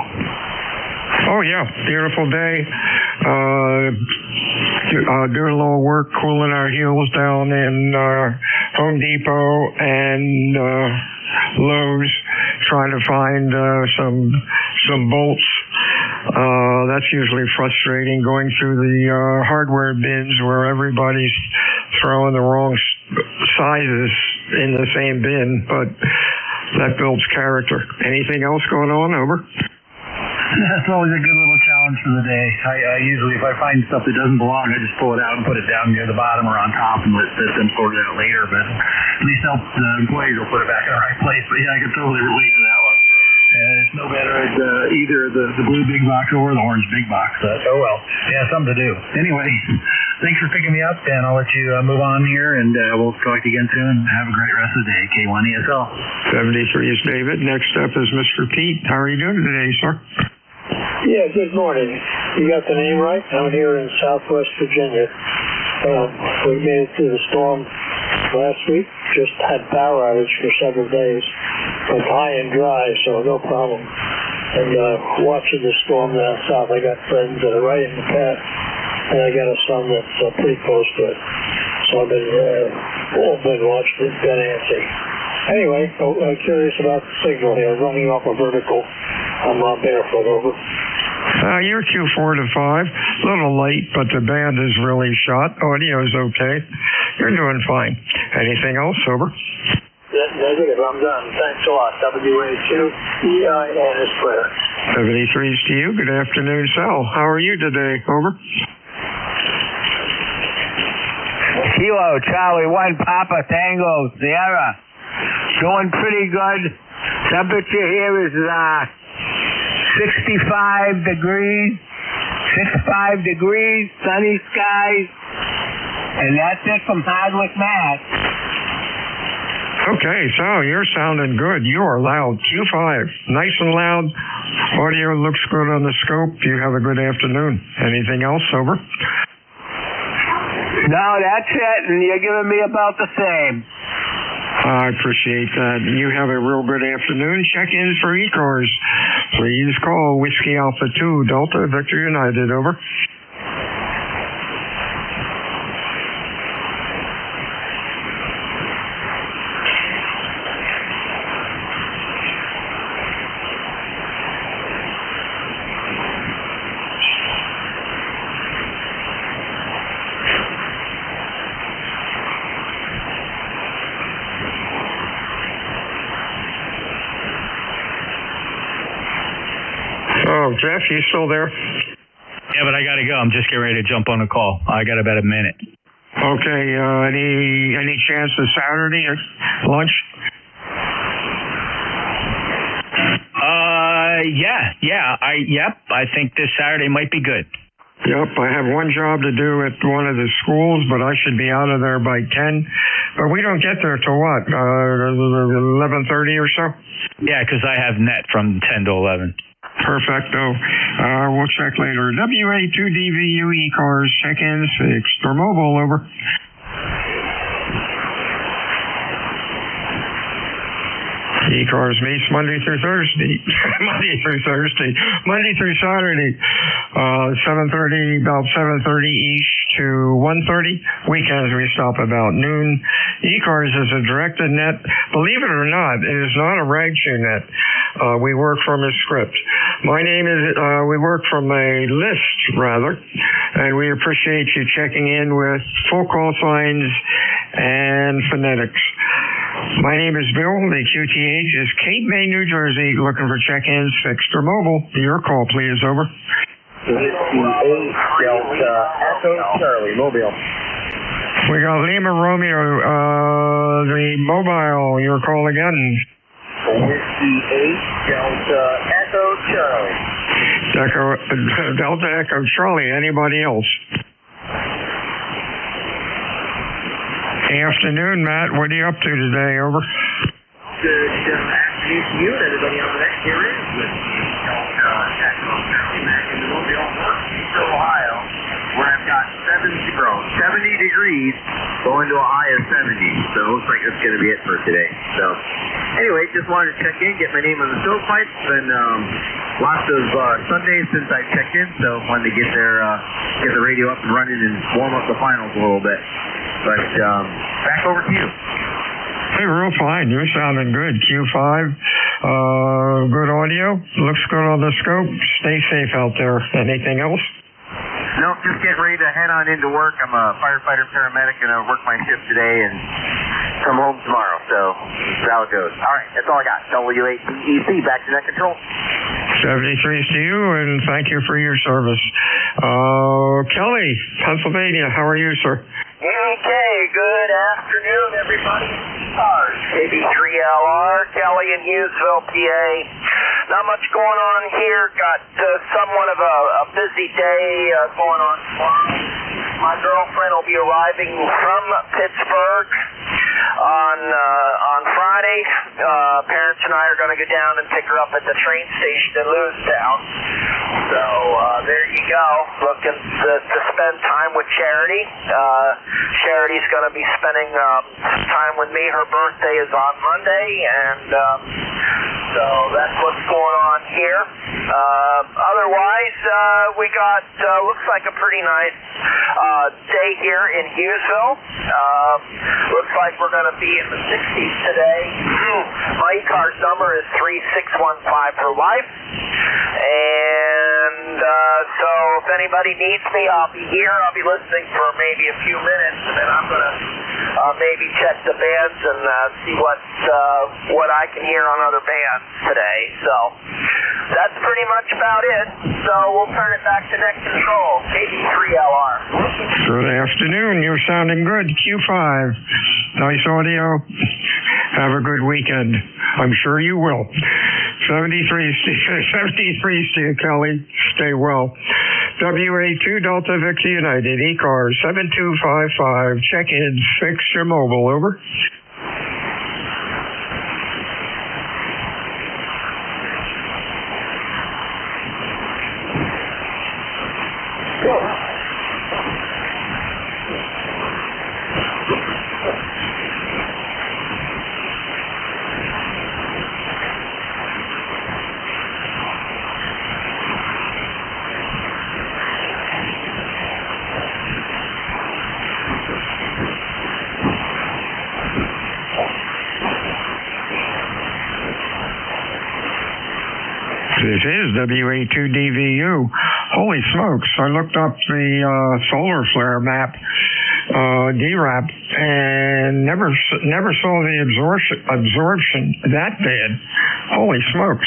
[SPEAKER 13] Oh, yeah, beautiful day. Doing a little work, cooling our heels down in Home Depot and Lowe's, trying to find some bolts. That's usually frustrating, going through the hardware bins where everybody's throwing the wrong sizes in the same bin, but that builds character. Anything else going on, over?
[SPEAKER 18] That's always a good little challenge for the day. I usually, if I find stuff that doesn't belong, I just pull it out and put it down near the bottom or on top and let them sort it out later. But at least help the employees will put it back in the right place. But yeah, I can totally relate to that one. It's no better at either the blue big box or the orange big box. Oh well, yeah, something to do. Anyway, thanks for picking me up, and I'll let you move on here, and we'll talk again soon. Have a great rest of the day. K1 ESL.
[SPEAKER 13] 73 is David. Next up is Mr. Pete. How are you doing today, sir?
[SPEAKER 5] Yeah, good morning. You got the name right? I'm here in Southwest Virginia. We made it through the storm last week. Just had power outage for several days. But high and dry, so no problem. And watching the storm down south, I got friends that are right in the path, and I got a son that's pretty close to it. So I've been watching it, been antsy. Anyway, I'm curious about the signal here, running off a vertical. I'm barefoot, over.
[SPEAKER 13] You're Q4 to 5. A little late, but the band is really shot. Audio's okay. You're doing fine. Anything else, over?
[SPEAKER 5] Negative, I'm done. Thanks a lot. WA2EIN is clear.
[SPEAKER 13] 73 is to you. Good afternoon, Sal. How are you today, over?
[SPEAKER 14] Kilo Charlie 1, Papa Tango Sierra. Doing pretty good. Temperature here is 65 degrees, sunny skies, and that's it from Hardwick, Mass.
[SPEAKER 13] Okay, so you're sounding good. You are loud. Q5, nice and loud. Audio looks good on the scope. You have a good afternoon. Anything else, over?
[SPEAKER 14] No, that's it, and you're giving me about the same.
[SPEAKER 13] I appreciate that. You have a real good afternoon. Check in for ECARS. Please call Whiskey Alpha 2 Delta Victor United, over. Oh, Jeff, you still there?
[SPEAKER 19] Yeah, but I got to go. I'm just getting ready to jump on a call. I got about a minute.
[SPEAKER 13] Okay, any chance of Saturday at lunch? I think this Saturday might be good. Yep, I have one job to do at one of the schools, but I should be out of there by 10. But we don't get there till what, 11:30 or so?
[SPEAKER 19] Yeah, because I have net from 10 to 11.
[SPEAKER 13] Perfecto. We'll check later. WA2DVU ECARS, check-in 6. For mobile, over. ECARS meets Monday through Thursday. Monday through Saturday. 7:30, about 7:30-ish to 1:30. Weekends we stop about noon. ECARS is a directed net. Believe it or not, it is not a rag-chew net. We work from a script. My name is, we work from a list, rather, and we appreciate you checking in with full call signs and phonetics. My name is Bill. The QTH is Cape May, New Jersey, looking for check-ins, fixed or mobile. Your call, please. Over.
[SPEAKER 12] Delta Echo Charlie, Mobile.
[SPEAKER 13] We got Lima Romeo, the mobile. Your call again.
[SPEAKER 12] Whiskey 8 Delta Echo Charlie.
[SPEAKER 13] Delta Echo Charlie. Anybody else? Afternoon, Matt. What are you up to today? Over.
[SPEAKER 12] Good afternoon to you and everybody on the next here is with Delta Echo Charlie back in the Mobile, Northeast Ohio, where I've got 70 degrees going to a high of 70. So it looks like that's going to be it for today. So anyway, just wanted to check in, get my name on the stovepipe. It's been lots of Sundays since I checked in, so wanted to get the radio up and running and warm up the finals a little bit. But back over to you.
[SPEAKER 13] Hey, real fine. You're sounding good. Q5, good audio. Looks good on the scope. Stay safe out there. Anything else?
[SPEAKER 12] No, just getting ready to head on into work. I'm a firefighter paramedic, and I work my shift today and come home tomorrow. So that's how it goes. All right, that's all I got. W8EC, back to net control.
[SPEAKER 13] 73 to you, and thank you for your service. Kelly, Pennsylvania, how are you, sir?
[SPEAKER 15] Okay, good afternoon, everybody. ECARS, KB3LR, Kelly in Hughesville, PA. Not much going on here. Got somewhat of a busy day going on tomorrow. My girlfriend will be arriving from Pittsburgh on Friday. Parents and I are going to go down and pick her up at the train station in Lewistown. So there you go. Looking to spend time with Charity. Charity's going to be spending time with me. Her birthday is on Monday, and so that's what's going on here. Otherwise, we got looks like a pretty nice day here in Hughesville. Looks like we're going to be in the 60s today. My ECARS number is 3615 for life. And so if anybody needs me, I'll be here. I'll be listening for maybe a few minutes, and then I'm going to maybe check the bands and see what I can hear on other bands today. So that's pretty much about it. So we'll turn it back to net control, KB3LR.
[SPEAKER 13] Good afternoon. You're sounding good. Q5. Nice audio. Have a good weekend. I'm sure you will. 73 Steve Kelly. Stay well. WA2 Delta Victor United. ECARS 7255. Check-in. Fix your mobile. Over. This is WA2DVU. Holy smokes. I looked up the solar flare map, DRAP, and never saw the absorption that bad. Holy smokes.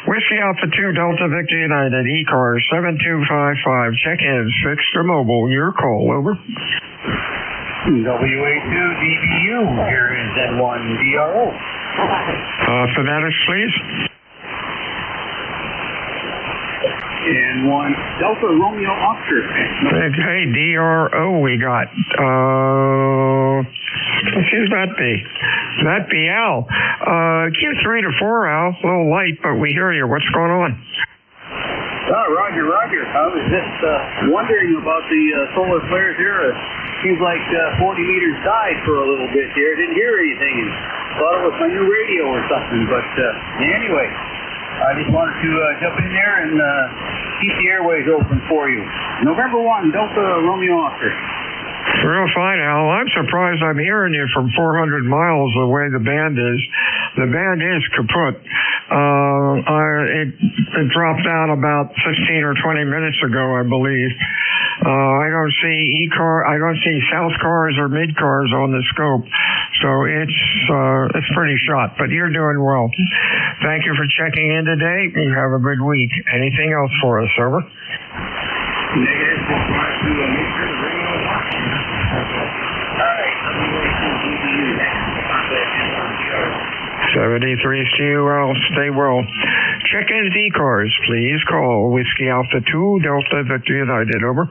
[SPEAKER 13] Whiskey Alpha 2 Delta Victor United, ECARS 7255. Check-in, fixed or mobile. Your call. Over.
[SPEAKER 12] WA2DVU. Here is N1DRO.
[SPEAKER 13] Fanatics, please.
[SPEAKER 12] And 1 Delta Romeo Oscar.
[SPEAKER 13] Hey, DRO we got. Who's that be? That be Al. Q3 to 4, Al. A little light, but we hear you. What's going on?
[SPEAKER 12] Roger. I was just wondering about the solar flares here. It seems like 40 meters died for a little bit here. Didn't hear anything and thought it was my new radio or something. But anyway, I just wanted to jump in there and keep the airways open for you. November 1, Delta Romeo Oscar.
[SPEAKER 13] Real fine, Al. I'm surprised I'm hearing you from 400 miles the way the band is. The band is kaput. It dropped out about 15 or 20 minutes ago, I believe. I don't see I don't see south cars or mid cars on the scope, so it's pretty shot. But you're doing well. Thank you for checking in today. You have a good week. Anything else for us? Over.
[SPEAKER 12] Negative.
[SPEAKER 13] 73 CUL, stay well. Check-ins ECARS, please call Whiskey Alpha 2 Delta Victor United, over.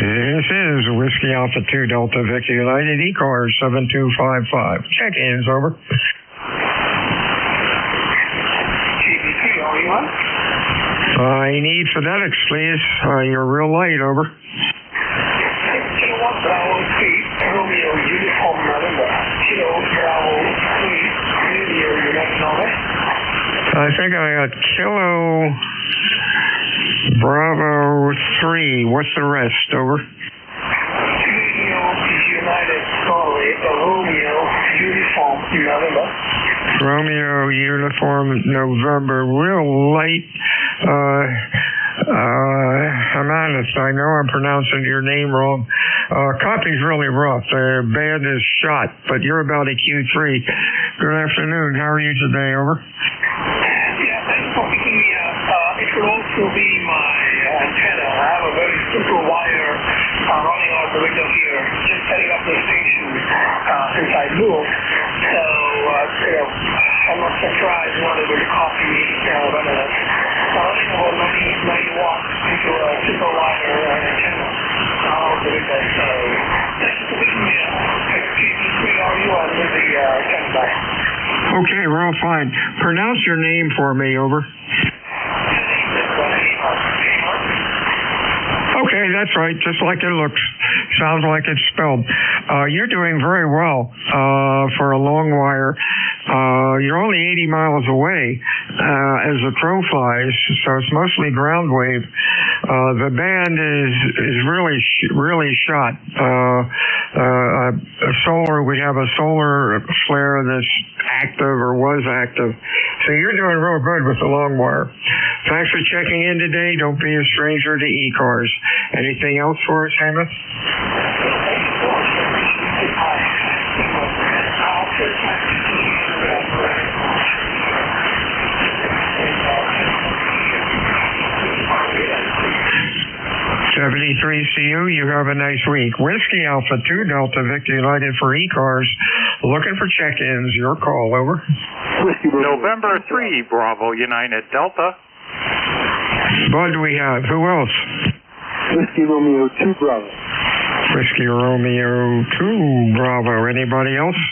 [SPEAKER 13] This is Whiskey Alpha 2 Delta Victor United, ECARS 7255. Check-ins, over.
[SPEAKER 12] GBC, are you on?
[SPEAKER 13] I need phonetics, please. You're real light, over.
[SPEAKER 12] Kilo 1 Bravo 3, Romeo Uniform November. Kilo Bravo 3, Romeo United November.
[SPEAKER 13] I think I got Kilo Bravo 3. What's the rest, over?
[SPEAKER 12] Romeo United Charlie, Romeo Uniform November.
[SPEAKER 13] Romeo Uniform November. Real light. I'm honest. I know I'm pronouncing your name wrong. Copy's really rough. The band is shot, but you're about a Q3. Good afternoon. How are you today, over?
[SPEAKER 12] Yeah, thanks for picking me up. It will also be my antenna. I have a very simple wire running out the window here, just setting up the station since I moved. So, I'm not surprised one able to copy me running running about 90 watts into a simple wire antenna out the window. So, thanks for picking me up. Are you on with the standby?
[SPEAKER 13] Okay, we're all fine. Pronounce your name for me, over. Okay, that's right, just like it looks. Sounds like it's spelled. You're doing very well for a long wire. You're only 80 miles away as the crow flies, so it's mostly ground wave. The band is really shot. We have a solar flare that's active or was active. So you're doing real good with the long wire. Thanks for checking in today. Don't be a stranger to ECARS. Anything else for us, Hamish? 73 CU, you have a nice week. Whiskey Alpha 2 Delta Victor United for ECARS. Looking for check-ins. Your call, over.
[SPEAKER 3] November 3 Bravo United Delta.
[SPEAKER 13] Bud, we have. Who else?
[SPEAKER 22] Whiskey Romeo 2 Bravo.
[SPEAKER 13] Whiskey Romeo 2 Bravo. Anybody else?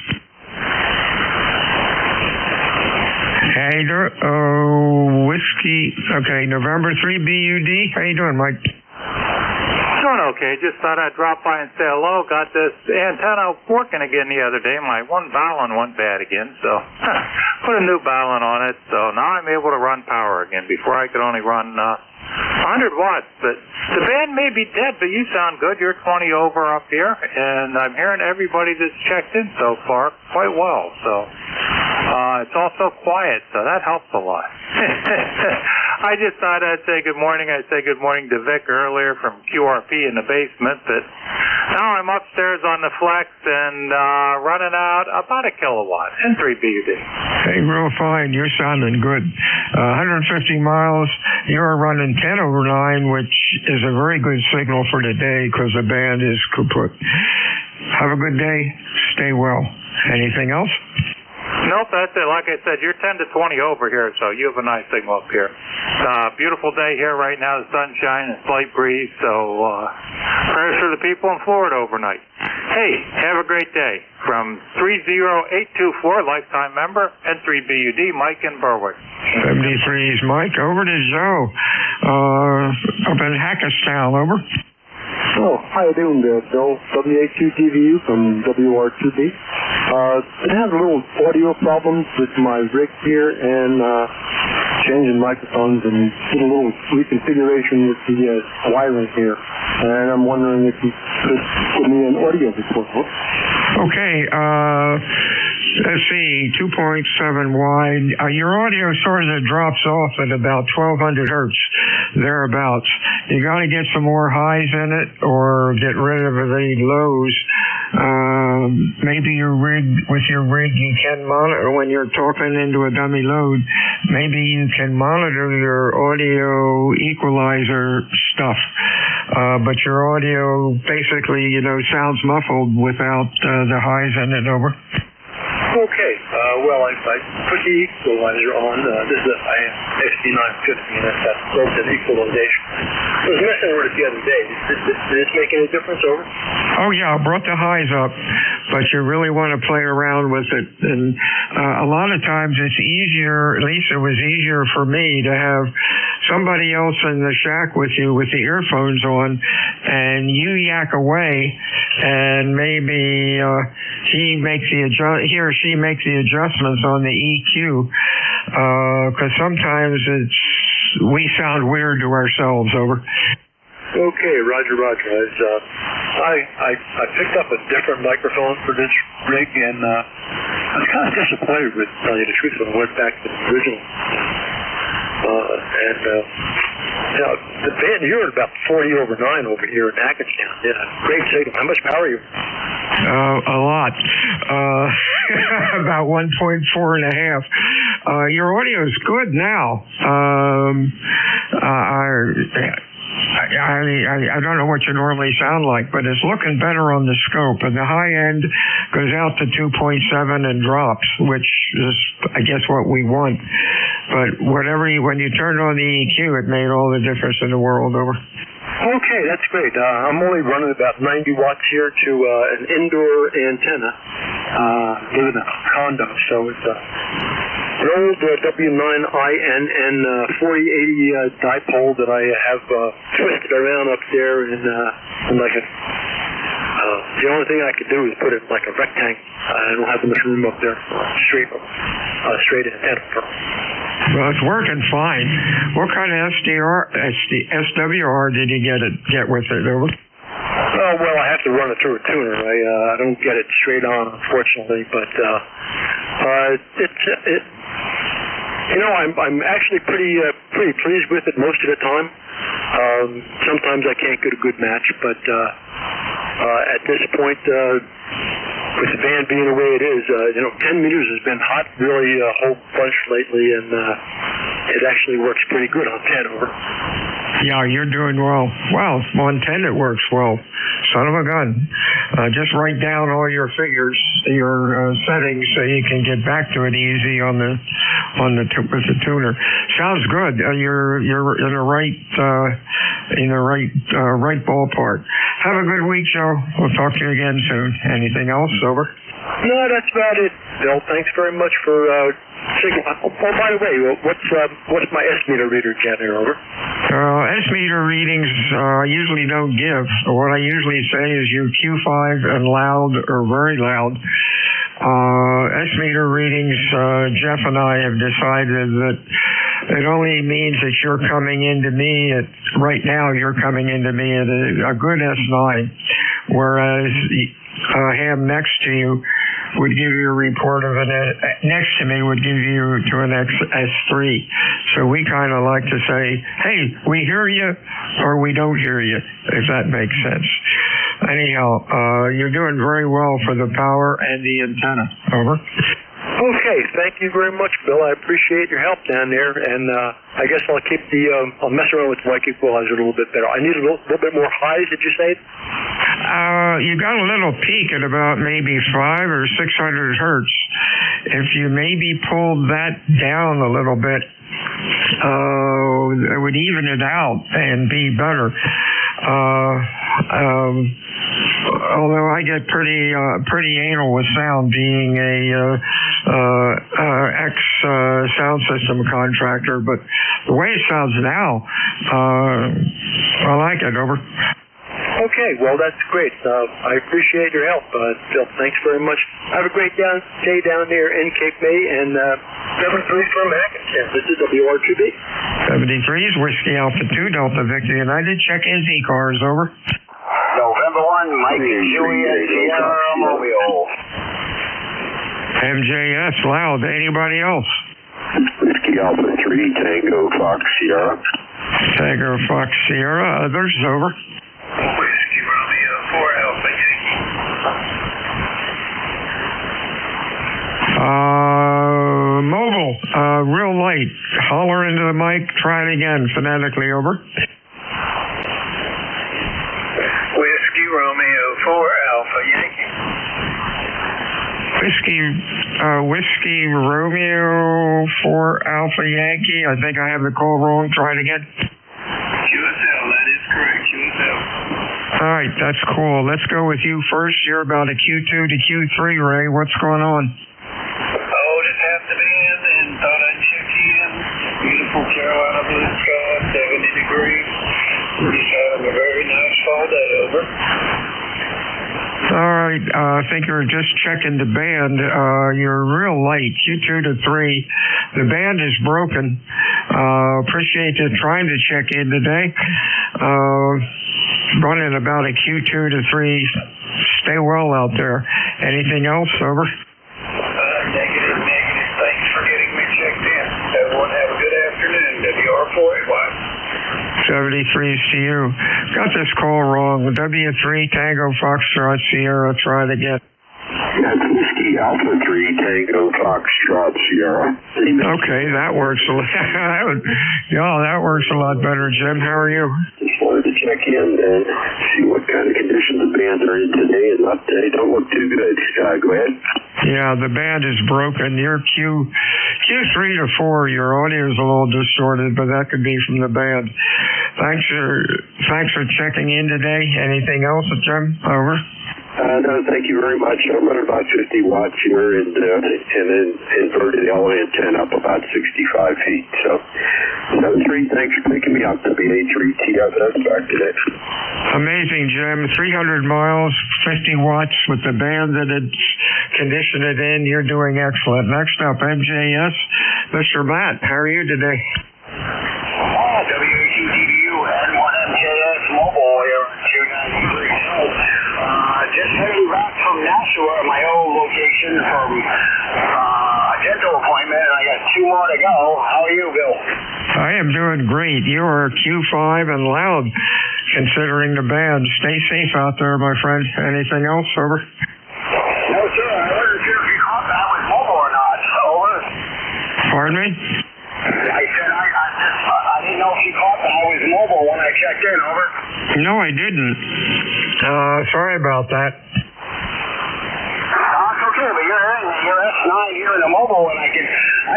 [SPEAKER 13] Hey, Whiskey. Okay, November 3 BUD. How you doing, Mike?
[SPEAKER 3] Doing okay. Just thought I'd drop by and say hello. Got this antenna working again the other day. My one balun went bad again, so put a new balun on it. So now I'm able to run power again. Before I could only run 100 watts. But the band may be dead, but you sound good. You're 20 over up here, and I'm hearing everybody that's checked in so far quite well. So it's also quiet, so that helps a lot. I just thought I'd say good morning. I said good morning to Vic earlier from QRP in the basement, but now I'm upstairs on the flex and running out about a kilowatt and 3 BUD.
[SPEAKER 13] Hey, real fine. You're sounding good. 150 miles. You're running 10 over 9, which is a very good signal for today because the band is kaput. Have a good day. Stay well. Anything else?
[SPEAKER 3] Nope, that's it. Like I said, you're 10 to 20 over here, so you have a nice signal up here. Beautiful day here right now, the sunshine and slight breeze, so prayers for the people in Florida overnight. Hey, have a great day. From 30824, lifetime member, N3BUD, Mike in Berwick.
[SPEAKER 13] 73's Mike. Over to Joe, up in Hackettstown. Over.
[SPEAKER 11] Oh, how you doing there, Bill? WA2TVU from WR2B. Been having a little audio problems with my rig here and changing microphones and did a little reconfiguration with the wiring here. And I'm wondering if you could give me an audio report.
[SPEAKER 13] Okay, let's see, 2.7 wide. Your audio sort of drops off at about 1200 hertz, thereabouts. You got to get some more highs in it or get rid of the lows. Maybe with your rig you can monitor when you're talking into a dummy load. Maybe you can monitor your audio equalizer stuff. But your audio basically, sounds muffled without the highs in it. Over.
[SPEAKER 7] Okay. Well, I put the equalizer on. This is a SD950, and that's built-in equalization. I was messing with it the other day. Did this make any difference? Over?
[SPEAKER 13] Oh, yeah, I brought the highs up, but you really want to play around with it. And a lot of times it's easier, at least it was easier for me to have somebody else in the shack with you with the earphones on, and you yak away, and maybe he or she makes the adjustments on the EQ, because sometimes we sound weird to ourselves. Over.
[SPEAKER 7] Okay, Roger. I picked up a different microphone for this rig, and I was kind of disappointed with, to tell you the truth, when I went back to the original. The band, you're at about 40 over 9 over here in Hackettstown. Yeah, great signal. How much power are you?
[SPEAKER 13] A lot. About 1.4 and a half. Your audio is good now. I don't know what you normally sound like, but it's looking better on the scope. And the high end goes out to 2.7 and drops, which is, I guess, what we want. But when you turned on the EQ, it made all the difference in the world. Over.
[SPEAKER 7] Okay, that's great. I'm only running about 90 watts here to an indoor antenna. Live in a condo, so it's an old W9INN 4080 dipole that I have twisted around up there in like a. The only thing I could do is put it like a rectangle. I don't have much room up there for straight antenna.
[SPEAKER 13] Well, it's working fine. What kind of SWR did you get with it? Over?
[SPEAKER 7] Oh, well, I have to run it through a tuner. I don't get it straight on, unfortunately, but I'm actually pretty pleased with it most of the time. Sometimes I can't get a good match, but at this point, with the band being the way it is, 10 meters has been hot really a whole bunch lately, and it actually works pretty good on 10 over.
[SPEAKER 13] Yeah, you're doing well. Well, on 10 it works well. Son of a gun. Just write down all your figures, your settings, so you can get back to it easy with the tuner. Sounds good. You're in the right ballpark. Have a good week, Joe. We'll talk to you again soon. Anything else? Over.
[SPEAKER 7] No, that's about it, Bill. Thanks very much for signal. Oh, by the way, what's my S-meter reader again here? Over.
[SPEAKER 13] S-meter readings I usually don't give. What I usually say is your Q5 and loud or very loud. S-meter readings, Jeff and I have decided that it only means that you're coming into me right now you're coming into me at a good S9, whereas Ham next to you would give you a report of next to me would give you to an S3. So we kind of like to say, hey, we hear you or we don't hear you, if that makes sense. Anyhow, you're doing very well for the power and the antenna. Over.
[SPEAKER 7] Okay, thank you very much, Bill. I appreciate your help down there, and I guess I'll keep I'll mess around with the mic equalizer a little bit better. I need a little bit more highs, did you say?
[SPEAKER 13] you got a little peak at about maybe 500 or 600 hertz. If you maybe pulled that down a little bit, it would even it out and be better. Although I get pretty anal with sound, being a ex sound system contractor, but the way it sounds now, I like it. Over.
[SPEAKER 7] Okay, well, that's great. I appreciate your help, Phil. Thanks very much. Have a great day down there in Cape May, and 73 from Hackensack. This is WR2B.
[SPEAKER 13] 73 is Whiskey Alpha 2, Delta Victor United. Check in ECARS, over.
[SPEAKER 12] November 1, Mike and Juliet, Sierra Mobile.
[SPEAKER 13] MJS, loud. Anybody else?
[SPEAKER 16] Whiskey Alpha 3, Tango Fox Sierra.
[SPEAKER 13] Tango Fox Sierra. Others, over.
[SPEAKER 12] Whiskey Romeo 4 Alpha Yankee.
[SPEAKER 13] Mobile, real light. Holler into the mic. Try it again. Phonetically, over.
[SPEAKER 12] Whiskey Romeo 4 Alpha Yankee.
[SPEAKER 13] Whiskey Romeo 4 Alpha Yankee. I think I have the call wrong. Try it again.
[SPEAKER 12] QSL, that is correct. QSL.
[SPEAKER 13] All right, that's cool. Let's go with you first. You're about a Q2 to Q3, Ray. What's going on?
[SPEAKER 12] Oh, just have to be in and thought I'd check in. Beautiful Carolina blue sky, 70 degrees. Just having a very nice fall day, over.
[SPEAKER 13] All right, I think you're just checking the band. You're real light, Q2 to 3. The band is broken. Appreciate you trying to check in today. Running about a Q2 to 3. Stay well out there. Anything else, over?
[SPEAKER 12] Negative. Thanks for getting me checked in. Everyone have a good afternoon. WR4AY.
[SPEAKER 13] 73's to you. Got this call wrong. W3 Tango Foxtrot Sierra. Try it again.
[SPEAKER 16] That's Whiskey Alpha 3 Tango Foxtrot Sierra.
[SPEAKER 13] Okay, that works a lot. that works a lot better, Jim. How are you?
[SPEAKER 16] Just wanted to check in and see what kind of condition the bands are in today, and they don't look too good. Go ahead.
[SPEAKER 13] Yeah, the band is broken. Your Q3 to 4, your audio is a little distorted, but that could be from the band. Thanks for checking in today. Anything else, Jim? Over.
[SPEAKER 16] No, thank you very much. I'm running about 50 watts here and then inverted L antenna up about 65 feet. So, 73, thanks for picking me up. WA3 TFS, back today.
[SPEAKER 13] Amazing, Jim. 300 miles, 50 watts with the band that had conditioned it in. You're doing excellent. Next up, MJS. Mr. Matt, how are you today?
[SPEAKER 12] WAQTVU and 1MJS Mobile here at 293. Just heading back from Nashua, my old location, from a dental appointment, and I got 2 more to go. How are you, Bill?
[SPEAKER 13] I am doing great. You are Q5 and loud, considering the band. Stay safe out there, my friend. Anything else, over?
[SPEAKER 12] No, sir. I wasn't sure if you caught that I was mobile or not. Over.
[SPEAKER 13] Pardon me?
[SPEAKER 12] I said I didn't know if you caught that I was mobile when I checked in. Over.
[SPEAKER 13] No, I didn't. Sorry about that.
[SPEAKER 12] No, it's okay, but you're S9 here in the mobile, and I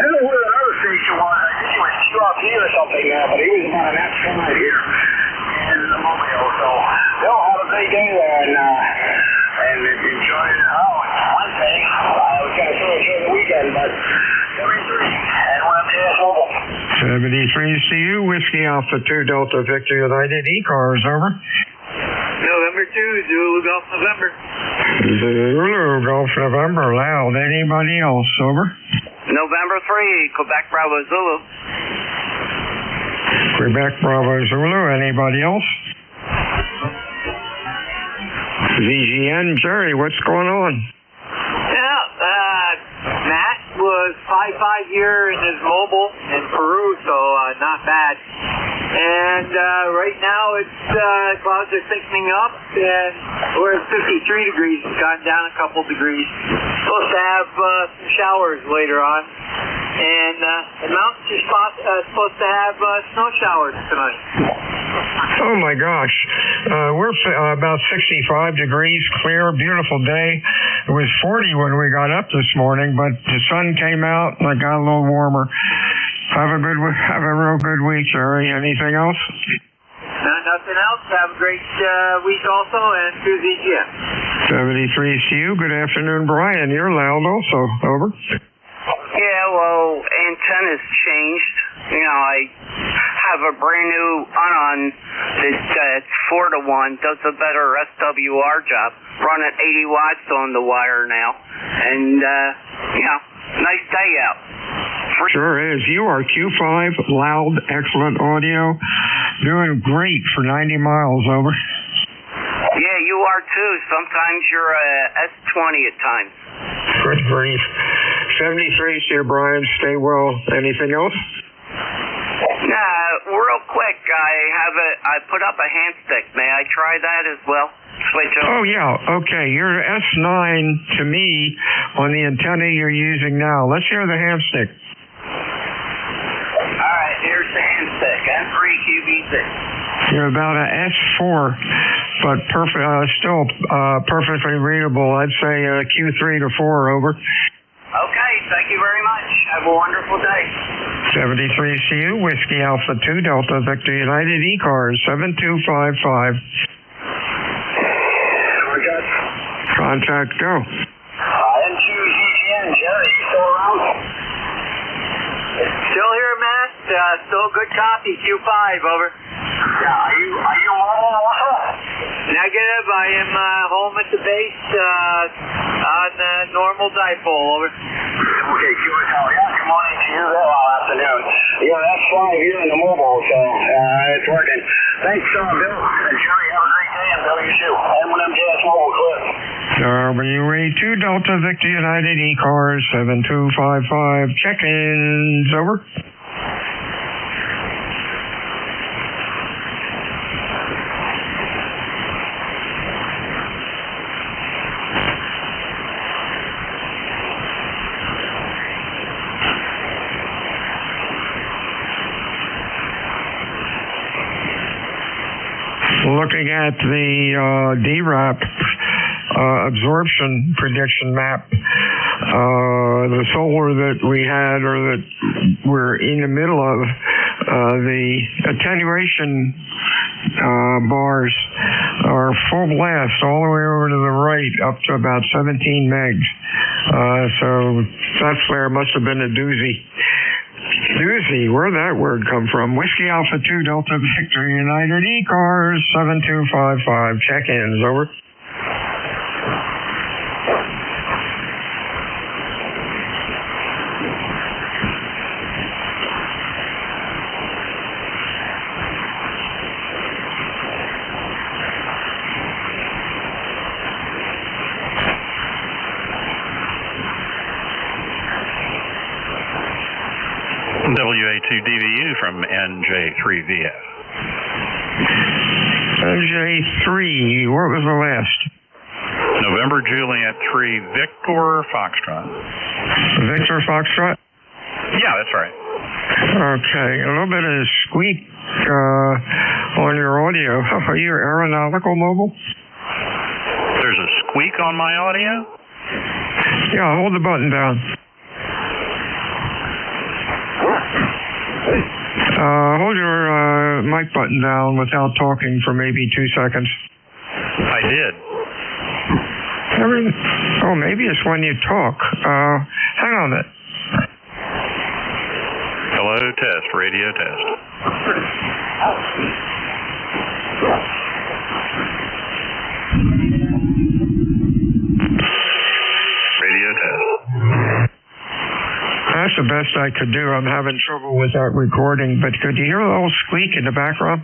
[SPEAKER 12] don't know where the other station was. I think it was QRP or something now, but he was about an S5 here in the mobile. So, Bill, have a great day there, and enjoy it. Oh, it's Wednesday. I was going to say enjoy the weekend, but 73 and 1MJS Mobile.
[SPEAKER 13] 73's to you. Whiskey Alpha 2 Delta Victor United. ECARS, over.
[SPEAKER 20] November 2, Zulu Golf November.
[SPEAKER 13] Zulu Golf November, loud. Anybody else, over?
[SPEAKER 15] November 3, Quebec Bravo Zulu.
[SPEAKER 13] Quebec Bravo Zulu. Anybody else? VGN, Jerry, what's going on?
[SPEAKER 3] Yeah, Matt was 5 year in his mobile in Peru, so not bad. And right now clouds are thickening up, and we're at 53 degrees. It's gone down a couple degrees. Supposed to have some showers later on.
[SPEAKER 20] And the mountains are supposed to have snow showers tonight.
[SPEAKER 13] Oh my gosh. We're about 65 degrees, clear, beautiful day. It was 40 when we got up this morning, but the sun came out and it got a little warmer. Have a real good week, Jerry. Anything else?
[SPEAKER 20] Nothing else. Have a great week also, and to the gym.
[SPEAKER 13] 73 to you. Good afternoon, Brian. You're loud also. Over.
[SPEAKER 6] Yeah, well, antennas changed. You know, I have a brand new Unon that's 4-to-1, does a better SWR job. Running 80 watts on the wire now. And, nice day out.
[SPEAKER 13] Sure is. You are Q5, loud, excellent audio. Doing great for 90 miles, over.
[SPEAKER 6] Yeah, you are too. Sometimes you're a S20 at times.
[SPEAKER 13] Good grief. 73 here, Brian. Stay well. Anything else?
[SPEAKER 6] Real quick, I put up a hand stick. May I try that as well? Switch over.
[SPEAKER 13] Oh, yeah. Okay. You're S9 to me on the antenna you're using now. Let's hear the hand stick.
[SPEAKER 6] All right, here's the hand stick. M3QB6.
[SPEAKER 13] You're about a S4, but still perfectly readable. I'd say Q3 to 4, over.
[SPEAKER 6] Okay, thank you very much. Have a wonderful day.
[SPEAKER 13] 73 CU, Whiskey Alpha 2, Delta Victor United, ECARS 7255. Contact go.
[SPEAKER 6] N2ZGN, Jerry, you still around?
[SPEAKER 20] Still here, Matt. Still good copy. Q5, over.
[SPEAKER 6] Yeah, are you home also?
[SPEAKER 20] Negative. I am home at the base on normal dipole, over.
[SPEAKER 6] Okay, QSL. Yeah, good morning to you. Well, afternoon. Yeah, that's fine here in the mobile, so it's working. Thanks, Bill. Jerry, have a great day, and Bill, you too. M1MJS Mobile Clip.
[SPEAKER 13] WA2 Delta Victor United, ECARS 7255. Check-ins, over. Looking at the DRAP absorption prediction map, the solar that we had or that we're in the middle of, the attenuation bars are full blast all the way over to the right up to about 17 megs. So that flare must have been a doozy. Doozy, where'd that word come from? Whiskey Alpha 2 Delta Victor United, ECARS 7255. Check-ins, over.
[SPEAKER 9] WA2DVU from NJ3VF.
[SPEAKER 13] NJ3, what was the last?
[SPEAKER 9] November Juliet 3 Victor Foxtrot.
[SPEAKER 13] Victor Foxtrot?
[SPEAKER 9] Yeah, that's right.
[SPEAKER 13] Okay, a little bit of squeak on your audio. Are you aeronautical mobile?
[SPEAKER 9] There's a squeak on my audio?
[SPEAKER 13] Yeah, hold the button down. Hold your mic button down without talking for maybe 2 seconds.
[SPEAKER 9] I did.
[SPEAKER 13] Maybe it's when you talk. Hang on a minute.
[SPEAKER 9] Hello, test, radio test. Radio test.
[SPEAKER 13] That's the best I could do. I'm having trouble with that recording, but could you hear a little squeak in the background?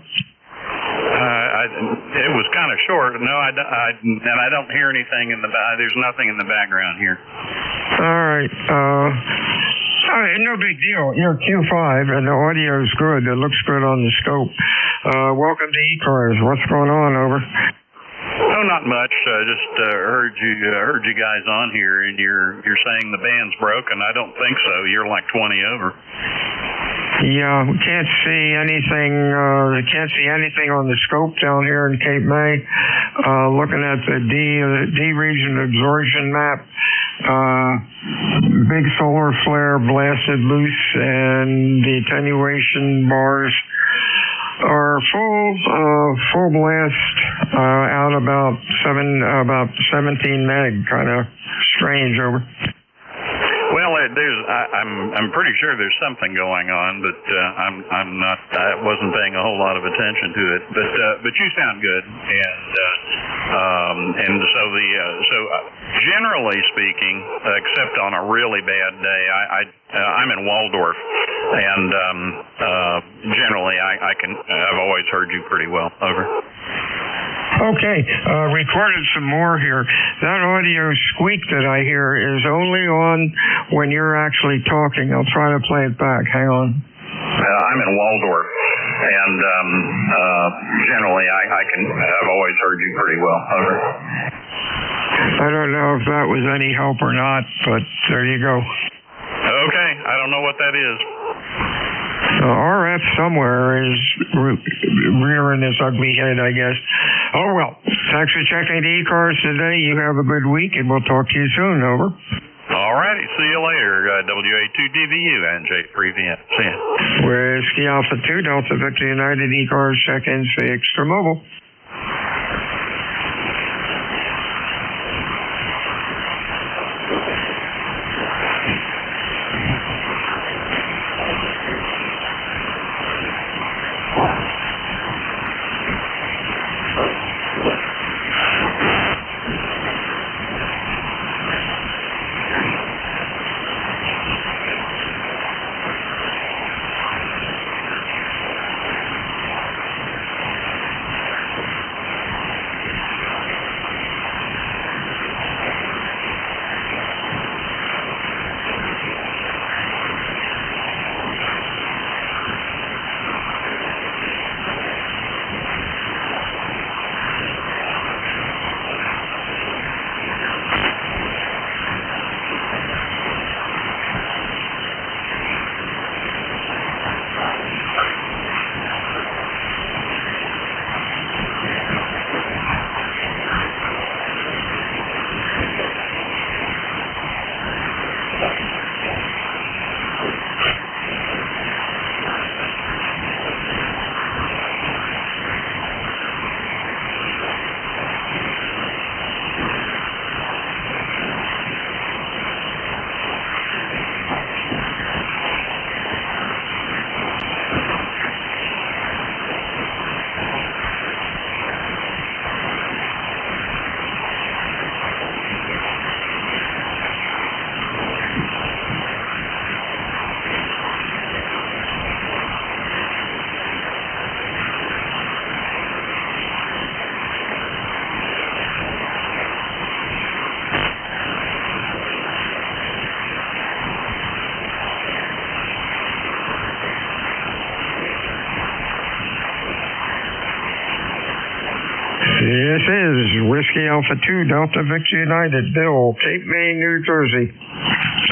[SPEAKER 9] It was kind of short. No, and I don't hear anything in the there's nothing in the background here.
[SPEAKER 13] All right. No big deal. You're Q5, and the audio's good. It looks good on the scope. Welcome to ECARS. What's going on, over?
[SPEAKER 9] Oh, not much. Just heard you guys on here, and you're saying the band's broken. I don't think so. You're like 20 over.
[SPEAKER 13] Yeah, we can't see anything. Can't see anything on the scope down here in Cape May. Looking at the D region absorption map, big solar flare blasted loose, and the attenuation bars are full blast out about 17 meg. Kind of strange over.
[SPEAKER 9] Well, I'm pretty sure there's something going on, but I wasn't paying a whole lot of attention to it. But you sound good, and so generally speaking, except on a really bad day, I'm in Waldorf, and generally I've always heard you pretty well. Over.
[SPEAKER 13] Okay, recorded some more here. That audio squeak that I hear is only on when you're actually talking. I'll try to play it back. Hang on.
[SPEAKER 9] I'm in Waldorf, and generally I've always heard you pretty well. Over.
[SPEAKER 13] I don't know if that was any help or not, but there you go.
[SPEAKER 9] Okay, I don't know what that is.
[SPEAKER 13] RF somewhere is rearing his ugly head, I guess. Oh, well, thanks for checking the ECARS today. You have a good week, and we'll talk to you soon. Over.
[SPEAKER 9] All righty. See you later. WA2DVU and J3VM. See ya.
[SPEAKER 13] Whiskey Alpha 2, Delta Victor United, ECARS check-ins fixed for mobile. This is Whiskey Alpha 2, Delta Victor United, Bill, Cape May, New Jersey.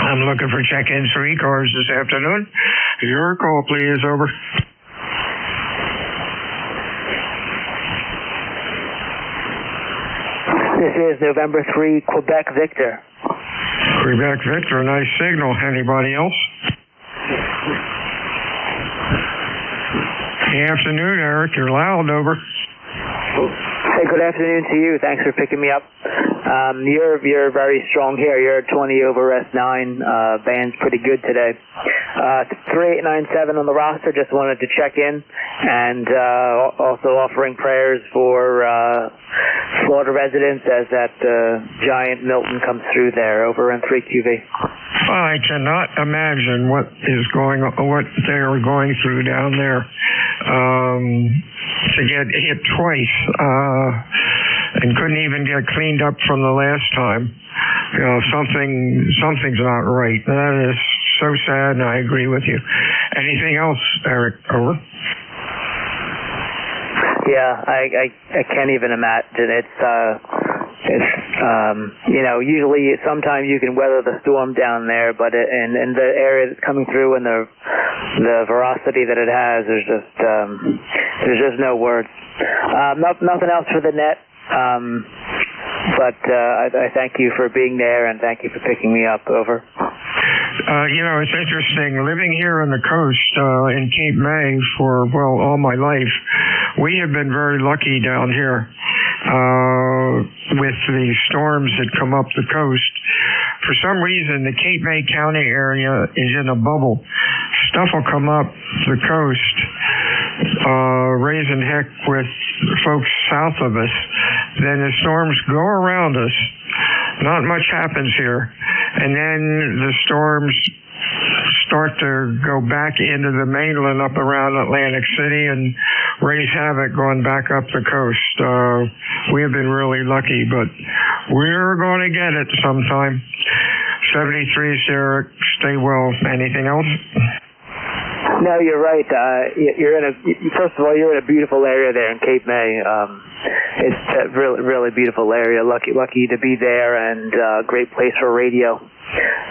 [SPEAKER 13] I'm looking for check-ins for ECARS this afternoon. Your call, please. Over.
[SPEAKER 10] This is November 3, Quebec Victor.
[SPEAKER 13] Quebec Victor, nice signal. Anybody else? Good afternoon, Eric. You're loud. Over.
[SPEAKER 10] Hey, good afternoon to you. Thanks for picking me up. You're very strong here. You're 20 over S9. Band's pretty good today. 3897 on the roster. Just wanted to check in, and also offering prayers for Florida residents as that giant Milton comes through there. Over in 3QV.
[SPEAKER 13] I cannot imagine what they are going through down there. To get hit twice and couldn't even get cleaned up from the last time. You know, something's not right. That is so sad, and I agree with you. Anything else, Eric? Over.
[SPEAKER 10] Yeah, I can't even imagine. It's usually sometimes you can weather the storm down there, but in the area that's coming through and the ferocity that it has, there's just no words. Nothing else for the net. But I thank you for being there and thank you for picking me up. Over.
[SPEAKER 13] It's interesting. Living here on the coast in Cape May for, all my life, we have been very lucky down here with the storms that come up the coast. For some reason, the Cape May County area is in a bubble. Stuff will come up the coast, raising heck with folks south of us. Then the storms go around us. Not much happens here. And then the storms start to go back into the mainland up around Atlantic City and raise havoc going back up the coast. We have been really lucky, but we're going to get it sometime. 73, Sarah, stay well. Anything else?
[SPEAKER 10] No, you're right. First of all, you're in a beautiful area there in Cape May. It's a really, really beautiful area. Lucky to be there, and great place for radio.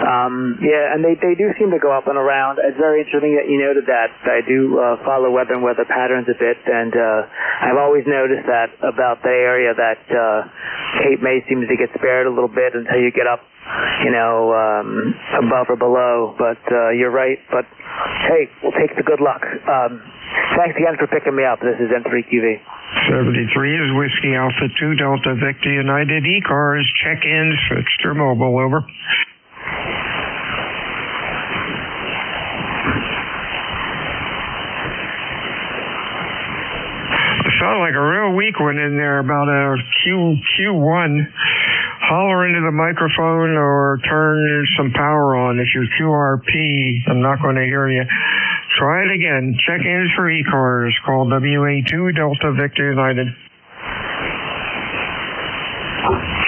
[SPEAKER 10] And they do seem to go up and around. It's very interesting that you noted that. I do follow weather and weather patterns a bit, and I've always noticed that about the area that Cape May seems to get spared a little bit until you get up, above or below. But you're right. But hey, we'll take the good luck. Thanks again for picking me up. This is M3QV.
[SPEAKER 13] 73 is Whiskey Alpha 2 Delta Victor United ECARS. Check-ins, fixed or mobile, over. It sounded like a real weak one in there about a Q1. Holler into the microphone or turn some power on. If you're QRP, I'm not going to hear you. Try it again. Check-ins for ECARS. Call WA2 Delta Victor United.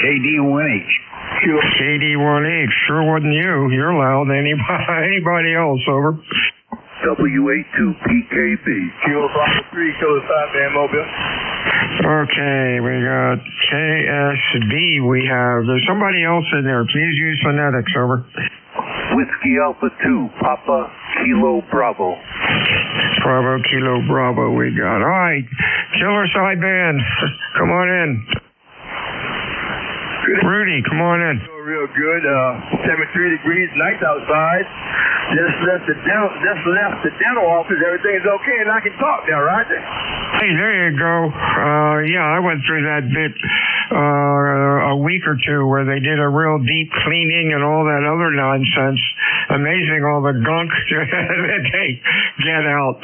[SPEAKER 1] KD1H.
[SPEAKER 13] KD1H. Sure wasn't you. You're loud. Anybody else, over.
[SPEAKER 1] WA2PKB.
[SPEAKER 12] Kilo Bravo 3, Kilo 5, man, mobile.
[SPEAKER 13] Okay, we got KSB. There's somebody else in there. Please use phonetics, over.
[SPEAKER 1] Whiskey Alpha 2, Papa Kilo Bravo.
[SPEAKER 13] Bravo, Kilo Bravo we got. All right, Killer Sideband, come on in. Rudy, come on in.
[SPEAKER 12] Real good. 73 degrees, nice outside. Just left the dental office. Everything is okay, and I can talk now, Roger.
[SPEAKER 13] Hey, there you go. I went through that bit a week or two where they did a real deep cleaning and all that other nonsense. Amazing all the gunk that they get out.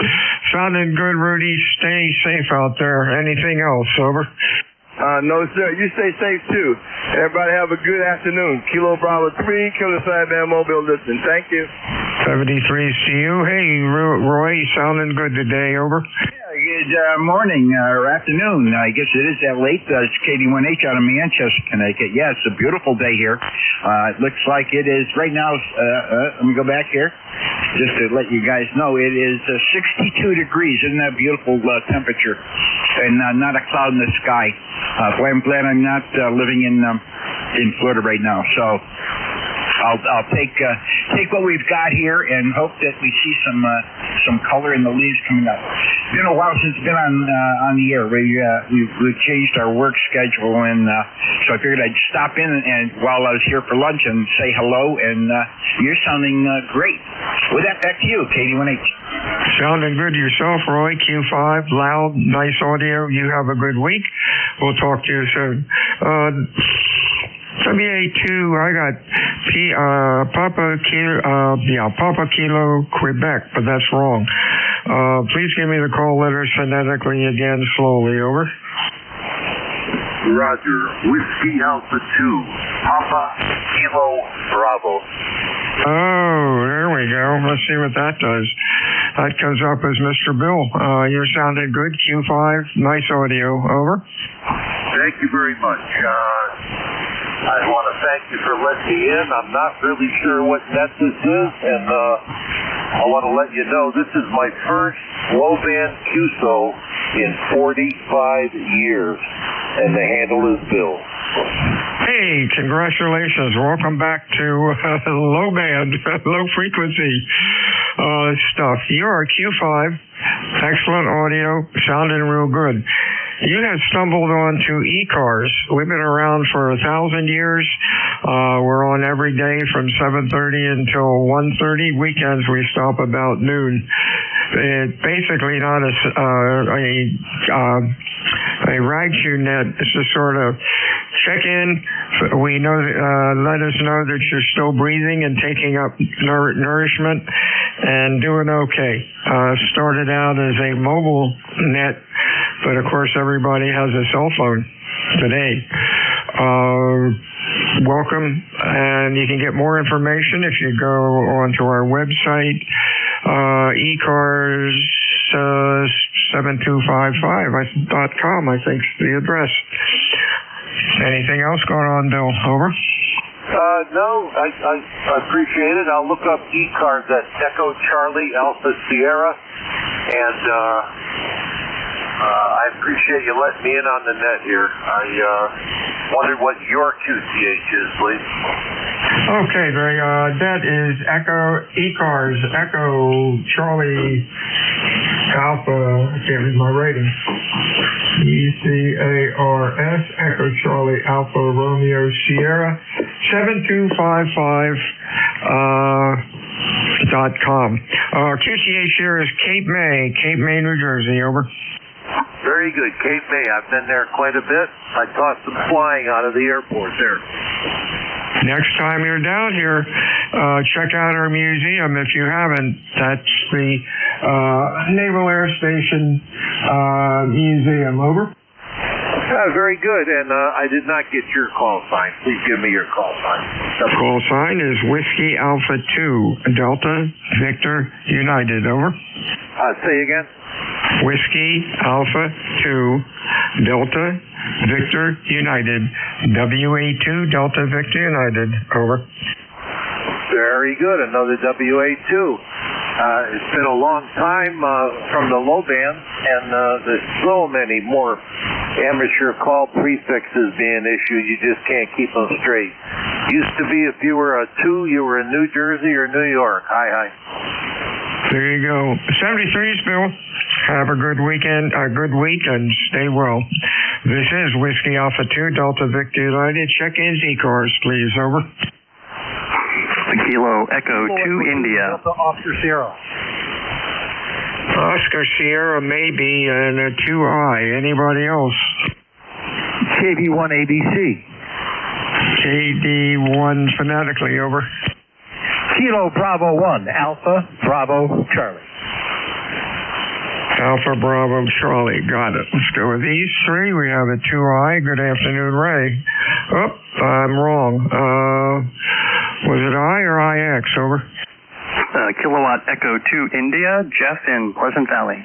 [SPEAKER 13] Sounding good, Rudy. Stay safe out there. Anything else, over?
[SPEAKER 12] No, sir. You stay safe, too. Everybody have a good afternoon. Kilo Bravo 3, Killer Sideband Mobile listening. Thank you.
[SPEAKER 13] 73 to you. Hey, Roy, sounding good today, over.
[SPEAKER 1] Good morning or afternoon. I guess it is that late. It's KD1H out of Manchester, Connecticut. Yeah, it's a beautiful day here. It looks like it is right now. Let me go back here just to let you guys know. It is 62 degrees. Isn't that beautiful temperature? And not a cloud in the sky. Boy, I'm glad I'm not living in Florida right now. So I'll take what we've got here and hope that we see some color in the leaves coming up. It's been a while since it's been on the air. We've changed our work schedule, and so I figured I'd stop in and while I was here for lunch and say hello. And you're sounding great. With that, back to you, KD1H.
[SPEAKER 13] Sounding good yourself, Roy. Q5, loud, nice audio. You have a good week. We'll talk to you soon. WA2, I got Papa Kilo Quebec, but that's wrong. Please give me the call letters phonetically again, slowly, over.
[SPEAKER 1] Roger. Whiskey Alpha 2, Papa Kilo Bravo.
[SPEAKER 13] Oh, there we go. Let's see what that does. That comes up as Mr. Bill. You're sounding good. Q5, nice audio, over.
[SPEAKER 1] Thank you very much. I want to thank you for letting me in. I'm not really sure what net this is, and I want to let you know this is my first low-band QSO
[SPEAKER 17] in 45 years, and the handle is Bill.
[SPEAKER 13] Hey, congratulations. Welcome back to low band, low frequency stuff. You are Q5. Excellent audio. Sounding real good. You have stumbled onto ECARS. We've been around for 1,000 years. We're on every day from 7:30 until 1:30. Weekends we stop about noon. It's basically not a rag shoe net. It's just sort of check in. We know, let us know that you're still breathing and taking up nourishment and doing okay. Started out as a mobile net, but of course everybody has a cell phone today. Welcome, and you can get more information if you go onto our website, ECARS 7255.com, I think is the address. Anything else going on, Bill? Over.
[SPEAKER 17] No, I appreciate it. I'll look up ECARS, that's Echo Charlie Alpha Sierra, and I appreciate you letting me in on the net here. I wondered what your QCH is, please.
[SPEAKER 13] Okay, that is ECARS, Echo Charlie Alpha, I can't read my writing. ECARS, Echo Charlie Alpha Romeo Sierra, 7255.com. QCH here is Cape May, New Jersey, over.
[SPEAKER 17] Very good, Cape May. I've been there quite a bit. I caught some flying out of the airport there.
[SPEAKER 13] Next time you're down here, check out our museum if you haven't. That's the Naval Air Station Museum. Over.
[SPEAKER 17] Very good, and I did not get your call sign. Please give me your call sign.
[SPEAKER 13] Call sign is Whiskey Alpha 2, Delta Victor United. Over.
[SPEAKER 17] Say again.
[SPEAKER 13] Whiskey Alpha 2, Delta Victor United, WA2 Delta Victor United. Over.
[SPEAKER 17] Very good. Another WA2. It's been a long time from the low band, and there's so many more amateur call prefixes being issued. You just can't keep them straight. Used to be if you were a 2, you were in New Jersey or New York. Hi.
[SPEAKER 13] There you go. 73's, Bill. Have a good weekend, a good week, and stay well. This is Whiskey Alpha 2, Delta Victor United. Check-ins, ECARS, please. Over.
[SPEAKER 21] Kilo Echo 2 India.
[SPEAKER 12] Oscar Sierra.
[SPEAKER 13] Oscar Sierra maybe, and a 2I. Anybody else?
[SPEAKER 12] KD1 ABC.
[SPEAKER 13] KD1 phonetically. Over.
[SPEAKER 12] Kilo Bravo 1, Alpha Bravo Charlie.
[SPEAKER 13] Alpha Bravo Charlie. Got it. Let's go with these three. We have a 2I. Good afternoon, Ray. Oh, I'm wrong. Was it I or IX? Over.
[SPEAKER 21] Kilowatt Echo 2 India, Jeff in Pleasant Valley.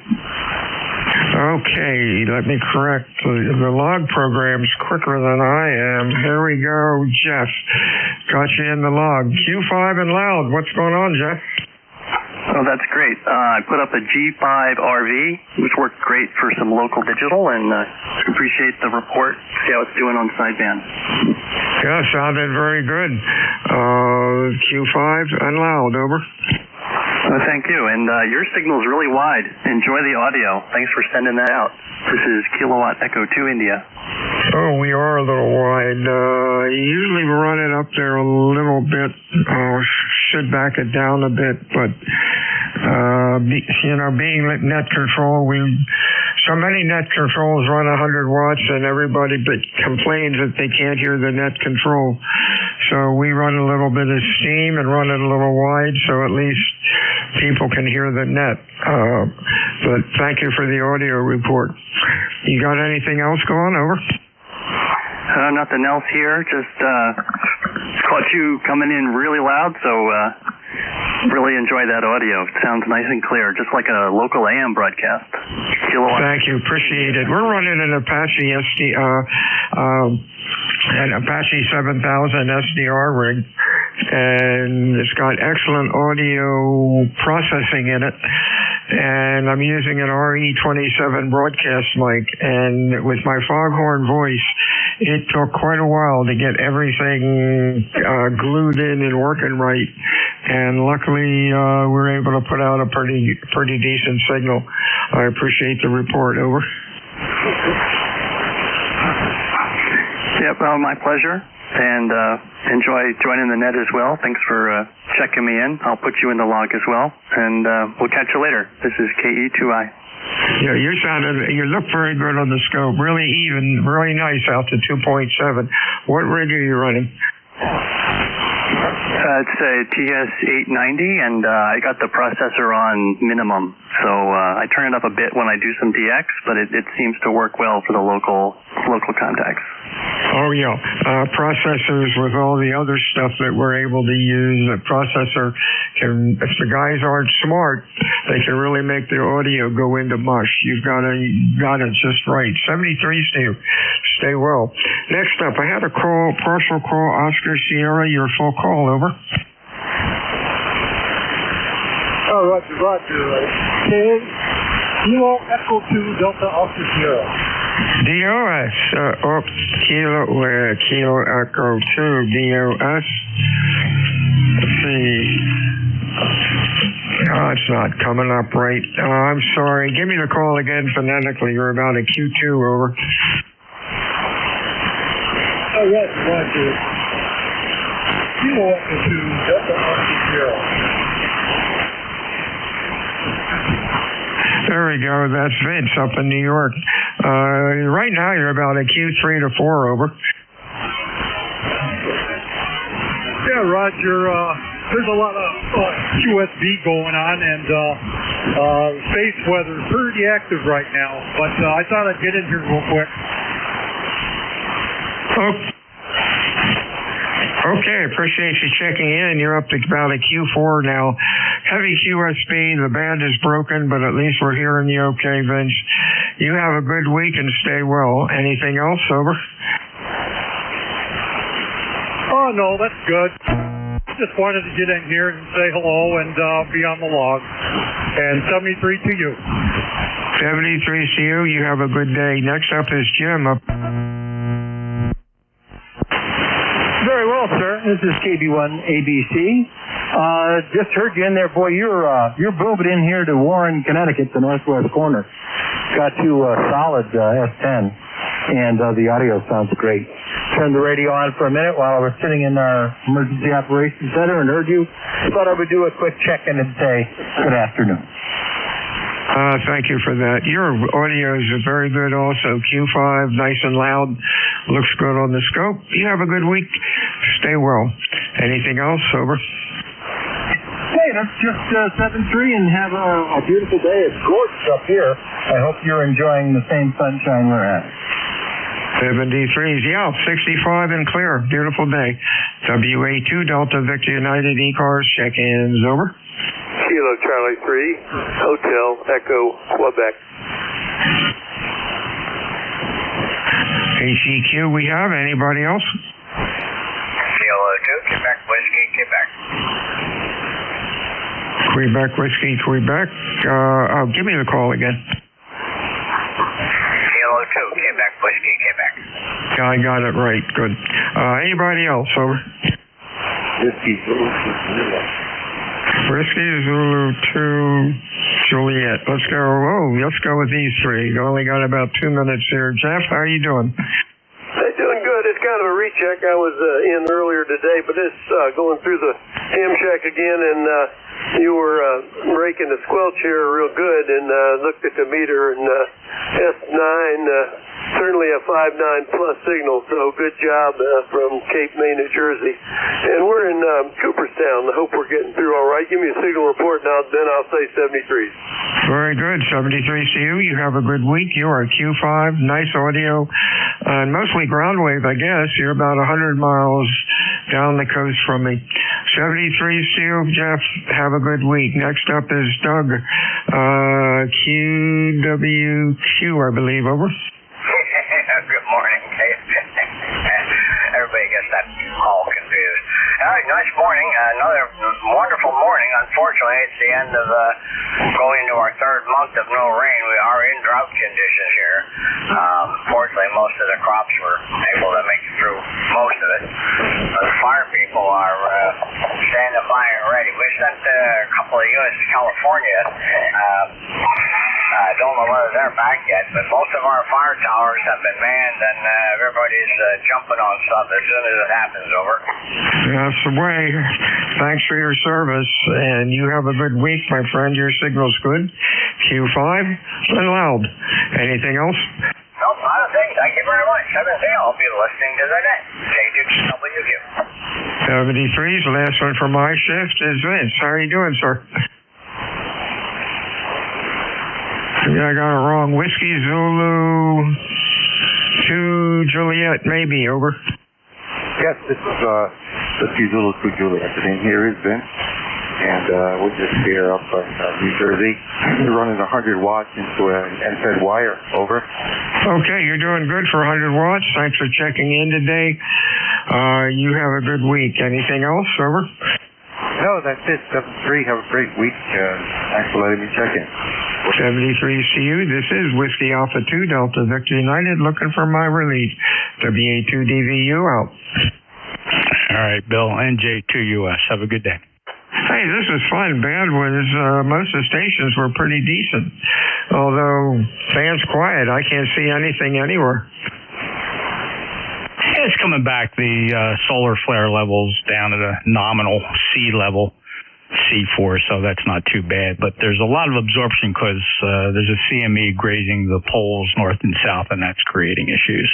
[SPEAKER 13] Okay, let me correct. The log program's quicker than I am. Here we go, Jeff. Got you in the log. Q5 and loud. What's going on, Jeff?
[SPEAKER 21] Oh, that's great. I put up a G5 RV, which worked great for some local digital, and appreciate the report. See how it's doing on sideband.
[SPEAKER 13] Yeah, sounded very good. Q5 and loud. Over.
[SPEAKER 21] Thank you. And your signal's really wide. Enjoy the audio. Thanks for sending that out. This is Kilowatt Echo 2 India.
[SPEAKER 13] Oh, we are a little wide. Usually we run it up there a little bit. Should back it down a bit, but being net control, so many net controls run 100 watts, and everybody complains that they can't hear the net control. So we run a little bit of steam and run it a little wide, so at least people can hear the net. But thank you for the audio report. You got anything else going? Over.
[SPEAKER 21] Nothing else here. Just caught you coming in really loud, so really enjoy that audio. It sounds nice and clear, just like a local AM broadcast. Kilowatt.
[SPEAKER 13] Thank you. Appreciate it. We're running an Apache an Apache 7000 SDR rig, and it's got excellent audio processing in it. and I'm using an RE27 broadcast mic, and with my foghorn voice, it took quite a while to get everything glued in and working right, and luckily we were able to put out a pretty decent signal. I appreciate the report. Over.
[SPEAKER 21] Yep, my pleasure, and enjoy joining the net as well. Thanks for checking me in. I'll put you in the log as well, and we'll catch you later. This is KE2I.
[SPEAKER 13] Yeah, you look very good on the scope. Really even, really nice out to 2.7. What rig are you running?
[SPEAKER 21] It's a TS890, and I got the processor on minimum, so I turn it up a bit when I do some DX, but it seems to work well for the local contacts.
[SPEAKER 13] Oh yeah, processors with all the other stuff that we're able to use. A processor can, if the guys aren't smart, they can really make their audio go into mush. You've got it just right. 73, Steve. Stay well. Next up, I had a call, partial call, Oscar Sierra. Your full call. Over.
[SPEAKER 22] Oh, Roger. Kilo Echo 2 Delta Oscar Sierra.
[SPEAKER 13] DOS, Kilo Echo 2, DOS. Let's see. Oh, it's not coming up right. I'm sorry. Give me the call again phonetically. You're about a Q2, over.
[SPEAKER 22] Oh, yes, Roger. Kilo Echo 2 Delta Oscar Sierra.
[SPEAKER 13] There we go. That's Vince up in New York. Right now you're about a Q3 to 4, over.
[SPEAKER 22] Yeah, Roger. There's a lot of QSB going on, and space weather is pretty active right now. But I thought I'd get in here real quick.
[SPEAKER 13] Okay, appreciate you checking in. You're up to about a Q4 now. Heavy QSB, the band is broken, but at least we're hearing you okay, Vince. You have a good week and stay well. Anything else, over?
[SPEAKER 22] Oh, no, that's good. Just wanted to get in here and say hello and be on the log. And 73 to you.
[SPEAKER 13] 73 to you. You have a good day. Next up is Jim up.
[SPEAKER 4] Very well, sir. This is KB1ABC. Just heard you in there, boy. You're booming in here to Warren, Connecticut, the northwest corner. Got you a solid S10, and the audio sounds great. Turned the radio on for a minute while I was sitting in our emergency operations center and heard you. Thought I would do a quick check-in and say good afternoon.
[SPEAKER 13] Thank you for that. Your audio is very good also. Q5, nice and loud. Looks good on the scope. You have a good week. Stay well. Anything else, over?
[SPEAKER 4] Hey, that's just 7-3 and have a beautiful day. It's gorgeous up here. I hope you're enjoying the same sunshine we're having.
[SPEAKER 13] 73s, yeah, 65 and clear. Beautiful day. WA2 Delta Victor United ECARS check-ins, over.
[SPEAKER 8] Kilo Charlie 3, Hotel Echo, Quebec.
[SPEAKER 13] HEQ we have. Anybody else?
[SPEAKER 12] Kilo 2, Quebec Whiskey, Quebec.
[SPEAKER 13] Quebec Whiskey, Quebec. Give me the call again.
[SPEAKER 12] Kilo 2, Quebec Whiskey, Quebec.
[SPEAKER 13] I got it right. Good. Anybody else? Over.
[SPEAKER 8] Whiskey Zulu.
[SPEAKER 13] Whiskey Zulu 2 Juliet. Let's go with these three. You only got about 2 minutes here. Jeff, how are you doing?
[SPEAKER 8] Hey, doing good. It's kind of a recheck. I was in earlier today, but it's going through the ham shack again, and you were breaking the squelch here real good, and looked at the meter, and S9, certainly a 5.9 plus signal, so good job from Cape May, New Jersey. And we're in Cooperstown. I hope we're getting through all right. Give me a signal report, and then I'll say 73.
[SPEAKER 13] Very good. 73 to you. You have a good week. You are Q5. Nice audio. And mostly ground wave, I guess. You're about 100 miles down the coast from me. 73 to you, Jeff. Have a good week. Next up is Doug. QWQ, I believe. Over.
[SPEAKER 12] Good morning. Everybody gets that all confused. All right,
[SPEAKER 15] nice morning. Another wonderful morning. Unfortunately, it's the end of going into our third month of no rain. We are in drought conditions here. Fortunately, most of the crops were able to make it through most of it. But the fire people are standing by and ready. We sent a couple of units to California. I don't know whether they're back yet, but most of our fire towers have been manned, and everybody's jumping on stuff as soon as it happens. Over.
[SPEAKER 13] That's the way. Thanks for your service, and you have a good week, my friend. Your signal's good. Q5 and loud. Anything else?
[SPEAKER 15] Nope, not a thing. Thank you very much. Everything. I'll be listening to the net. KWQ.
[SPEAKER 13] 73's the last one for my shift is Vince. How are you doing, sir? I got it wrong. Whiskey Zulu 2 Juliet, maybe. Over.
[SPEAKER 2] Yes, this is Whiskey Zulu 2 Juliet. The name here is Vince, and we're just here up in New Jersey. We're running 100 watts into an NFED wire. Over.
[SPEAKER 13] Okay, you're doing good for 100 watts. Thanks for checking in today. You have a good week. Anything else? Over.
[SPEAKER 2] No, that's it. 73. Have a great week. Thanks for letting me check in.
[SPEAKER 13] 73CU, this is Whiskey Alpha 2 Delta Victor United looking for my relief. WA2DVU out.
[SPEAKER 19] All right, Bill, NJ2US. Have a good day.
[SPEAKER 13] Hey, this was fun. Band was, most of the stations were pretty decent. Although, band's quiet. I can't see anything anywhere.
[SPEAKER 19] It's coming back. The solar flare level's down at a nominal C level. C4, so that's not too bad. But there's a lot of absorption because there's a CME grazing the poles north and south, and that's creating issues.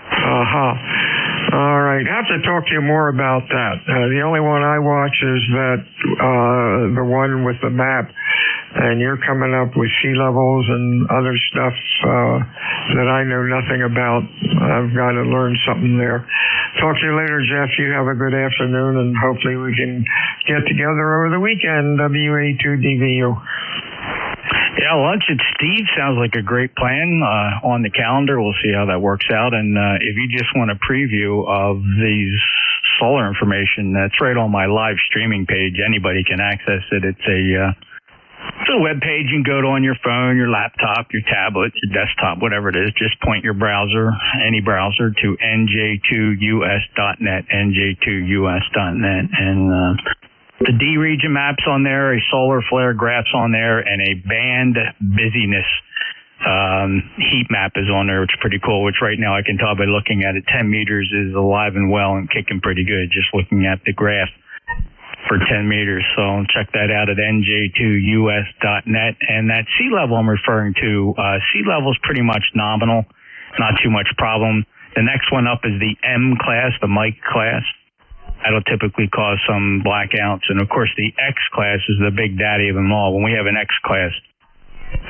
[SPEAKER 13] All right. I have to talk to you more about that. The only one I watch is that the one with the map, and you're coming up with sea levels and other stuff that I know nothing about. I've got to learn something there. Talk to you later, Jeff. You have a good afternoon, and hopefully we can get together over the weekend. WA2DVU.
[SPEAKER 19] Yeah, lunch at Steve sounds like a great plan on the calendar. We'll see how that works out. And if you just want a preview of these solar information, that's right on my live streaming page. Anybody can access it. It's a web page you can go to on your phone, your laptop, your tablet, your desktop, whatever it is. Just point your browser, any browser, to nj2us.net, nj2us.net, and the D region maps on there, a solar flare graphs on there, and a band busyness heat map is on there, which is pretty cool, which right now I can tell by looking at it, 10 meters is alive and well and kicking pretty good, just looking at the graph for 10 meters. So check that out at nj2us.net. And that sea level I'm referring to, sea level is pretty much nominal, not too much problem. The next one up is the M class, the Mike class. That'll typically cause some blackouts. And, of course, the X class is the big daddy of them all. When we have an X class,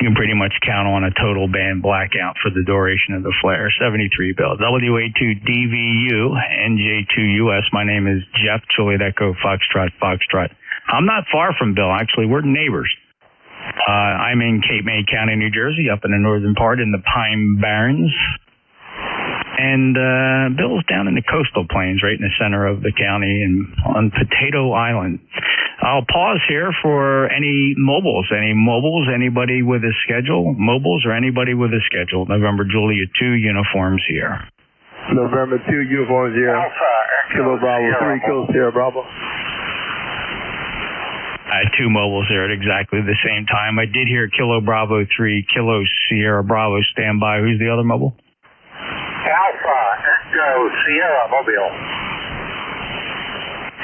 [SPEAKER 19] you can pretty much count on a total band blackout for the duration of the flare. 73 Bill. WA2DVU, NJ2US. My name is Jeff, Juliet Echo, Foxtrot, Foxtrot. I'm not far from Bill. Actually, we're neighbors. I'm in Cape May County, New Jersey, up in the northern part in the Pine Barrens. And Bill's down in the coastal plains right in the center of the county and on Potato Island. I'll pause here for any mobiles. Any mobiles, anybody with a schedule? Mobiles or anybody with a schedule? November Juliet 2 uniforms here.
[SPEAKER 11] November 2 uniforms here. Kilo Bravo 3, Kilo Sierra Bravo.
[SPEAKER 19] I had two mobiles there at exactly the same time. I did hear Kilo Bravo 3, Kilo Sierra Bravo stand by. Who's the other mobile?
[SPEAKER 12] Alpha Echo Sierra Mobile.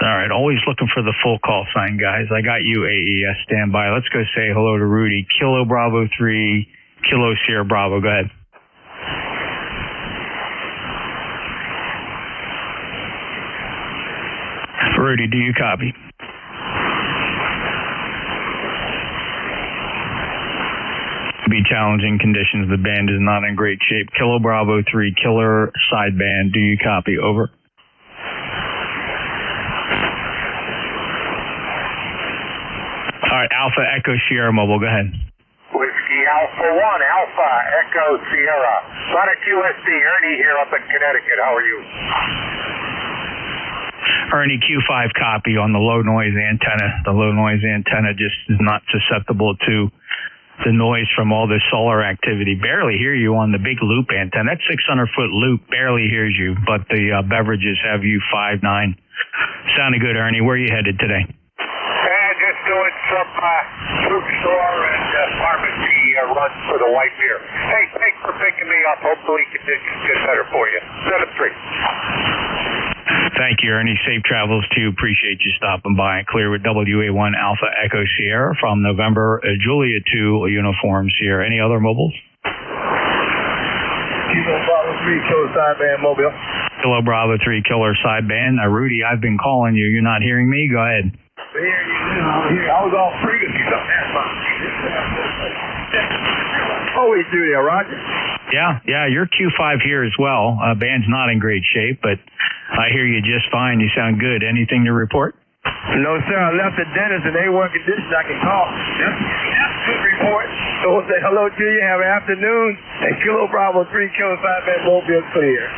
[SPEAKER 19] All right, always looking for the full call sign, guys. I got you, AES, stand by. Let's go say hello to Rudy. Kilo Bravo 3, Kilo Sierra Bravo. Go ahead. Rudy, do you copy? Be challenging conditions. The band is not in great shape. Kilo Bravo 3, killer sideband. Do you copy? Over. All right, Alpha Echo Sierra Mobile. Go ahead.
[SPEAKER 12] Whiskey Alpha 1, Alpha Echo Sierra. Sonic QSD, Ernie here up in Connecticut. How are you?
[SPEAKER 19] Ernie, Q5 copy on the low noise antenna. The low noise antenna just is not susceptible to the noise from all this solar activity. Barely hear you on the big loop antenna. That 600-foot loop barely hears you, but the beverages have you 5.9. Sounded good, Ernie. Where are you headed today?
[SPEAKER 17] Just doing some fruit store and pharmacy runs for the white beer. Hey, thanks for picking me up. Hopefully conditions get better for you. 7-3.
[SPEAKER 19] Thank you, Ernie. Safe travels to you. Appreciate you stopping by. Clear with WA1 Alpha Echo Sierra from November Julia 2 Uniform Sierra. Any other mobiles?
[SPEAKER 12] Kilo Bravo 3 Kilo sideband mobile.
[SPEAKER 19] Kilo Bravo 3 Killer sideband. Rudy, I've been calling you. You're not hearing me? Go ahead.
[SPEAKER 12] I was all freaking you though. Always do there, Roger.
[SPEAKER 19] Yeah, you're Q5 here as well. Band's not in great shape, but I hear you just fine. You sound good. Anything to report?
[SPEAKER 12] No, sir. I left the dentist in A1 condition. I can call. That's good report. So we'll say hello to you. Have an afternoon. And Kilo Bravo 3 Kilo sideband mobile clear.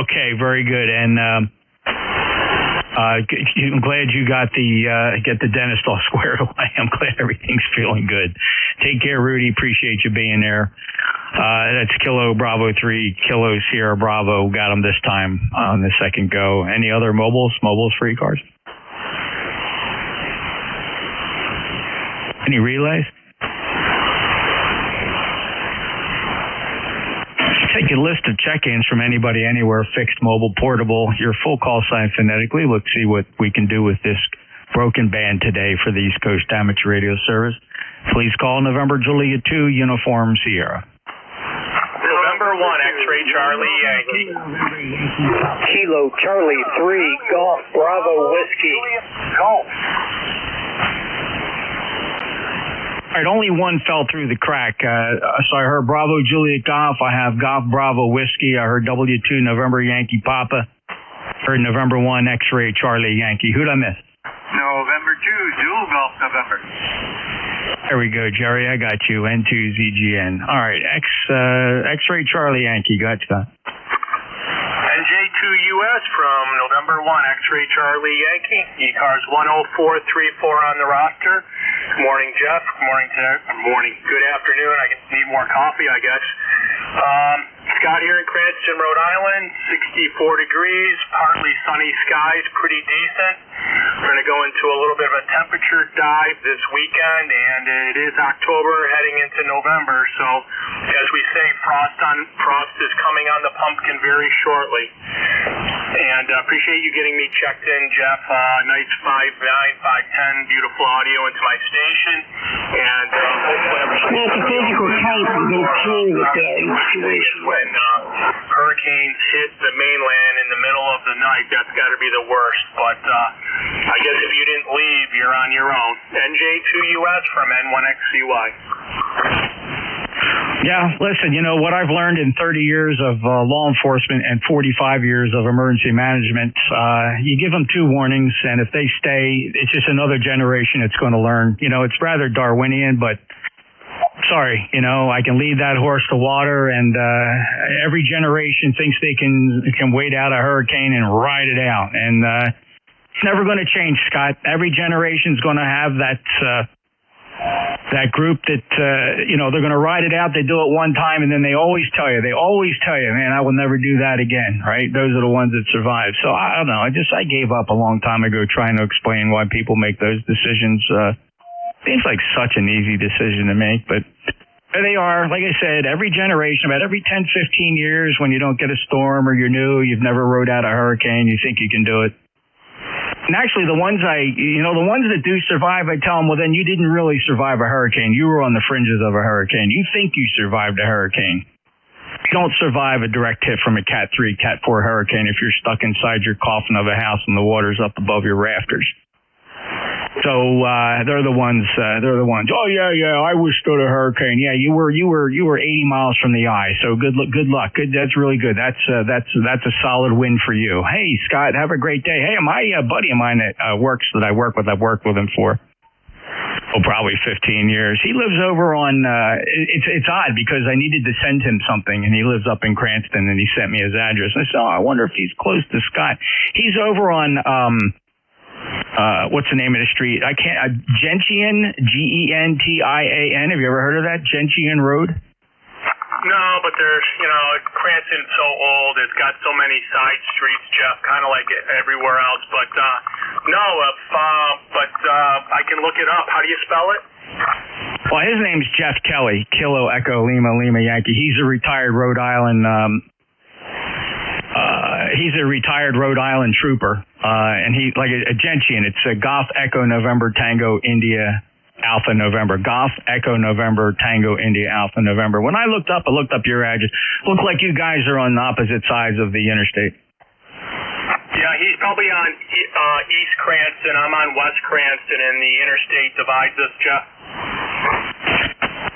[SPEAKER 19] Okay, very good. And I'm glad you got get the dentist all squared away. I'm glad everything's feeling good. Take care, Rudy. Appreciate you being there. That's Kilo Bravo 3 Kilo Sierra Bravo. Got them this time on the second go. Any other mobiles for ECARS? Any relays? Take a list of check-ins from anybody, anywhere, fixed, mobile, portable, your full call sign phonetically. Let's see what we can do with this broken band today for the East Coast Amateur Radio Service. Please call November Julia 2 Uniform Sierra.
[SPEAKER 5] November 1 X-Ray Charlie Yankee.
[SPEAKER 6] Kilo Charlie 3 Golf Bravo Whiskey.
[SPEAKER 17] Golf.
[SPEAKER 19] All right, only one fell through the crack. So I heard Bravo Juliet Golf. I have Golf Bravo Whiskey. I heard W2 November Yankee Papa. Heard November 1 X-Ray Charlie Yankee. Who'd I miss?
[SPEAKER 5] November 2 Dual Golf November.
[SPEAKER 19] There we go, Jerry. I got you. N2ZGN. All right, X-Ray Charlie Yankee. Gotcha.
[SPEAKER 5] NJ2US from November 1 X-Ray Charlie Yankee. ECARS 10434 on the roster. Good morning, Jeff. Good morning, good afternoon. I need more coffee, I guess. Scott here in Cranston, Rhode Island. 64 degrees, partly sunny skies, pretty decent. We're going to go into a little bit of a temperature dive this weekend, and it is October heading into November. So, as we say, frost is coming on the pumpkin very shortly. And appreciate you getting me checked in, Jeff. Nice 5.9, 5.10, beautiful audio into my station. And
[SPEAKER 18] physical type of the change
[SPEAKER 5] when hurricanes hit the mainland in the middle of the night, that's got to be the worst. But I guess if you didn't leave, you're on your own. NJ2US from N1XCY.
[SPEAKER 19] Yeah, listen, you know, what I've learned in 30 years of law enforcement and 45 years of emergency management, you give them 2 warnings, and if they stay, it's just another generation that's going to learn. You know, it's rather Darwinian, but sorry, you know, I can lead that horse to water, and every generation thinks they can wait out a hurricane and ride it out. And it's never going to change, Scott. Every generation's going to have that group that, you know, they're going to ride it out. They do it one time, and then they always tell you, man, I will never do that again, right? Those are the ones that survive. So I don't know. I gave up a long time ago trying to explain why people make those decisions. Seems like such an easy decision to make, but there they are. Like I said, every generation, about every 10, 15 years, when you don't get a storm or you're new, you've never rode out a hurricane, you think you can do it. And actually, the ones that do survive, I tell them, well, then you didn't really survive a hurricane. You were on the fringes of a hurricane. You think you survived a hurricane. You don't survive a direct hit from a Cat 3, Cat 4 hurricane if you're stuck inside your coffin of a house and the water's up above your rafters. So they're the ones. Oh yeah, I withstood a hurricane. Yeah, you were 80 miles from the eye. So good luck. Good. That's really good. That's a solid win for you. Hey, Scott, have a great day. Hey, my buddy of mine that works that I work with. I've worked with him for probably 15 years. He lives over on, it's odd because I needed to send him something, and he lives up in Cranston, and he sent me his address. I said, I wonder if he's close to Scott. He's over on, what's the name of the street? Gentian, Gentian. Have you ever heard of that? Gentian Road?
[SPEAKER 5] No, but there's, Cranston's so old. It's got so many side streets, Jeff, kind of like everywhere else. But, I can look it up. How do you spell it?
[SPEAKER 19] Well, his name's Jeff Kelly, Kilo Echo Lima Lima Yankee. He's a retired Rhode Island, trooper. And he, like a gentian, it's a Golf Echo November Tango India Alpha November. Golf Echo November Tango India Alpha November. When I looked up your address. Looked like you guys are on opposite sides of the interstate.
[SPEAKER 5] Yeah, he's probably on East Cranston. I'm on West Cranston, and the interstate divides us, Jeff.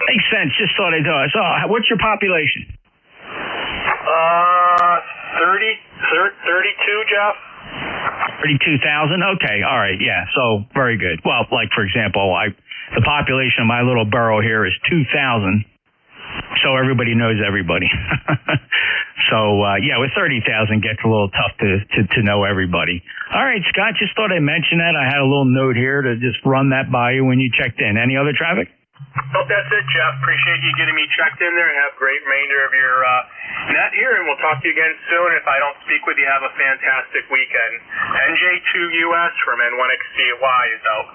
[SPEAKER 19] Makes sense. Just thought I'd do it. So, what's your population?
[SPEAKER 5] 32, Jeff.
[SPEAKER 19] 32,000? Okay, all right, yeah, so very good. Well, like, for example, the population of my little borough here is 2,000, so everybody knows everybody. So, with 30,000 gets a little tough to know everybody. All right, Scott, just thought I'd mention that. I had a little note here to just run that by you when you checked in. Any other traffic?
[SPEAKER 5] Oh, that's it, Jeff. Appreciate you getting me checked in there, and have a great remainder of your net here, and we'll talk to you again soon. If I don't speak with you, have a fantastic weekend. NJ2US from N1XCY is out.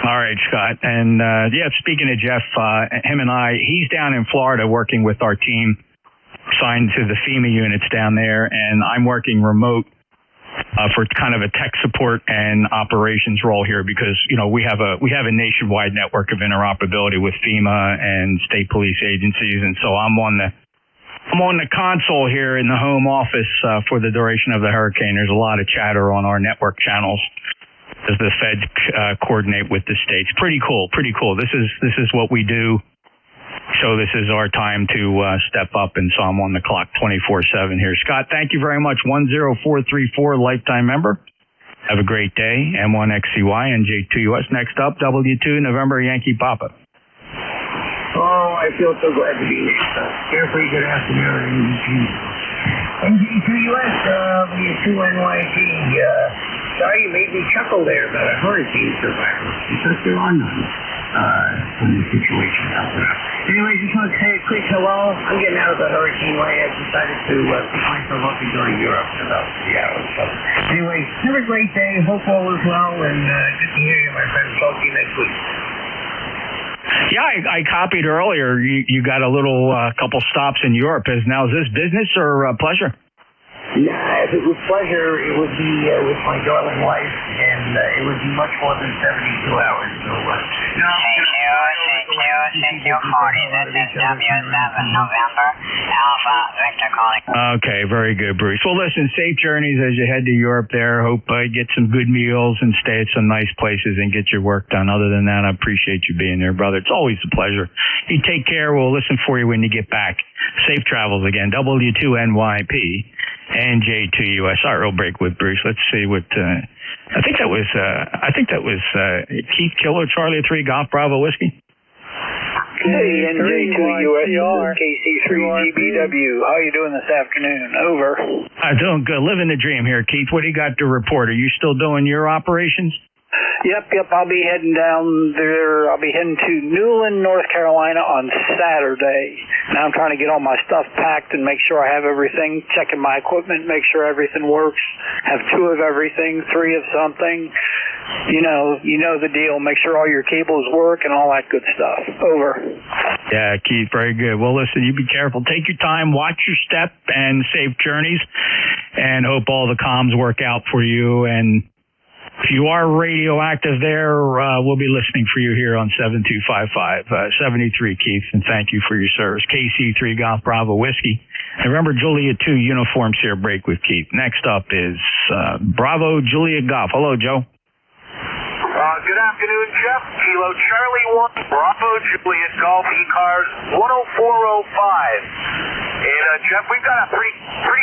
[SPEAKER 19] All right, Scott. And, speaking of Jeff, him and he's down in Florida working with our team, signed to the FEMA units down there, and I'm working remote for kind of a tech support and operations role here because, we have a nationwide network of interoperability with FEMA and state police agencies. And so I'm on the console here in the home office for the duration of the hurricane. There's a lot of chatter on our network channels as the feds coordinate with the states. Pretty cool. This is what we do. So this is our time to step up, and so I'm on the clock 24/7 here. Scott, thank you very much. 10434 lifetime member. Have a great day. M1XCY and J2US. Next up, W2 November Yankee Papa.
[SPEAKER 18] Oh, I feel so glad to be here for you. Good afternoon, NG2US, W2NYT. Sorry you made me chuckle there about a hurricane survivor, because there are none when the situation comes up. Anyway, just want to say a quick hello. I'm getting out of the hurricane way. I decided to pick myself up and go to Europe for about 3 hours. So anyway, have a great day. Hope all is well, and good to hear you, my friend. Talk to you next week.
[SPEAKER 19] Yeah, I copied earlier. You got a little couple stops in Europe. Is this business or pleasure?
[SPEAKER 18] Nah, if it was pleasure, it would be with my darling wife, and it would be much more than 72 hours. So,
[SPEAKER 7] CQ 40, this is W7 November, Alpha, Victor calling.
[SPEAKER 19] Okay, very good, Bruce. Well, listen, safe journeys as you head to Europe there. Hope you get some good meals and stay at some nice places and get your work done. Other than that, I appreciate you being there, brother. It's always a pleasure. You take care. We'll listen for you when you get back. Safe travels again. W2NYP and J2US. All right, we'll break with Bruce. Let's see what... I think that was Keith Killer, Charlie 3, Golf Bravo Whiskey.
[SPEAKER 14] Hey, NJ2US, KC3GBW. How you doing this afternoon? Over.
[SPEAKER 19] I'm doing good. Living the dream here, Keith. What do you got to report? Are you still doing your operations?
[SPEAKER 14] Yep. I'll be heading down there. I'll be heading to Newland, North Carolina on Saturday. Now I'm trying to get all my stuff packed and make sure I have everything, checking my equipment, make sure everything works, have 2 of everything, 3 of something. You know the deal. Make sure all your cables work and all that good stuff. Over.
[SPEAKER 19] Yeah, Keith, very good. Well, listen, you be careful. Take your time, watch your step, and safe journeys, and hope all the comms work out for you. And if you are radioactive there, we'll be listening for you here on 7255 73, Keith, and thank you for your service. KC3 Golf Bravo Whiskey. And remember, Juliet 2 uniforms here, break with Keith. Next up is Bravo Juliet Golf. Hello, Joe.
[SPEAKER 12] Good afternoon, Jeff. Kilo Charlie 1, Bravo Juliet Golf, ECARS 10405. And, Jeff, we've got a pretty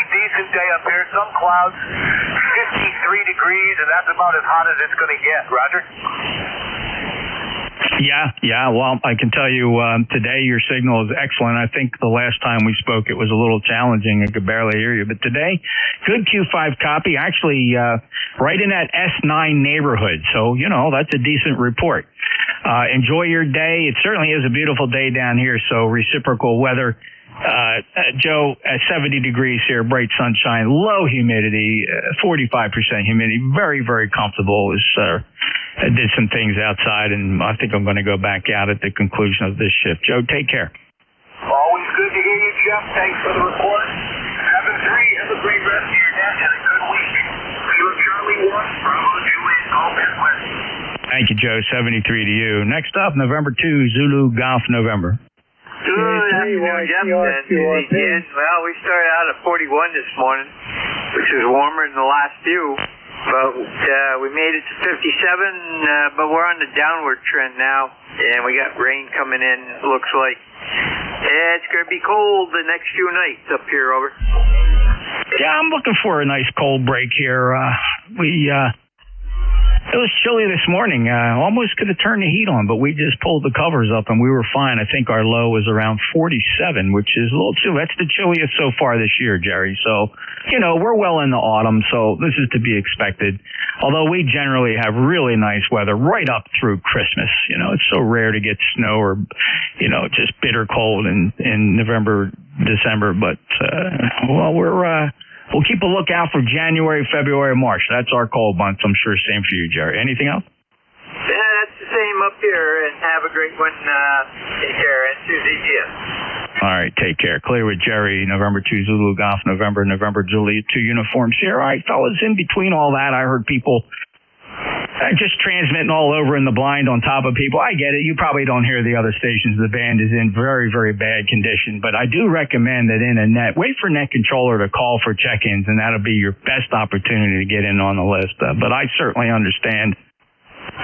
[SPEAKER 12] decent day up here. Some clouds, 53 degrees, and that's about as hot as it's going to get. Roger?
[SPEAKER 19] Yeah. Well, I can tell you today your signal is excellent. I think the last time we spoke it was a little challenging. I could barely hear you. But today, good Q5 copy. Actually, right in that S9 neighborhood. So, that's a decent report. Enjoy your day. It certainly is a beautiful day down here. So reciprocal weather. Joe, at 70 degrees here, bright sunshine, low humidity, 45% humidity, very, very comfortable. I did some things outside, and I think I'm going to go back out at the conclusion of this shift. Joe, take care.
[SPEAKER 12] Always good to hear you, Jeff. Thanks for the report. 7-3, have a great rest of your day and a good week. Kilo Charlie 1, Bravo Juliet, Golf West.
[SPEAKER 19] Thank you, Joe. 73 to you. Next up, November 2, Zulu Golf November.
[SPEAKER 20] Good afternoon, Jeff. Well, we started out at 41 this morning, which was warmer than the last few. But we made it to 57, but we're on the downward trend now, and we got rain coming in, looks like. It's going to be cold the next few nights up here, over.
[SPEAKER 19] Yeah, I'm looking for a nice cold break here. It was chilly this morning. Almost could have turned the heat on, but we just pulled the covers up and we were fine. I think our low was around 47, which is a little chilly. That's the chilliest so far this year, Jerry. So, we're well in the autumn, so this is to be expected. Although we generally have really nice weather right up through Christmas. It's so rare to get snow or, just bitter cold in November, December. But, we'll keep a lookout for January, February, March. That's our cold months. I'm sure same for you, Jerry. Anything else?
[SPEAKER 20] Yeah, that's the same up here, and have a great one. Take care, and Susie, yes.
[SPEAKER 19] All right, take care. Clear with Jerry, November 2, Zulu Golf, November, Juliet 2, Uniform Sierra. All right, fellas, in between all that, I heard people just transmitting all over in the blind on top of people. I get it. You probably don't hear the other stations. The band is in very, very bad condition. But I do recommend that in a net, wait for Net Controller to call for check-ins, and that'll be your best opportunity to get in on the list. But I certainly understand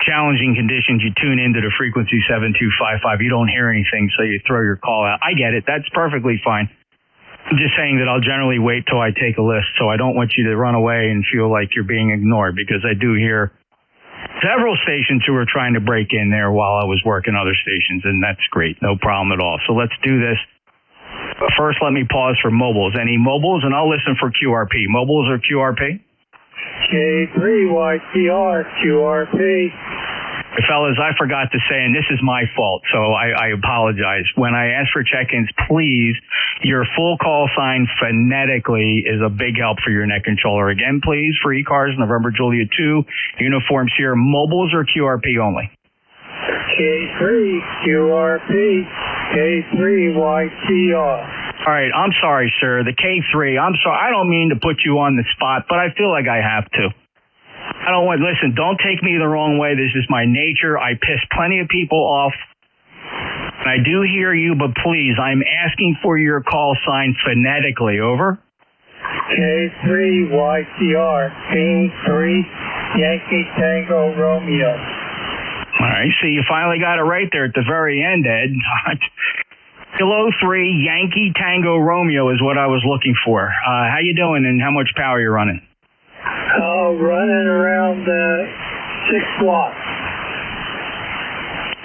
[SPEAKER 19] challenging conditions. You tune into the frequency 7255. You don't hear anything, so you throw your call out. I get it. That's perfectly fine. I'm just saying that I'll generally wait till I take a list, so I don't want you to run away and feel like you're being ignored, because I do hear several stations who are trying to break in there while I was working other stations, and that's great. No problem at all. So let's do this. But first, let me pause for mobiles. Any mobiles? And I'll listen for QRP. Mobiles or QRP?
[SPEAKER 3] K3YTR, QRP.
[SPEAKER 19] Fellas, I forgot to say, and this is my fault, so I apologize. When I ask for check-ins, please, your full call sign phonetically is a big help for your Net Controller. Again, please, for ECARS, November Juliet 2, Uniform Sierra, mobiles or QRP only?
[SPEAKER 3] K3, QRP, K3YTR.
[SPEAKER 19] All right, I'm sorry, sir. The K3, I'm sorry. I don't mean to put you on the spot, but I feel like I have to. Listen, don't take me the wrong way. This is my nature. I piss plenty of people off. And I do hear you, but please, I'm asking for your call sign phonetically. Over.
[SPEAKER 3] K3YTR, K3, Yankee Tango Romeo.
[SPEAKER 19] All right, see, you finally got it right there at the very end, Ed. Kilo 3, Yankee Tango Romeo is what I was looking for. How you doing and how much power you running?
[SPEAKER 3] Running around 6 watts.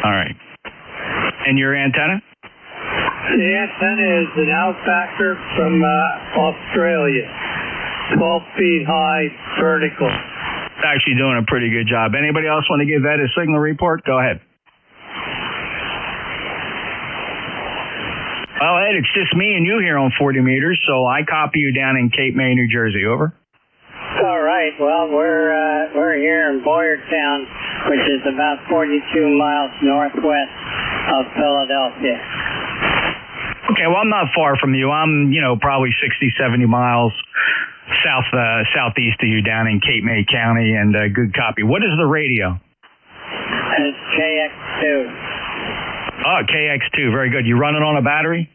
[SPEAKER 19] All right. And your antenna?
[SPEAKER 3] The antenna is an Outbacker from Australia. 12 feet high, vertical.
[SPEAKER 19] Actually doing a pretty good job. Anybody else want to give that a signal report? Go ahead. Well, Ed, it's just me and you here on 40 meters, so I copy you down in Cape May, New Jersey. Over.
[SPEAKER 3] All right. Well, we're here in Boyertown, which is about 42 miles northwest of Philadelphia.
[SPEAKER 19] Okay. Well, I'm not far from you. I'm, probably 60, 70 miles southeast of you down in Cape May County, and good copy. What is the radio?
[SPEAKER 3] It's KX2.
[SPEAKER 19] Oh, KX2. Very good. You running on a battery?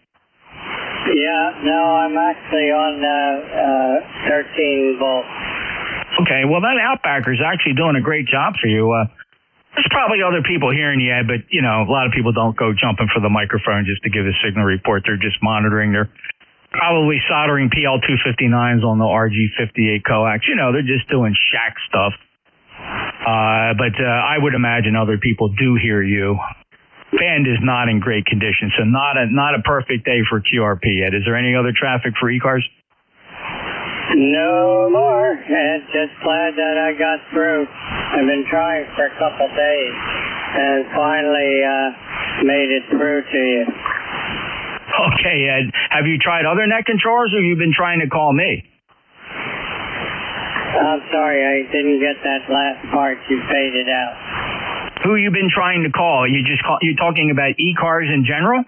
[SPEAKER 3] Yeah. No, I'm actually on 13 volts.
[SPEAKER 19] Okay, well, that Outbacker is actually doing a great job for you. There's probably other people hearing you, Ed, but, a lot of people don't go jumping for the microphone just to give a signal report. They're just monitoring. They're probably soldering PL259s on the RG58 coax. They're just doing shack stuff. But I would imagine other people do hear you. band is not in great condition, so not a perfect day for QRP, Ed. Is there any other traffic for ECARS?
[SPEAKER 3] No more, and just glad that I got through. I've been trying for a couple days, and finally made it through to you.
[SPEAKER 19] Okay, Ed. Have you tried other net controllers, or have you been trying to call me?
[SPEAKER 3] I'm sorry, I didn't get that last part. You faded out.
[SPEAKER 19] Who you been trying to call? You talking about ECARS in general?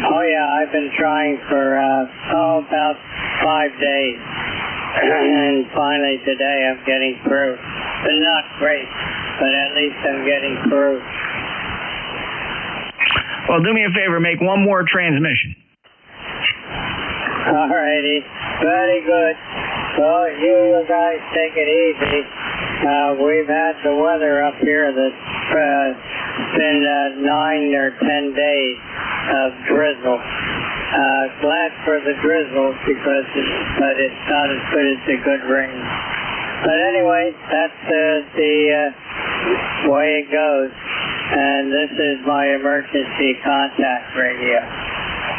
[SPEAKER 3] Oh yeah, I've been trying for about 5 days, and finally today I'm getting through. But not great, but at least I'm getting through.
[SPEAKER 19] Well, do me a favor, make one more transmission.
[SPEAKER 3] All righty, very good. Well, you guys take it easy. We've had the weather up here that's been 9 or 10 days of drizzle. Glad for the drizzle but it's not as good as the good rain. But anyway, that's the way it goes. And this is my emergency contact radio.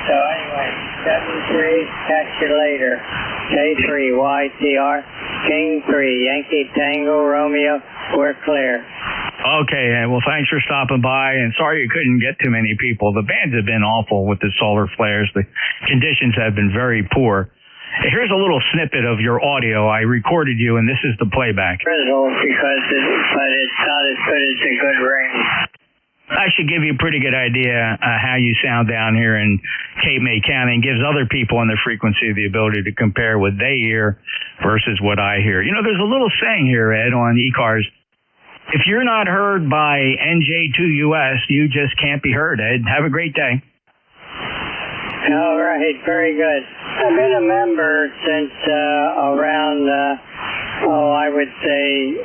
[SPEAKER 3] So anyway, 7-3, catch you later. K3YTR, King 3, Yankee Tango Romeo, we're clear.
[SPEAKER 19] Okay, well, thanks for stopping by, and sorry you couldn't get too many people. The bands have been awful with the solar flares. The conditions have been very poor. Here's a little snippet of your audio. I recorded you, and this is the playback.
[SPEAKER 3] Drizzle, but it's not as good as the good rain.
[SPEAKER 19] I should give you a pretty good idea how you sound down here in Cape May County, and gives other people on the frequency the ability to compare what they hear versus what I hear. You know, there's a little saying here, Ed, on ECARS. If you're not heard by NJ2US, you just can't be heard, Ed. Have a great day.
[SPEAKER 3] All right, very good. I've been a member since around, I would say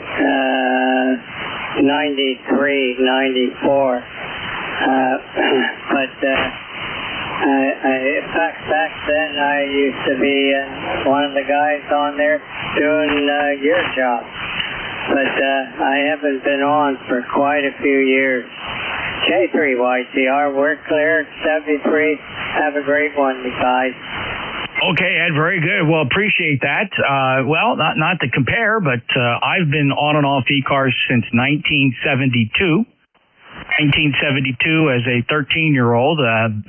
[SPEAKER 3] 93, 94. But back then I used to be one of the guys on there doing your job. But I haven't been on for quite a few years. K3YTR, we're clear. 73. Have a great one, you guys.
[SPEAKER 19] Okay, Ed, very good. Well, appreciate that. Well, not to compare, but I've been on and off ECARS since 1972. 1972 as a 13-year-old,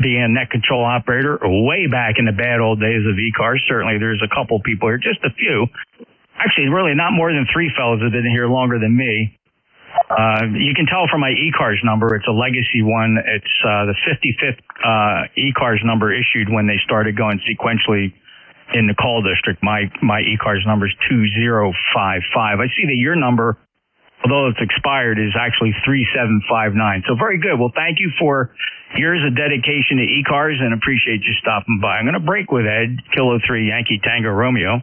[SPEAKER 19] being a net control operator way back in the bad old days of ECARS. Certainly there's a couple people here, just a few. Actually, really not more than 3 fellows that have been here longer than me. You can tell from my ECARS number, it's a legacy one. It's the 55th ECARS number issued when they started going sequentially in the call district. My ECARS number is 2055. I see that your number, although it's expired, is actually 3759. So very good. Well, thank you for years of dedication to ECARS, and appreciate you stopping by. I'm going to break with Ed, Kilo 3 Yankee Tango Romeo.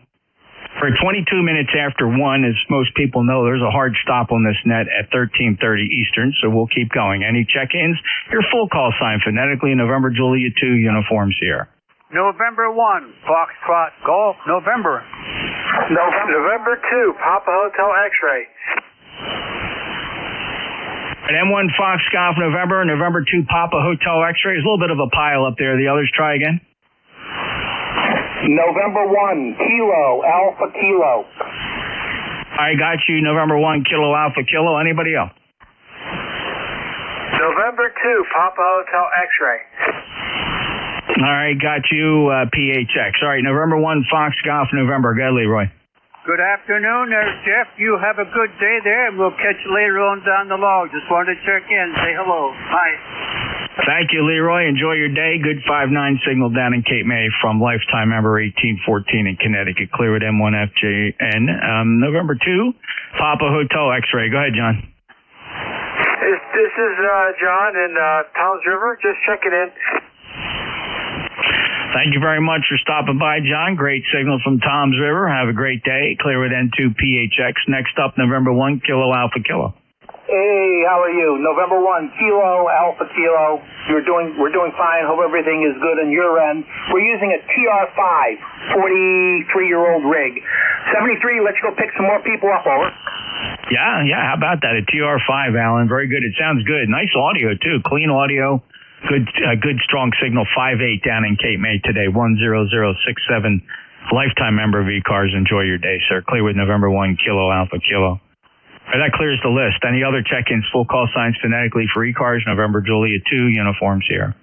[SPEAKER 19] For 22 minutes after 1, as most people know, there's a hard stop on this net at 13:30 Eastern, so we'll keep going. Any check-ins? Your full call sign phonetically, November Julia 2, Uniform Sierra.
[SPEAKER 9] November 1, Foxtrot Golf, November.
[SPEAKER 15] November 2, Papa Hotel X-Ray.
[SPEAKER 19] At M1 Fox Golf, November 2, Papa Hotel X-Ray. There's a little bit of a pile up there. The others try again.
[SPEAKER 16] November 1, Kilo, Alpha Kilo.
[SPEAKER 19] I got you, November 1, Kilo, Alpha Kilo. Anybody else?
[SPEAKER 15] November 2, Papa Hotel X-Ray.
[SPEAKER 19] All right, got you, PHX. All right, November 1, Fox Golf, November. Go ahead, Leroy.
[SPEAKER 9] Good afternoon there, Jeff. You have a good day there, and we'll catch you later on down the log. Just wanted to check in, say hello. Bye.
[SPEAKER 19] Thank you, Leroy. Enjoy your day. Good 5-9 signal down in Cape May from lifetime member 1814 in Connecticut. Clear with M1FJN. November 2, Papa Hotel X-Ray. Go ahead, John.
[SPEAKER 15] This is John in Tom's River. Just checking in.
[SPEAKER 19] Thank you very much for stopping by, John. Great signal from Tom's River. Have a great day. Clear with N2 PHX. Next up, November 1, Kilo Alpha Kilo.
[SPEAKER 16] Hey, how are you? November 1, Kilo, Alpha Kilo. We're doing fine. Hope everything is good on your end. We're using a TR5, 43-year-old rig. 73, let's go pick some more people up, over.
[SPEAKER 19] Yeah. How about that? A TR5, Alan. Very good. It sounds good. Nice audio, too. Clean audio. Good strong signal. 5.8 down in Cape May today. 10067. Lifetime member of ECARS. Enjoy your day, sir. Clear with November 1, Kilo Alpha Kilo. Right, that clears the list. Any other check-ins? Full call signs phonetically for ECARS. November Julia 2. Uniforms here.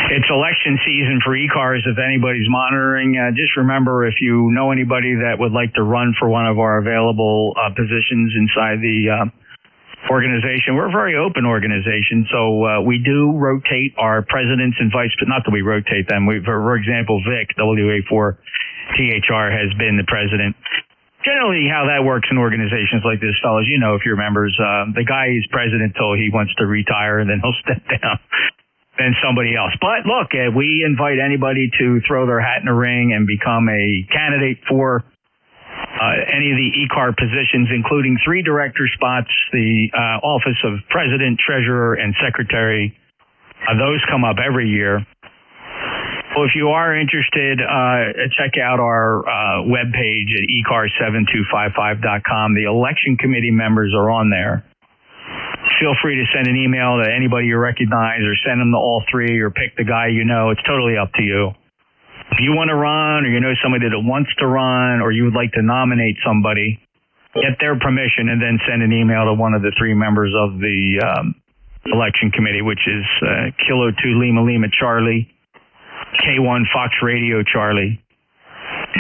[SPEAKER 19] It's election season for ECARS. If anybody's monitoring, just remember, if you know anybody that would like to run for one of our available positions inside the organization, we're a very open organization. So we do rotate our presidents and vice, but not that we rotate them. For example, Vic, WA4THR, has been the president. Generally, how that works in organizations like this, fellas, you know, if you're members, the guy is president till he wants to retire, and then he'll step down. Than somebody else. But look, we invite anybody to throw their hat in the ring and become a candidate for any of the ECAR positions, including 3 director spots, the office of president, treasurer, and secretary. Those come up every year. Well, if you are interested, check out our webpage at ECARS7255.com. The election committee members are on there. Feel free to send an email to anybody you recognize, or send them to all 3, or pick the guy you know. It's totally up to you. If you want to run, or you know somebody that wants to run, or you would like to nominate somebody, get their permission and then send an email to one of the 3 members of the election committee, which is Kilo 2 Lima Lima Charlie, K1 Fox Radio Charlie,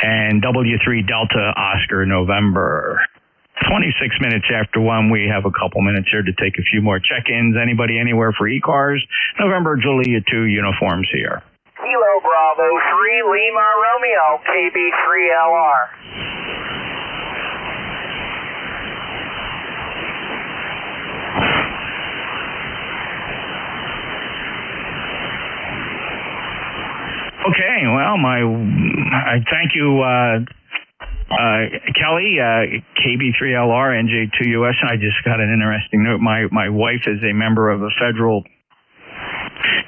[SPEAKER 19] and W3 Delta Oscar November. 26 minutes after 1, we have a couple minutes here to take a few more check-ins. Anybody anywhere for ECARS? November Julia 2 uniforms here.
[SPEAKER 15] Kilo Bravo 3 Lima Romeo, KB3LR.
[SPEAKER 19] Okay, well, I thank you, Kelly, KB3LR, NJ2US, and I just got an interesting note. My wife is a member of a federal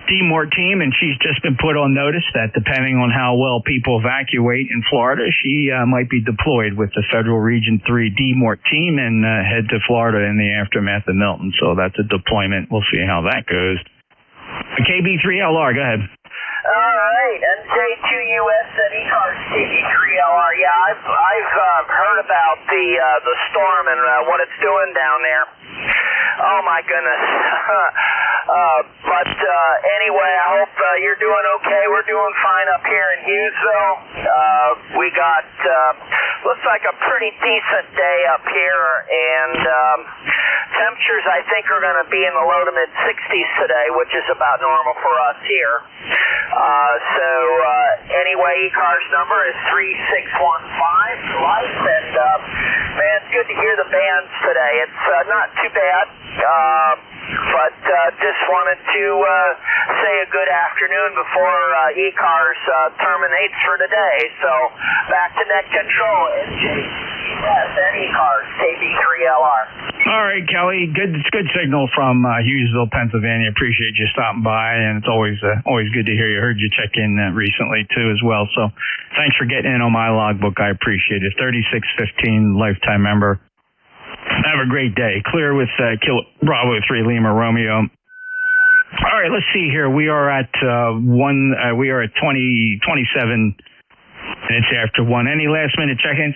[SPEAKER 19] DMORT team, and she's just been put on notice that depending on how well people evacuate in Florida, she might be deployed with the Federal Region 3 DMORT team and head to Florida in the aftermath of Milton. So that's a deployment. We'll see how that goes. KB3LR, go ahead.
[SPEAKER 15] All right, NJ2US and ECARS KB3LR. Yeah, I've heard about the storm and what it's doing down there. Oh my goodness. But anyway, I hope you're doing okay. We're doing fine up here in Hughesville. We got looks like a pretty decent day up here, and temperatures I think are going to be in the low to mid 60s today, which is about normal for us here. So anyway, ECARS number is 3615 life, and man, it's good to hear the bands today. It's not too bad, but just wanted to say a good afternoon before ECARS terminates for today. So back to net control, NJ2US and ECARS KB3LR.
[SPEAKER 19] All right, Kelly. It's good signal from Hughesville, Pennsylvania. Appreciate you stopping by, and it's always good to hear you. Heard you check in recently too as well. So thanks for getting in on my logbook. I appreciate it. 3615 lifetime member. Have a great day. Clear with Kilo Bravo 3 Lima Romeo. All right, let's see here. We are at 27 minutes after 1. Any last minute check-ins?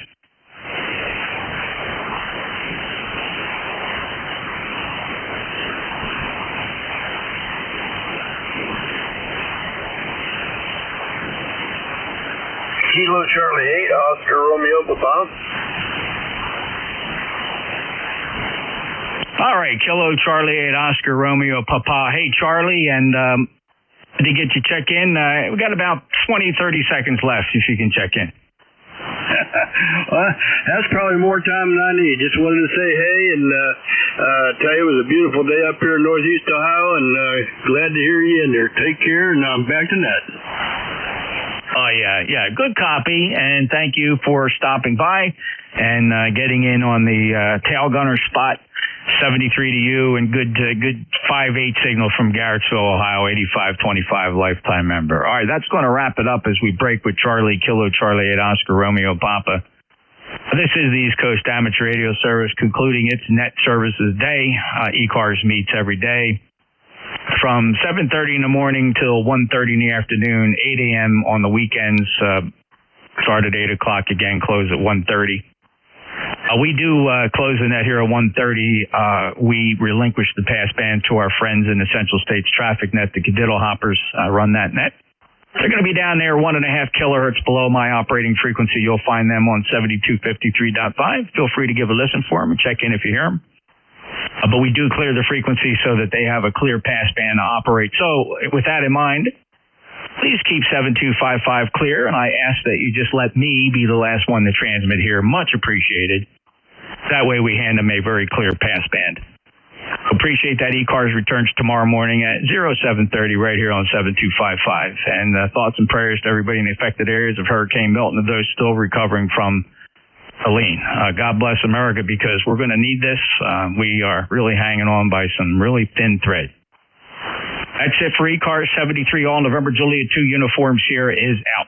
[SPEAKER 8] Kilo Charlie 8, Oscar Romeo Papa.
[SPEAKER 19] All right, Kilo Charlie 8, Oscar Romeo Papa. Hey, Charlie, and to get you check in, we got about 20, 30 seconds left if you can check in.
[SPEAKER 1] Well, that's probably more time than I need. Just wanted to say hey and tell you it was a beautiful day up here in Northeast Ohio, and glad to hear you in there. Take care, and I'm back to net.
[SPEAKER 19] Oh, yeah. Good copy, and thank you for stopping by and getting in on the tail gunner spot 73 to you, and good 5-8 signal from Garrettsville, Ohio, 8525 lifetime member. All right, that's going to wrap it up as we break with Charlie, Kilo Charlie 8 Oscar Romeo Papa. This is the East Coast Amateur Radio Service concluding its net services day. ECARS meets every day from 7:30 in the morning till 1:30 in the afternoon, 8 a.m. on the weekends, start at 8 o'clock again, close at 1:30. We do close the net here at 1:30. We relinquish the passband to our friends in the Central States Traffic Net. The Cadiddle Hoppers run that net. They're going to be down there 1.5 kilohertz below my operating frequency. You'll find them on 7253.5. Feel free to give a listen for them and check in if you hear them. But we do clear the frequency so that they have a clear passband to operate. So with that in mind, please keep 7255 clear, and I ask that you just let me be the last one to transmit here. Much appreciated. That way we hand them a very clear passband. Appreciate that. ECARS returns tomorrow morning at 07:30 right here on 7255. And thoughts and prayers to everybody in the affected areas of Hurricane Milton and those still recovering from Helene. God bless America, because we're going to need this. We are really hanging on by some really thin thread. That's it for ECARS 73 all November Juliet 2 Uniform Sierra is out.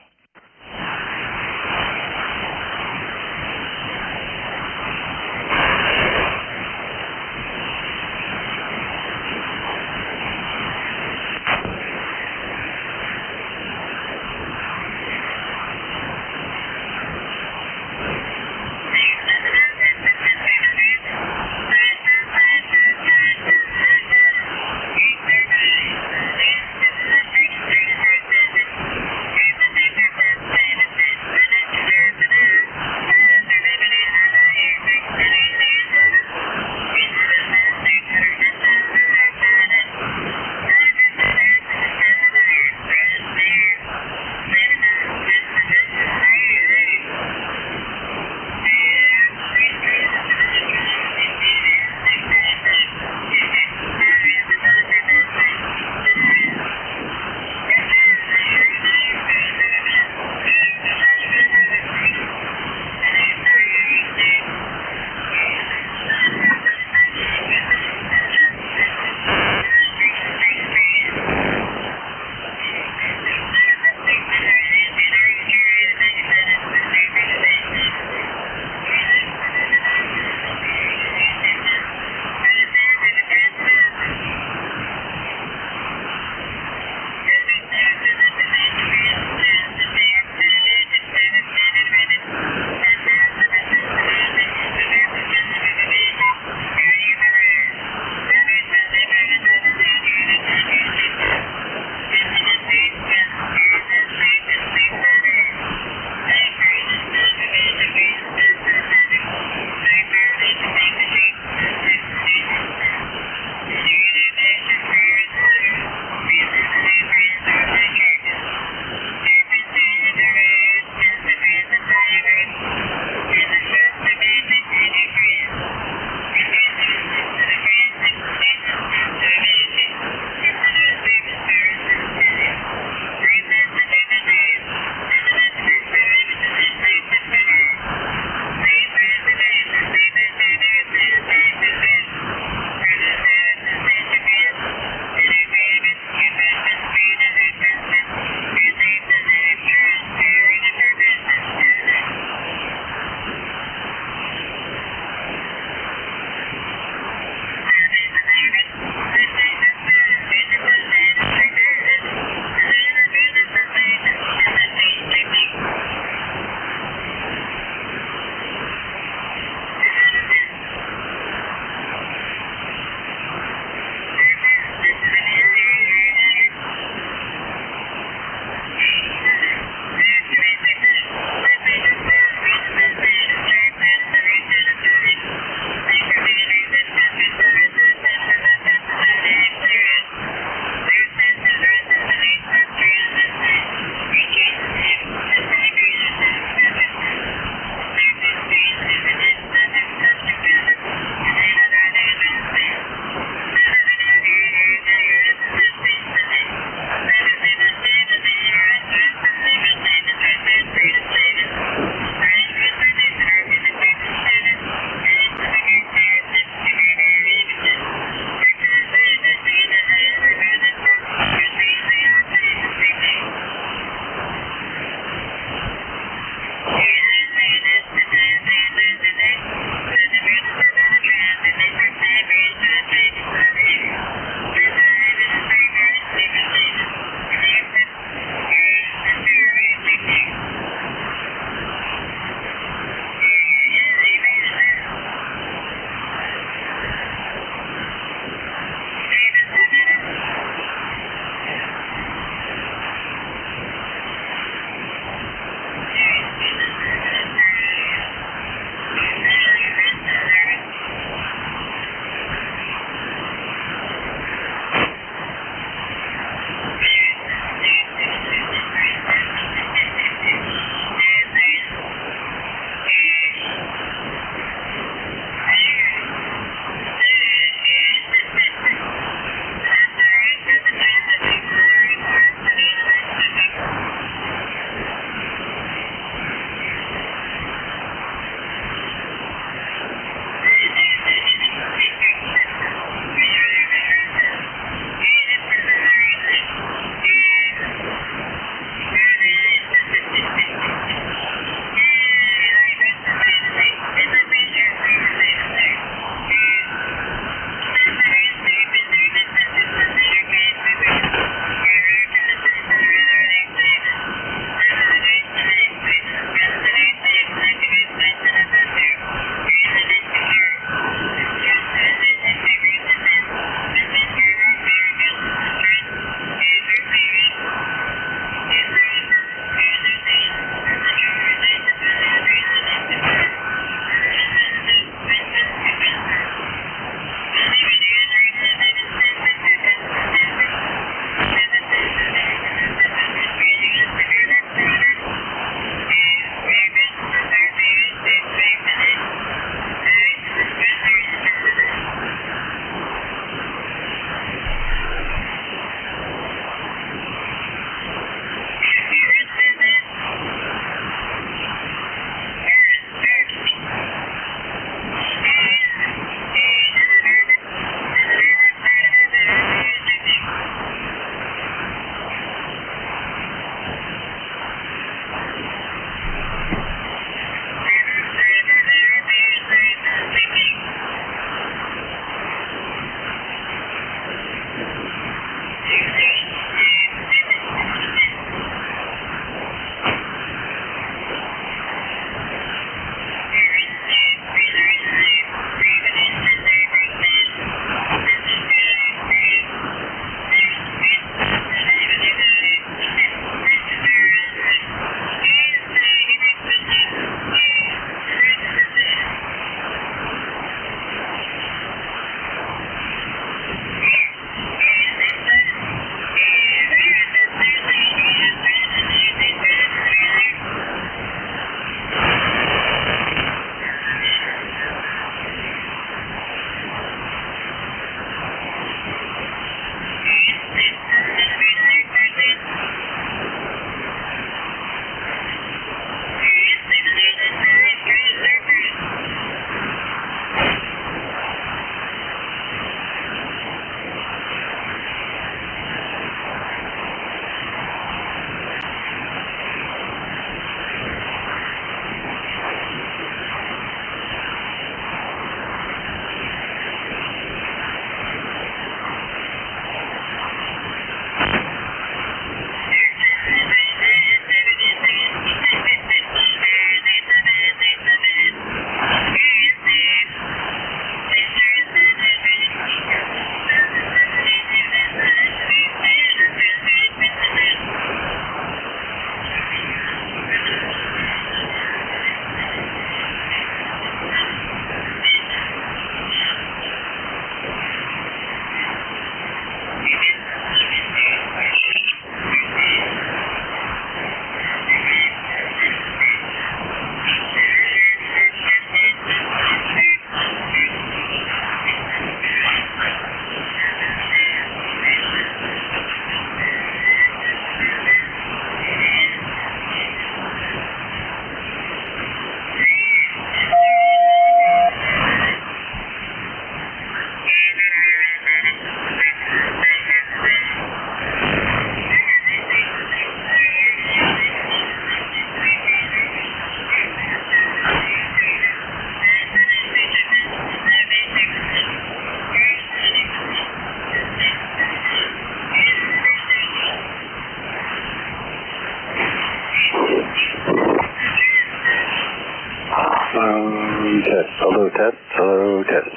[SPEAKER 2] Hello, test. Hello, test.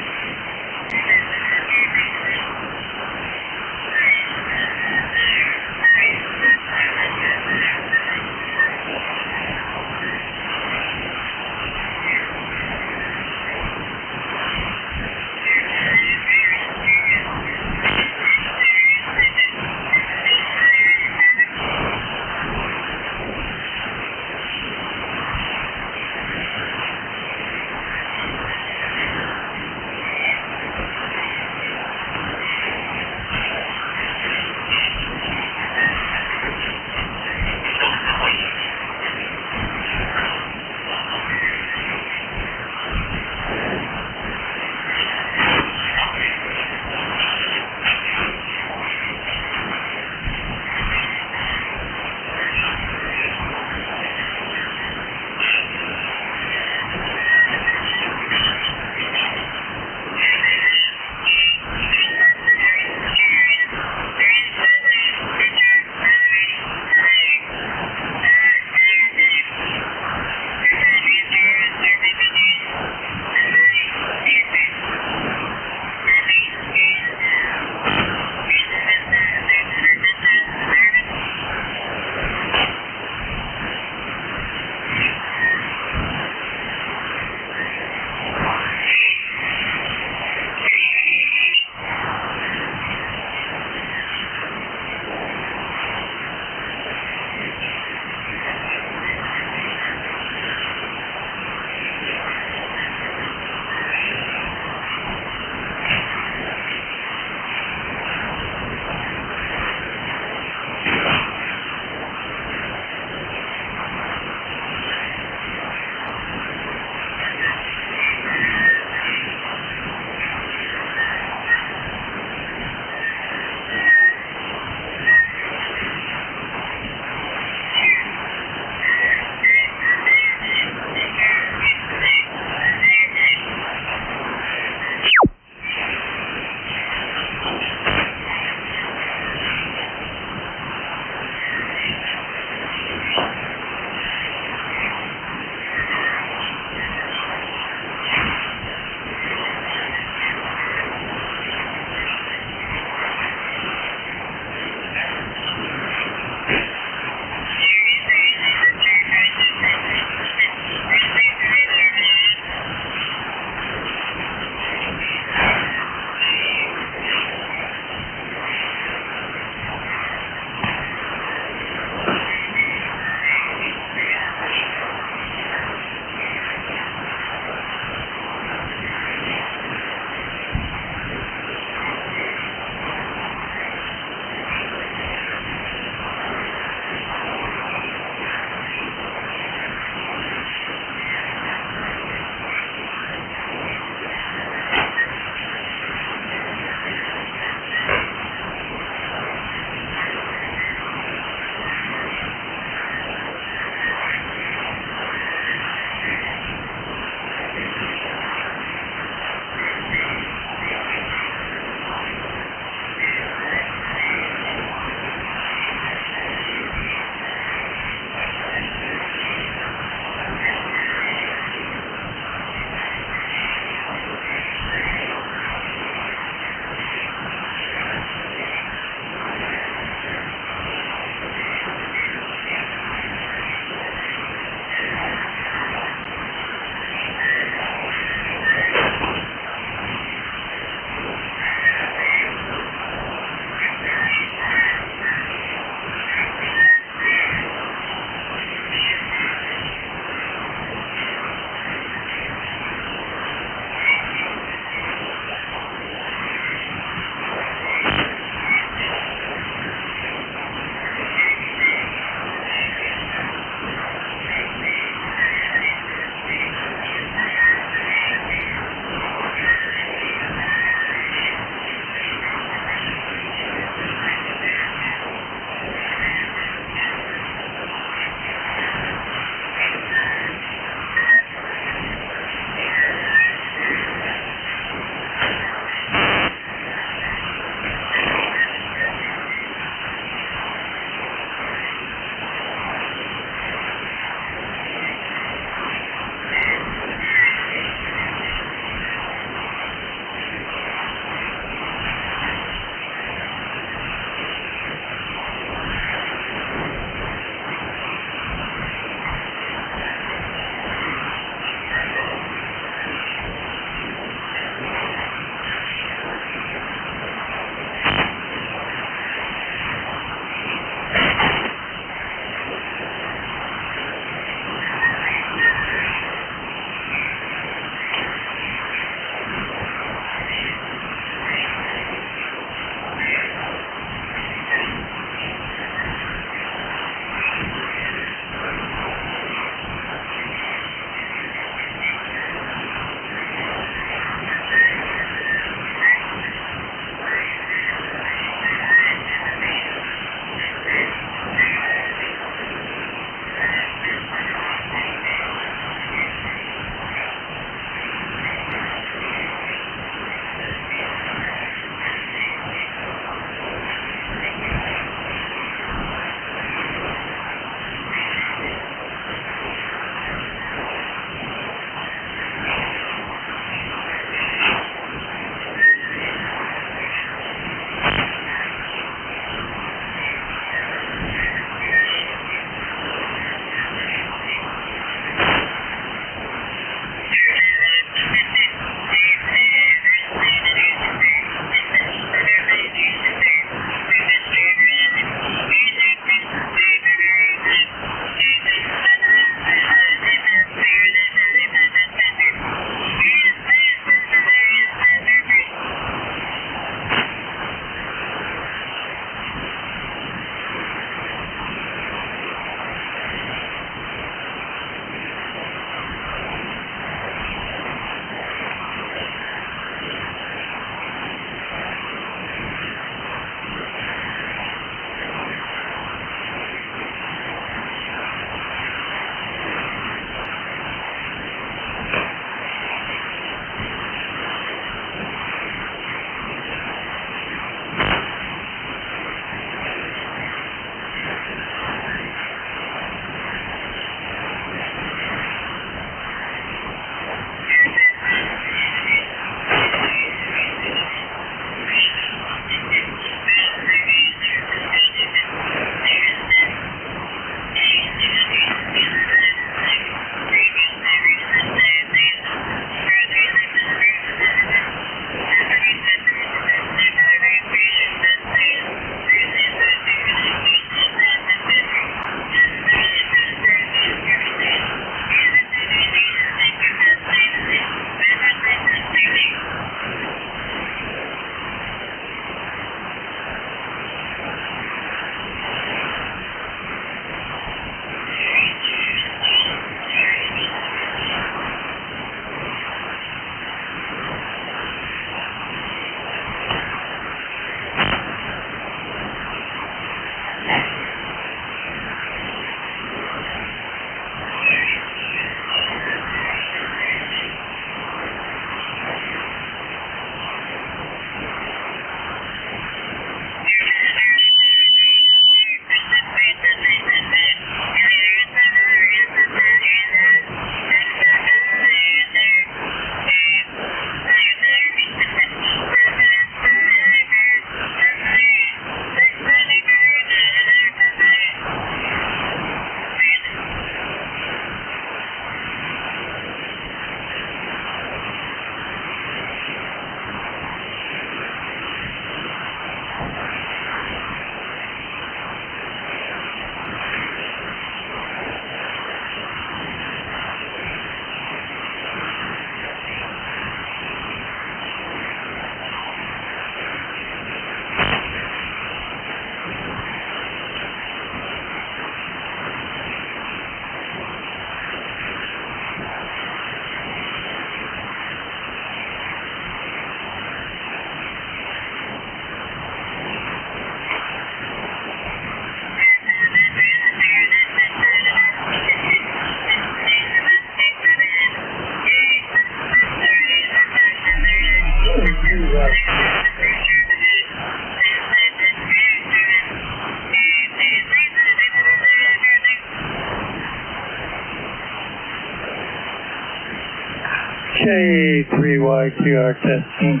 [SPEAKER 3] K3YQR testing.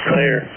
[SPEAKER 3] Clear.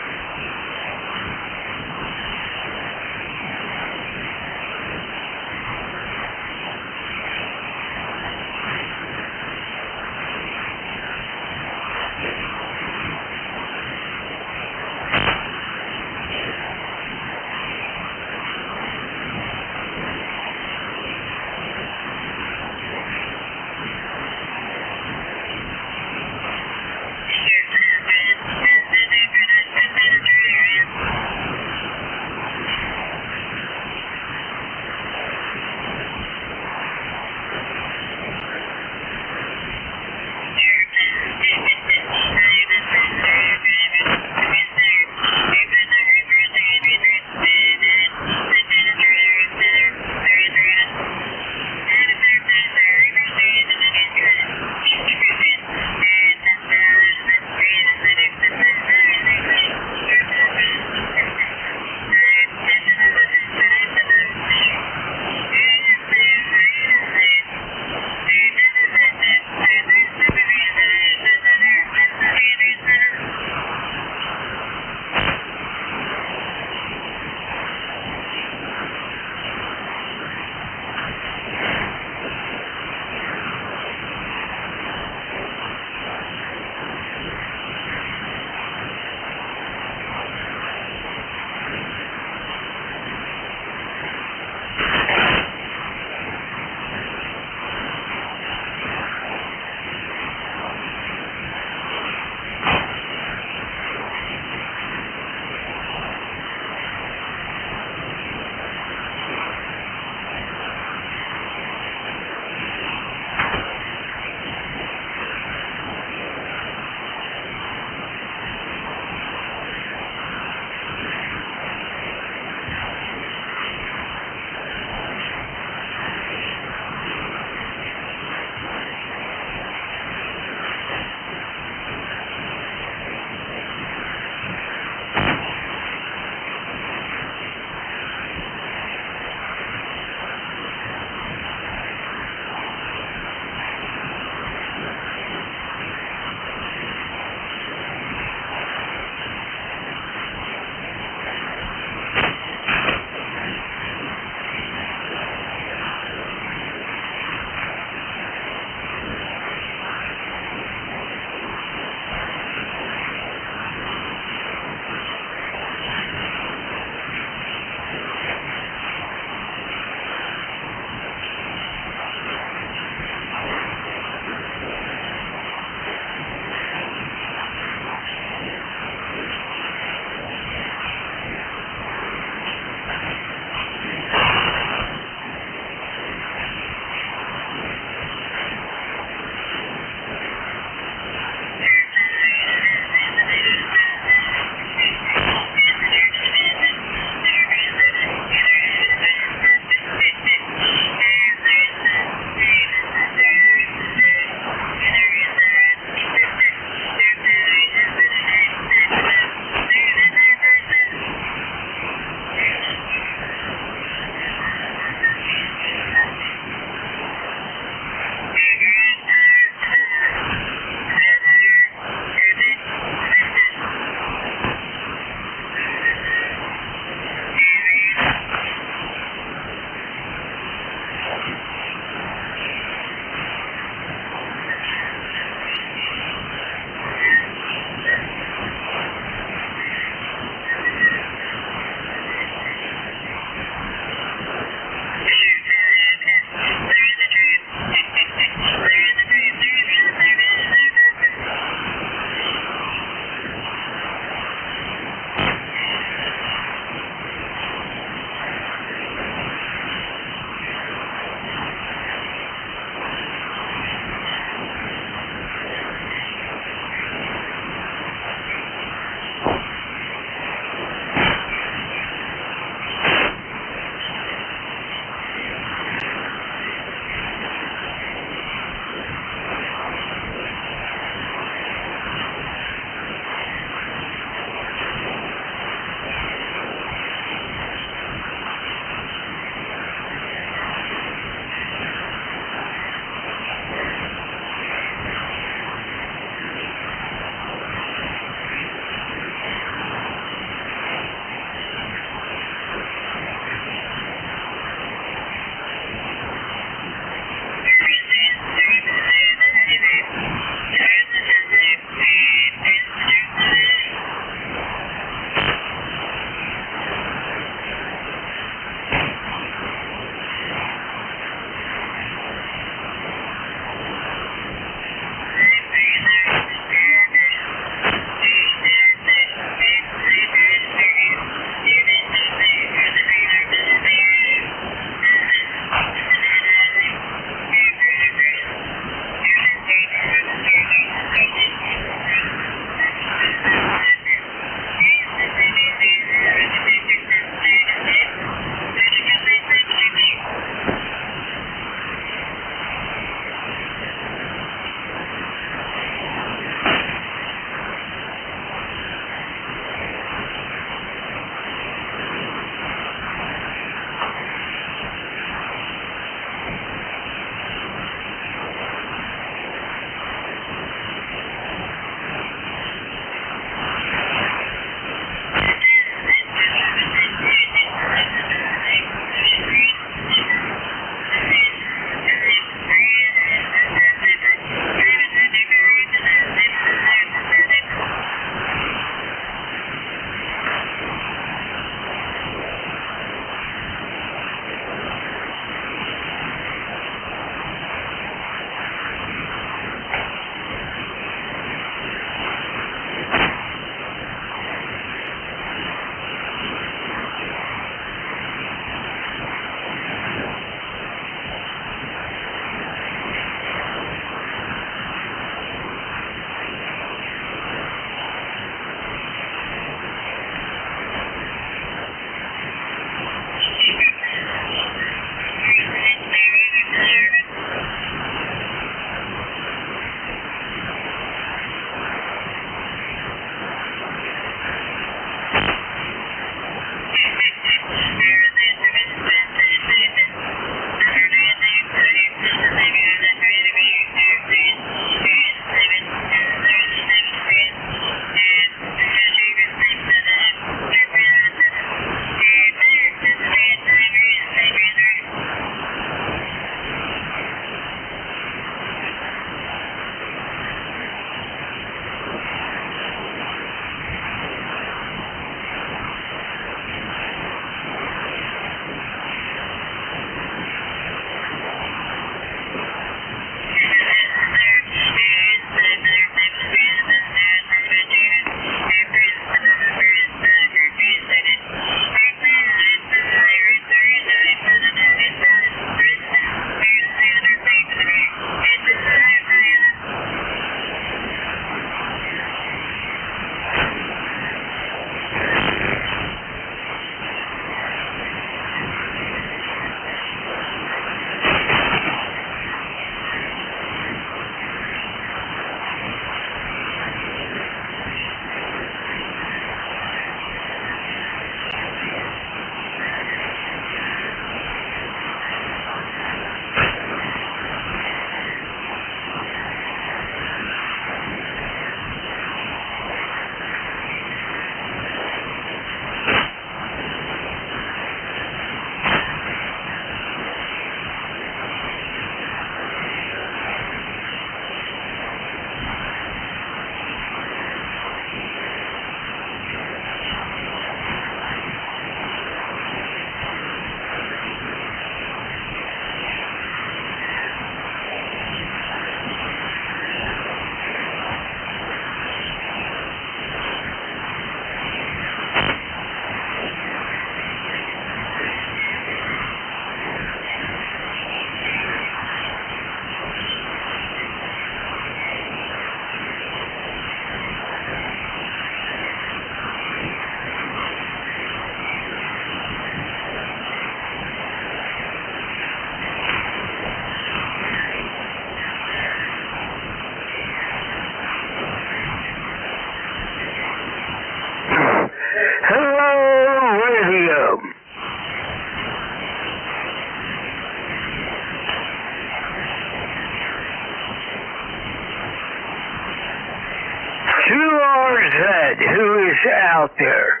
[SPEAKER 10] out there,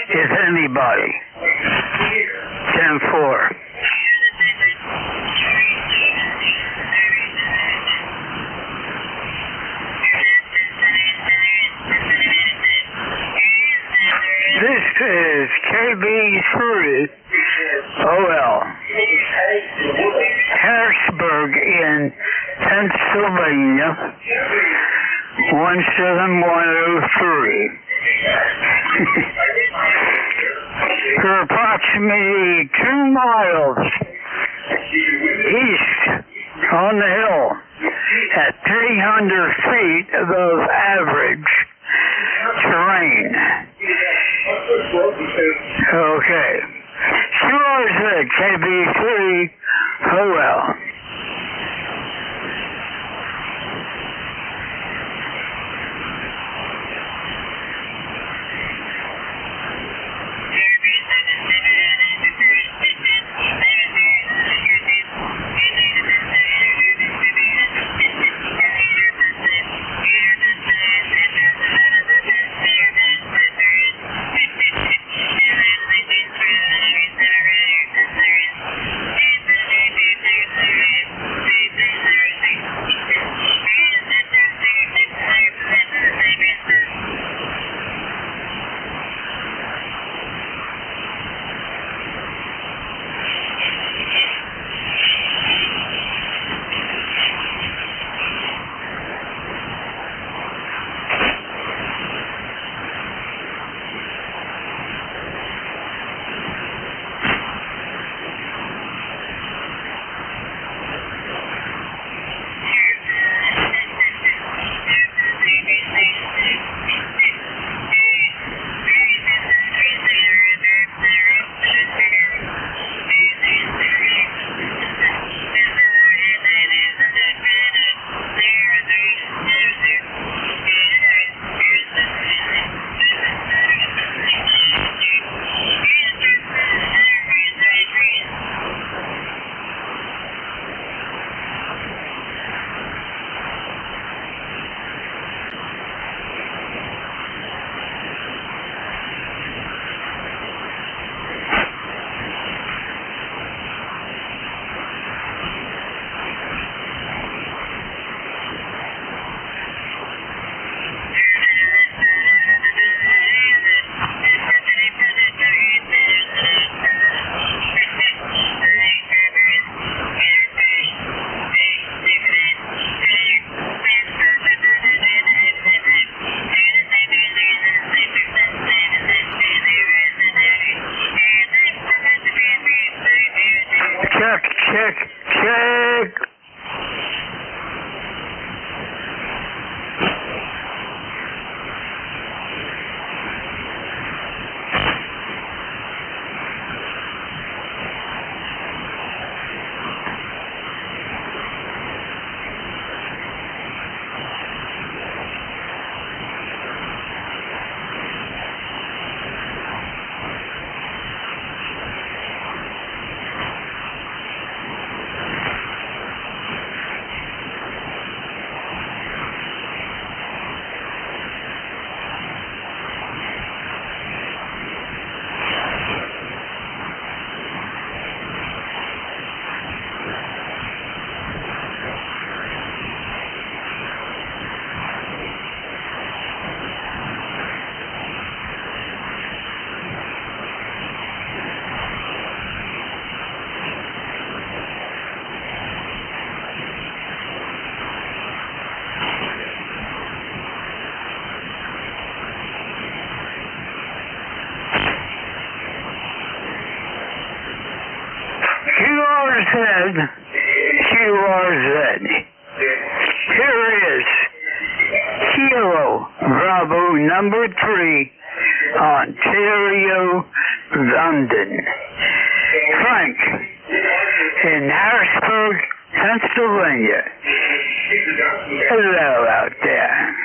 [SPEAKER 10] if anybody. 10-4. This is KB3 OL, Harrisburg in Pennsylvania, 17103. For approximately 2 miles east on the hill at 300 feet above average terrain. Okay. QRZ KB3 OL. Check. QRZ. Here is Kilo Bravo number 3, Ontario, London. Frank in Harrisburg, Pennsylvania. Hello out there.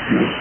[SPEAKER 12] Mm-hmm.